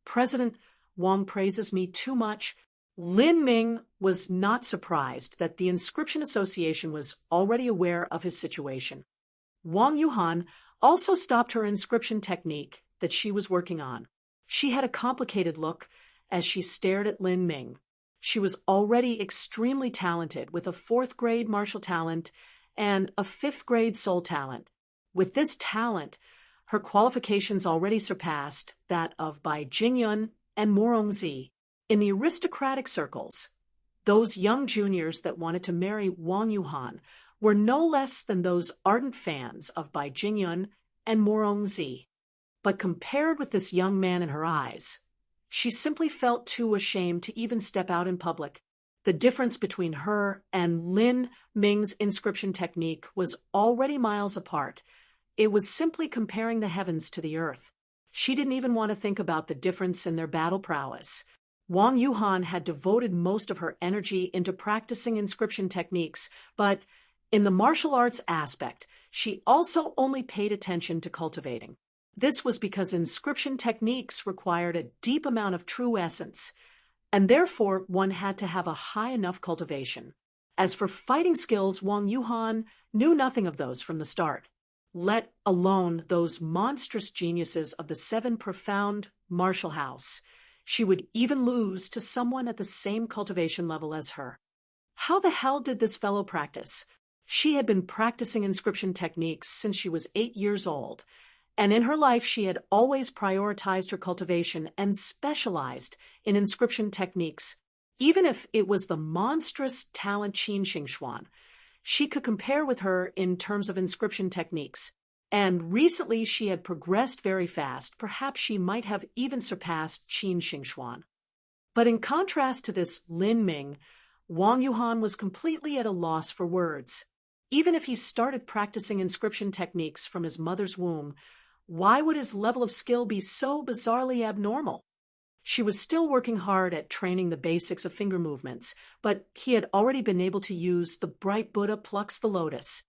Speaker 1: President Wang praises me too much. Lin Ming was not surprised that the Inscription Association was already aware of his situation. Wang Yuhan also stopped her inscription technique that she was working on. She had a complicated look as she stared at Lin Ming. She was already extremely talented with a 4th grade martial talent and a 5th grade soul talent. With this talent, her qualifications already surpassed that of Bai Jingyun and Morongzi. In the aristocratic circles, those young juniors that wanted to marry Wang Yuhan were no less than those ardent fans of Bai Jingyun and Morongzi. But compared with this young man in her eyes, she simply felt too ashamed to even step out in public. The difference between her and Lin Ming's inscription technique was already miles apart. It was simply comparing the heavens to the earth. She didn't even want to think about the difference in their battle prowess. Wang Yuhan had devoted most of her energy into practicing inscription techniques, but in the martial arts aspect, she also only paid attention to cultivating. This was because inscription techniques required a deep amount of true essence, and therefore one had to have a high enough cultivation. As for fighting skills, Wang Yuhan knew nothing of those from the start, let alone those monstrous geniuses of the 7 profound martial house. She would even lose to someone at the same cultivation level as her. How the hell did this fellow practice? She had been practicing inscription techniques since she was 8 years old, and in her life she had always prioritized her cultivation and specialized in inscription techniques. Even if it was the monstrous talent Qin Xingxuan, she could compare with her in terms of inscription techniques. And recently she had progressed very fast. Perhaps she might have even surpassed Qin Xingxuan. But in contrast to this Lin Ming, Wang Yuhan was completely at a loss for words. Even if he started practicing inscription techniques from his mother's womb, why would his level of skill be so bizarrely abnormal? She was still working hard at training the basics of finger movements, but he had already been able to use the bright Buddha plucks the lotus.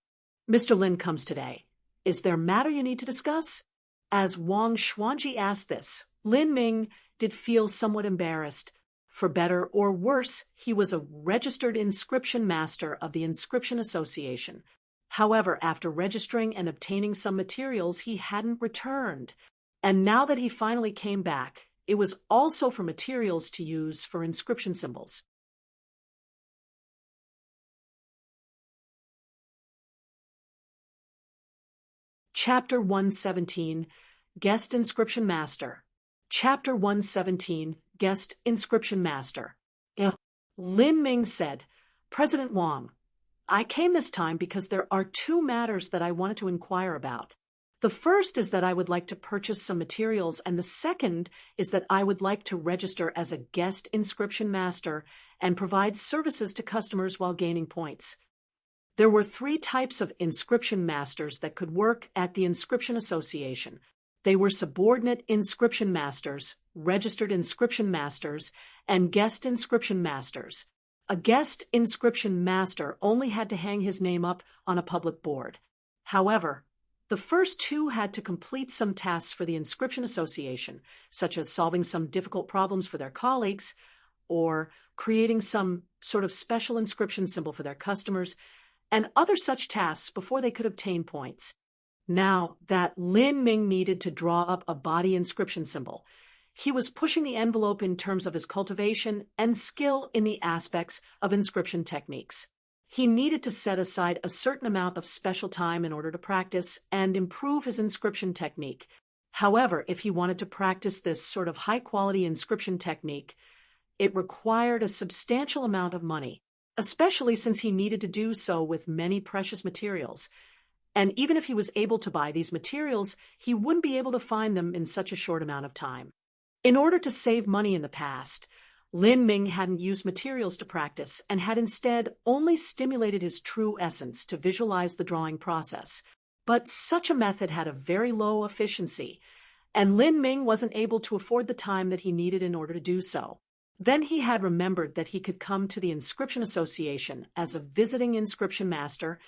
Speaker 1: Mr. Lin comes today. Is there matter you need to discuss? As Wang Xuanji asked this, Lin Ming did feel somewhat embarrassed. For better or worse, he was a registered inscription master of the Inscription Association. However, after registering and obtaining some materials, he hadn't returned. And now that he finally came back, it was also for materials to use for inscription symbols. Chapter 117, Guest Inscription Master. Chapter 117, Guest Inscription Master. Lin Ming said, President Wang, I came this time because there are two matters that I wanted to inquire about. The first is that I would like to purchase some materials, and the second is that I would like to register as a guest inscription master and provide services to customers while gaining points. There were 3 types of inscription masters that could work at the Inscription Association. They were subordinate inscription masters, registered inscription masters, and guest inscription masters. A guest inscription master only had to hang his name up on a public board. However, the first 2 had to complete some tasks for the Inscription Association, such as solving some difficult problems for their colleagues, or creating some sort of special inscription symbol for their customers, and other such tasks before they could obtain points. Now that Lin Ming needed to draw up a body inscription symbol, he was pushing the envelope in terms of his cultivation and skill in the aspects of inscription techniques. He needed to set aside a certain amount of special time in order to practice and improve his inscription technique. However, if he wanted to practice this sort of high-quality inscription technique, it required a substantial amount of money, especially since he needed to do so with many precious materials. And even if he was able to buy these materials, he wouldn't be able to find them in such a short amount of time. In order to save money in the past, Lin Ming hadn't used materials to practice and had instead only stimulated his true essence to visualize the drawing process. But such a method had a very low efficiency, and Lin Ming wasn't able to afford the time that he needed in order to do so. Then he had remembered that he could come to the Inscription Association as a visiting inscription master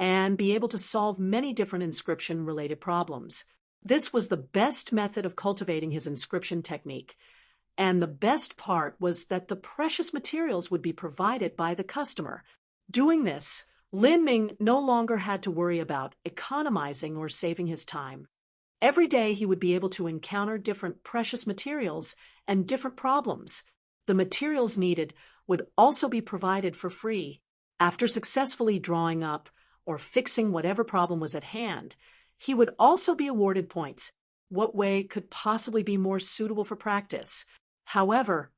Speaker 1: and be able to solve many different inscription-related problems. This was the best method of cultivating his inscription technique. And the best part was that the precious materials would be provided by the customer. Doing this, Lin Ming no longer had to worry about economizing or saving his time. Every day he would be able to encounter different precious materials and different problems. The materials needed would also be provided for free. After successfully drawing up or fixing whatever problem was at hand, he would also be awarded points. What way could possibly be more suitable for practice? However,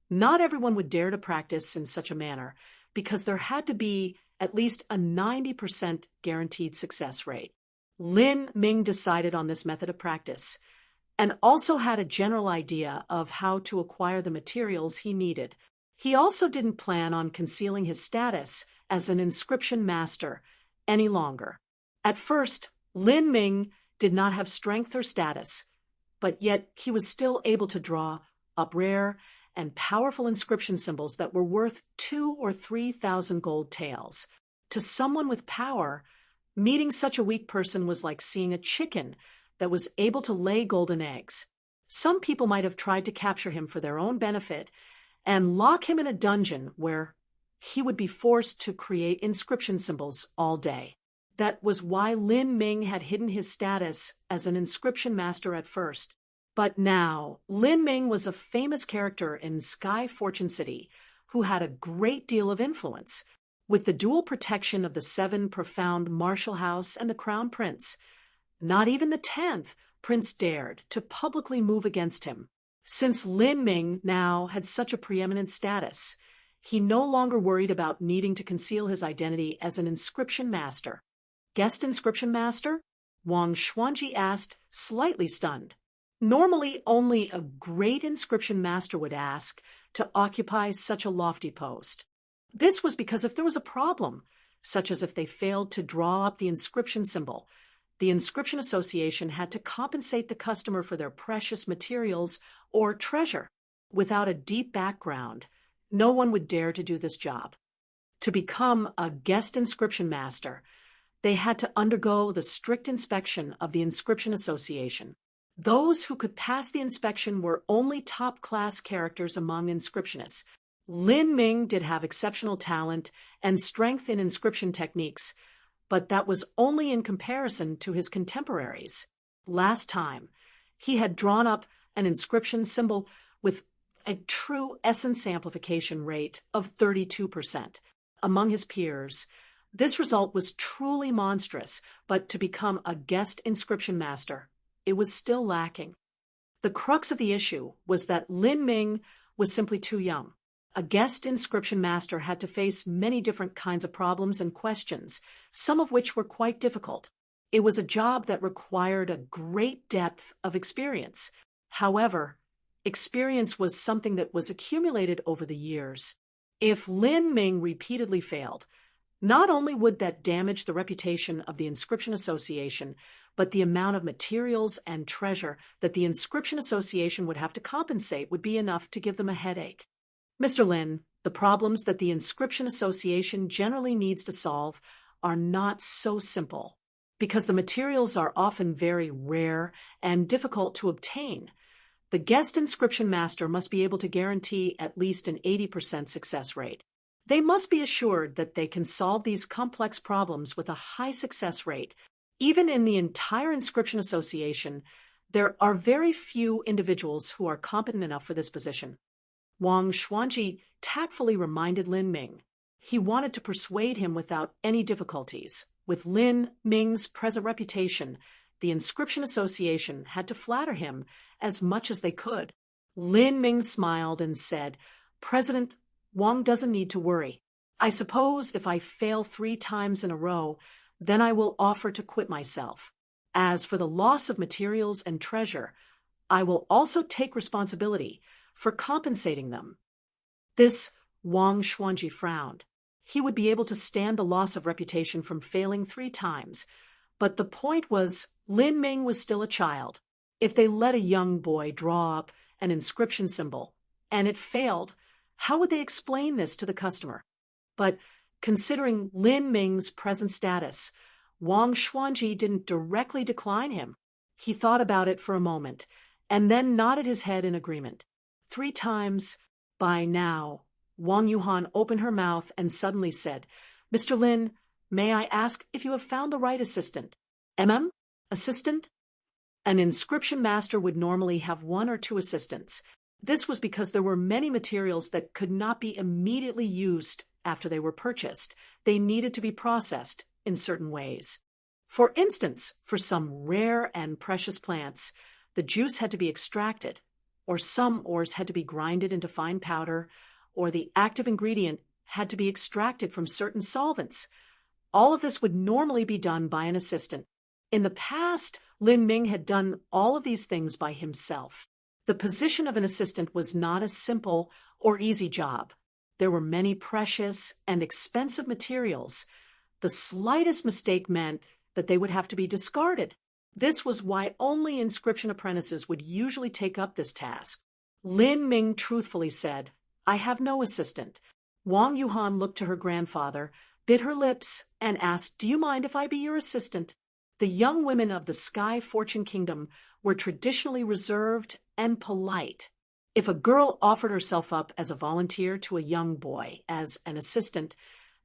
Speaker 1: not everyone would dare to practice in such a manner because there had to be at least a 90% guaranteed success rate. Lin Ming decided on this method of practice and also had a general idea of how to acquire the materials he needed. He also didn't plan on concealing his status as an inscription master any longer. At first, Lin Ming did not have strength or status, but yet he was still able to draw up rare and powerful inscription symbols that were worth 2,000 or 3,000 gold taels. To someone with power, meeting such a weak person was like seeing a chicken that was able to lay golden eggs. Some people might have tried to capture him for their own benefit and lock him in a dungeon where he would be forced to create inscription symbols all day. That was why Lin Ming had hidden his status as an inscription master at first. But now, Lin Ming was a famous character in Sky Fortune City who had a great deal of influence. With the dual protection of the 7 profound martial house and the crown prince, not even the 10th prince dared to publicly move against him. Since Lin Ming now had such a preeminent status, he no longer worried about needing to conceal his identity as an inscription master. Guest inscription master? Wang Xuanji asked, slightly stunned. Normally, only a great inscription master would ask to occupy such a lofty post. This was because if there was a problem, such as if they failed to draw up the inscription symbol, the Inscription Association had to compensate the customer for their precious materials or treasure. Without a deep background, no one would dare to do this job. To become a guest inscription master, they had to undergo the strict inspection of the Inscription Association. Those who could pass the inspection were only top-class characters among inscriptionists. Lin Ming did have exceptional talent and strength in inscription techniques, but that was only in comparison to his contemporaries. Last time, he had drawn up an inscription symbol with a true essence amplification rate of 32%. Among his peers, this result was truly monstrous, but to become a guest inscription master, it was still lacking. The crux of the issue was that Lin Ming was simply too young. A guest inscription master had to face many different kinds of problems and questions, some of which were quite difficult. It was a job that required a great depth of experience. However, experience was something that was accumulated over the years. If Lin Ming repeatedly failed, not only would that damage the reputation of the Inscription Association, but the amount of materials and treasure that the Inscription Association would have to compensate would be enough to give them a headache. Mr. Lin, the problems that the Inscription Association generally needs to solve are not so simple, because the materials are often very rare and difficult to obtain. The guest inscription master must be able to guarantee at least an 80% success rate. They must be assured that they can solve these complex problems with a high success rate. Even in the entire Inscription Association, there are very few individuals who are competent enough for this position. Wang Xuanji tactfully reminded Lin Ming. He wanted to persuade him without any difficulties. With Lin Ming's present reputation, the Inscription Association had to flatter him as much as they could. Lin Ming smiled and said, "President, Wang doesn't need to worry. I suppose if I fail 3 times in a row, then I will offer to quit myself. As for the loss of materials and treasure, I will also take responsibility for compensating them." This Wang Xuanji frowned. He would be able to stand the loss of reputation from failing 3 times, but the point was Lin Ming was still a child. If they let a young boy draw up an inscription symbol, and it failed, how would they explain this to the customer? But considering Lin Ming's present status, Wang Xuanji didn't directly decline him. He thought about it for a moment, and then nodded his head in agreement. 3 times. By now, Wang Yuhan opened her mouth and suddenly said, "Mr. Lin, may I ask if you have found the right assistant?" Assistant? An inscription master would normally have 1 or 2 assistants. This was because there were many materials that could not be immediately used after they were purchased. They needed to be processed in certain ways. For instance, for some rare and precious plants, the juice had to be extracted, or some ores had to be grinded into fine powder, or the active ingredient had to be extracted from certain solvents. All of this would normally be done by an assistant. In the past, Lin Ming had done all of these things by himself. The position of an assistant was not a simple or easy job. There were many precious and expensive materials. The slightest mistake meant that they would have to be discarded. This was why only inscription apprentices would usually take up this task. Lin Ming truthfully said, "I have no assistant." Wang Yuhan looked to her grandfather, bit her lips, and asked, "Do you mind if I be your assistant?" The young women of the Sky Fortune Kingdom were traditionally reserved and polite. If a girl offered herself up as a volunteer to a young boy as an assistant,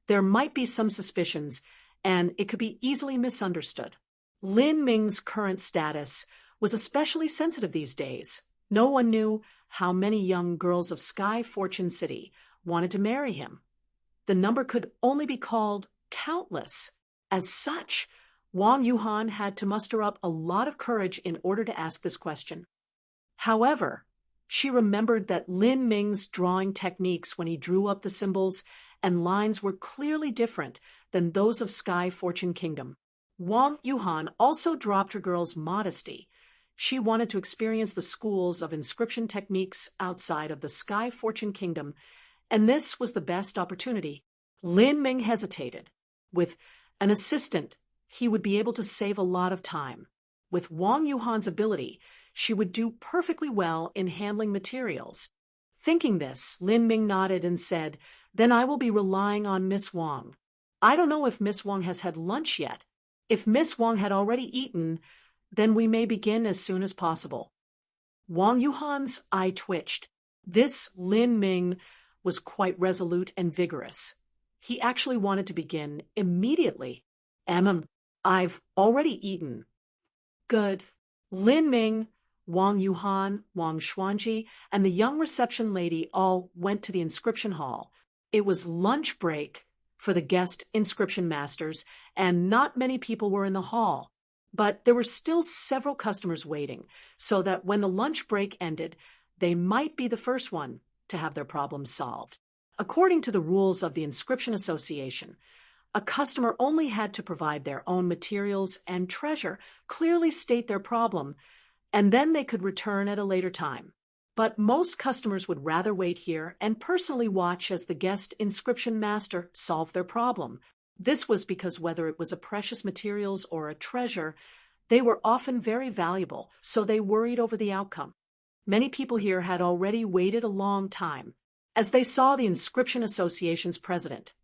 Speaker 1: there might be some suspicions, and it could be easily misunderstood. Lin Ming's current status was especially sensitive these days. No one knew how many young girls of Sky Fortune City wanted to marry him. The number could only be called countless. As such, Wang Yuhan had to muster up a lot of courage in order to ask this question. However, she remembered that Lin Ming's drawing techniques when he drew up the symbols and lines were clearly different than those of Sky Fortune Kingdom. Wang Yuhan also dropped her girl's modesty. She wanted to experience the schools of inscription techniques outside of the Sky Fortune Kingdom, and this was the best opportunity. Lin Ming hesitated. With an assistant, he would be able to save a lot of time. With Wang Yuhan's ability, she would do perfectly well in handling materials. Thinking this, Lin Ming nodded and said, "Then I will be relying on Miss Wang. I don't know if Miss Wang has had lunch yet. If Miss Wang had already eaten, then we may begin as soon as possible." Wang Yuhan's eye twitched. This Lin Ming was quite resolute and vigorous. He actually wanted to begin immediately. "I've already eaten." "Good." Lin Ming, Wang Yuhan, Wang Xuanji, and the young reception lady all went to the inscription hall. It was lunch break for the guest inscription masters, and not many people were in the hall. But there were still several customers waiting, so that when the lunch break ended, they might be the first one to have their problem solved. According to the rules of the Inscription Association, a customer only had to provide their own materials and treasure, clearly state their problem, and then they could return at a later time. But most customers would rather wait here and personally watch as the guest inscription master solved their problem. This was because whether it was a precious materials or a treasure, they were often very valuable, so they worried over the outcome. Many people here had already waited a long time. As they saw the Inscription Association's president,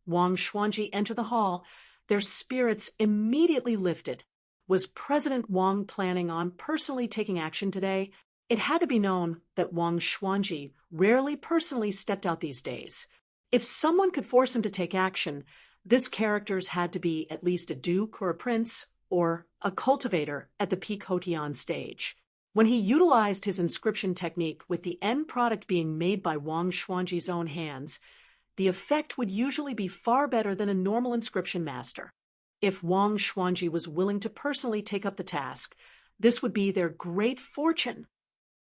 Speaker 1: Wang Xuanji, enter the hall, their spirits immediately lifted. Was President Wang planning on personally taking action today? It had to be known that Wang Xuanji rarely personally stepped out these days. If someone could force him to take action, this character's had to be at least a duke or a prince or a cultivator at the peak Hotian stage. When he utilized his inscription technique with the end product being made by Wang Xuanji's own hands, the effect would usually be far better than a normal inscription master. If Wang Xuanji was willing to personally take up the task, this would be their great fortune.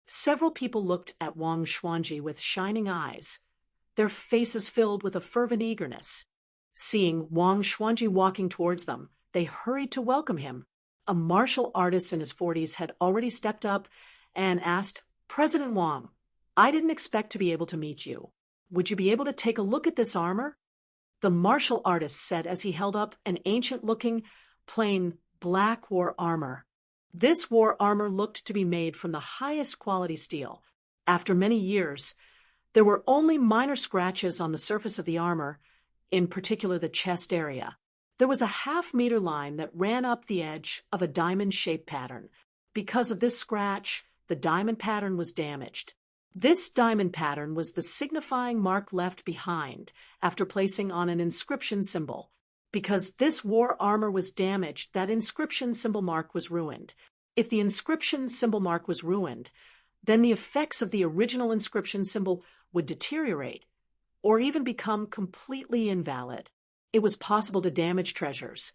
Speaker 1: Several people looked at Wang Xuanji with shining eyes, their faces filled with a fervent eagerness. Seeing Wang Xuanji walking towards them, they hurried to welcome him. A martial artist in his 40s had already stepped up and asked, "President Wang, I didn't expect to be able to meet you. Would you be able to take a look at this armor?" The martial artist said as he held up an ancient-looking, plain black war armor. This war armor looked to be made from the highest quality steel. After many years, there were only minor scratches on the surface of the armor, in particular the chest area. There was a half-meter line that ran up the edge of a diamond-shaped pattern. Because of this scratch, the diamond pattern was damaged. This diamond pattern was the signifying mark left behind after placing on an inscription symbol. Because this war armor was damaged, that inscription symbol mark was ruined. If the inscription symbol mark was ruined, then the effects of the original inscription symbol would deteriorate or even become completely invalid. It was possible to damage treasures,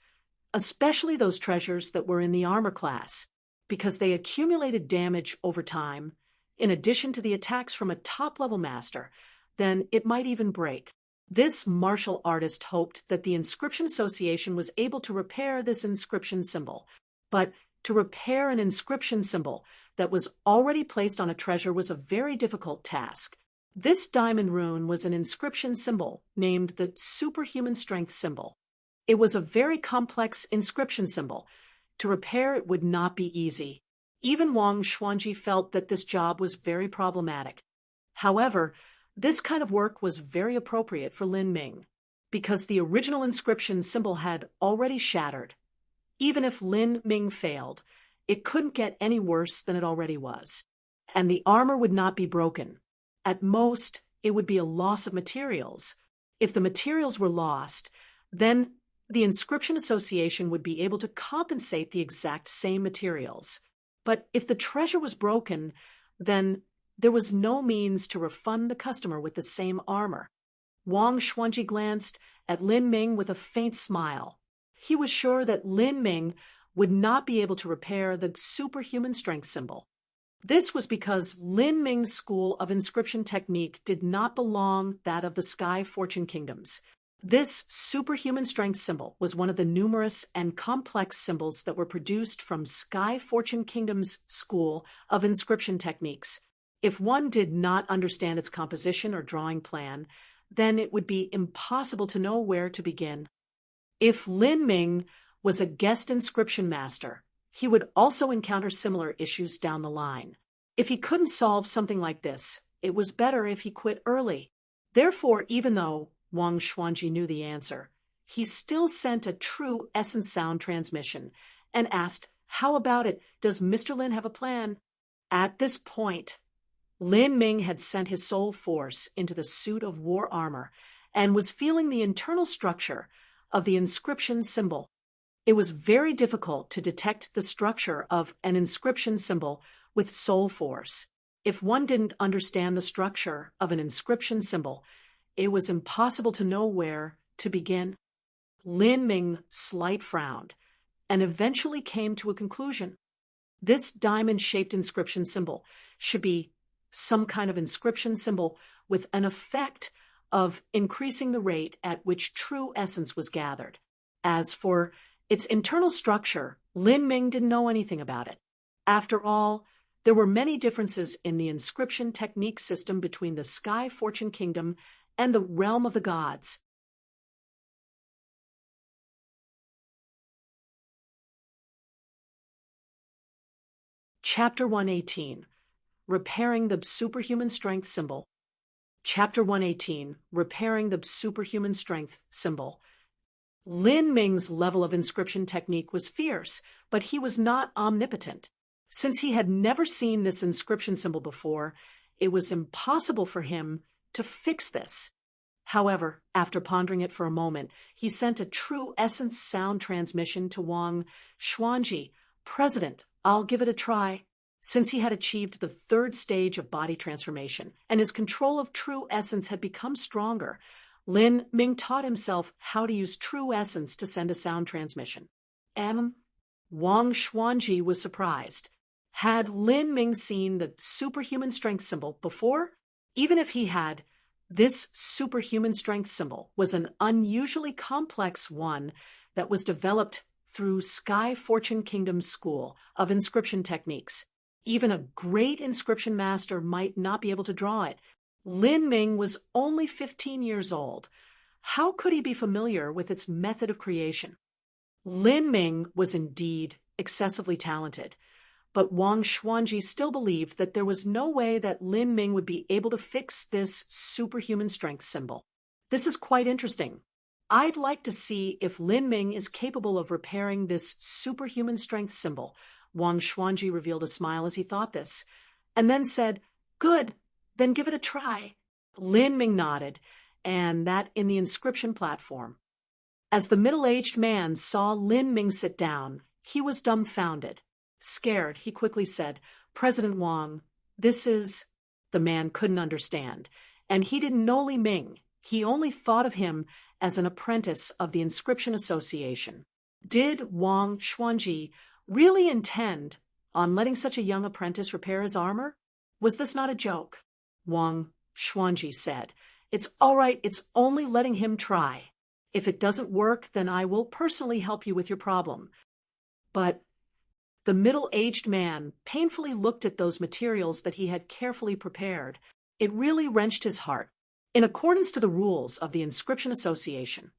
Speaker 1: especially those treasures that were in the armor class, because they accumulated damage over time. In addition to the attacks from a top-level master, then it might even break. This martial artist hoped that the Inscription Association was able to repair this inscription symbol, but to repair an inscription symbol that was already placed on a treasure was a very difficult task. This diamond rune was an inscription symbol named the Superhuman Strength symbol. It was a very complex inscription symbol. To repair it would not be easy. Even Wang Xuanji felt that this job was very problematic. However, this kind of work was very appropriate for Lin Ming, because the original inscription symbol had already shattered. Even if Lin Ming failed, it couldn't get any worse than it already was. And the armor would not be broken. At most, it would be a loss of materials. If the materials were lost, then the Inscription Association would be able to compensate the exact same materials. But if the treasure was broken, then there was no means to refund the customer with the same armor. Wang Xuanji glanced at Lin Ming with a faint smile. He was sure that Lin Ming would not be able to repair the superhuman strength symbol. This was because Lin Ming's school of inscription technique did not belong that of the Sky Fortune Kingdoms. This superhuman strength symbol was one of the numerous and complex symbols that were produced from Sky Fortune Kingdom's school of inscription techniques. If one did not understand its composition or drawing plan, then it would be impossible to know where to begin. If Lin Ming was a guest inscription master, he would also encounter similar issues down the line. If he couldn't solve something like this, it was better if he quit early. Therefore, even though Wang Xuanji knew the answer, he still sent a true essence sound transmission and asked, "How about it? Does Mr. Lin have a plan?" At this point, Lin Ming had sent his soul force into the suit of war armor and was feeling the internal structure of the inscription symbol. It was very difficult to detect the structure of an inscription symbol with soul force. If one didn't understand the structure of an inscription symbol, it was impossible to know where to begin. Lin Ming slight frowned and eventually came to a conclusion. This diamond-shaped inscription symbol should be some kind of inscription symbol with an effect of increasing the rate at which true essence was gathered. As for its internal structure, Lin Ming didn't know anything about it. After all, there were many differences in the inscription technique system between the Sky Fortune Kingdom and the realm of the gods. Chapter 118, Repairing the Superhuman Strength Symbol. Chapter 118, Repairing the Superhuman Strength Symbol. Lin Ming's level of inscription technique was fierce, but he was not omnipotent. Since he had never seen this inscription symbol before, it was impossible for him to fix this. However, after pondering it for a moment, he sent a true essence sound transmission to Wang Xuanji. "President, I'll give it a try." Since he had achieved the third stage of body transformation and his control of true essence had become stronger, Lin Ming taught himself how to use true essence to send a sound transmission. Wang Xuanji was surprised. Had Lin Ming seen the superhuman strength symbol before? Even if he had, this superhuman strength symbol was an unusually complex one that was developed through Sky Fortune Kingdom's School of Inscription Techniques. Even a great inscription master might not be able to draw it. Lin Ming was only 15 years old. How could he be familiar with its method of creation? Lin Ming was indeed excessively talented, but Wang Xuanji still believed that there was no way that Lin Ming would be able to fix this superhuman strength symbol. This is quite interesting. I'd like to see if Lin Ming is capable of repairing this superhuman strength symbol. Wang Xuanji revealed a smile as he thought this, and then said, "Good, then give it a try." Lin Ming nodded, and that in the inscription platform. As the middle-aged man saw Lin Ming sit down, he was dumbfounded. Scared, he quickly said, "President Wang, this is—" The man couldn't understand, and he didn't know Li Ming. He only thought of him as an apprentice of the Inscription Association. Did Wang Xuanji really intend on letting such a young apprentice repair his armor? Was this not a joke? Wang Xuanji said, "It's all right, it's only letting him try. If it doesn't work, then I will personally help you with your problem." But the middle-aged man painfully looked at those materials that he had carefully prepared. It really wrenched his heart. In accordance to the rules of the Inscription Association,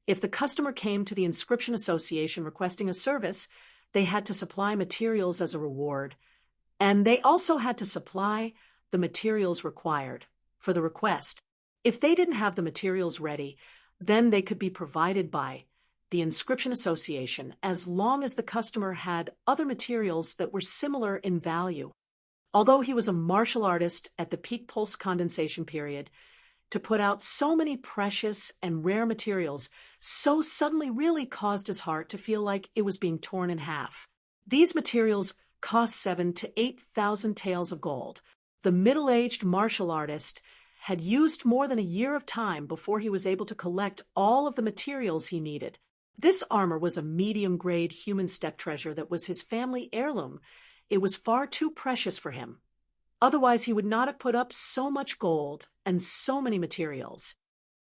Speaker 1: if the customer came to the Inscription Association requesting a service, they had to supply materials as a reward, and they also had to supply the materials required for the request. If they didn't have the materials ready, then they could be provided by the Inscription Association as long as the customer had other materials that were similar in value. Although he was a martial artist at the peak pulse condensation period, to put out so many precious and rare materials so suddenly really caused his heart to feel like it was being torn in half. These materials cost 7,000 to 8,000 taels of gold. The middle-aged martial artist had used more than a year of time before he was able to collect all of the materials he needed. This armor was a medium-grade human step treasure that was his family heirloom. It was far too precious for him. Otherwise, he would not have put up so much gold and so many materials.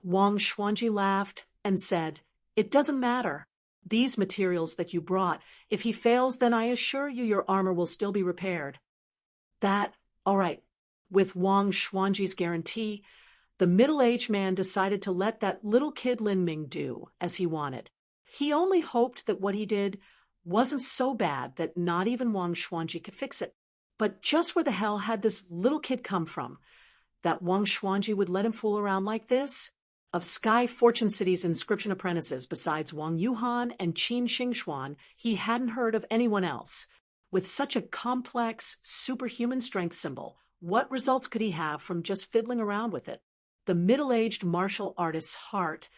Speaker 1: Wang Xuanji laughed and said, "It doesn't matter. These materials that you brought, if he fails, then I assure you your armor will still be repaired." All right. With Wang Xuanji's guarantee, the middle-aged man decided to let that little kid Lin Ming do as he wanted. He only hoped that what he did wasn't so bad that not even Wang Xuanji could fix it. But just where the hell had this little kid come from, that Wang Xuanji would let him fool around like this? Of Sky Fortune City's inscription apprentices, besides Wang Yuhan and Qin Xingxuan, he hadn't heard of anyone else. With such a complex, superhuman strength symbol, what results could he have from just fiddling around with it? The middle-aged martial artist's heart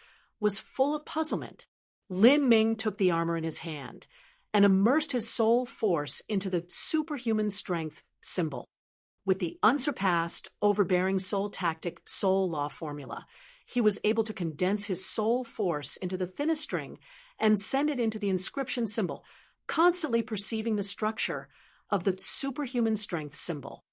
Speaker 1: was full of puzzlement. Lin Ming took the armor in his hand and immersed his soul force into the superhuman strength symbol. With the unsurpassed, overbearing soul tactic soul law formula, he was able to condense his soul force into the thinnest string and send it into the inscription symbol. constantly perceiving the structure of the superhuman strength symbol.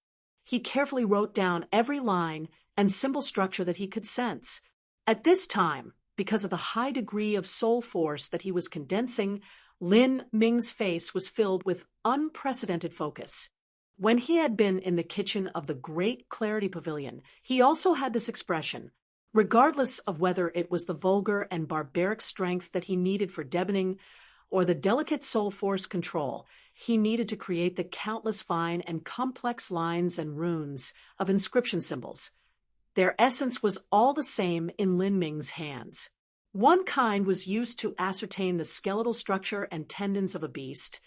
Speaker 1: He carefully wrote down every line and symbol structure that he could sense. At this time, because of the high degree of soul force that he was condensing, Lin Ming's face was filled with unprecedented focus. When he had been in the kitchen of the Great Clarity Pavilion, he also had this expression. Regardless of whether it was the vulgar and barbaric strength that he needed for deadening or the delicate soul force control he needed to create the countless fine and complex lines and runes of inscription symbols, their essence was all the same in Lin Ming's hands. One kind was used to ascertain the skeletal structure and tendons of a beast,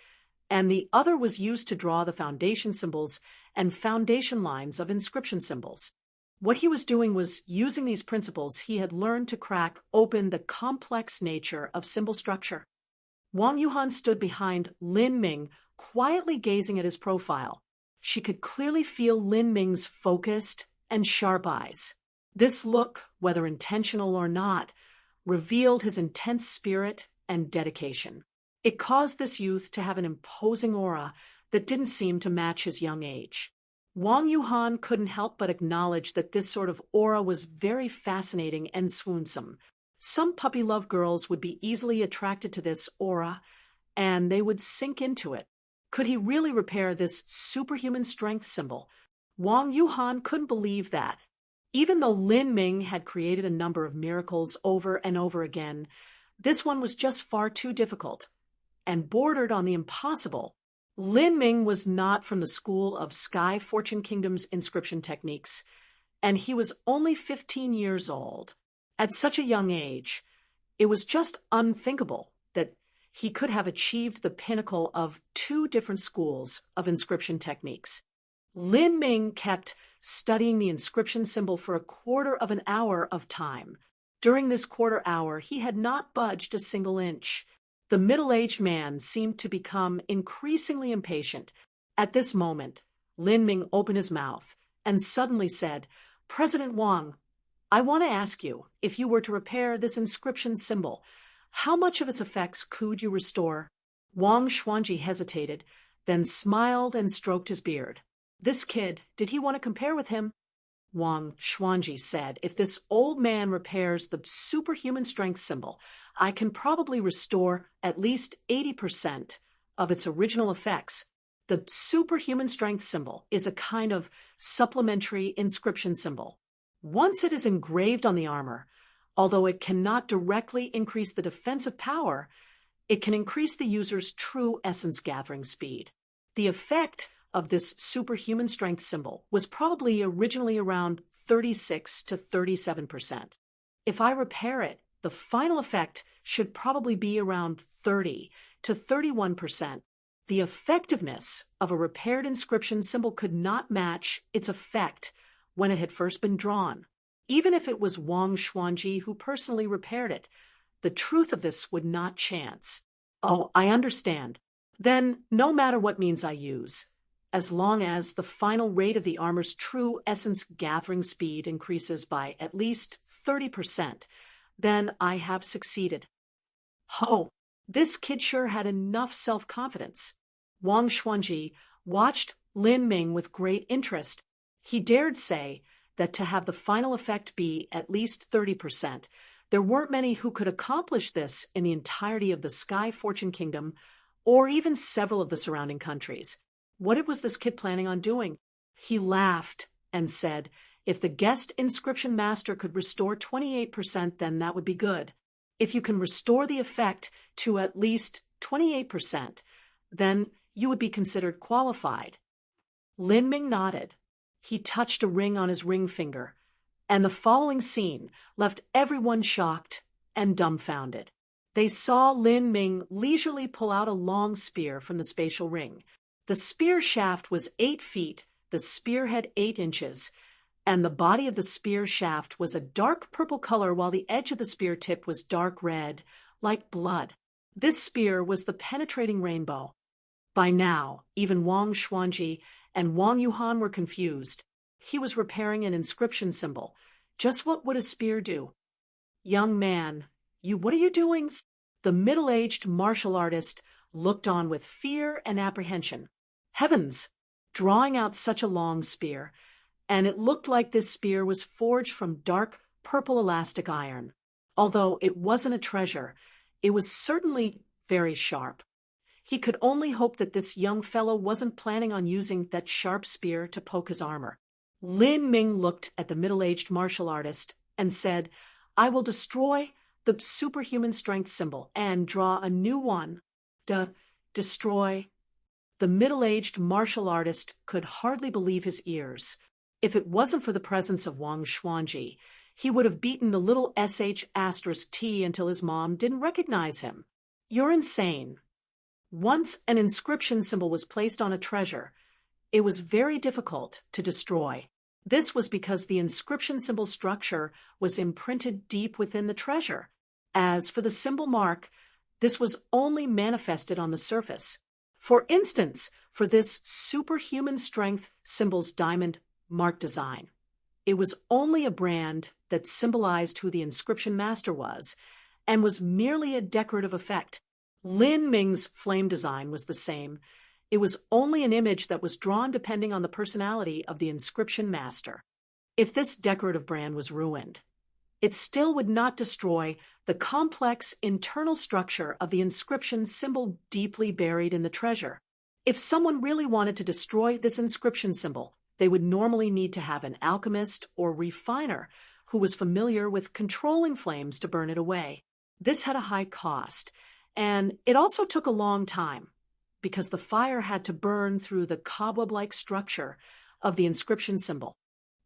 Speaker 1: and the other was used to draw the foundation symbols and foundation lines of inscription symbols. What he was doing was using these principles he had learned to crack open the complex nature of symbol structure. Wang Yuhan stood behind Lin Ming, quietly gazing at his profile. She could clearly feel Lin Ming's focused and sharp eyes. This look, whether intentional or not, revealed his intense spirit and dedication. It caused this youth to have an imposing aura that didn't seem to match his young age. Wang Yuhan couldn't help but acknowledge that this sort of aura was very fascinating and swoonsome. Some puppy-love girls would be easily attracted to this aura, and they would sink into it. Could he really repair this superhuman strength symbol? Wang Yuhan couldn't believe that. Even though Lin Ming had created a number of miracles over and over again, this one was just far too difficult and bordered on the impossible. Lin Ming was not from the school of Sky Fortune Kingdom's inscription techniques, and he was only 15 years old. At such a young age, it was just unthinkable that he could have achieved the pinnacle of two different schools of inscription techniques. Lin Ming kept studying the inscription symbol for a quarter of an hour of time. During this quarter hour, he had not budged a single inch. The middle-aged man seemed to become increasingly impatient. At this moment, Lin Ming opened his mouth and suddenly said, "President Wang, I want to ask you, if you were to repair this inscription symbol, how much of its effects could you restore?" Wang Xuanji hesitated, then smiled and stroked his beard. This kid, did he want to compare with him? Wang Xuanji said, "If this old man repairs the superhuman strength symbol, I can probably restore at least 80% of its original effects. The superhuman strength symbol is a kind of supplementary inscription symbol. Once it is engraved on the armor, although it cannot directly increase the defensive power, it can increase the user's true essence gathering speed. The effect of this superhuman strength symbol was probably originally around 36 to 37%. If I repair it, the final effect should probably be around 30 to 31%. The effectiveness of a repaired inscription symbol could not match its effect when it had first been drawn. Even if it was Wang Xuanji who personally repaired it, the truth of this would not chance." "Oh, I understand. Then, no matter what means I use, as long as the final rate of the armor's true essence gathering speed increases by at least 30%, then I have succeeded." Oh, this kid sure had enough self-confidence. Wang Xuanji watched Lin Ming with great interest. He dared say that to have the final effect be at least 30%, there weren't many who could accomplish this in the entirety of the Sky Fortune Kingdom or even several of the surrounding countries. What was this kid planning on doing? He laughed and said, "If the guest inscription master could restore 28%, then that would be good. If you can restore the effect to at least 28%, then you would be considered qualified." Lin Ming nodded. He touched a ring on his ring finger, and the following scene left everyone shocked and dumbfounded. They saw Lin Ming leisurely pull out a long spear from the spatial ring. The spear shaft was 8 feet, the spearhead 8 inches, and the body of the spear shaft was a dark purple color while the edge of the spear tip was dark red, like blood. This spear was the penetrating rainbow. By now, even Wang Xuanji and Wang Yuhan were confused. He was repairing an inscription symbol. Just what would a spear do? "Young man, what are you doing?" The middle-aged martial artist looked on with fear and apprehension. Heavens! Drawing out such a long spear, and it looked like this spear was forged from dark purple elastic iron. Although it wasn't a treasure, it was certainly very sharp. He could only hope that this young fellow wasn't planning on using that sharp spear to poke his armor. Lin Ming looked at the middle-aged martial artist and said, "I will destroy the superhuman strength symbol and draw a new one. Destroy." The middle-aged martial artist could hardly believe his ears. If it wasn't for the presence of Wang Xuanji, he would have beaten the little sh*t until his mom didn't recognize him. "You're insane." Once an inscription symbol was placed on a treasure, it was very difficult to destroy. This was because the inscription symbol structure was imprinted deep within the treasure. As for the symbol mark, this was only manifested on the surface. For instance, for this superhuman strength symbol's diamond mark design, it was only a brand that symbolized who the inscription master was and was merely a decorative effect. Lin Ming's flame design was the same. It was only an image that was drawn depending on the personality of the inscription master. If this decorative brand was ruined, it still would not destroy the complex internal structure of the inscription symbol deeply buried in the treasure. If someone really wanted to destroy this inscription symbol, they would normally need to have an alchemist or refiner who was familiar with controlling flames to burn it away. This had a high cost, and it also took a long time, because the fire had to burn through the cobweb-like structure of the inscription symbol.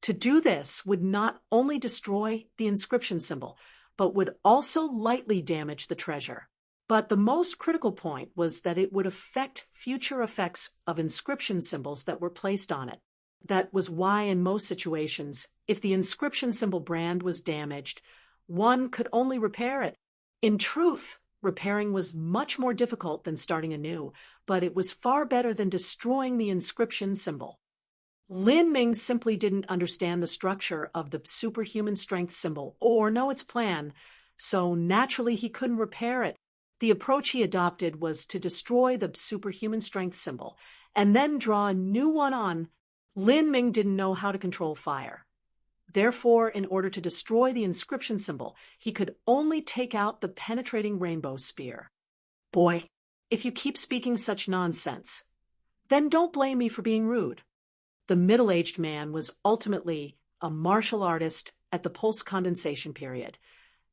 Speaker 1: To do this would not only destroy the inscription symbol, but would also lightly damage the treasure. But the most critical point was that it would affect future effects of inscription symbols that were placed on it. That was why in most situations, if the inscription symbol brand was damaged, one could only repair it. In truth, repairing was much more difficult than starting anew, but it was far better than destroying the inscription symbol. Lin Ming simply didn't understand the structure of the superhuman strength symbol or know its plan, so naturally he couldn't repair it. The approach he adopted was to destroy the superhuman strength symbol and then draw a new one on. Lin Ming didn't know how to control fire. Therefore, in order to destroy the inscription symbol, he could only take out the penetrating rainbow spear. "Boy, if you keep speaking such nonsense, then don't blame me for being rude." The middle-aged man was ultimately a martial artist at the post-condensation period,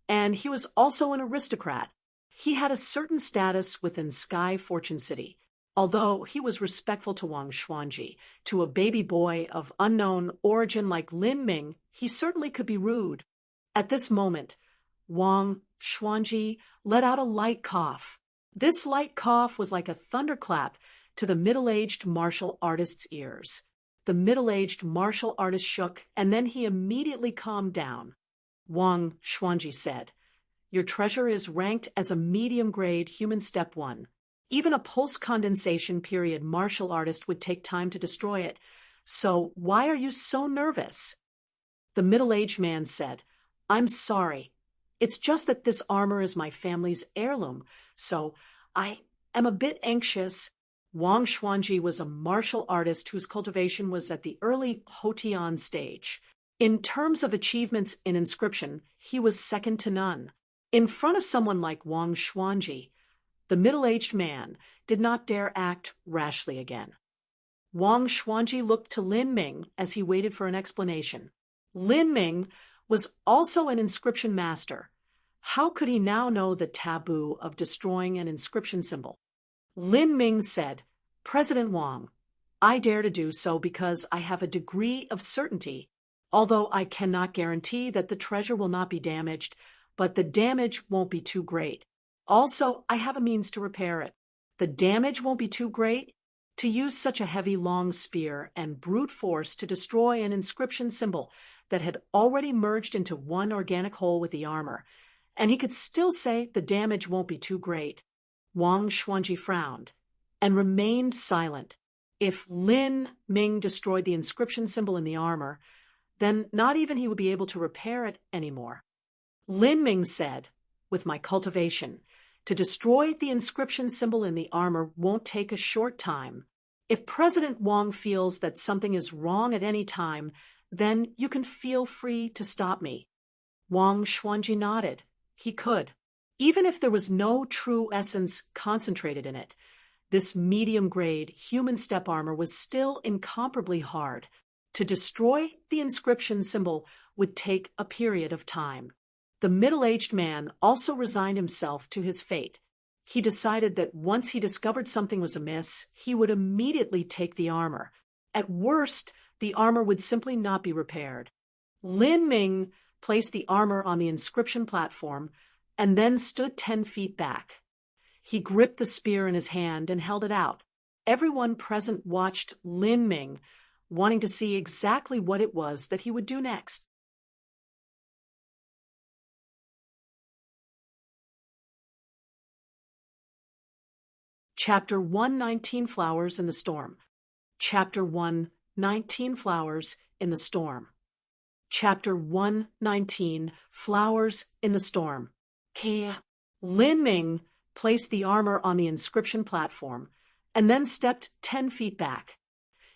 Speaker 1: and he was also an aristocrat. He had a certain status within Sky Fortune City. Although he was respectful to Wang Xuanji, to a baby boy of unknown origin like Lin Ming, he certainly could be rude. At this moment, Wang Xuanji let out a light cough. This light cough was like a thunderclap to the middle-aged martial artist's ears. The middle-aged martial artist shook, and then he immediately calmed down. Wang Xuanji said, "Your treasure is ranked as a medium-grade human step 1. Even a post-condensation period martial artist would take time to destroy it, so why are you so nervous?" The middle-aged man said, "I'm sorry. It's just that this armor is my family's heirloom, so I am a bit anxious." Wang Xuanji was a martial artist whose cultivation was at the early Hotian stage. In terms of achievements in inscription, he was second to none. In front of someone like Wang Xuanji, the middle-aged man did not dare act rashly again. Wang Xuanji looked to Lin Ming as he waited for an explanation. Lin Ming was also an inscription master. How could he now know the taboo of destroying an inscription symbol? Lin Ming said, "President Wang, I dare to do so because I have a degree of certainty, although I cannot guarantee that the treasure will not be damaged, but the damage won't be too great. Also, I have a means to repair it. The damage won't be too great. To use such a heavy long spear and brute force to destroy an inscription symbol that had already merged into one organic whole with the armor, and he could still say the damage won't be too great." Wang Xuanji frowned and remained silent. If Lin Ming destroyed the inscription symbol in the armor, then not even he would be able to repair it anymore. Lin Ming said, "With my cultivation, To destroy the inscription symbol in the armor won't take a short time. If President Wang feels that something is wrong at any time, then you can feel free to stop me. Wang Xuanji nodded. He could. Even if there was no true essence concentrated in it, this medium-grade human step armor was still incomparably hard. To destroy the inscription symbol would take a period of time. The middle-aged man also resigned himself to his fate. He decided that once he discovered something was amiss, he would immediately take the armor. At worst, the armor would simply not be repaired. Lin Ming placed the armor on the inscription platform and then stood 10 feet back. He gripped the spear in his hand and held it out. Everyone present watched Lin Ming, wanting to see exactly what it was that he would do next. Chapter 119 Flowers in the Storm. Chapter 119 Flowers in the Storm. Chapter 119 Flowers in the Storm. Lin Ming placed the armor on the inscription platform and then stepped 10 feet back.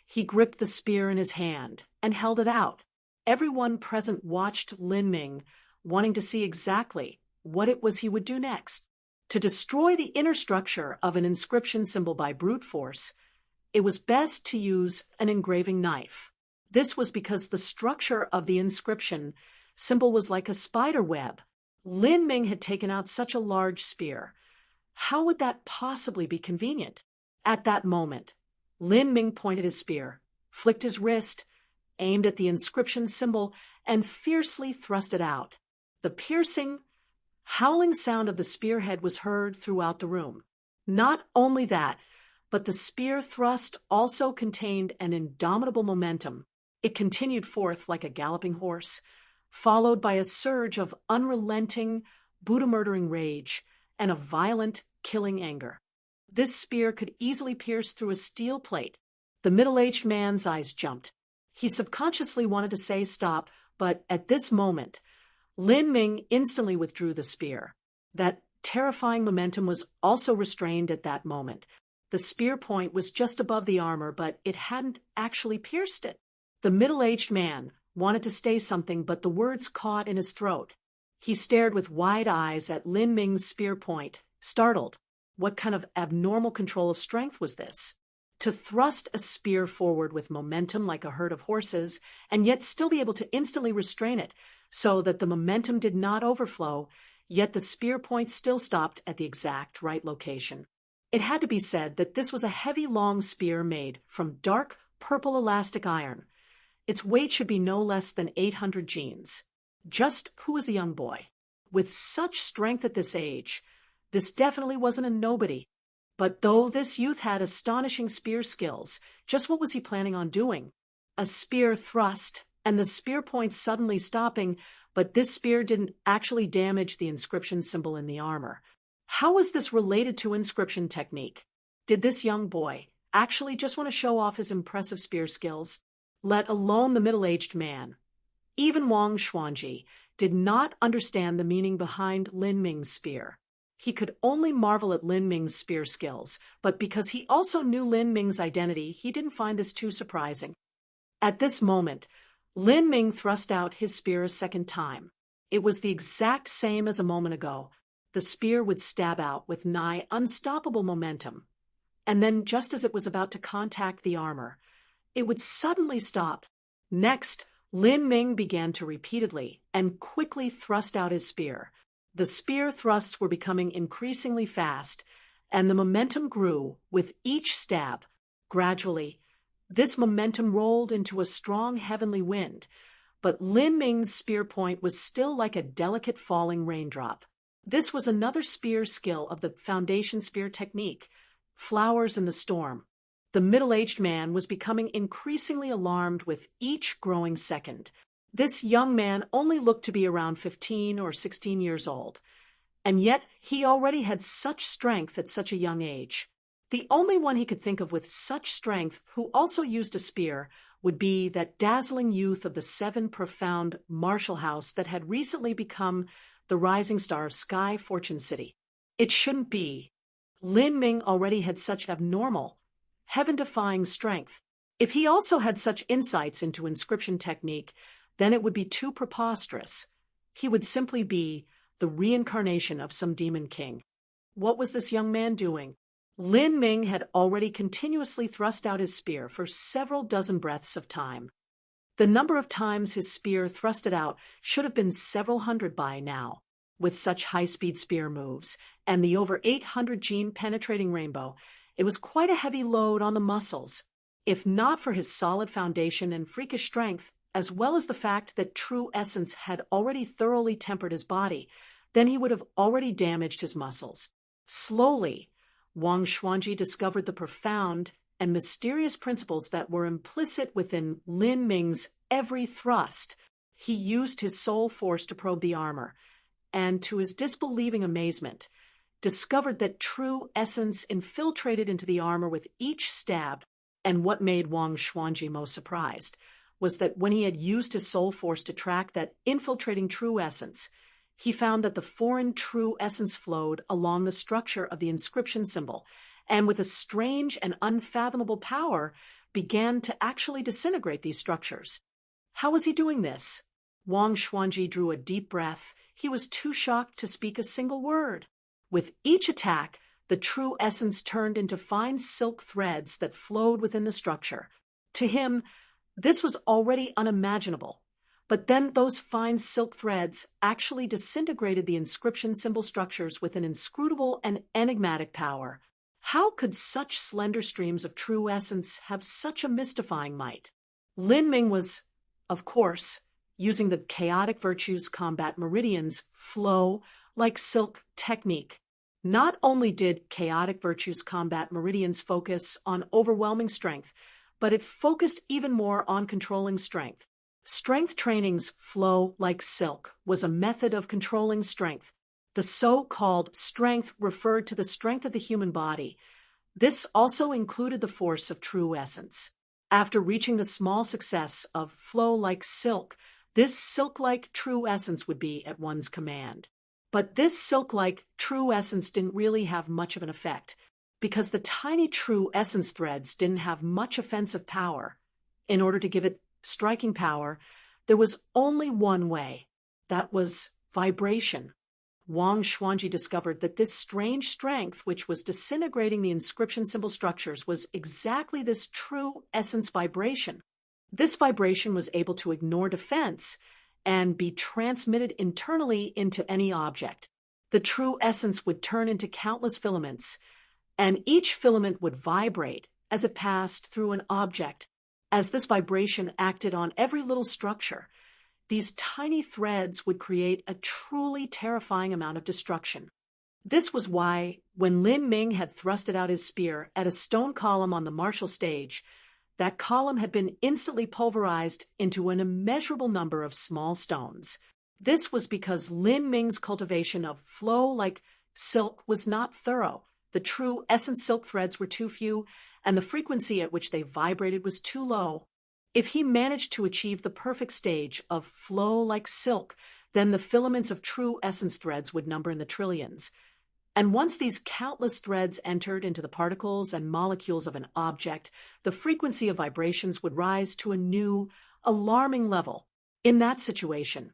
Speaker 1: He gripped the spear in his hand and held it out. Everyone present watched Lin Ming, wanting to see exactly what it was he would do next. To destroy the inner structure of an inscription symbol by brute force, it was best to use an engraving knife. This was because the structure of the inscription symbol was like a spider web. Lin Ming had taken out such a large spear. How would that possibly be convenient? At that moment, Lin Ming pointed his spear, flicked his wrist, aimed at the inscription symbol, and fiercely thrust it out. The piercing, howling sound of the spearhead was heard throughout the room. Not only that, but the spear thrust also contained an indomitable momentum. It continued forth like a galloping horse, followed by a surge of unrelenting, Buddha-murdering rage and a violent, killing anger. This spear could easily pierce through a steel plate. The middle-aged man's eyes jumped. He subconsciously wanted to say stop, but at this moment, Lin Ming instantly withdrew the spear. That terrifying momentum was also restrained at that moment. The spear point was just above the armor, but it hadn't actually pierced it. The middle-aged man wanted to say something, but the words caught in his throat. He stared with wide eyes at Lin Ming's spear point, startled. What kind of abnormal control of strength was this? To thrust a spear forward with momentum like a herd of horses, and yet still be able to instantly restrain it, so that the momentum did not overflow, yet the spear point still stopped at the exact right location. It had to be said that this was a heavy, long spear made from dark purple elastic iron. Its weight should be no less than 800 genes. Just who was the young boy? With such strength at this age, this definitely wasn't a nobody. But though this youth had astonishing spear skills, just what was he planning on doing? A spear thrust, and the spear point suddenly stopping, but this spear didn't actually damage the inscription symbol in the armor. How was this related to inscription technique? Did this young boy actually just want to show off his impressive spear skills? Let alone the middle-aged man. Even Wang Xuanji did not understand the meaning behind Lin Ming's spear. He could only marvel at Lin Ming's spear skills, but because he also knew Lin Ming's identity, he didn't find this too surprising. At this moment, Lin Ming thrust out his spear a second time. It was the exact same as a moment ago. The spear would stab out with nigh unstoppable momentum. And then, just as it was about to contact the armor, it would suddenly stop. Next, Lin Ming began to repeatedly and quickly thrust out his spear. The spear thrusts were becoming increasingly fast, and the momentum grew with each stab. Gradually, this momentum rolled into a strong heavenly wind, but Lin Ming's spear point was still like a delicate falling raindrop. This was another spear skill of the foundation spear technique, flowers in the storm. The middle-aged man was becoming increasingly alarmed with each growing second. This young man only looked to be around 15 or 16 years old, and yet he already had such strength at such a young age. The only one he could think of with such strength who also used a spear would be that dazzling youth of the 7 profound Marshall House that had recently become the rising star of Sky Fortune City. It shouldn't be. Lin Ming already had such abnormal, heaven-defying strength. If he also had such insights into inscription technique, then it would be too preposterous. He would simply be the reincarnation of some demon king. What was this young man doing? Lin Ming had already continuously thrust out his spear for several dozen breaths of time. The number of times his spear thrusted out should have been several hundred by now. With such high-speed spear moves and the over 800 gene penetrating rainbow, it was quite a heavy load on the muscles. If not for his solid foundation and freakish strength, as well as the fact that true essence had already thoroughly tempered his body, then he would have already damaged his muscles. Slowly, Wang Xuanji discovered the profound and mysterious principles that were implicit within Lin Ming's every thrust. He used his soul force to probe the armor, and to his disbelieving amazement, discovered that true essence infiltrated into the armor with each stab. And what made Wang Xuanji most surprised was that when he had used his soul force to track that infiltrating true essence, he found that the foreign true essence flowed along the structure of the inscription symbol, and with a strange and unfathomable power began to actually disintegrate these structures. How was he doing this? Wang Xuanji drew a deep breath. He was too shocked to speak a single word. With each attack, the true essence turned into fine silk threads that flowed within the structure. To him, this was already unimaginable. But then those fine silk threads actually disintegrated the inscription symbol structures with an inscrutable and enigmatic power. How could such slender streams of true essence have such a mystifying might? Lin Ming was, of course, using the chaotic virtues combat meridians flow like silk technique. Not only did chaotic virtues combat meridians focus on overwhelming strength, but it focused even more on controlling strength. Strength training's flow like silk was a method of controlling strength. The so-called strength referred to the strength of the human body. This also included the force of true essence. After reaching the small success of flow like silk, this silk-like true essence would be at one's command. But this silk-like true essence didn't really have much of an effect, because the tiny true essence threads didn't have much offensive power. In order to give it striking power, there was only one way. That was vibration. Wang Xuanji discovered that this strange strength, which was disintegrating the inscription symbol structures, was exactly this true essence vibration. This vibration was able to ignore defense and be transmitted internally into any object. The true essence would turn into countless filaments, and each filament would vibrate as it passed through an object. As this vibration acted on every little structure, these tiny threads would create a truly terrifying amount of destruction. This was why, when Lin Ming had thrusted out his spear at a stone column on the martial stage, that column had been instantly pulverized into an immeasurable number of small stones. This was because Lin Ming's cultivation of flow like silk was not thorough. The true essence silk threads were too few, and the frequency at which they vibrated was too low. If he managed to achieve the perfect stage of flow like silk, then the filaments of true essence threads would number in the trillions. And once these countless threads entered into the particles and molecules of an object, the frequency of vibrations would rise to a new, alarming level. In that situation,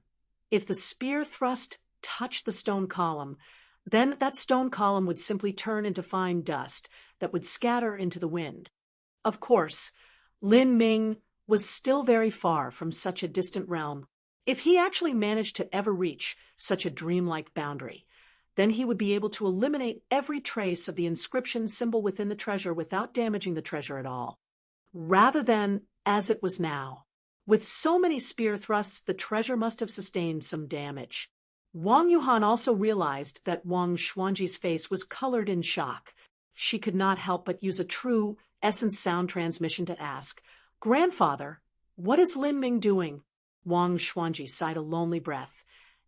Speaker 1: if the spear thrust touched the stone column, then that stone column would simply turn into fine dust that would scatter into the wind. Of course, Lin Ming was still very far from such a distant realm. If he actually managed to ever reach such a dreamlike boundary, then he would be able to eliminate every trace of the inscription symbol within the treasure without damaging the treasure at all. Rather than as it was now. With so many spear thrusts, the treasure must have sustained some damage. Wang Yuhan also realized that Wang Xuanji's face was colored in shock. She could not help but use a true essence sound transmission to ask, "Grandfather, what is Lin Ming doing?" Wang Xuanji sighed a lonely breath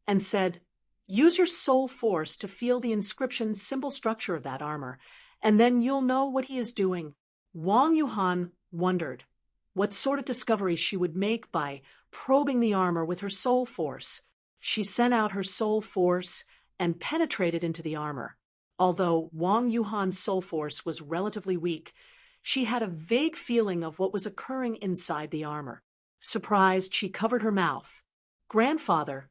Speaker 1: and said, "Use your soul force to feel the inscription symbol structure of that armor, and then you'll know what he is doing." Wang Yuhan wondered what sort of discovery she would make by probing the armor with her soul force. She sent out her soul force and penetrated into the armor. Although Wang Yuhan's soul force was relatively weak, she had a vague feeling of what was occurring inside the armor. Surprised, she covered her mouth. "Grandfather,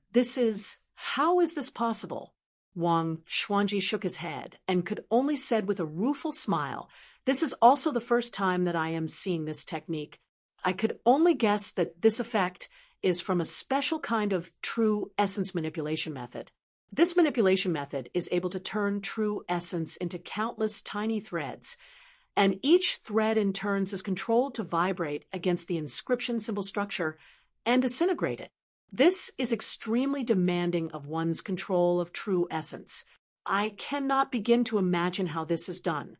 Speaker 1: how is this possible?" Wang Xuanji shook his head and could only said with a rueful smile, "This is also the first time that I am seeing this technique. I could only guess that this effect is from a special kind of true essence manipulation method. This manipulation method is able to turn true essence into countless tiny threads, and each thread in turns is controlled to vibrate against the inscription symbol structure and disintegrate it. This is extremely demanding of one's control of true essence. I cannot begin to imagine how this is done."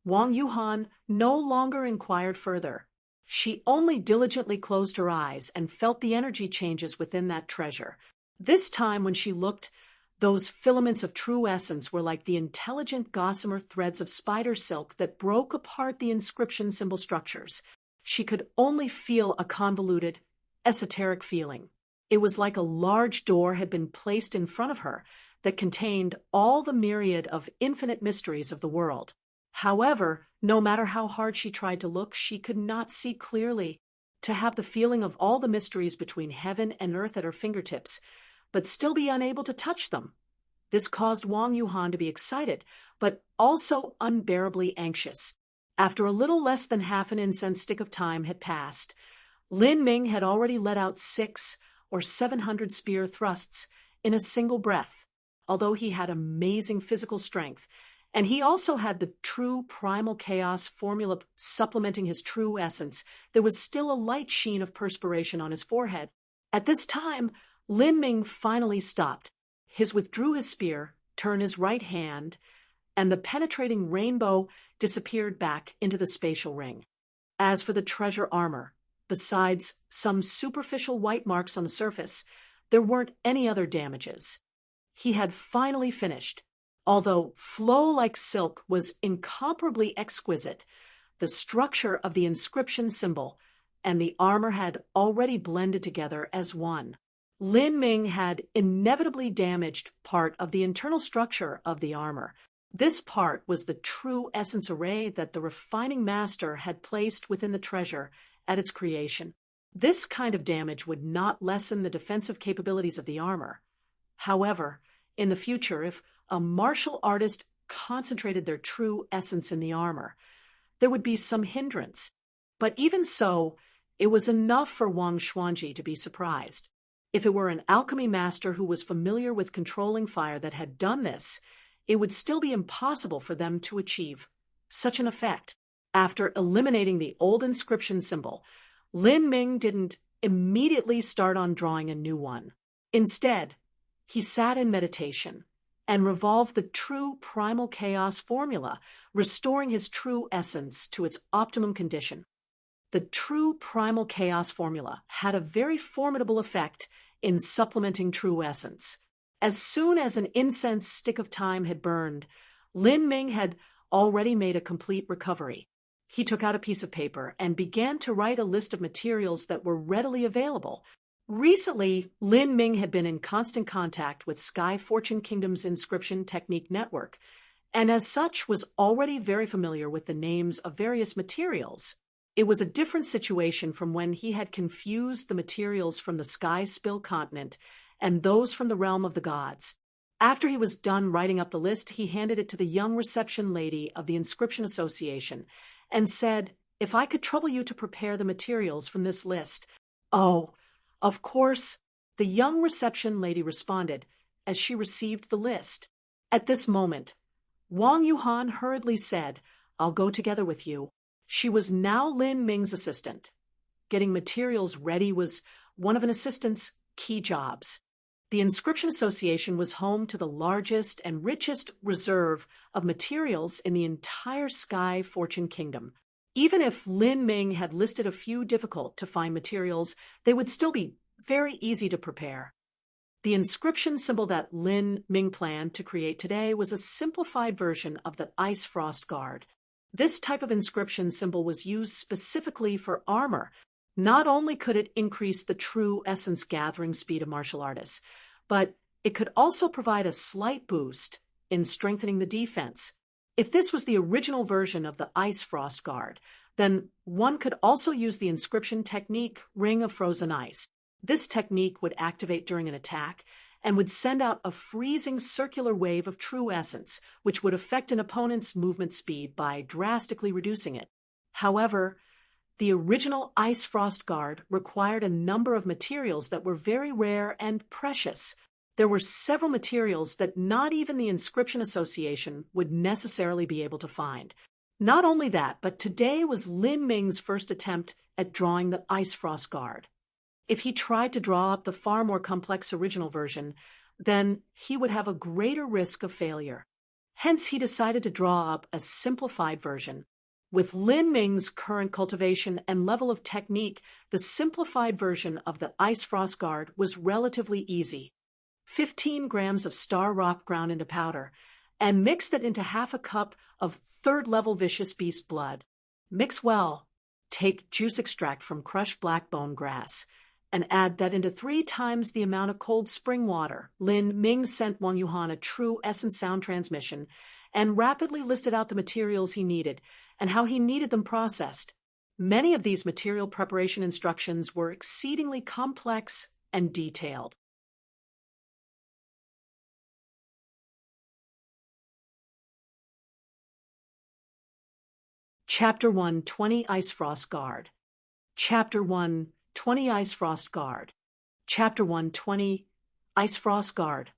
Speaker 1: Wang Yuhan no longer inquired further. She only diligently closed her eyes and felt the energy changes within that treasure. This time when she looked, those filaments of true essence were like the intelligent gossamer threads of spider silk that broke apart the inscription symbol structures. She could only feel a convoluted, esoteric feeling. It was like a large door had been placed in front of her that contained all the myriad of infinite mysteries of the world. However, no matter how hard she tried to look, she could not see clearly. To have the feeling of all the mysteries between heaven and earth at her fingertips, but still be unable to touch them. This caused Wang Yuhan to be excited, but also unbearably anxious. After a little less than half an incense stick of time had passed, Lin Ming had already let out 600 or 700 spear thrusts in a single breath. Although he had amazing physical strength, and he also had the true primal chaos formula supplementing his true essence, there was still a light sheen of perspiration on his forehead. At this time, Lin Ming finally stopped. He withdrew his spear, turned his right hand, and the penetrating rainbow disappeared back into the spatial ring. As for the treasure armor, besides some superficial white marks on the surface, there weren't any other damages. He had finally finished. Although flow like silk was incomparably exquisite, the structure of the inscription symbol and the armor had already blended together as one. Lin Ming had inevitably damaged part of the internal structure of the armor. This part was the true essence array that the refining master had placed within the treasure at its creation. This kind of damage would not lessen the defensive capabilities of the armor. However, in the future, if a martial artist concentrated their true essence in the armor, there would be some hindrance. But even so, it was enough for Wang Xuanji to be surprised. If it were an alchemy master who was familiar with controlling fire that had done this, it would still be impossible for them to achieve such an effect. After eliminating the old inscription symbol, Lin Ming didn't immediately start on drawing a new one. Instead, he sat in meditation and revolved the true primal chaos formula, restoring his true essence to its optimum condition. The true primal chaos formula had a very formidable effect in supplementing true essence. As soon as an incense stick of time had burned, Lin Ming had already made a complete recovery. He took out a piece of paper and began to write a list of materials that were readily available. Recently, Lin Ming had been in constant contact with Sky Fortune Kingdom's inscription technique network, and as such was already very familiar with the names of various materials. It was a different situation from when he had confused the materials from the Sky Spill continent and those from the realm of the gods. After he was done writing up the list, he handed it to the young reception lady of the Inscription Association and said, "If I could trouble you to prepare the materials from this list." "Oh, of course," the young reception lady responded as she received the list. At this moment, Wang Yuhan hurriedly said, "I'll go together with you." She was now Lin Ming's assistant. Getting materials ready was one of an assistant's key jobs. The Inscription Association was home to the largest and richest reserve of materials in the entire Sky Fortune Kingdom. Even if Lin Ming had listed a few difficult-to-find materials, they would still be very easy to prepare. The inscription symbol that Lin Ming planned to create today was a simplified version of the Ice Frost Guard. This type of inscription symbol was used specifically for armor. Not only could it increase the true essence gathering speed of martial artists, but it could also provide a slight boost in strengthening the defense. If this was the original version of the Ice Frost Guard, then one could also use the inscription technique Ring of Frozen Ice. This technique would activate during an attack and would send out a freezing circular wave of true essence, which would affect an opponent's movement speed by drastically reducing it. However, the original Ice Frost Guard required a number of materials that were very rare and precious. There were several materials that not even the Inscription Association would necessarily be able to find. Not only that, but today was Lin Ming's first attempt at drawing the Ice Frost Guard. If he tried to draw up the far more complex original version, then he would have a greater risk of failure. Hence, he decided to draw up a simplified version. With Lin Ming's current cultivation and level of technique, the simplified version of the Ice Frost Guard was relatively easy. 15 grams of star rock ground into powder, and mix that into half a cup of third-level Vicious Beast blood. Mix well. Take juice extract from crushed black bone grass, and add that into 3 times the amount of cold spring water. Lin Ming sent Wang Yuhan a true essence sound transmission and rapidly listed out the materials he needed and how he needed them processed. Many of these material preparation instructions were exceedingly complex and detailed. Chapter 1, 20 Ice Frost Guard. Chapter 1, 20 Ice Frost Guard. Chapter 1, 20 Ice Frost Guard.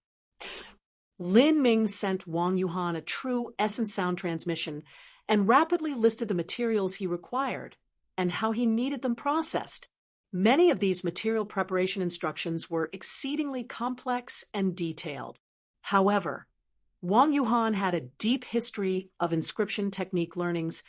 Speaker 1: Lin Ming sent Wang Yuhan a true essence sound transmission and rapidly listed the materials he required and how he needed them processed. Many of these material preparation instructions were exceedingly complex and detailed. However, Wang Yuhan had a deep history of inscription technique learnings,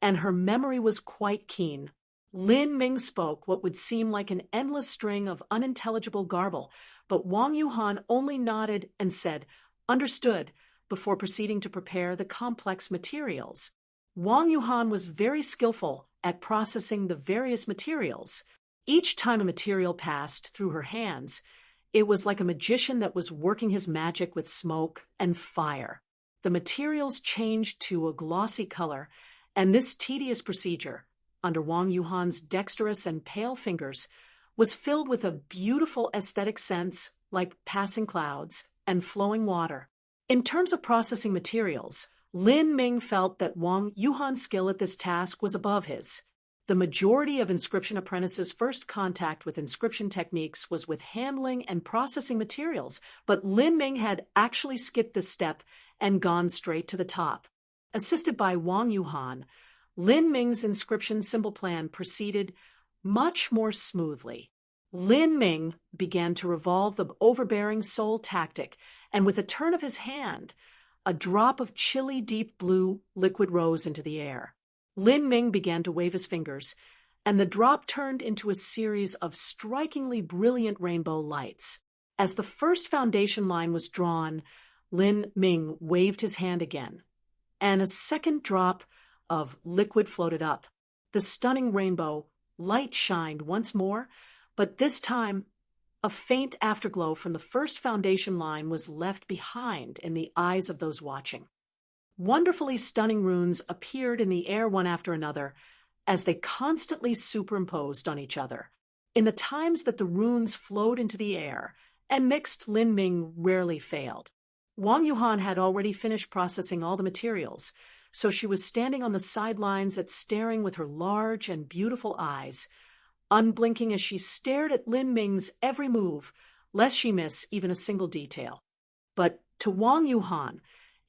Speaker 1: and her memory was quite keen. Lin Ming spoke what would seem like an endless string of unintelligible garble, but Wang Yuhan only nodded and said, "Understood," before proceeding to prepare the complex materials. Wang Yuhan was very skillful at processing the various materials. Each time a material passed through her hands, it was like a magician that was working his magic with smoke and fire. The materials changed to a glossy color, and this tedious procedure, under Wang Yuhan's dexterous and pale fingers, was filled with a beautiful aesthetic sense like passing clouds and flowing water. In terms of processing materials, Lin Ming felt that Wang Yuhan's skill at this task was above his. The majority of inscription apprentices' first contact with inscription techniques was with handling and processing materials, but Lin Ming had actually skipped this step and gone straight to the top. Assisted by Wang Yuhan, Lin Ming's inscription symbol plan proceeded much more smoothly. Lin Ming began to revolve the overbearing soul tactic, and with a turn of his hand, a drop of chilly deep blue liquid rose into the air. Lin Ming began to wave his fingers, and the drop turned into a series of strikingly brilliant rainbow lights. As the first foundation line was drawn, Lin Ming waved his hand again, and a second drop of liquid floated up. The stunning rainbow light shined once more, but this time a faint afterglow from the first foundation line was left behind in the eyes of those watching. Wonderfully stunning runes appeared in the air one after another as they constantly superimposed on each other. In the times that the runes flowed into the air and mixed, Lin Ming rarely failed. Wang Yuhan had already finished processing all the materials, so she was standing on the sidelines staring with her large and beautiful eyes, unblinking as she stared at Lin Ming's every move, lest she miss even a single detail. But to Wang Yuhan,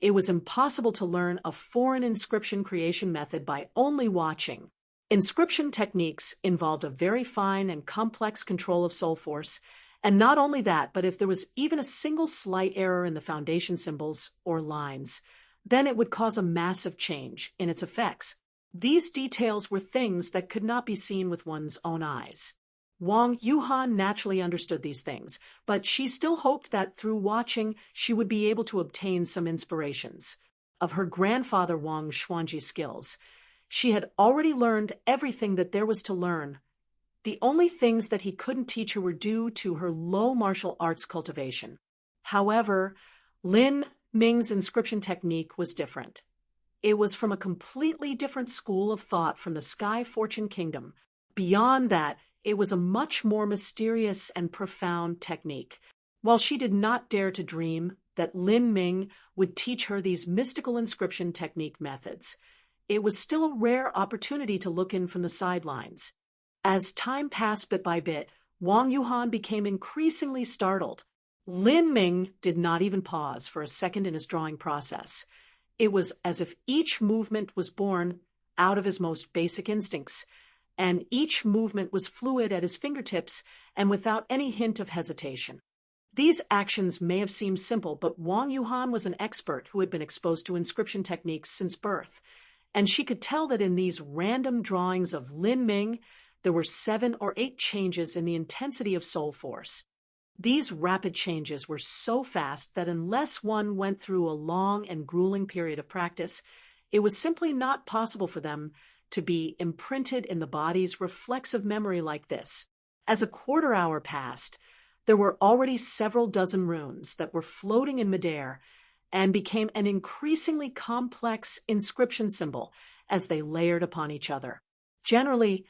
Speaker 1: it was impossible to learn a foreign inscription creation method by only watching. Inscription techniques involved a very fine and complex control of soul force, and not only that, but if there was even a single slight error in the foundation symbols or lines, then it would cause a massive change in its effects. These details were things that could not be seen with one's own eyes. Wang Yuhan naturally understood these things, but she still hoped that through watching she would be able to obtain some inspirations. Of her grandfather Wang Xuanji's skills, she had already learned everything that there was to learn. The only things that he couldn't teach her were due to her low martial arts cultivation. However, Lin Ming's inscription technique was different. It was from a completely different school of thought from the Sky Fortune Kingdom. Beyond that, it was a much more mysterious and profound technique. While she did not dare to dream that Lin Ming would teach her these mystical inscription technique methods, it was still a rare opportunity to look in from the sidelines. As time passed bit by bit, Wang Yuhan became increasingly startled. Lin Ming did not even pause for a second in his drawing process. It was as if each movement was born out of his most basic instincts, and each movement was fluid at his fingertips and without any hint of hesitation. These actions may have seemed simple, but Wang Yuhan was an expert who had been exposed to inscription techniques since birth, and she could tell that in these random drawings of Lin Ming, there were 7 or 8 changes in the intensity of soul force. These rapid changes were so fast that unless one went through a long and grueling period of practice, it was simply not possible for them to be imprinted in the body's reflexive memory like this. As a quarter hour passed, there were already several dozen runes that were floating in midair and became an increasingly complex inscription symbol as they layered upon each other. Generally,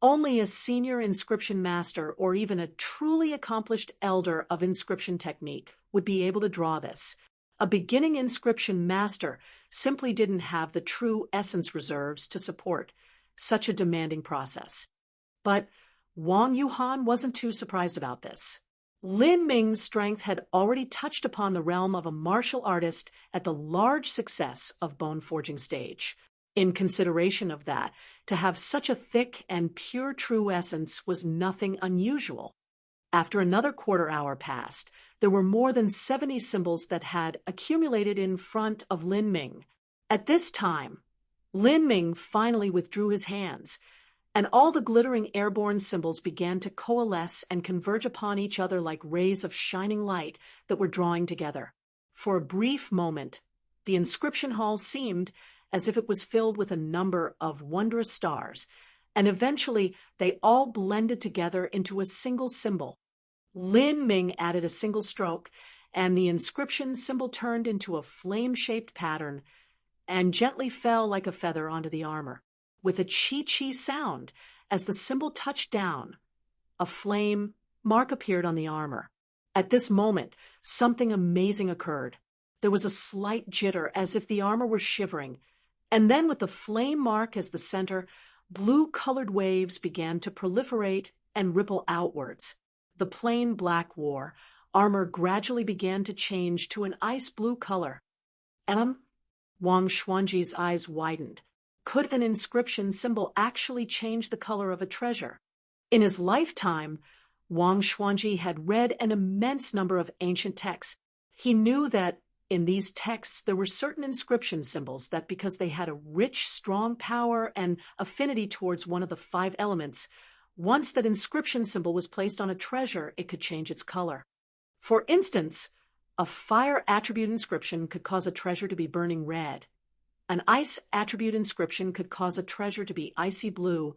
Speaker 1: only a senior inscription master or even a truly accomplished elder of inscription technique would be able to draw this. A beginning inscription master simply didn't have the true essence reserves to support such a demanding process. But Wang Yuhan wasn't too surprised about this. Lin Ming's strength had already touched upon the realm of a martial artist at the large success of bone forging stage. In consideration of that, to have such a thick and pure true essence was nothing unusual. After another quarter hour passed, there were more than 70 symbols that had accumulated in front of Lin Ming. At this time, Lin Ming finally withdrew his hands, and all the glittering airborne symbols began to coalesce and converge upon each other like rays of shining light that were drawing together. For a brief moment, the inscription hall seemed as if it was filled with a number of wondrous stars, and eventually they all blended together into a single symbol. Lin Ming added a single stroke, and the inscription symbol turned into a flame-shaped pattern and gently fell like a feather onto the armor. With a chi-chi sound, as the symbol touched down, a flame mark appeared on the armor. At this moment, something amazing occurred. There was a slight jitter as if the armor were shivering, and then with the flame mark as the center, blue-colored waves began to proliferate and ripple outwards. The plain black armor gradually began to change to an ice-blue color. Wang Xuanji's eyes widened. Could an inscription symbol actually change the color of a treasure? In his lifetime, Wang Xuanji had read an immense number of ancient texts. He knew that in these texts, there were certain inscription symbols that, because they had a rich, strong power and affinity towards one of the 5 elements, once that inscription symbol was placed on a treasure, it could change its color. For instance, a fire attribute inscription could cause a treasure to be burning red. An ice attribute inscription could cause a treasure to be icy blue,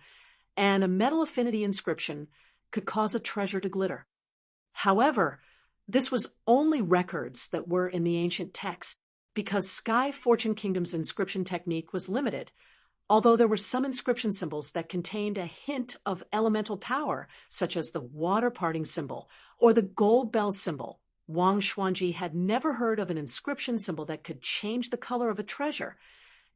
Speaker 1: and a metal affinity inscription could cause a treasure to glitter. However, this was only records that were in the ancient texts, because Sky Fortune Kingdom's inscription technique was limited. Although there were some inscription symbols that contained a hint of elemental power, such as the water parting symbol or the gold bell symbol, Wang Xuanji had never heard of an inscription symbol that could change the color of a treasure.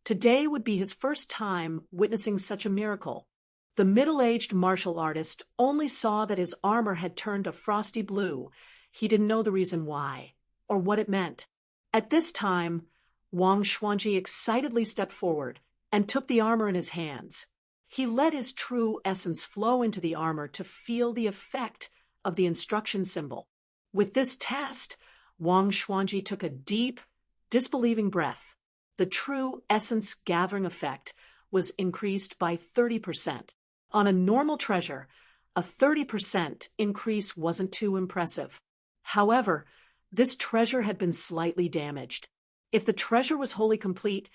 Speaker 1: Today would be his first time witnessing such a miracle. The middle-aged martial artist only saw that his armor had turned a frosty blue. He didn't know the reason why, or what it meant. At this time, Wang Xuanji excitedly stepped forward and took the armor in his hands. He let his true essence flow into the armor to feel the effect of the instruction symbol. With this test, Wang Xuanji took a deep, disbelieving breath. The true essence gathering effect was increased by 30%. On a normal treasure, a 30% increase wasn't too impressive. However, this treasure had been slightly damaged. If the treasure was wholly complete,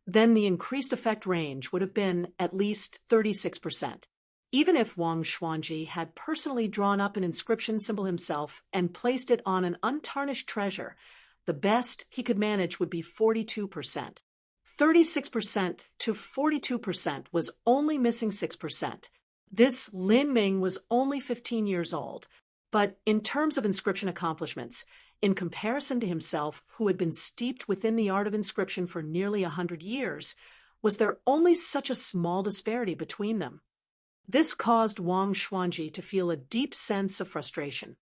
Speaker 1: then the increased effect range would have been at least 36%. Even if Wang Xuanji had personally drawn up an inscription symbol himself and placed it on an untarnished treasure, The best he could manage would be 42%. 36% to 42% was only missing 6%. This Lin Ming was only 15 years old, but in terms of inscription accomplishments, in comparison to himself, who had been steeped within the art of inscription for nearly 100 years, was there only such a small disparity between them? This caused Wang Xuanji to feel a deep sense of frustration.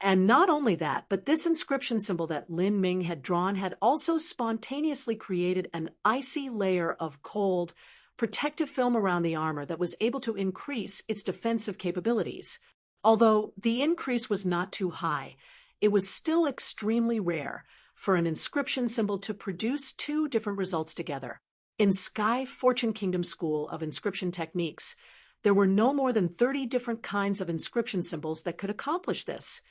Speaker 1: And not only that, but this inscription symbol that Lin Ming had drawn had also spontaneously created an icy layer of cold, protective film around the armor that was able to increase its defensive capabilities. Although the increase was not too high, it was still extremely rare for an inscription symbol to produce two different results together. In Sky Fortune Kingdom School of Inscription Techniques, there were no more than 30 different kinds of inscription symbols that could accomplish this,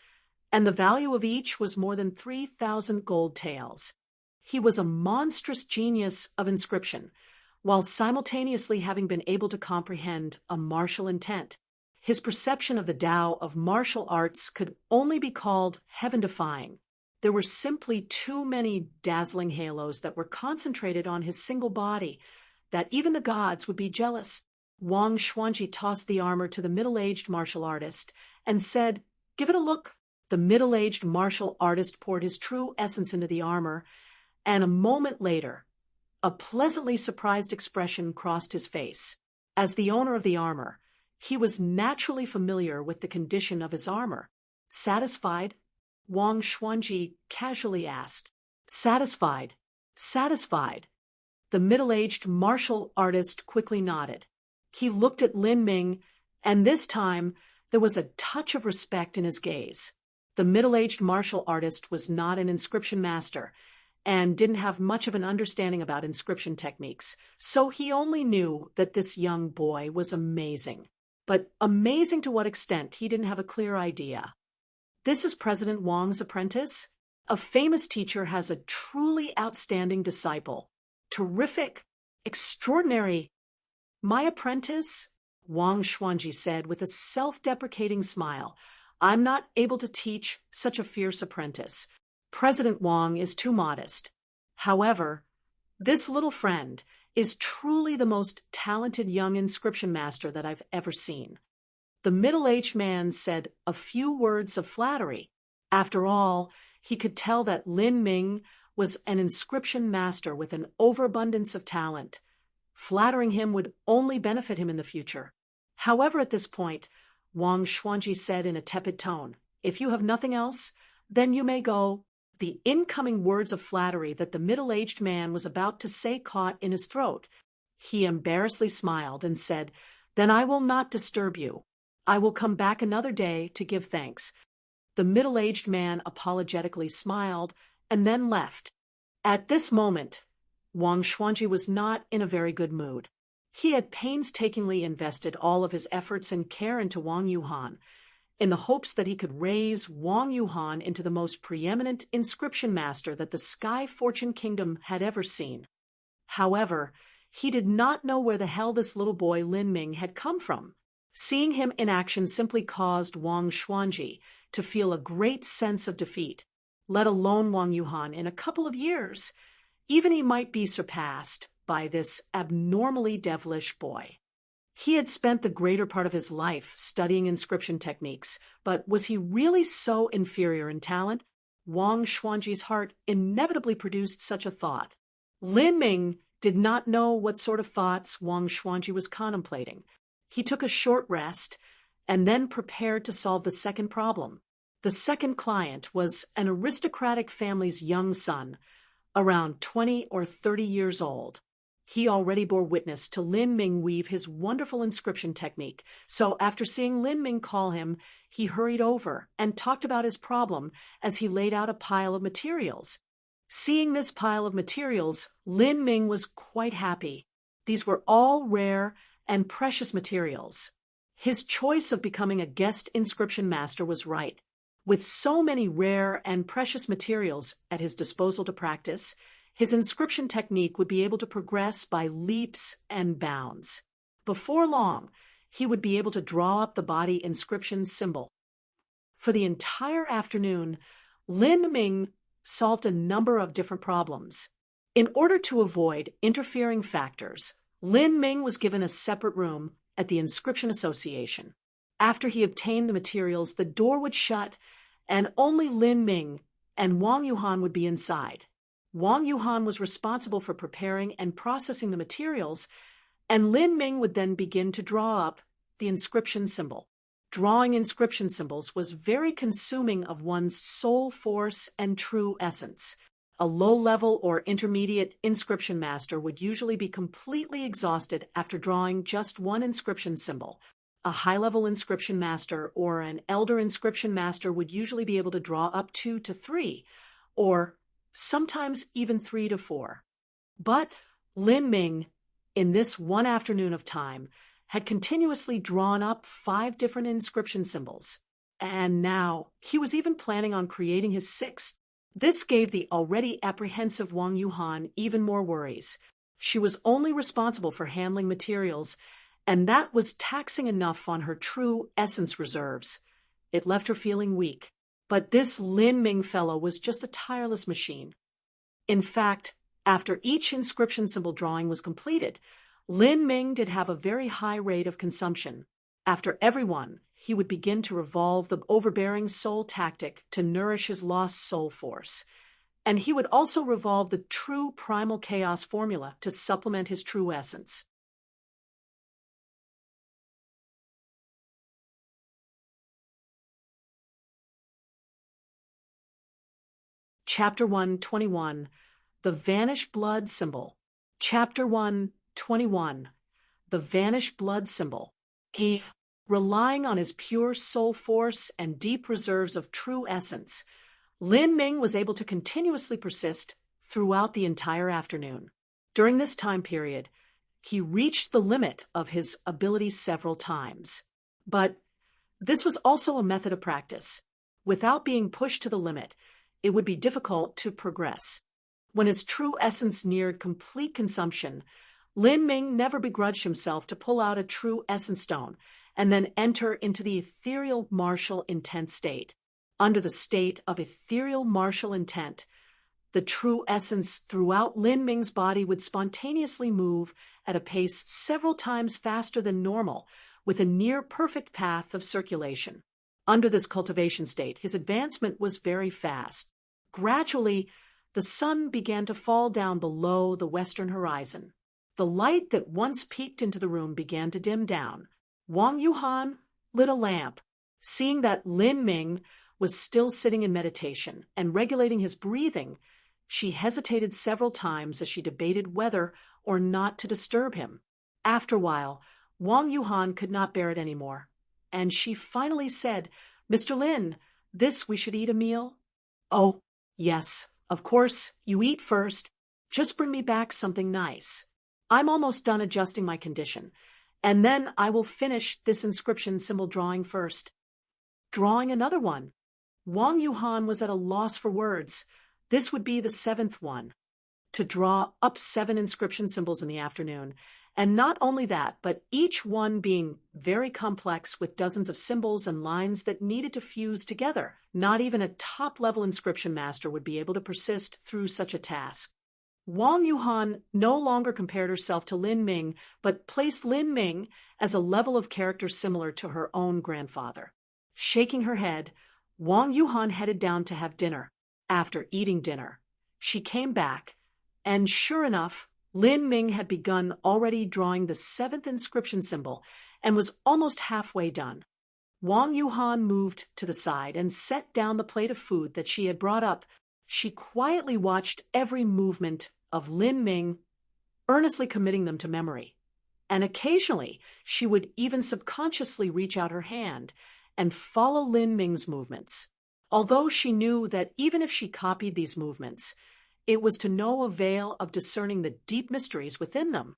Speaker 1: and the value of each was more than 3,000 gold taels. He was a monstrous genius of inscription, while simultaneously having been able to comprehend a martial intent. His perception of the Tao of martial arts could only be called heaven-defying. There were simply too many dazzling halos that were concentrated on his single body that even the gods would be jealous. Wang Xuanji tossed the armor to the middle-aged martial artist and said, "Give it a look." The middle-aged martial artist poured his true essence into the armor, and a moment later, a pleasantly surprised expression crossed his face. As the owner of the armor, he was naturally familiar with the condition of his armor. "Satisfied?" Wang Xuanji casually asked. "Satisfied. Satisfied." The middle-aged martial artist quickly nodded. He looked at Lin Ming, and this time there was a touch of respect in his gaze. The middle-aged martial artist was not an inscription master and didn't have much of an understanding about inscription techniques, so he only knew that this young boy was amazing. But amazing to what extent, he didn't have a clear idea. "This is President Wang's apprentice. A famous teacher has a truly outstanding disciple. Terrific, extraordinary. My apprentice?" Wang Xuanji said with a self-deprecating smile. "I'm not able to teach such a fierce apprentice. President Wang is too modest. However, this little friend is truly the most talented young inscription master that I've ever seen." The middle-aged man said a few words of flattery. After all, he could tell that Lin Ming was an inscription master with an overabundance of talent. Flattering him would only benefit him in the future. However, at this point, Wang Xuanji said in a tepid tone, "If you have nothing else, then you may go." The incoming words of flattery that the middle-aged man was about to say caught in his throat. He embarrassedly smiled and said, "Then I will not disturb you. I will come back another day to give thanks." The middle-aged man apologetically smiled and then left. At this moment, Wang Xuanji was not in a very good mood. He had painstakingly invested all of his efforts and care into Wang Yuhan, in the hopes that he could raise Wang Yuhan into the most preeminent inscription master that the Sky Fortune Kingdom had ever seen. However, he did not know where the hell this little boy Lin Ming had come from. Seeing him in action simply caused Wang Xuanji to feel a great sense of defeat, let alone Wang Yuhan in a couple of years. Even he might be surpassed by this abnormally devilish boy. He had spent the greater part of his life studying inscription techniques, but was he really so inferior in talent? Wang Xuanji's heart inevitably produced such a thought. Lin Ming did not know what sort of thoughts Wang Xuanji was contemplating. He took a short rest and then prepared to solve the second problem. The second client was an aristocratic family's young son, around 20 or 30 years old. He already bore witness to Lin Ming weave his wonderful inscription technique, so after seeing Lin Ming call him, he hurried over and talked about his problem as he laid out a pile of materials. Seeing this pile of materials, Lin Ming was quite happy. These were all rare and precious materials. His choice of becoming a guest inscription master was right. With so many rare and precious materials at his disposal to practice, his inscription technique would be able to progress by leaps and bounds. Before long, he would be able to draw up the body inscription symbol. For the entire afternoon, Lin Ming solved a number of different problems. In order to avoid interfering factors, Lin Ming was given a separate room at the Inscription Association. After he obtained the materials, the door would shut, and only Lin Ming and Wang Yuhan would be inside. Wang Yuhan was responsible for preparing and processing the materials, and Lin Ming would then begin to draw up the inscription symbol. Drawing inscription symbols was very consuming of one's soul force and true essence. A low-level or intermediate inscription master would usually be completely exhausted after drawing just one inscription symbol. A high-level inscription master or an elder inscription master would usually be able to draw up 2 to 3, or sometimes even 3 to 4. But Lin Ming, in this one afternoon of time, had continuously drawn up 5 different inscription symbols, and now he was even planning on creating his 6th. This gave the already apprehensive Wang Yuhan even more worries. She was only responsible for handling materials, and that was taxing enough on her true essence reserves. It left her feeling weak. But this Lin Ming fellow was just a tireless machine. In fact, after each inscription symbol drawing was completed, Lin Ming did have a very high rate of consumption. After every one, he would begin to revolve the overbearing soul tactic to nourish his lost soul force. And he would also revolve the true primal chaos formula to supplement his true essence. Chapter 121, The Vanished Blood Symbol. Chapter 121, The Vanished Blood Symbol. He, relying on his pure soul force and deep reserves of true essence, Lin Ming was able to continuously persist throughout the entire afternoon. During this time period, he reached the limit of his ability several times. But this was also a method of practice. Without being pushed to the limit, it would be difficult to progress. When his true essence neared complete consumption, Lin Ming never begrudged himself to pull out a true essence stone and then enter into the ethereal martial intent state. Under the state of ethereal martial intent, the true essence throughout Lin Ming's body would spontaneously move at a pace several times faster than normal, with a near-perfect path of circulation. Under this cultivation state, his advancement was very fast. Gradually, the sun began to fall down below the western horizon. The light that once peeked into the room began to dim down. Wang Yuhan lit a lamp. Seeing that Lin Ming was still sitting in meditation and regulating his breathing, she hesitated several times as she debated whether or not to disturb him. After a while, Wang Yuhan could not bear it anymore, and she finally said, "Mr. Lin, we should eat a meal?" "Oh, yes, of course, you eat first. Just bring me back something nice. I'm almost done adjusting my condition, and then I will finish this inscription symbol drawing first." Drawing another one. Wang Yuhan was at a loss for words. This would be the 7th one. To draw up 7 inscription symbols in the afternoon, and not only that, but each one being very complex with dozens of symbols and lines that needed to fuse together. Not even a top-level inscription master would be able to persist through such a task. Wang Yuhan no longer compared herself to Lin Ming, but placed Lin Ming as a level of character similar to her own grandfather. Shaking her head, Wang Yuhan headed down to have dinner. After eating dinner, she came back, and sure enough, Lin Ming had begun already drawing the 7th inscription symbol and was almost halfway done. Wang Yuhan moved to the side and set down the plate of food that she had brought up. She quietly watched every movement of Lin Ming, earnestly committing them to memory. And occasionally, she would even subconsciously reach out her hand and follow Lin Ming's movements. Although she knew that even if she copied these movements, it was to no avail of discerning the deep mysteries within them.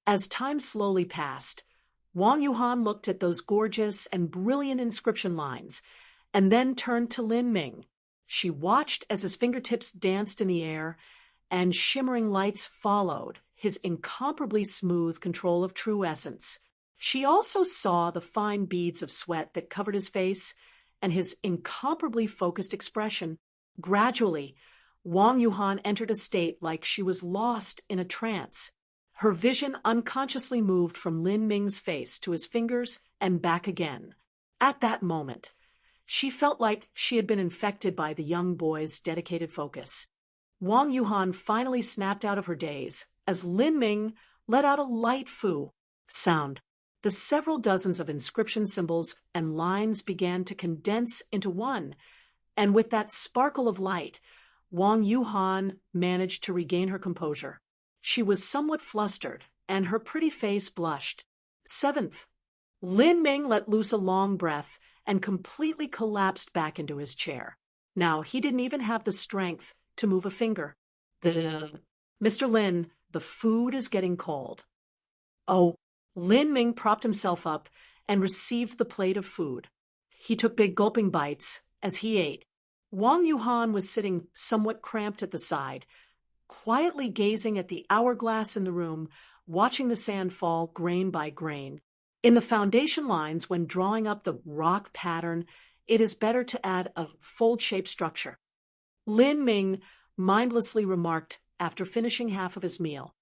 Speaker 1: As time slowly passed, Wang Yuhan looked at those gorgeous and brilliant inscription lines, and then turned to Lin Ming. She watched as his fingertips danced in the air, and shimmering lights followed his incomparably smooth control of true essence. She also saw the fine beads of sweat that covered his face, and his incomparably focused expression. Gradually, Wang Yuhan entered a state like she was lost in a trance. Her vision unconsciously moved from Lin Ming's face to his fingers and back again. At that moment, she felt like she had been infected by the young boy's dedicated focus. Wang Yuhan finally snapped out of her daze as Lin Ming let out a light fu sound. The several dozens of inscription symbols and lines began to condense into one, and with that sparkle of light, Wang Yuhan managed to regain her composure. She was somewhat flustered, and her pretty face blushed. Seventh, Lin Ming let loose a long breath and completely collapsed back into his chair. Now he didn't even have the strength to move a finger. Mr. Lin, the food is getting cold. Oh, Lin Ming propped himself up and received the plate of food. He took big gulping bites as he ate. Wang Yuhan was sitting somewhat cramped at the side, quietly gazing at the hourglass in the room, watching the sand fall grain by grain. In the foundation lines, when drawing up the rock pattern, it is better to add a fold-shaped structure. Lin Ming mindlessly remarked after finishing half of his meal.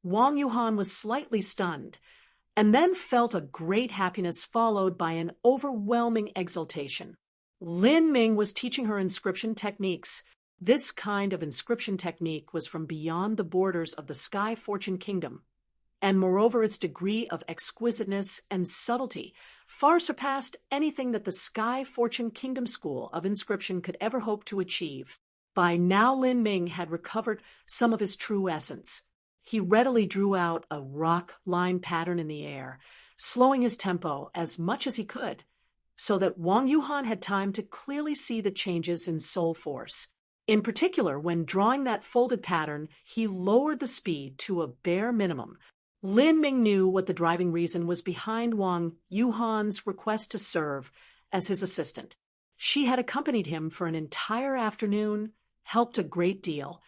Speaker 1: Wang Yuhan was slightly stunned, and then felt a great happiness followed by an overwhelming exultation. Lin Ming was teaching her inscription techniques. This kind of inscription technique was from beyond the borders of the Sky Fortune Kingdom, and moreover its degree of exquisiteness and subtlety far surpassed anything that the Sky Fortune Kingdom School of Inscription could ever hope to achieve. By now Lin Ming had recovered some of his true essence. He readily drew out a rock line pattern in the air, slowing his tempo as much as he could, so that Wang Yuhan had time to clearly see the changes in soul force. In particular, when drawing that folded pattern, he lowered the speed to a bare minimum. Lin Ming knew what the driving reason was behind Wang Yuhan's request to serve as his assistant. She had accompanied him for an entire afternoon, helped a great deal,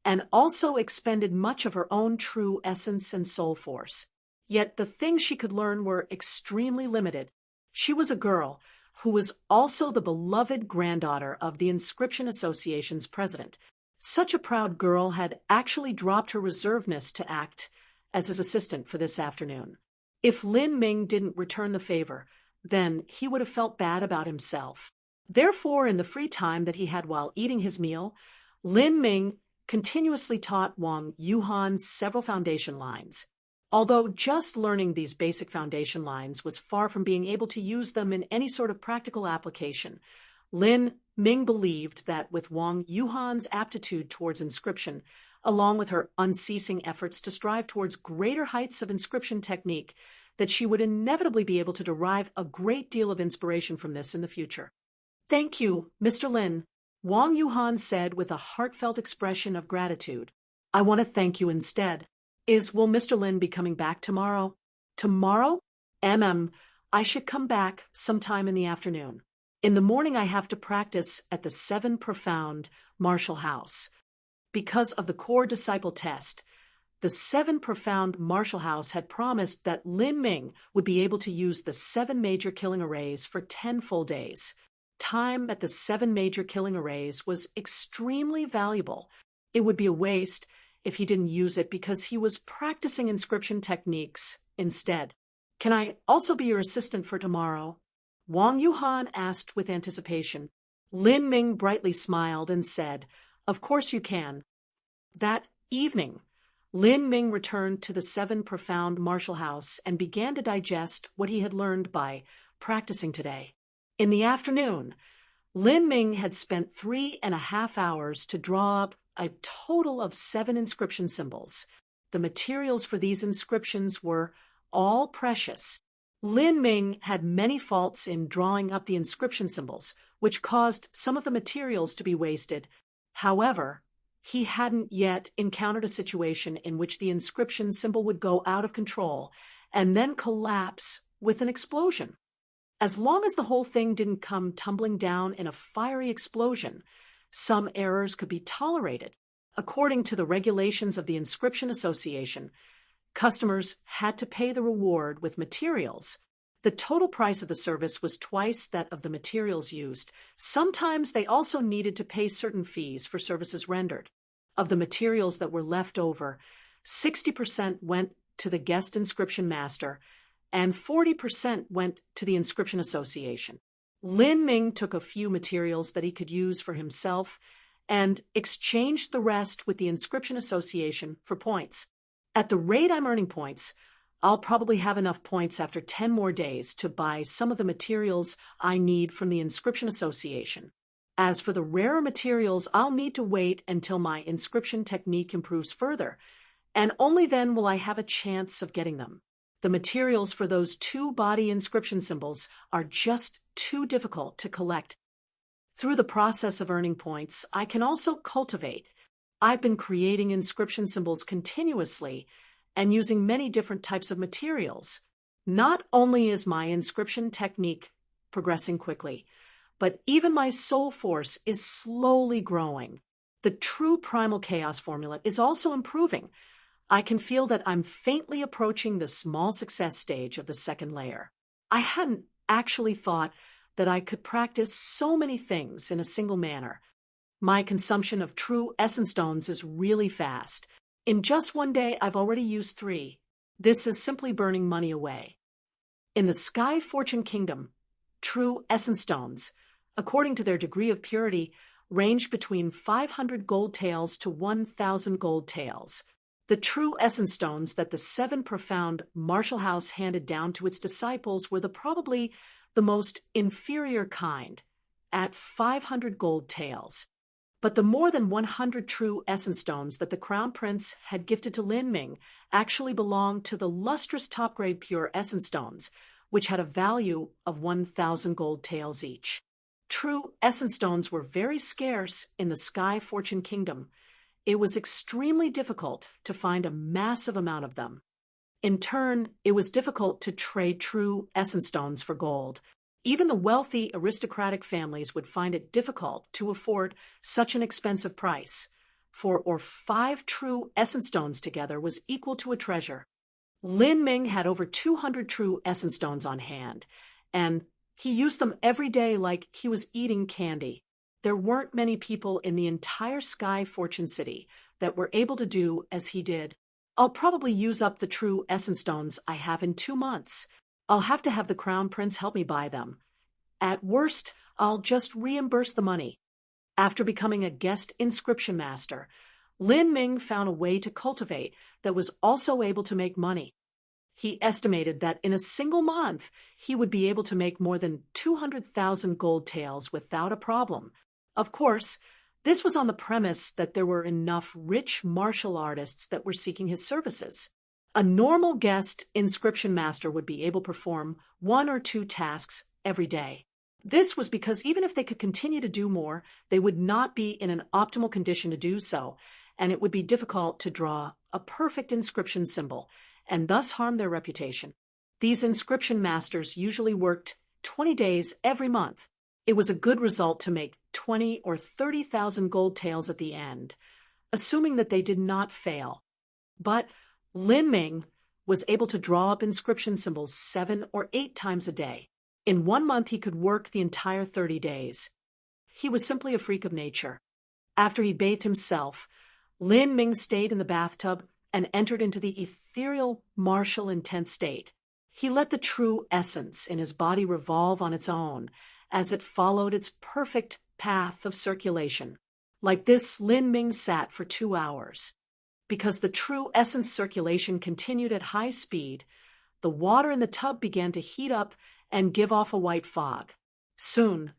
Speaker 1: and also expended much of her own true essence and soul force. Yet the things she could learn were extremely limited. She was a girl who was also the beloved granddaughter of the Inscription Association's president. Such a proud girl had actually dropped her reservedness to act as his assistant for this afternoon. If Lin Ming didn't return the favor, then he would have felt bad about himself. Therefore, in the free time that he had while eating his meal, Lin Ming continuously taught Wang Yuhan several foundation lines. Although just learning these basic foundation lines was far from being able to use them in any sort of practical application, Lin Ming believed that with Wang Yuhan's aptitude towards inscription, along with her unceasing efforts to strive towards greater heights of inscription technique, that she would inevitably be able to derive a great deal of inspiration from this in the future. Thank you, Mr. Lin, Wang Yuhan said with a heartfelt expression of gratitude. I want to thank you instead. Will Mr. Lin be coming back tomorrow? Tomorrow? I should come back sometime in the afternoon. In the morning I have to practice at the 7 Profound Martial House. Because of the core disciple test, the 7 Profound Martial House had promised that Lin Ming would be able to use the 7 major killing arrays for 10 full days. Time at the 7 major killing arrays was extremely valuable. It would be a waste if he didn't use it because he was practicing inscription techniques instead. Can I also be your assistant for tomorrow? Wang Yuhan asked with anticipation. Lin Ming brightly smiled and said, Of course you can. That evening, Lin Ming returned to the 7 Profound Martial House and began to digest what he had learned by practicing today. In the afternoon, Lin Ming had spent 3.5 hours to draw up a total of 7 inscription symbols. The materials for these inscriptions were all precious. Lin Ming had many faults in drawing up the inscription symbols, which caused some of the materials to be wasted. However, he hadn't yet encountered a situation in which the inscription symbol would go out of control and then collapse with an explosion. As long as the whole thing didn't come tumbling down in a fiery explosion, some errors could be tolerated. According to the regulations of the Inscription Association, customers had to pay the reward with materials The total price of the service was twice that of the materials used. Sometimes they also needed to pay certain fees for services rendered. Of the materials that were left over, 60% went to the guest inscription master, and 40% went to the Inscription Association. Lin Ming took a few materials that he could use for himself and exchanged the rest with the Inscription Association for points. At the rate I'm earning points, I'll probably have enough points after 10 more days to buy some of the materials I need from the Inscription Association. As for the rarer materials, I'll need to wait until my inscription technique improves further, and only then will I have a chance of getting them. The materials for those 2 body inscription symbols are just too difficult to collect. Through the process of earning points, I can also cultivate. I've been creating inscription symbols continuously and using many different types of materials. Not only is my inscription technique progressing quickly, but even my soul force is slowly growing. The true primal chaos formula is also improving. I can feel that I'm faintly approaching the small success stage of the second layer. I hadn't actually thought that I could practice so many things in a single manner. My consumption of true essence stones is really fast. In just one day, I've already used 3. This is simply burning money away. In the Sky Fortune Kingdom, true essence stones, according to their degree of purity, range between 500 gold taels to 1,000 gold taels. The true essence stones that the 7 profound Marshall House handed down to its disciples were probably the most inferior kind, at 500 gold taels. But the more than 100 true essence stones that the Crown Prince had gifted to Lin Ming actually belonged to the lustrous top-grade pure essence stones, which had a value of 1,000 gold taels each. True essence stones were very scarce in the Sky Fortune Kingdom. It was extremely difficult to find a massive amount of them. In turn, it was difficult to trade true essence stones for gold. Even the wealthy aristocratic families would find it difficult to afford such an expensive price. 4 or 5 true essence stones together was equal to a treasure. Lin Ming had over 200 true essence stones on hand, and he used them every day like he was eating candy. There weren't many people in the entire Sky Fortune City that were able to do as he did. I'll probably use up the true essence stones I have in 2 months. I'll have to have the Crown Prince help me buy them. At worst, I'll just reimburse the money. After becoming a guest inscription master, Lin Ming found a way to cultivate that was also able to make money. He estimated that in a single month, he would be able to make more than 200,000 gold taels without a problem. Of course, this was on the premise that there were enough rich martial artists that were seeking his services. A normal guest inscription master would be able to perform 1 or 2 tasks every day. This was because even if they could continue to do more, they would not be in an optimal condition to do so, and it would be difficult to draw a perfect inscription symbol, and thus harm their reputation. These inscription masters usually worked 20 days every month. It was a good result to make 20 or 30,000 gold taels at the end, assuming that they did not fail. But Lin Ming was able to draw up inscription symbols 7 or 8 times a day. In 1 month, he could work the entire 30 days. He was simply a freak of nature. After he bathed himself, Lin Ming stayed in the bathtub and entered into the ethereal, martial, intense state. He let the true essence in his body revolve on its own as it followed its perfect path of circulation. Like this, Lin Ming sat for 2 hours. Because the true essence circulation continued at high speed, the water in the tub began to heat up and give off a white fog. Soon,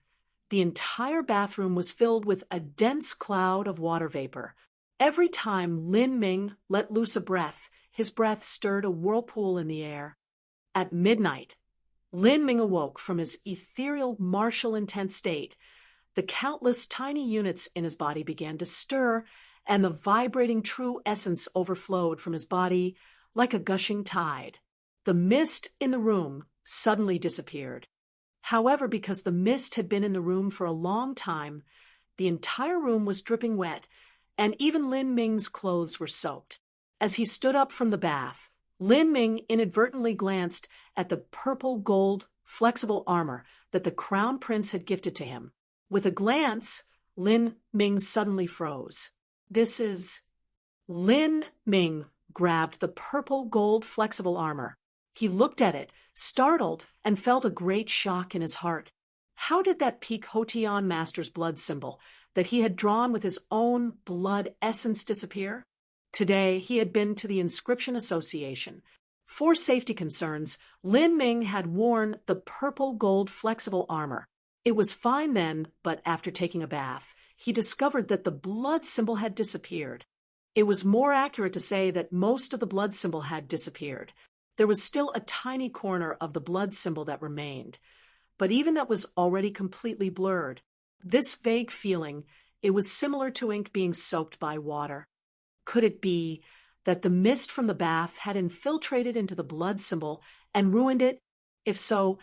Speaker 1: the entire bathroom was filled with a dense cloud of water vapor. Every time Lin Ming let loose a breath, his breath stirred a whirlpool in the air. At midnight, Lin Ming awoke from his ethereal, martial, intense state. The countless tiny units in his body began to stir, and the vibrating true essence overflowed from his body like a gushing tide. The mist in the room suddenly disappeared. However, because the mist had been in the room for a long time, the entire room was dripping wet, and even Lin Ming's clothes were soaked. As he stood up from the bath, Lin Ming inadvertently glanced at the purple gold flexible armor that the crown prince had gifted to him. With a glance, Lin Ming suddenly froze. This is... Lin Ming grabbed the purple gold flexible armor. He looked at it, startled, and felt a great shock in his heart. How did that Peak Hotian master's blood symbol that he had drawn with his own blood essence disappear? Today, he had been to the Inscription Association. For safety concerns, Lin Ming had worn the purple gold flexible armor. It was fine then, but after taking a bath, he discovered that the blood symbol had disappeared. It was more accurate to say that most of the blood symbol had disappeared. There was still a tiny corner of the blood symbol that remained, but even that was already completely blurred. This vague feeling, it was similar to ink being soaked by water. Could it be that the mist from the bath had infiltrated into the blood symbol and ruined it? If so,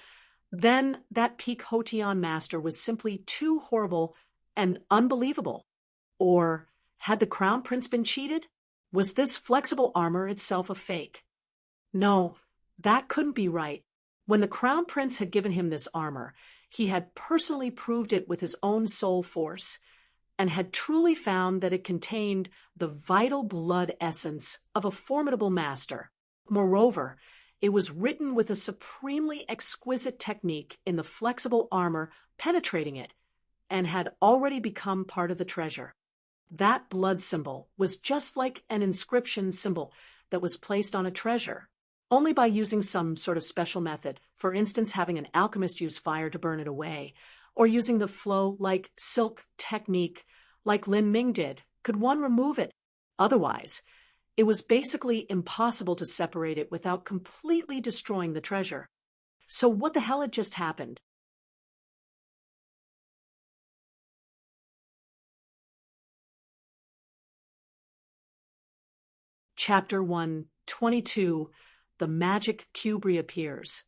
Speaker 1: then that Peak Hotian master was simply too horrible and unbelievable. Or had the crown prince been cheated? Was this flexible armor itself a fake? No, that couldn't be right. When the crown prince had given him this armor, he had personally proved it with his own soul force, and had truly found that it contained the vital blood essence of a formidable master. Moreover, it was written with a supremely exquisite technique in the flexible armor penetrating it, and had already become part of the treasure. That blood symbol was just like an inscription symbol that was placed on a treasure, only by using some sort of special method, for instance having an alchemist use fire to burn it away, or using the flow-like silk technique like Lin Ming did, could one remove it. Otherwise, it was basically impossible to separate it without completely destroying the treasure. So what the hell had just happened? Chapter 1:22 The Magic Cube Reappears.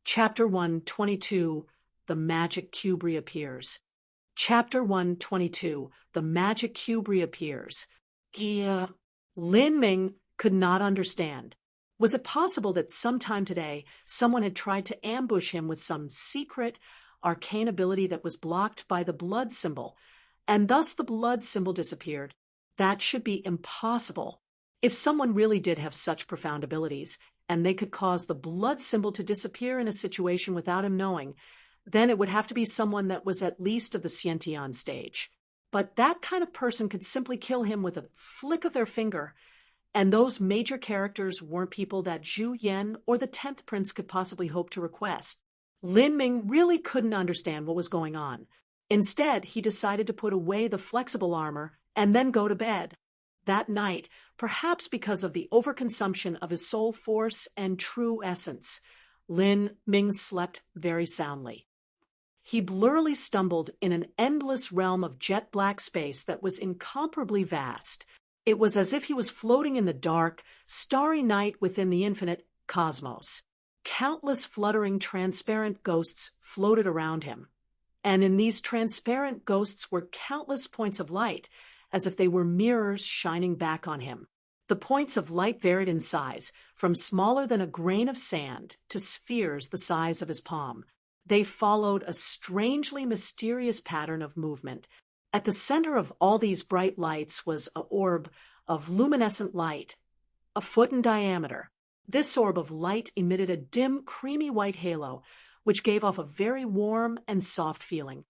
Speaker 1: Chapter 1:22 The Magic Cube Reappears. Chapter 1:22 The Magic Cube Reappears. Lin Ming could not understand. Was it possible that sometime today someone had tried to ambush him with some secret, arcane ability that was blocked by the blood symbol, and thus the blood symbol disappeared? That should be impossible. If someone really did have such profound abilities, and they could cause the blood symbol to disappear in a situation without him knowing, then it would have to be someone that was at least of the Xiantian stage. But that kind of person could simply kill him with a flick of their finger, and those major characters weren't people that Zhu Yan or the 10th Prince could possibly hope to request. Lin Ming really couldn't understand what was going on. Instead, he decided to put away the flexible armor and then go to bed. That night, perhaps because of the overconsumption of his soul force and true essence, Lin Ming slept very soundly. He blurrily stumbled in an endless realm of jet-black space that was incomparably vast. It was as if he was floating in the dark, starry night within the infinite cosmos. Countless fluttering, transparent ghosts floated around him. And in these transparent ghosts were countless points of light, as if they were mirrors shining back on him. The points of light varied in size, from smaller than a grain of sand to spheres the size of his palm. They followed a strangely mysterious pattern of movement. At the center of all these bright lights was an orb of luminescent light, a foot in diameter. This orb of light emitted a dim, creamy white halo, which gave off a very warm and soft feeling.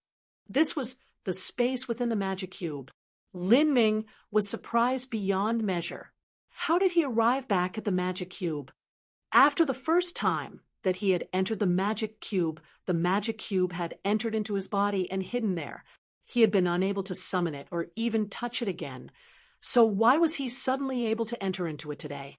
Speaker 1: This was the space within the magic cube. Lin Ming was surprised beyond measure. How did he arrive back at the magic cube? After the first time that he had entered the magic cube had entered into his body and hidden there. He had been unable to summon it or even touch it again. So why was he suddenly able to enter into it today?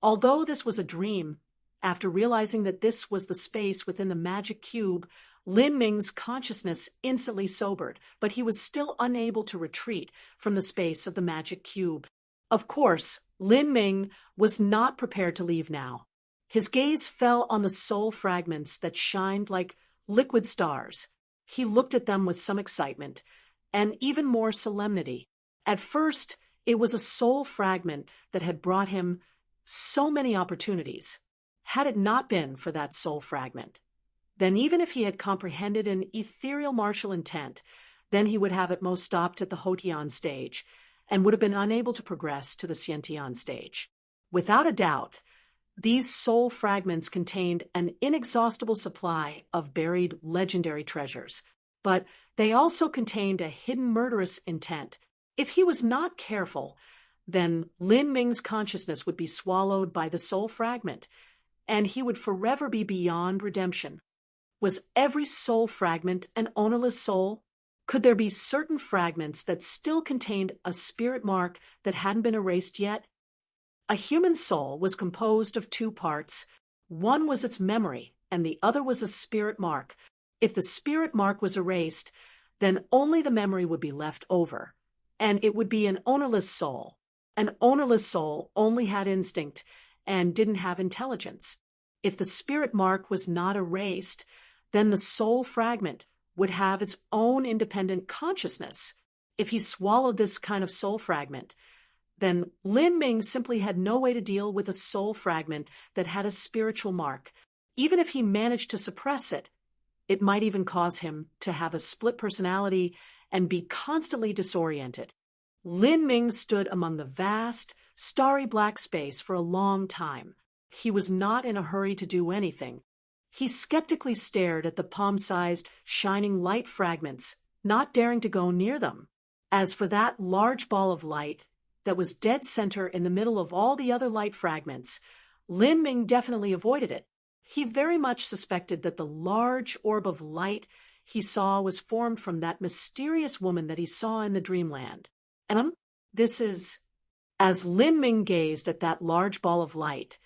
Speaker 1: Although this was a dream, after realizing that this was the space within the magic cube, Lin Ming's consciousness instantly sobered, but he was still unable to retreat from the space of the magic cube. Of course, Lin Ming was not prepared to leave now. His gaze fell on the soul fragments that shined like liquid stars. He looked at them with some excitement and even more solemnity. At first, it was a soul fragment that had brought him so many opportunities. had it not been for that soul fragment. Then even if he had comprehended an ethereal martial intent, then he would have at most stopped at the Hotian stage and would have been unable to progress to the Sciention stage. Without a doubt, these soul fragments contained an inexhaustible supply of buried legendary treasures, but they also contained a hidden murderous intent. If he was not careful, then Lin Ming's consciousness would be swallowed by the soul fragment, and he would forever be beyond redemption. Was every soul fragment an ownerless soul? Could there be certain fragments that still contained a spirit mark that hadn't been erased yet? A human soul was composed of two parts. One was its memory, and the other was a spirit mark. If the spirit mark was erased, then only the memory would be left over, and it would be an ownerless soul. An ownerless soul only had instinct and didn't have intelligence. If the spirit mark was not erased, then the soul fragment would have its own independent consciousness. If he swallowed this kind of soul fragment, then Lin Ming simply had no way to deal with a soul fragment that had a spiritual mark. Even if he managed to suppress it, it might even cause him to have a split personality and be constantly disoriented. Lin Ming stood among the vast, starry black space for a long time. He was not in a hurry to do anything. He skeptically stared at the palm-sized, shining light fragments, not daring to go near them. As for that large ball of light that was dead center in the middle of all the other light fragments, Lin Ming definitely avoided it. He very much suspected that the large orb of light he saw was formed from that mysterious woman that he saw in the dreamland. And as Lin Ming gazed at that large ball of light,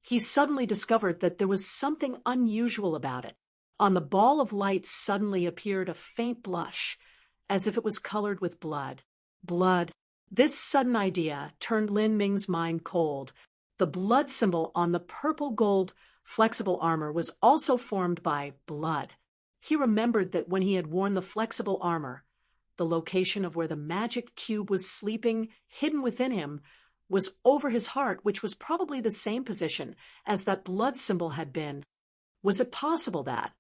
Speaker 1: he suddenly discovered that there was something unusual about it. On the ball of light suddenly appeared a faint blush, as if it was colored with blood. Blood. This sudden idea turned Lin Ming's mind cold. The blood symbol on the purple-gold flexible armor was also formed by blood. He remembered that when he had worn the flexible armor, the location of where the magic cube was sleeping, hidden within him, was over his heart, which was probably the same position as that blood symbol had been. Was it possible that?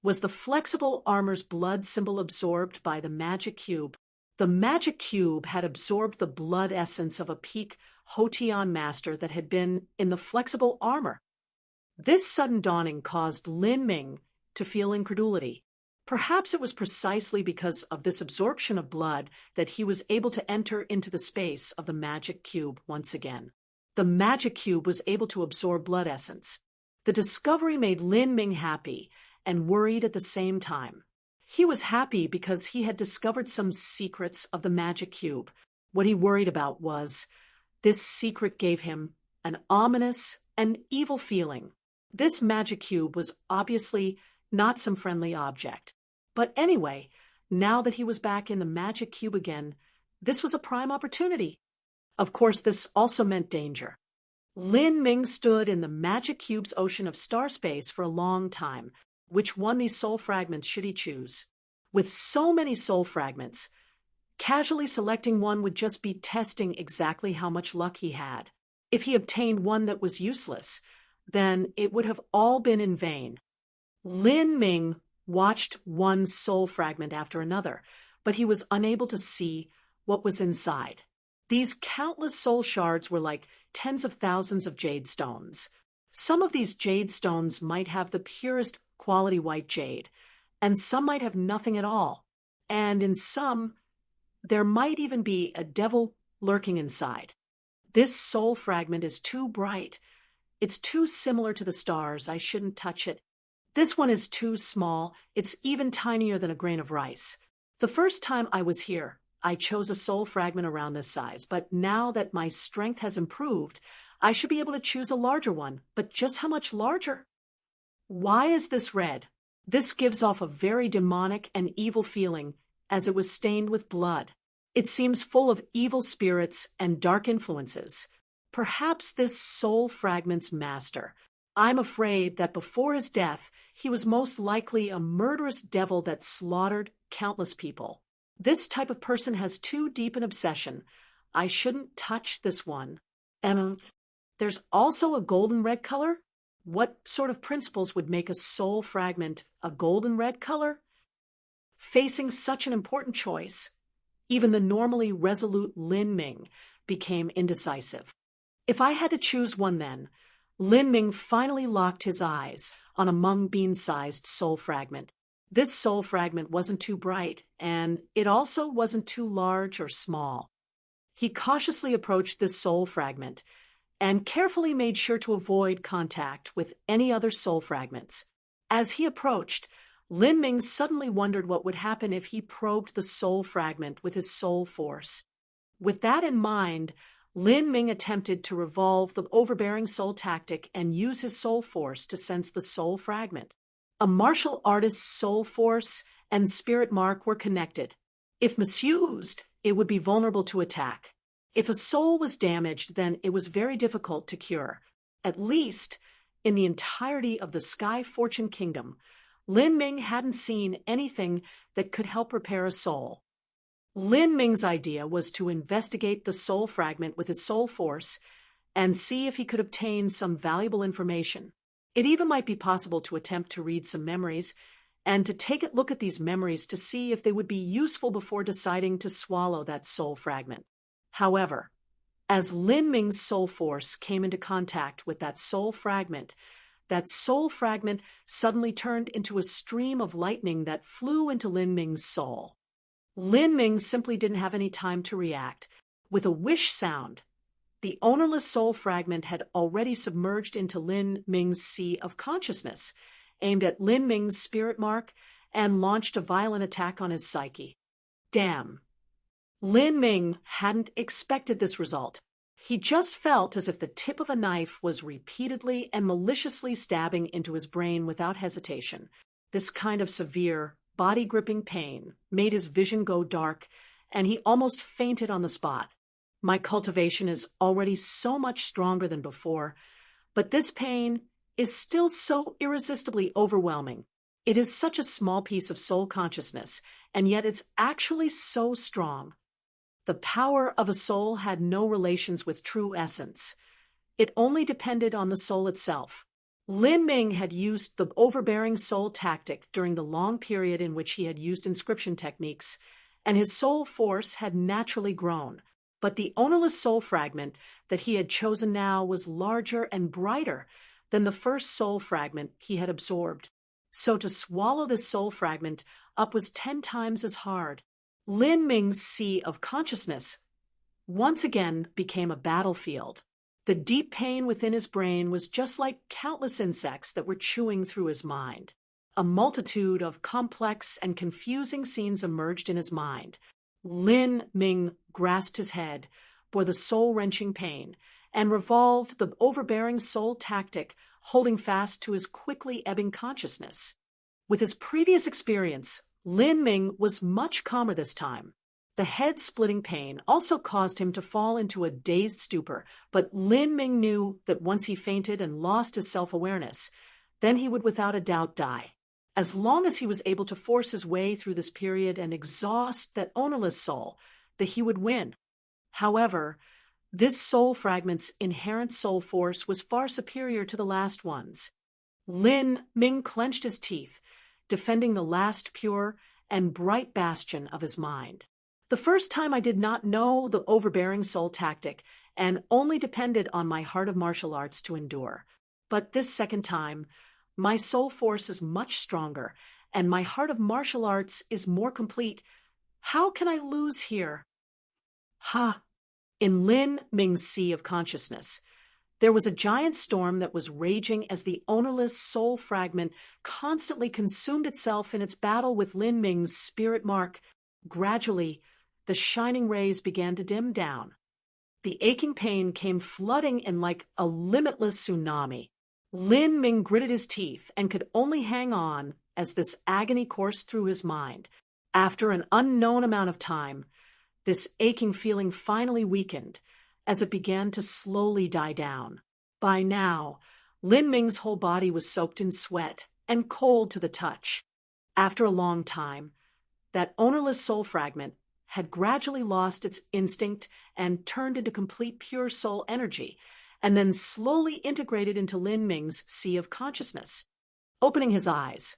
Speaker 1: Was the flexible armor's blood symbol absorbed by the magic cube? The magic cube had absorbed the blood essence of a peak Hotian master that had been in the flexible armor. This sudden dawning caused Lin Ming to feel incredulity. Perhaps it was precisely because of this absorption of blood that he was able to enter into the space of the magic cube once again. The magic cube was able to absorb blood essence. The discovery made Lin Ming happy and worried at the same time. He was happy because he had discovered some secrets of the magic cube. What he worried about was this secret gave him an ominous and evil feeling. This magic cube was obviously not some friendly object. But anyway, now that he was back in the magic cube again, this was a prime opportunity. Of course, this also meant danger. Lin Ming stood in the magic cube's ocean of star space for a long time. Which one these soul fragments should he choose? With so many soul fragments, casually selecting one would just be testing exactly how much luck he had. If he obtained one that was useless, then it would have all been in vain. Lin Ming watched one soul fragment after another, but he was unable to see what was inside. These countless soul shards were like tens of thousands of jade stones. Some of these jade stones might have the purest quality white jade, and some might have nothing at all. And in some, there might even be a devil lurking inside. This soul fragment is too bright. It's too similar to the stars. I shouldn't touch it. This one is too small. It's even tinier than a grain of rice. The first time I was here, I chose a soul fragment around this size, but now that my strength has improved, I should be able to choose a larger one. But just how much larger? Why is this red? This gives off a very demonic and evil feeling, as it was stained with blood. It seems full of evil spirits and dark influences. Perhaps this soul fragment's master. I'm afraid that before his death, he was most likely a murderous devil that slaughtered countless people. This type of person has too deep an obsession. I shouldn't touch this one. And there's also a golden red color. What sort of principles would make a soul fragment a golden red color? Facing such an important choice, even the normally resolute Lin Ming became indecisive. If I had to choose one then, Lin Ming finally locked his eyes on a mung bean-sized soul fragment. This soul fragment wasn't too bright, and it also wasn't too large or small. He cautiously approached this soul fragment and carefully made sure to avoid contact with any other soul fragments. As he approached, Lin Ming suddenly wondered what would happen if he probed the soul fragment with his soul force. With that in mind, Lin Ming attempted to revolve the overbearing soul tactic and use his soul force to sense the soul fragment. A martial artist's soul force and spirit mark were connected. If misused, it would be vulnerable to attack. If a soul was damaged, then it was very difficult to cure. At least, in the entirety of the Sky Fortune Kingdom, Lin Ming hadn't seen anything that could help repair a soul. Lin Ming's idea was to investigate the soul fragment with his soul force and see if he could obtain some valuable information. It even might be possible to attempt to read some memories and to take a look at these memories to see if they would be useful before deciding to swallow that soul fragment. However, as Lin Ming's soul force came into contact with that soul fragment suddenly turned into a stream of lightning that flew into Lin Ming's soul. Lin Ming simply didn't have any time to react. With a whish sound, the ownerless soul fragment had already submerged into Lin Ming's sea of consciousness, aimed at Lin Ming's spirit mark, and launched a violent attack on his psyche. Damn. Lin Ming hadn't expected this result. He just felt as if the tip of a knife was repeatedly and maliciously stabbing into his brain without hesitation. This kind of severe, body-gripping pain made his vision go dark, and he almost fainted on the spot. My cultivation is already so much stronger than before, but this pain is still so irresistibly overwhelming. It is such a small piece of soul consciousness, and yet it's actually so strong. The power of a soul had no relations with true essence. It only depended on the soul itself. Lin Ming had used the overbearing soul tactic during the long period in which he had used inscription techniques, and his soul force had naturally grown. But the ownerless soul fragment that he had chosen now was larger and brighter than the first soul fragment he had absorbed. So to swallow this soul fragment up was 10 times as hard. Lin Ming's sea of consciousness once again became a battlefield. The deep pain within his brain was just like countless insects that were chewing through his mind. A multitude of complex and confusing scenes emerged in his mind. Lin Ming grasped his head, bore the soul-wrenching pain, and revolved the overbearing soul tactic, holding fast to his quickly ebbing consciousness. With his previous experience, Lin Ming was much calmer this time. The head-splitting pain also caused him to fall into a dazed stupor, but Lin Ming knew that once he fainted and lost his self-awareness, then he would without a doubt die. As long as he was able to force his way through this period and exhaust that ownerless soul, that he would win. However, this soul fragment's inherent soul force was far superior to the last one's. Lin Ming clenched his teeth, defending the last pure and bright bastion of his mind. The first time I did not know the overbearing soul tactic and only depended on my heart of martial arts to endure. But this second time, my soul force is much stronger, and my heart of martial arts is more complete. How can I lose here? Ha! In Lin Ming's sea of consciousness, there was a giant storm that was raging as the ownerless soul fragment constantly consumed itself in its battle with Lin Ming's spirit mark. Gradually, the shining rays began to dim down. The aching pain came flooding in like a limitless tsunami. Lin Ming gritted his teeth and could only hang on as this agony coursed through his mind. After an unknown amount of time, this aching feeling finally weakened as it began to slowly die down. By now, Lin Ming's whole body was soaked in sweat and cold to the touch. After a long time, that ownerless soul fragment had gradually lost its instinct and turned into complete pure soul energy, and then slowly integrated into Lin Ming's sea of consciousness. Opening his eyes,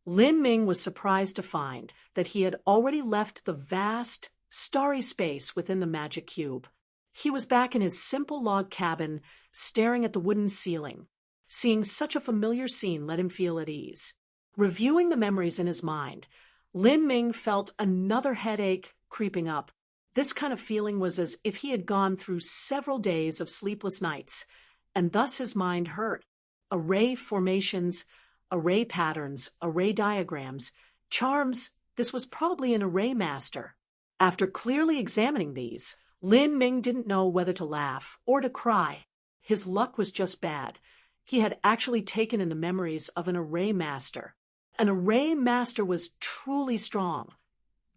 Speaker 1: Lin Ming was surprised to find that he had already left the vast, starry space within the magic cube. He was back in his simple log cabin, staring at the wooden ceiling. Seeing such a familiar scene let him feel at ease. Reviewing the memories in his mind, Lin Ming felt another headache creeping up. This kind of feeling was as if he had gone through several days of sleepless nights, and thus his mind hurt. Array formations, array patterns, array diagrams, charms, this was probably an array master. After clearly examining these, Lin Ming didn't know whether to laugh or to cry. His luck was just bad. He had actually taken in the memories of an array master. An array master was truly strong.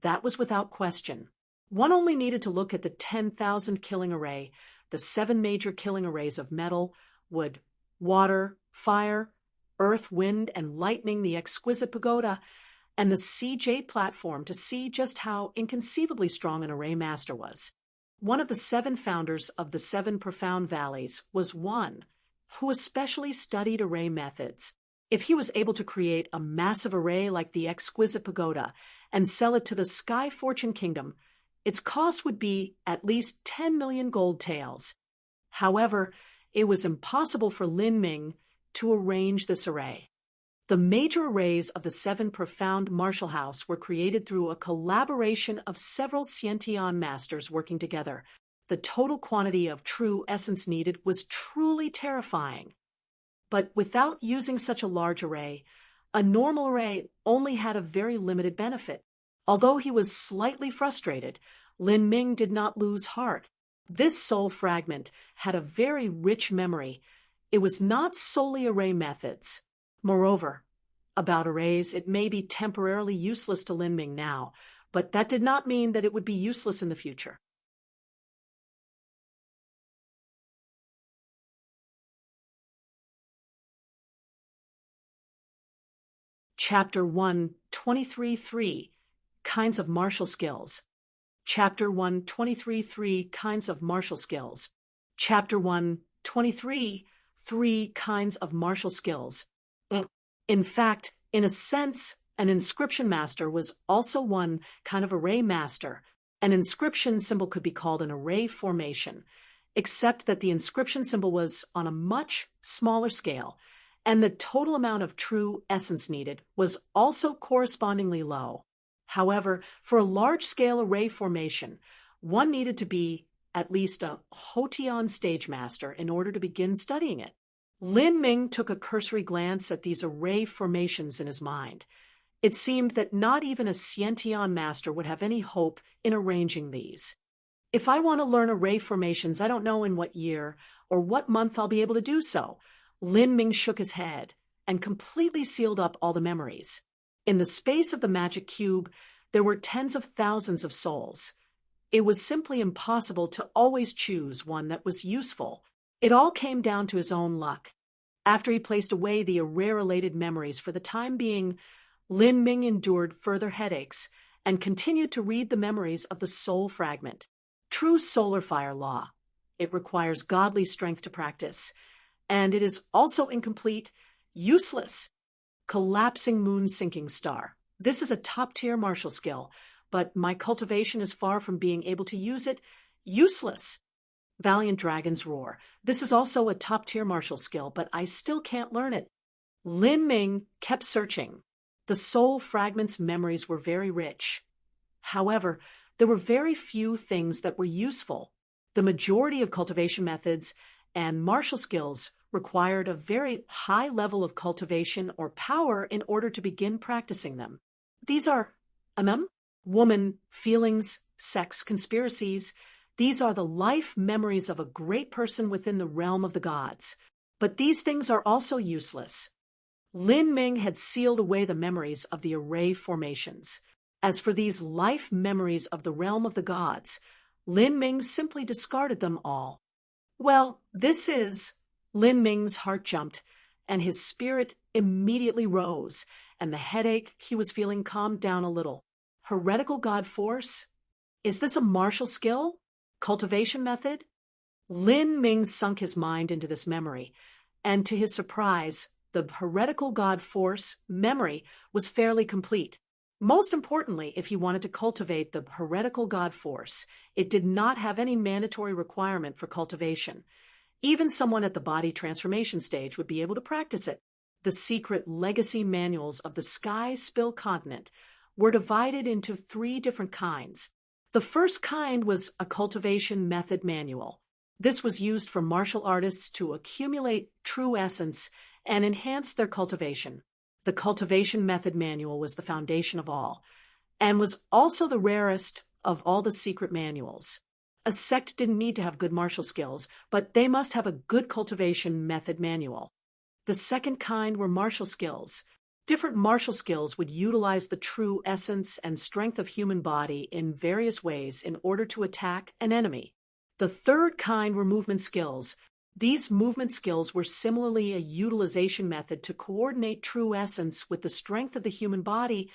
Speaker 1: That was without question. One only needed to look at the 10,000 killing array, the 7 major killing arrays of metal, wood, water, fire, earth, wind, and lightning, the exquisite pagoda, and the CJ platform to see just how inconceivably strong an array master was. One of the 7 founders of the 7 profound valleys was one who especially studied array methods. If he was able to create a massive array like the exquisite pagoda and sell it to the Sky Fortune Kingdom, its cost would be at least 10 million gold taels. However, it was impossible for Lin Ming to arrange this array. The major arrays of the 7 profound martial house were created through a collaboration of several Xiantian masters working together. The total quantity of true essence needed was truly terrifying. But without using such a large array, a normal array only had a very limited benefit. Although he was slightly frustrated, Lin Ming did not lose heart. This soul fragment had a very rich memory. It was not solely array methods. Moreover, about arrays, it may be temporarily useless to Lin Ming now, but that did not mean that it would be useless in the future. Chapter 1, 23.3 Kinds of Martial Skills. Chapter 1, 23.3 Kinds of Martial Skills. Chapter 1, 23.3 Kinds of Martial Skills. In fact, in a sense, an inscription master was also one kind of array master. An inscription symbol could be called an array formation, except that the inscription symbol was on a much smaller scale, and the total amount of true essence needed was also correspondingly low. However, for a large-scale array formation, one needed to be at least a Hotian stage master in order to begin studying it. Lin Ming took a cursory glance at these array formations in his mind. It seemed that not even a Xiantian master would have any hope in arranging these. If I want to learn array formations, I don't know in what year or what month I'll be able to do so. Lin Ming shook his head and completely sealed up all the memories. In the space of the magic cube, there were tens of thousands of souls. It was simply impossible to always choose one that was useful. It all came down to his own luck. After he placed away the array-related memories for the time being, Lin Ming endured further headaches and continued to read the memories of the soul fragment. True solar fire law. It requires godly strength to practice, and it is also incomplete, useless. Collapsing moon sinking star. This is a top-tier martial skill, but my cultivation is far from being able to use it. Useless. Valiant Dragon's Roar. This is also a top-tier martial skill, but I still can't learn it. Lin Ming kept searching. The soul fragment's memories were very rich. However, there were very few things that were useful. The majority of cultivation methods and martial skills required a very high level of cultivation or power in order to begin practicing them. These are woman, feelings, sex, conspiracies. These are the life memories of a great person within the realm of the gods. But these things are also useless. Lin Ming had sealed away the memories of the array formations. As for these life memories of the realm of the gods, Lin Ming simply discarded them all. Well, this is... Lin Ming's heart jumped, and his spirit immediately rose, and the headache he was feeling calmed down a little. Heretical god force? Is this a martial skill? Cultivation method? Lin Ming sunk his mind into this memory, and to his surprise, the heretical god force memory was fairly complete. Most importantly, if he wanted to cultivate the heretical god force, it did not have any mandatory requirement for cultivation. Even someone at the body transformation stage would be able to practice it. The secret legacy manuals of the Sky Spill continent were divided into 3 different kinds. The first kind was a cultivation method manual. This was used for martial artists to accumulate true essence and enhance their cultivation. The cultivation method manual was the foundation of all, and was also the rarest of all the secret manuals. A sect didn't need to have good martial skills, but they must have a good cultivation method manual. The second kind were martial skills. Different martial skills would utilize the true essence and strength of human body in various ways in order to attack an enemy. The third kind were movement skills. These movement skills were similarly a utilization method to coordinate true essence with the strength of the human body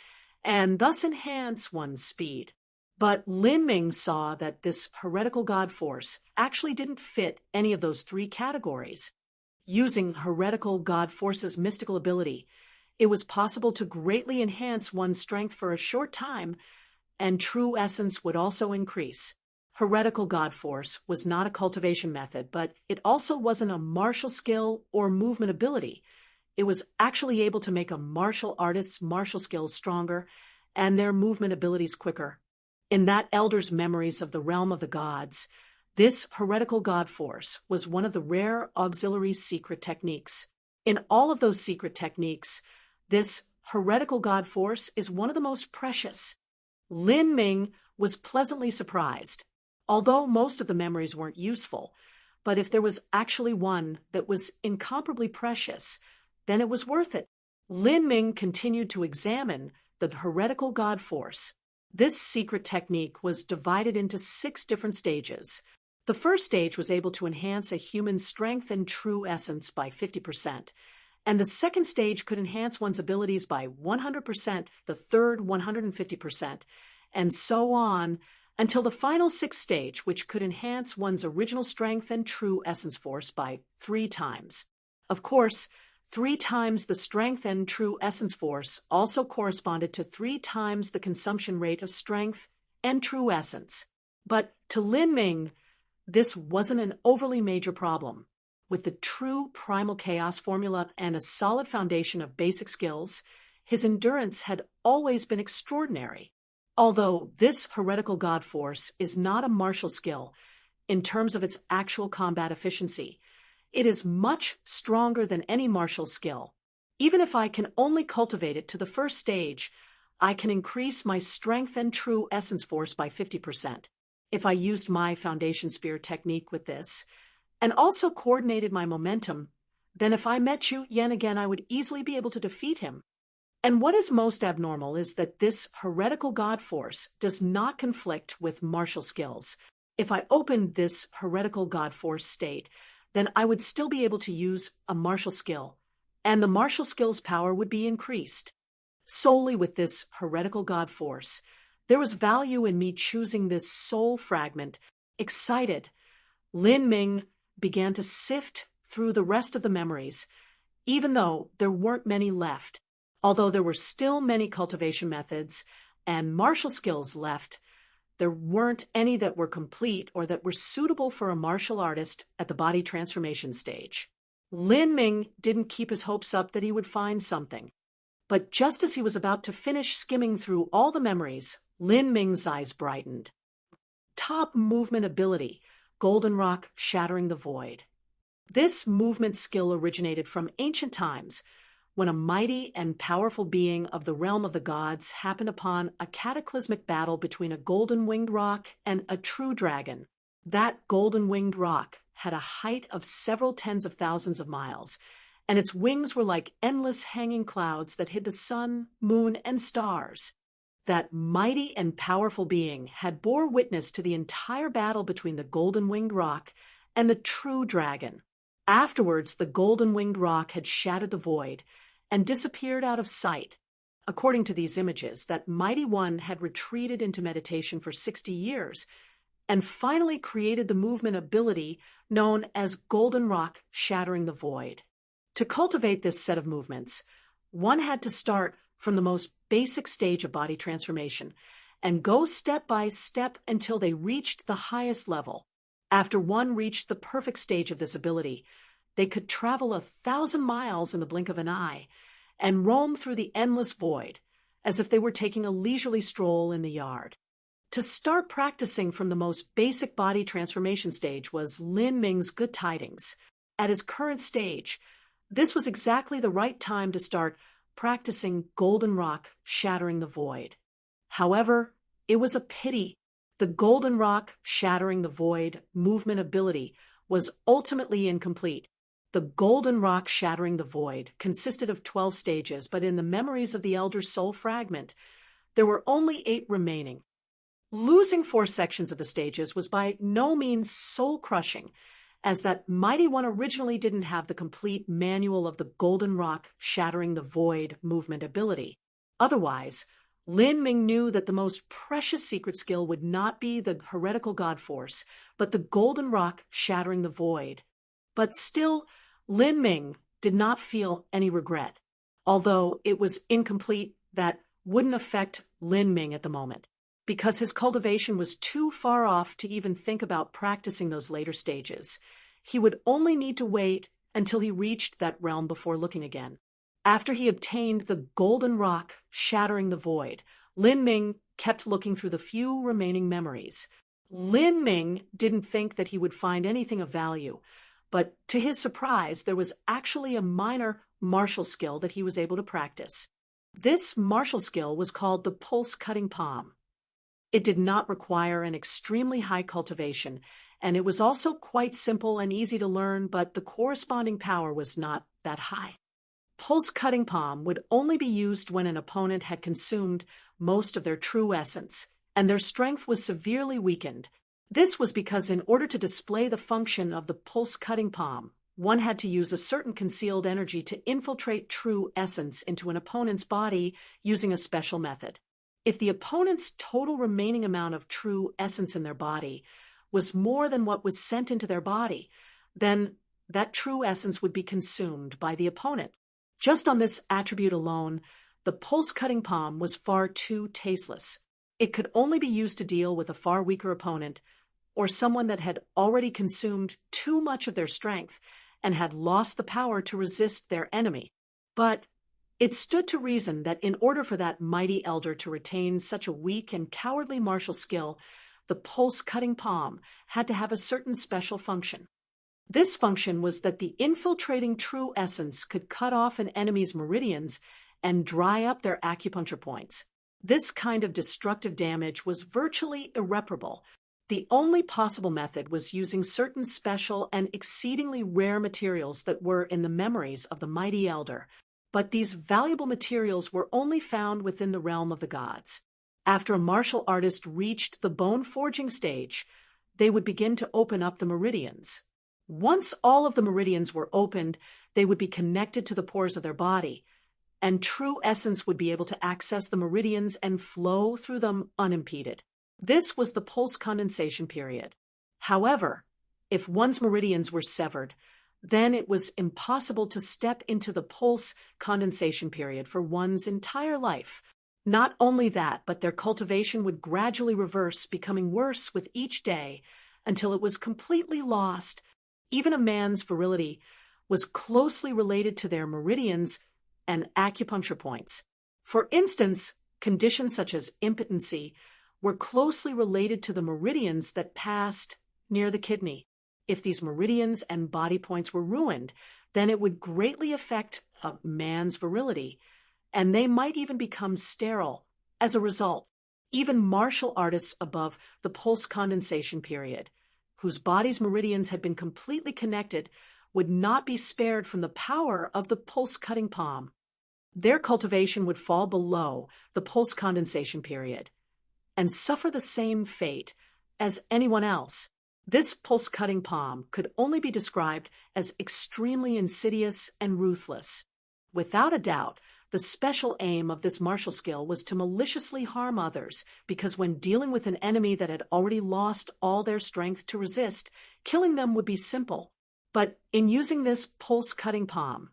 Speaker 1: and thus enhance one's speed. But Lin Ming saw that this heretical god force actually didn't fit any of those 3 categories. Using heretical god force's mystical ability, it was possible to greatly enhance one's strength for a short time, and true essence would also increase. Heretical god force was not a cultivation method, but it also wasn't a martial skill or movement ability. It was actually able to make a martial artist's martial skills stronger and their movement abilities quicker. In that elder's memories of the realm of the gods, this heretical god force was one of the rare auxiliary secret techniques. In all of those secret techniques, this heretical god force is one of the most precious. Lin Ming was pleasantly surprised. Although most of the memories weren't useful, but if there was actually one that was incomparably precious, then it was worth it. Lin Ming continued to examine the heretical god force. This secret technique was divided into 6 different stages. The first stage was able to enhance a human's strength and true essence by 50%, and the second stage could enhance one's abilities by 100%, the third 150%, and so on, until the final 6th stage, which could enhance one's original strength and true essence force by 3 times. Of course, 3 times the strength and true essence force also corresponded to 3 times the consumption rate of strength and true essence. But to Lin Ming, this wasn't an overly major problem. With the true primal chaos formula and a solid foundation of basic skills, his endurance had always been extraordinary. Although this heretical god force is not a martial skill in terms of its actual combat efficiency, it is much stronger than any martial skill. Even if I can only cultivate it to the first stage, I can increase my strength and true essence force by 50%. If I used my foundation spear technique with this, and also coordinated my momentum, then if I met Chu Yan again, I would easily be able to defeat him. And what is most abnormal is that this heretical god force does not conflict with martial skills. If I opened this heretical god force state, then I would still be able to use a martial skill, and the martial skill's power would be increased. Solely with this heretical god force, there was value in me choosing this soul fragment. Excited, Lin Ming began to sift through the rest of the memories, even though there weren't many left. Although there were still many cultivation methods and martial skills left, there weren't any that were complete or that were suitable for a martial artist at the body transformation stage. Lin Ming didn't keep his hopes up that he would find something. But just as he was about to finish skimming through all the memories, Lin Ming's eyes brightened. Top movement ability, Golden Rock shattering the void. This movement skill originated from ancient times, when a mighty and powerful being of the realm of the gods happened upon a cataclysmic battle between a golden-winged rock and a true dragon. That golden-winged rock had a height of several tens of thousands of miles, and its wings were like endless hanging clouds that hid the sun, moon, and stars. That mighty and powerful being had bore witness to the entire battle between the golden-winged rock and the true dragon. Afterwards, the golden-winged rock had shattered the void and disappeared out of sight. According to these images, that mighty one had retreated into meditation for 60 years, and finally created the movement ability known as golden rock shattering the void. To cultivate this set of movements, one had to start from the most basic stage of body transformation and go step by step until they reached the highest level. After one reached the perfect stage of this ability, they could travel 1,000 miles in the blink of an eye and roam through the endless void as if they were taking a leisurely stroll in the yard. To start practicing from the most basic body transformation stage was Lin Ming's good tidings. At his current stage, this was exactly the right time to start practicing golden rock shattering the void. However, it was a pity. The golden rock shattering the void movement ability was ultimately incomplete. The golden rock shattering the void consisted of 12 stages, but in the memories of the Elder's soul fragment, there were only 8 remaining. Losing 4 sections of the stages was by no means soul-crushing, as that mighty one originally didn't have the complete manual of the golden rock shattering the void movement ability. Otherwise, Lin Ming knew that the most precious secret skill would not be the heretical god force, but the golden rock shattering the void. But still, Lin Ming did not feel any regret. Although it was incomplete, that wouldn't affect Lin Ming at the moment, because his cultivation was too far off to even think about practicing those later stages. He would only need to wait until he reached that realm before looking again. After he obtained the golden rock shattering the void, Lin Ming kept looking through the few remaining memories. Lin Ming didn't think that he would find anything of value, but to his surprise, there was actually a minor martial skill that he was able to practice. This martial skill was called the pulse-cutting palm. It did not require an extremely high cultivation, and it was also quite simple and easy to learn, but the corresponding power was not that high. Pulse-cutting palm would only be used when an opponent had consumed most of their true essence, and their strength was severely weakened. This was because in order to display the function of the pulse-cutting palm, one had to use a certain concealed energy to infiltrate true essence into an opponent's body using a special method. If the opponent's total remaining amount of true essence in their body was more than what was sent into their body, then that true essence would be consumed by the opponent. Just on this attribute alone, the pulse-cutting palm was far too tasteless. It could only be used to deal with a far weaker opponent or someone that had already consumed too much of their strength and had lost the power to resist their enemy. But it stood to reason that in order for that mighty elder to retain such a weak and cowardly martial skill, the pulse-cutting palm had to have a certain special function. This function was that the infiltrating true essence could cut off an enemy's meridians and dry up their acupuncture points. This kind of destructive damage was virtually irreparable. The only possible method was using certain special and exceedingly rare materials that were in the memories of the mighty elder, but these valuable materials were only found within the realm of the gods. After a martial artist reached the bone-forging stage, they would begin to open up the meridians. Once all of the meridians were opened, they would be connected to the pores of their body, and true essence would be able to access the meridians and flow through them unimpeded. This was the pulse condensation period. However, if one's meridians were severed, then it was impossible to step into the pulse condensation period for one's entire life. Not only that, but their cultivation would gradually reverse, becoming worse with each day until it was completely lost. Even a man's virility was closely related to their meridians and acupuncture points. For instance, conditions such as impotency were closely related to the meridians that passed near the kidney. If these meridians and body points were ruined, then it would greatly affect a man's virility, and they might even become sterile as a result. Even martial artists above the pulse condensation period, whose body's meridians had been completely connected, would not be spared from the power of the pulse-cutting palm. Their cultivation would fall below the pulse condensation period and suffer the same fate as anyone else. This pulse-cutting palm could only be described as extremely insidious and ruthless. Without a doubt, The special aim of this martial skill was to maliciously harm others, because when dealing with an enemy that had already lost all their strength to resist, killing them would be simple. But in using this pulse-cutting palm,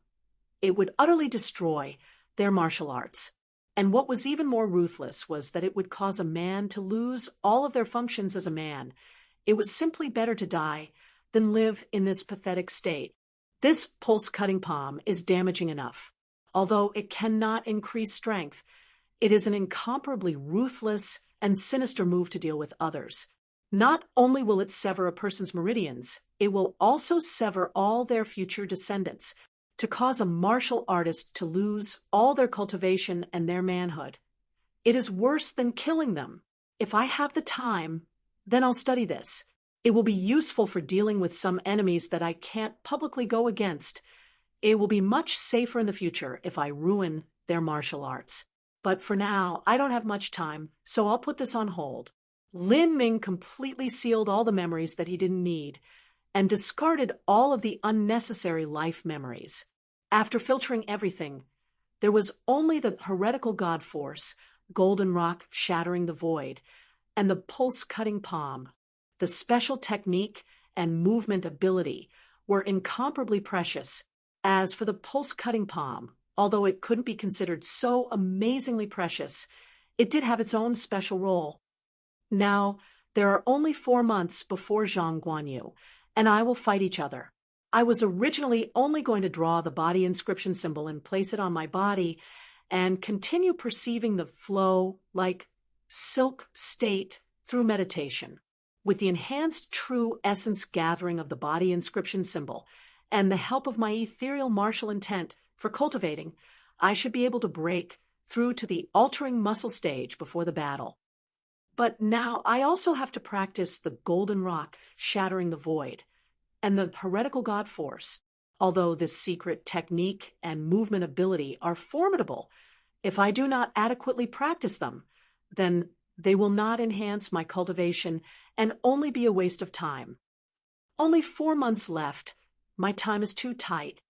Speaker 1: it would utterly destroy their martial arts. And what was even more ruthless was that it would cause a man to lose all of their functions as a man. It was simply better to die than live in this pathetic state. This pulse-cutting palm is damaging enough. Although it cannot increase strength, it is an incomparably ruthless and sinister move to deal with others. Not only will it sever a person's meridians, it will also sever all their future descendants, to cause a martial artist to lose all their cultivation and their manhood. It is worse than killing them. If I have the time, then I'll study this. It will be useful for dealing with some enemies that I can't publicly go against. It will be much safer in the future if I ruin their martial arts. But for now, I don't have much time, so I'll put this on hold. Lin Ming completely sealed all the memories that he didn't need, and discarded all of the unnecessary life memories. After filtering everything, there was only the heretical god force, golden rock shattering the void, and the pulse-cutting palm. The special technique and movement ability were incomparably precious. As for the pulse-cutting palm, although it couldn't be considered so amazingly precious, it did have its own special role. Now, there are only 4 months before Zhang Guanyu, and I will fight each other. I was originally only going to draw the body inscription symbol and place it on my body and continue perceiving the flow like silk state through meditation. With the enhanced true essence gathering of the body inscription symbol and the help of my ethereal martial intent for cultivating, I should be able to break through to the altering muscle stage before the battle. But now I also have to practice the golden rock shattering the void and the heretical god force. Although this secret technique and movement ability are formidable, if I do not adequately practice them, then they will not enhance my cultivation and only be a waste of time. Only 4 months left. My time is too tight.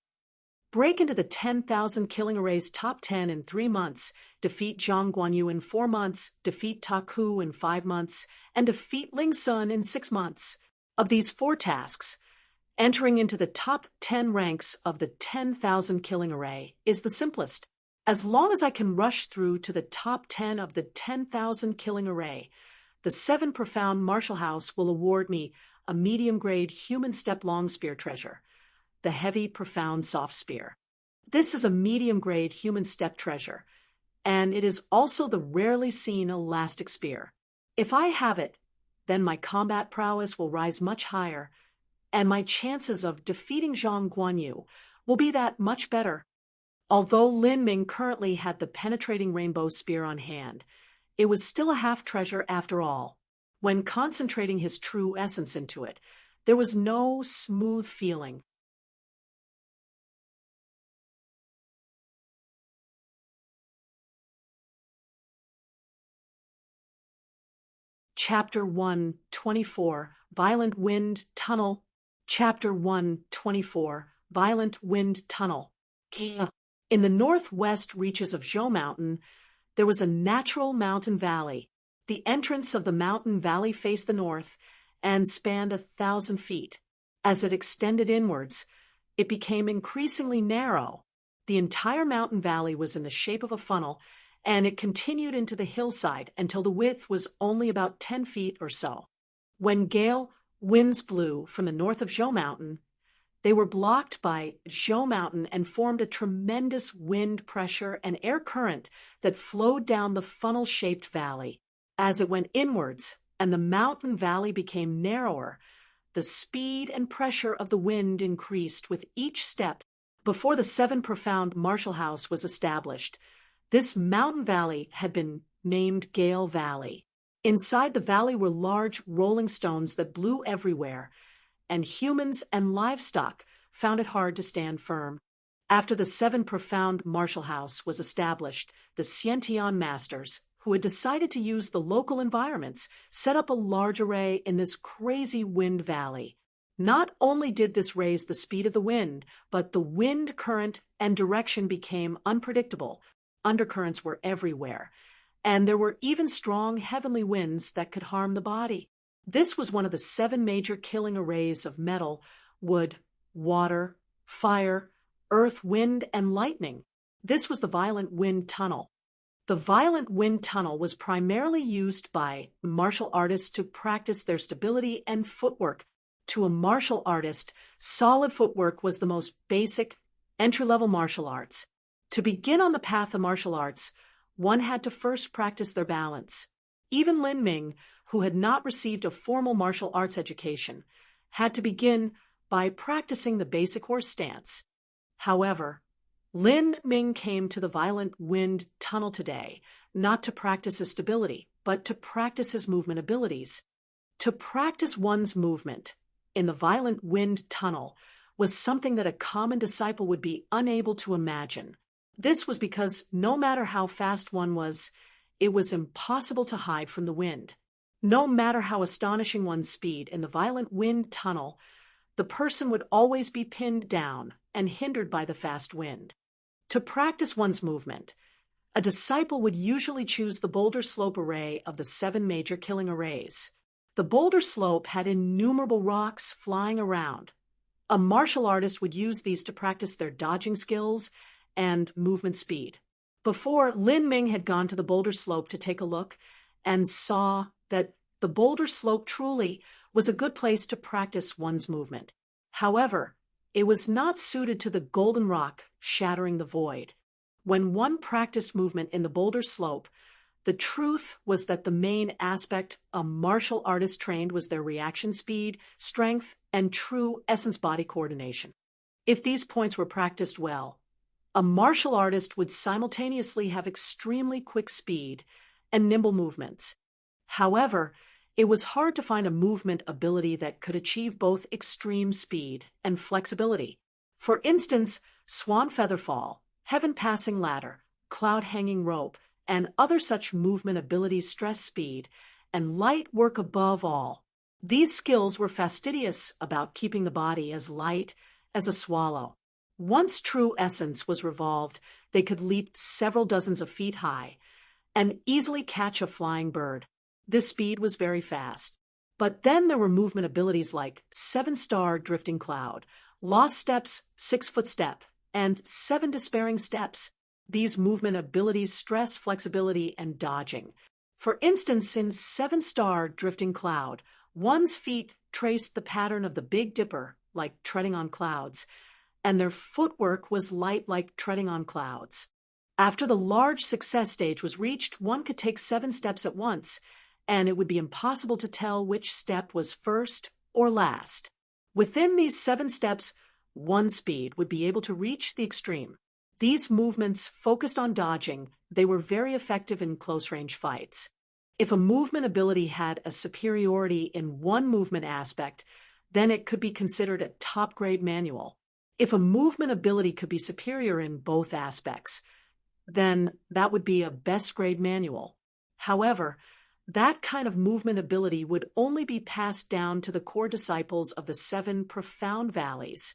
Speaker 1: Break into the 10,000 killing array's top 10 in 3 months, defeat Zhang Guanyu in 4 months, defeat Ta Ku in 5 months, and defeat Ling Sun in 6 months. Of these 4 tasks, entering into the top 10 ranks of the 10,000 killing array is the simplest. As long as I can rush through to the top 10 of the 10,000 killing array, the 7 Profound Martial House will award me a medium-grade human step long spear treasure, the Heavy Profound Soft Spear. This is a medium-grade human step treasure, and it is also the rarely seen elastic spear. If I have it, then my combat prowess will rise much higher, and my chances of defeating Zhang Guanyu will be that much better. Although Lin Ming currently had the penetrating rainbow spear on hand, it was still a half-treasure after all. When concentrating his true essence into it, there was no smooth feeling. Chapter 1:24, Violent Wind Tunnel. Chapter 1:24, Violent Wind Tunnel. In the northwest reaches of Zhou Mountain, there was a natural mountain valley. The entrance of the mountain valley faced the north and spanned 1,000 feet. As it extended inwards, it became increasingly narrow. The entire mountain valley was in the shape of a funnel, and it continued into the hillside until the width was only about 10 feet or so. When gale winds blew from the north of Zhou Mountain, they were blocked by Zhou Mountain and formed a tremendous wind pressure and air current that flowed down the funnel-shaped valley. As it went inwards and the mountain valley became narrower, the speed and pressure of the wind increased with each step. Before the 7 Profound Martial House was established, this mountain valley had been named Gale Valley. Inside the valley were large rolling stones that blew everywhere, and humans and livestock found it hard to stand firm. After the 7 Profound Martial House was established, the Xiantian masters, who had decided to use the local environments, set up a large array in this crazy wind valley. Not only did this raise the speed of the wind, but the wind current and direction became unpredictable, undercurrents were everywhere, and there were even strong heavenly winds that could harm the body. This was one of the 7 major killing arrays of metal, wood, water, fire, earth, wind, and lightning. This was the violent wind tunnel. The violent wind tunnel was primarily used by martial artists to practice their stability and footwork. To a martial artist, solid footwork was the most basic, entry-level martial arts. To begin on the path of martial arts, one had to first practice their balance. Even Lin Ming, who had not received a formal martial arts education, had to begin by practicing the basic horse stance. However, Lin Ming came to the violent wind tunnel today not to practice his stability, but to practice his movement abilities. To practice one's movement in the violent wind tunnel was something that a common disciple would be unable to imagine. This was because no matter how fast one was, it was impossible to hide from the wind. No matter how astonishing one's speed in the violent wind tunnel, the person would always be pinned down and hindered by the fast wind. To practice one's movement, a disciple would usually choose the boulder slope array of the 7 major killing arrays. The boulder slope had innumerable rocks flying around. A martial artist would use these to practice their dodging skills and movement speed. Before, Lin Ming had gone to the boulder slope to take a look and saw that the boulder slope truly was a good place to practice one's movement. However, it was not suited to the golden rock shattering the void. When one practiced movement in the boulder slope, the truth was that the main aspect a martial artist trained was their reaction speed, strength, and true essence-body coordination. If these points were practiced well, a martial artist would simultaneously have extremely quick speed and nimble movements. However, it was hard to find a movement ability that could achieve both extreme speed and flexibility. For instance, swan feather fall, heaven passing ladder, cloud hanging rope, and other such movement abilities stress speed and light work above all. These skills were fastidious about keeping the body as light as a swallow. Once true essence was revolved, they could leap several dozens of feet high and easily catch a flying bird. This speed was very fast. But then there were movement abilities like 7-star drifting cloud, lost steps, 6-foot step, and 7 despairing steps. These movement abilities stress flexibility and dodging. For instance, in 7-star drifting cloud, one's feet traced the pattern of the Big Dipper, like treading on clouds, and their footwork was light like treading on clouds. After the large success stage was reached, one could take 7 steps at once, and it would be impossible to tell which step was first or last. Within these 7 steps, one speed would be able to reach the extreme. These movements focused on dodging. They were very effective in close-range fights. If a movement ability had a superiority in one movement aspect, then it could be considered a top-grade manual. If a movement ability could be superior in both aspects, then that would be a best-grade manual. However, that kind of movement ability would only be passed down to the core disciples of the 7 profound valleys.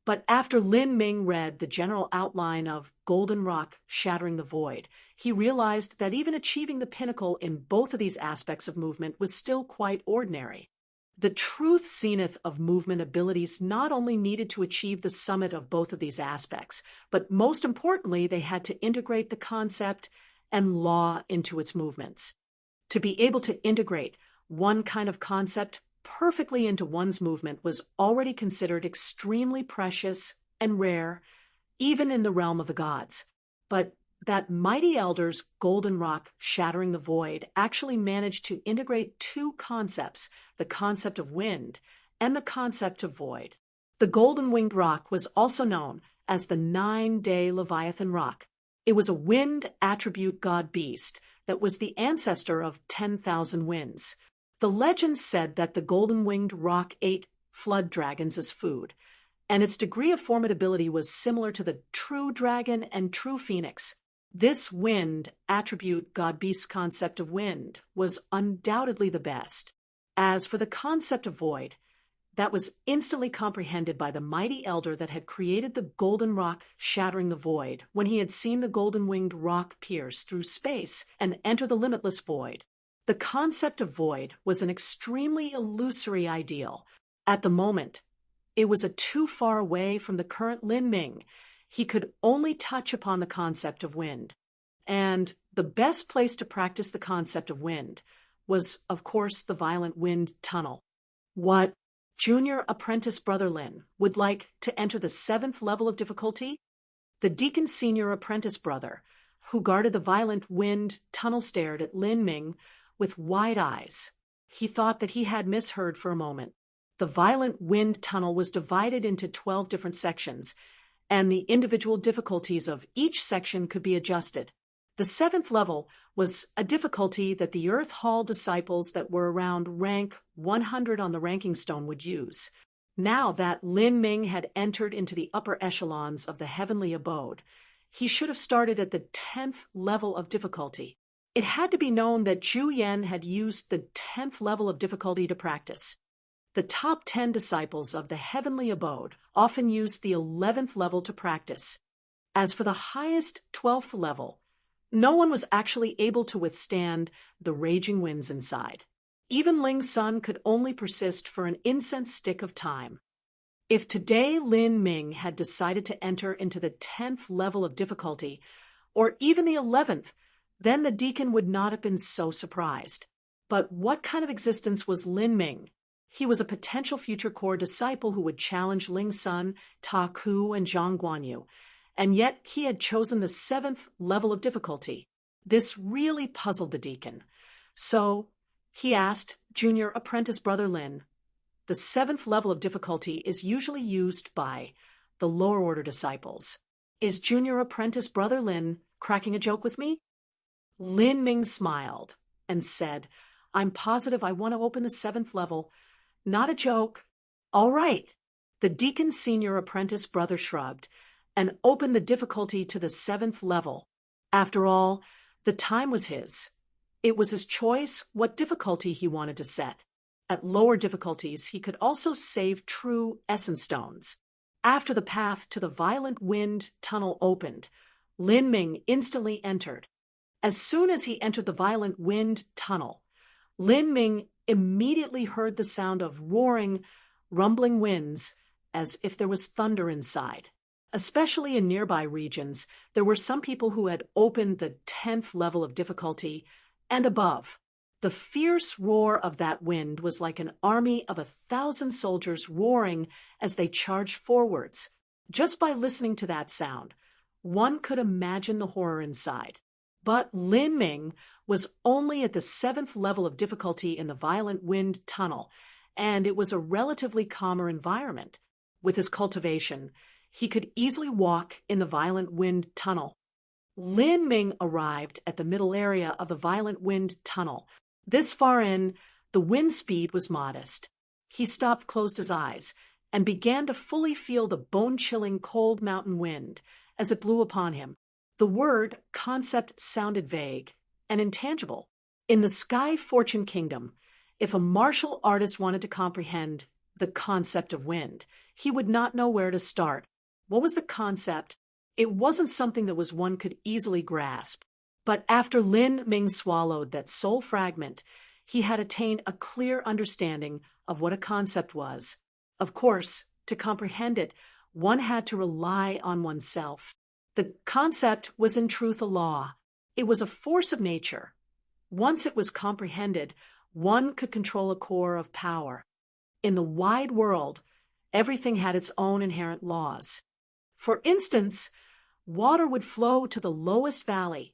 Speaker 1: But after Lin Ming read the general outline of Golden Rock Shattering the Void, he realized that even achieving the pinnacle in both of these aspects of movement was still quite ordinary. The truth zenith of movement abilities not only needed to achieve the summit of both of these aspects, but most importantly, they had to integrate the concept and law into its movements. To be able to integrate one kind of concept perfectly into one's movement was already considered extremely precious and rare, even in the realm of the gods. But that mighty elder's Golden Rock Shattering the Void actually managed to integrate 2 concepts, the concept of wind and the concept of void. The Golden Winged Rock was also known as the 9-day Leviathan Rock. It was a wind attribute god beast that was the ancestor of 10,000 winds. The legend said that the golden-winged rock ate flood dragons as food, and its degree of formidability was similar to the true dragon and true phoenix. This wind attribute god-beast concept of wind was undoubtedly the best. As for the concept of void, that was instantly comprehended by the mighty elder that had created the golden rock shattering the void when he had seen the golden-winged rock pierce through space and enter the limitless void. The concept of void was an extremely illusory ideal. At the moment, it was too far away from the current Lin Ming. He could only touch upon the concept of wind. And the best place to practice the concept of wind was, of course, the violent wind tunnel. What Junior Apprentice Brother Lin would like to enter the 7th level of difficulty? The Deacon's Senior Apprentice Brother, who guarded the violent wind tunnel, stared at Lin Ming with wide eyes. He thought that he had misheard for a moment. The violent wind tunnel was divided into 12 different sections, and the individual difficulties of each section could be adjusted. The 7th level was a difficulty that the Earth Hall disciples that were around rank 100 on the ranking stone would use. Now that Lin Ming had entered into the upper echelons of the heavenly abode, he should have started at the 10th level of difficulty. It had to be known that Zhu Yan had used the 10th level of difficulty to practice. The top 10 disciples of the heavenly abode often used the 11th level to practice. As for the highest 12th level, no one was actually able to withstand the raging winds inside. Even Ling's sun could only persist for an incense stick of time. If today Lin Ming had decided to enter into the 10th level of difficulty, or even the 11th, then the deacon would not have been so surprised. But what kind of existence was Lin Ming? He was a potential future core disciple who would challenge Ling's son, Ta Ku, and Zhang Guanyu, and yet he had chosen the 7th level of difficulty. This really puzzled the deacon. So he asked Junior Apprentice Brother Lin. The 7th level of difficulty is usually used by the lower order disciples. Is Junior Apprentice Brother Lin cracking a joke with me? Lin Ming smiled and said, I'm positive I want to open the 7th level. Not a joke. All right. The Deacon's Senior Apprentice Brother shrugged and opened the difficulty to the 7th level. After all, the time was his. It was his choice what difficulty he wanted to set. At lower difficulties, he could also save true essence stones. After the path to the violent wind tunnel opened, Lin Ming instantly entered. As soon as he entered the violent wind tunnel, Lin Ming immediately heard the sound of roaring, rumbling winds as if there was thunder inside. Especially in nearby regions, there were some people who had opened the 10th level of difficulty and above. The fierce roar of that wind was like an army of 1,000 soldiers roaring as they charged forwards. Just by listening to that sound, one could imagine the horror inside. But Lin Ming was only at the 7th level of difficulty in the violent wind tunnel, and it was a relatively calmer environment. With his cultivation, he could easily walk in the violent wind tunnel. Lin Ming arrived at the middle area of the violent wind tunnel. This far in, the wind speed was modest. He stopped, closed his eyes, and began to fully feel the bone-chilling cold mountain wind as it blew upon him. The word concept sounded vague and intangible. In the Sky Fortune Kingdom, if a martial artist wanted to comprehend the concept of wind, he would not know where to start. What was the concept? It wasn't something that one could easily grasp. But after Lin Ming swallowed that soul fragment, he had attained a clear understanding of what a concept was. Of course, to comprehend it, one had to rely on oneself. The concept was in truth a law. It was a force of nature. Once it was comprehended, one could control a core of power. In the wide world, everything had its own inherent laws. For instance, water would flow to the lowest valley.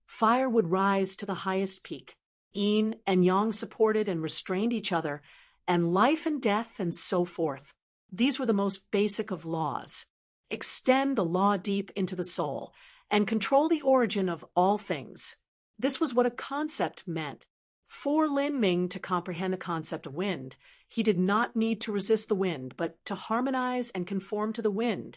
Speaker 1: Fire would rise to the highest peak. Yin and Yang supported and restrained each other, and life and death and so forth. These were the most basic of laws. Extend the law deep into the soul, and control the origin of all things. This was what a concept meant. For Lin Ming to comprehend the concept of wind, he did not need to resist the wind, but to harmonize and conform to the wind,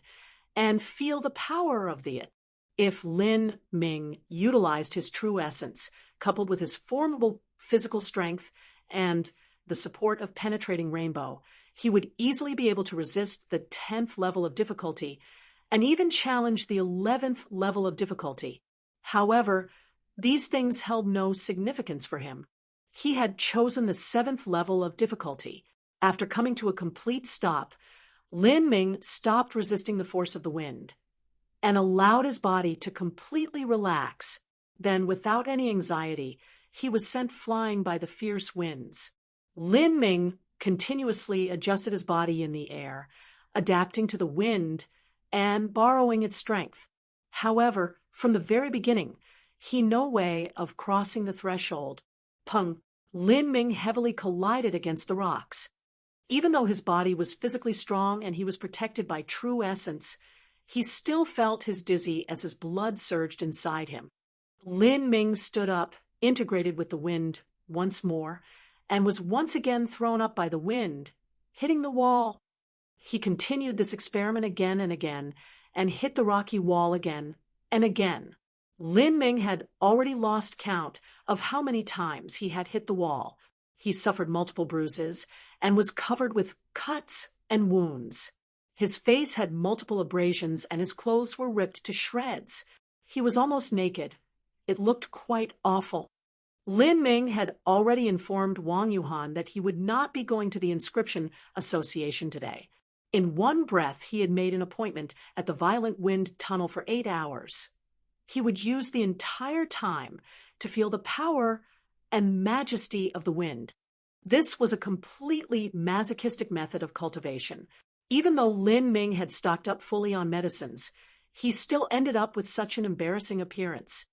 Speaker 1: and feel the power of it. If Lin Ming utilized his true essence, coupled with his formidable physical strength and the support of penetrating rainbow, he would easily be able to resist the 10th level of difficulty and even challenge the 11th level of difficulty. However, these things held no significance for him. He had chosen the 7th level of difficulty. After coming to a complete stop, Lin Ming stopped resisting the force of the wind and allowed his body to completely relax. Then, without any anxiety, he was sent flying by the fierce winds. Lin Ming continuously adjusted his body in the air, adapting to the wind and borrowing its strength. However, from the very beginning, he no way of crossing the threshold. Peng, Lin Ming heavily collided against the rocks. Even though his body was physically strong and he was protected by true essence, he still felt his dizzy as his blood surged inside him. Lin Ming stood up, integrated with the wind once more, and was once again thrown up by the wind, hitting the wall. He continued this experiment again and again, and hit the rocky wall again and again. Lin Ming had already lost count of how many times he had hit the wall. He suffered multiple bruises and was covered with cuts and wounds. His face had multiple abrasions and his clothes were ripped to shreds. He was almost naked. It looked quite awful. Lin Ming had already informed Wang Yuhan that he would not be going to the Inscription Association today. In one breath, he had made an appointment at the Violent Wind Tunnel for 8 hours. He would use the entire time to feel the power and majesty of the wind. This was a completely masochistic method of cultivation. Even though Lin Ming had stocked up fully on medicines, he still ended up with such an embarrassing appearance.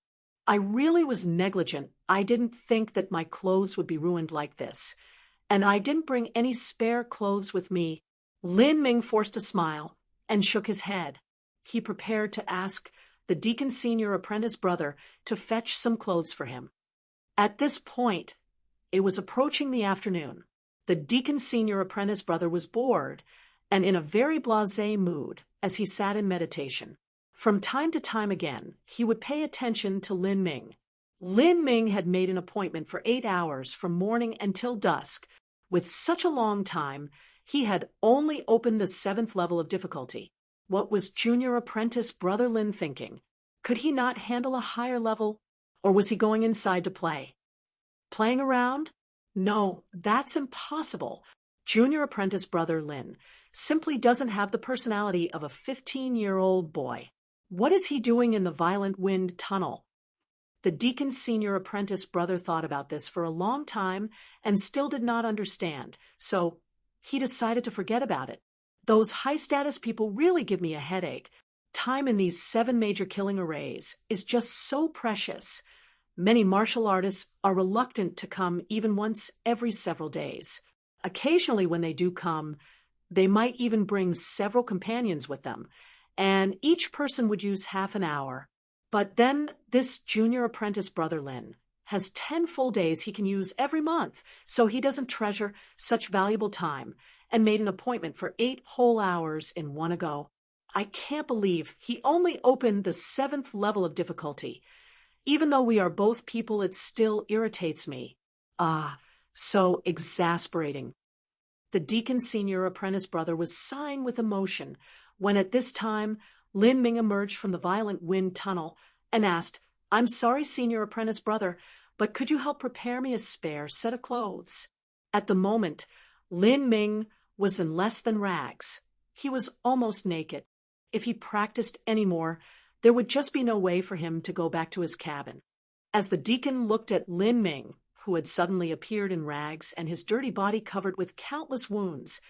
Speaker 1: I really was negligent. I didn't think that my clothes would be ruined like this. And I didn't bring any spare clothes with me. Lin Ming forced a smile and shook his head. He prepared to ask the Deacon Senior apprentice brother to fetch some clothes for him. At this point, it was approaching the afternoon. The Deacon Senior apprentice brother was bored and in a very blasé mood as he sat in meditation. From time to time again, he would pay attention to Lin Ming. Lin Ming had made an appointment for 8 hours from morning until dusk. With such a long time, he had only opened the 7th level of difficulty. What was junior apprentice Brother Lin thinking? Could he not handle a higher level? Or was he going inside to play? Playing around? No, that's impossible. Junior apprentice Brother Lin simply doesn't have the personality of a 15-year-old boy. What is he doing in the Violent Wind Tunnel? The Deacon Senior apprentice brother thought about this for a long time and still did not understand, so he decided to forget about it. Those high-status people really give me a headache. Time in these 7 major killing arrays is just so precious. Many martial artists are reluctant to come even once every several days. Occasionally when they do come, they might even bring several companions with them, and each person would use half an hour. But then this junior apprentice Brother Lin has 10 full days he can use every month, so he doesn't treasure such valuable time and made an appointment for 8 whole hours in one go. I can't believe he only opened the 7th level of difficulty. Even though we are both people, it still irritates me. Ah, so exasperating. The Deacon Senior apprentice brother was sighing with emotion when at this time Lin Ming emerged from the Violent Wind Tunnel and asked, "I'm sorry, Senior apprentice brother, but could you help prepare me a spare set of clothes?" At the moment, Lin Ming was in less than rags. He was almost naked. If he practiced anymore, there would just be no way for him to go back to his cabin. As the deacon looked at Lin Ming, who had suddenly appeared in rags and his dirty body covered with countless wounds,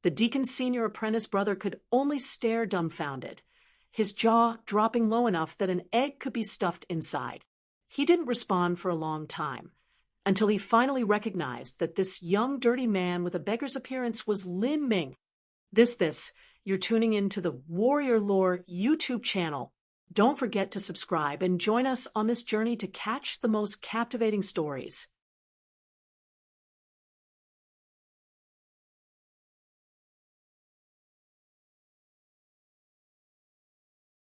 Speaker 1: the Deacon's senior apprentice brother could only stare dumbfounded, his jaw dropping low enough that an egg could be stuffed inside. He didn't respond for a long time, until he finally recognized that this young, dirty man with a beggar's appearance was Lin Ming. You're tuning into the Warrior Lore YouTube channel. Don't forget to subscribe and join us on this journey to catch the most captivating stories.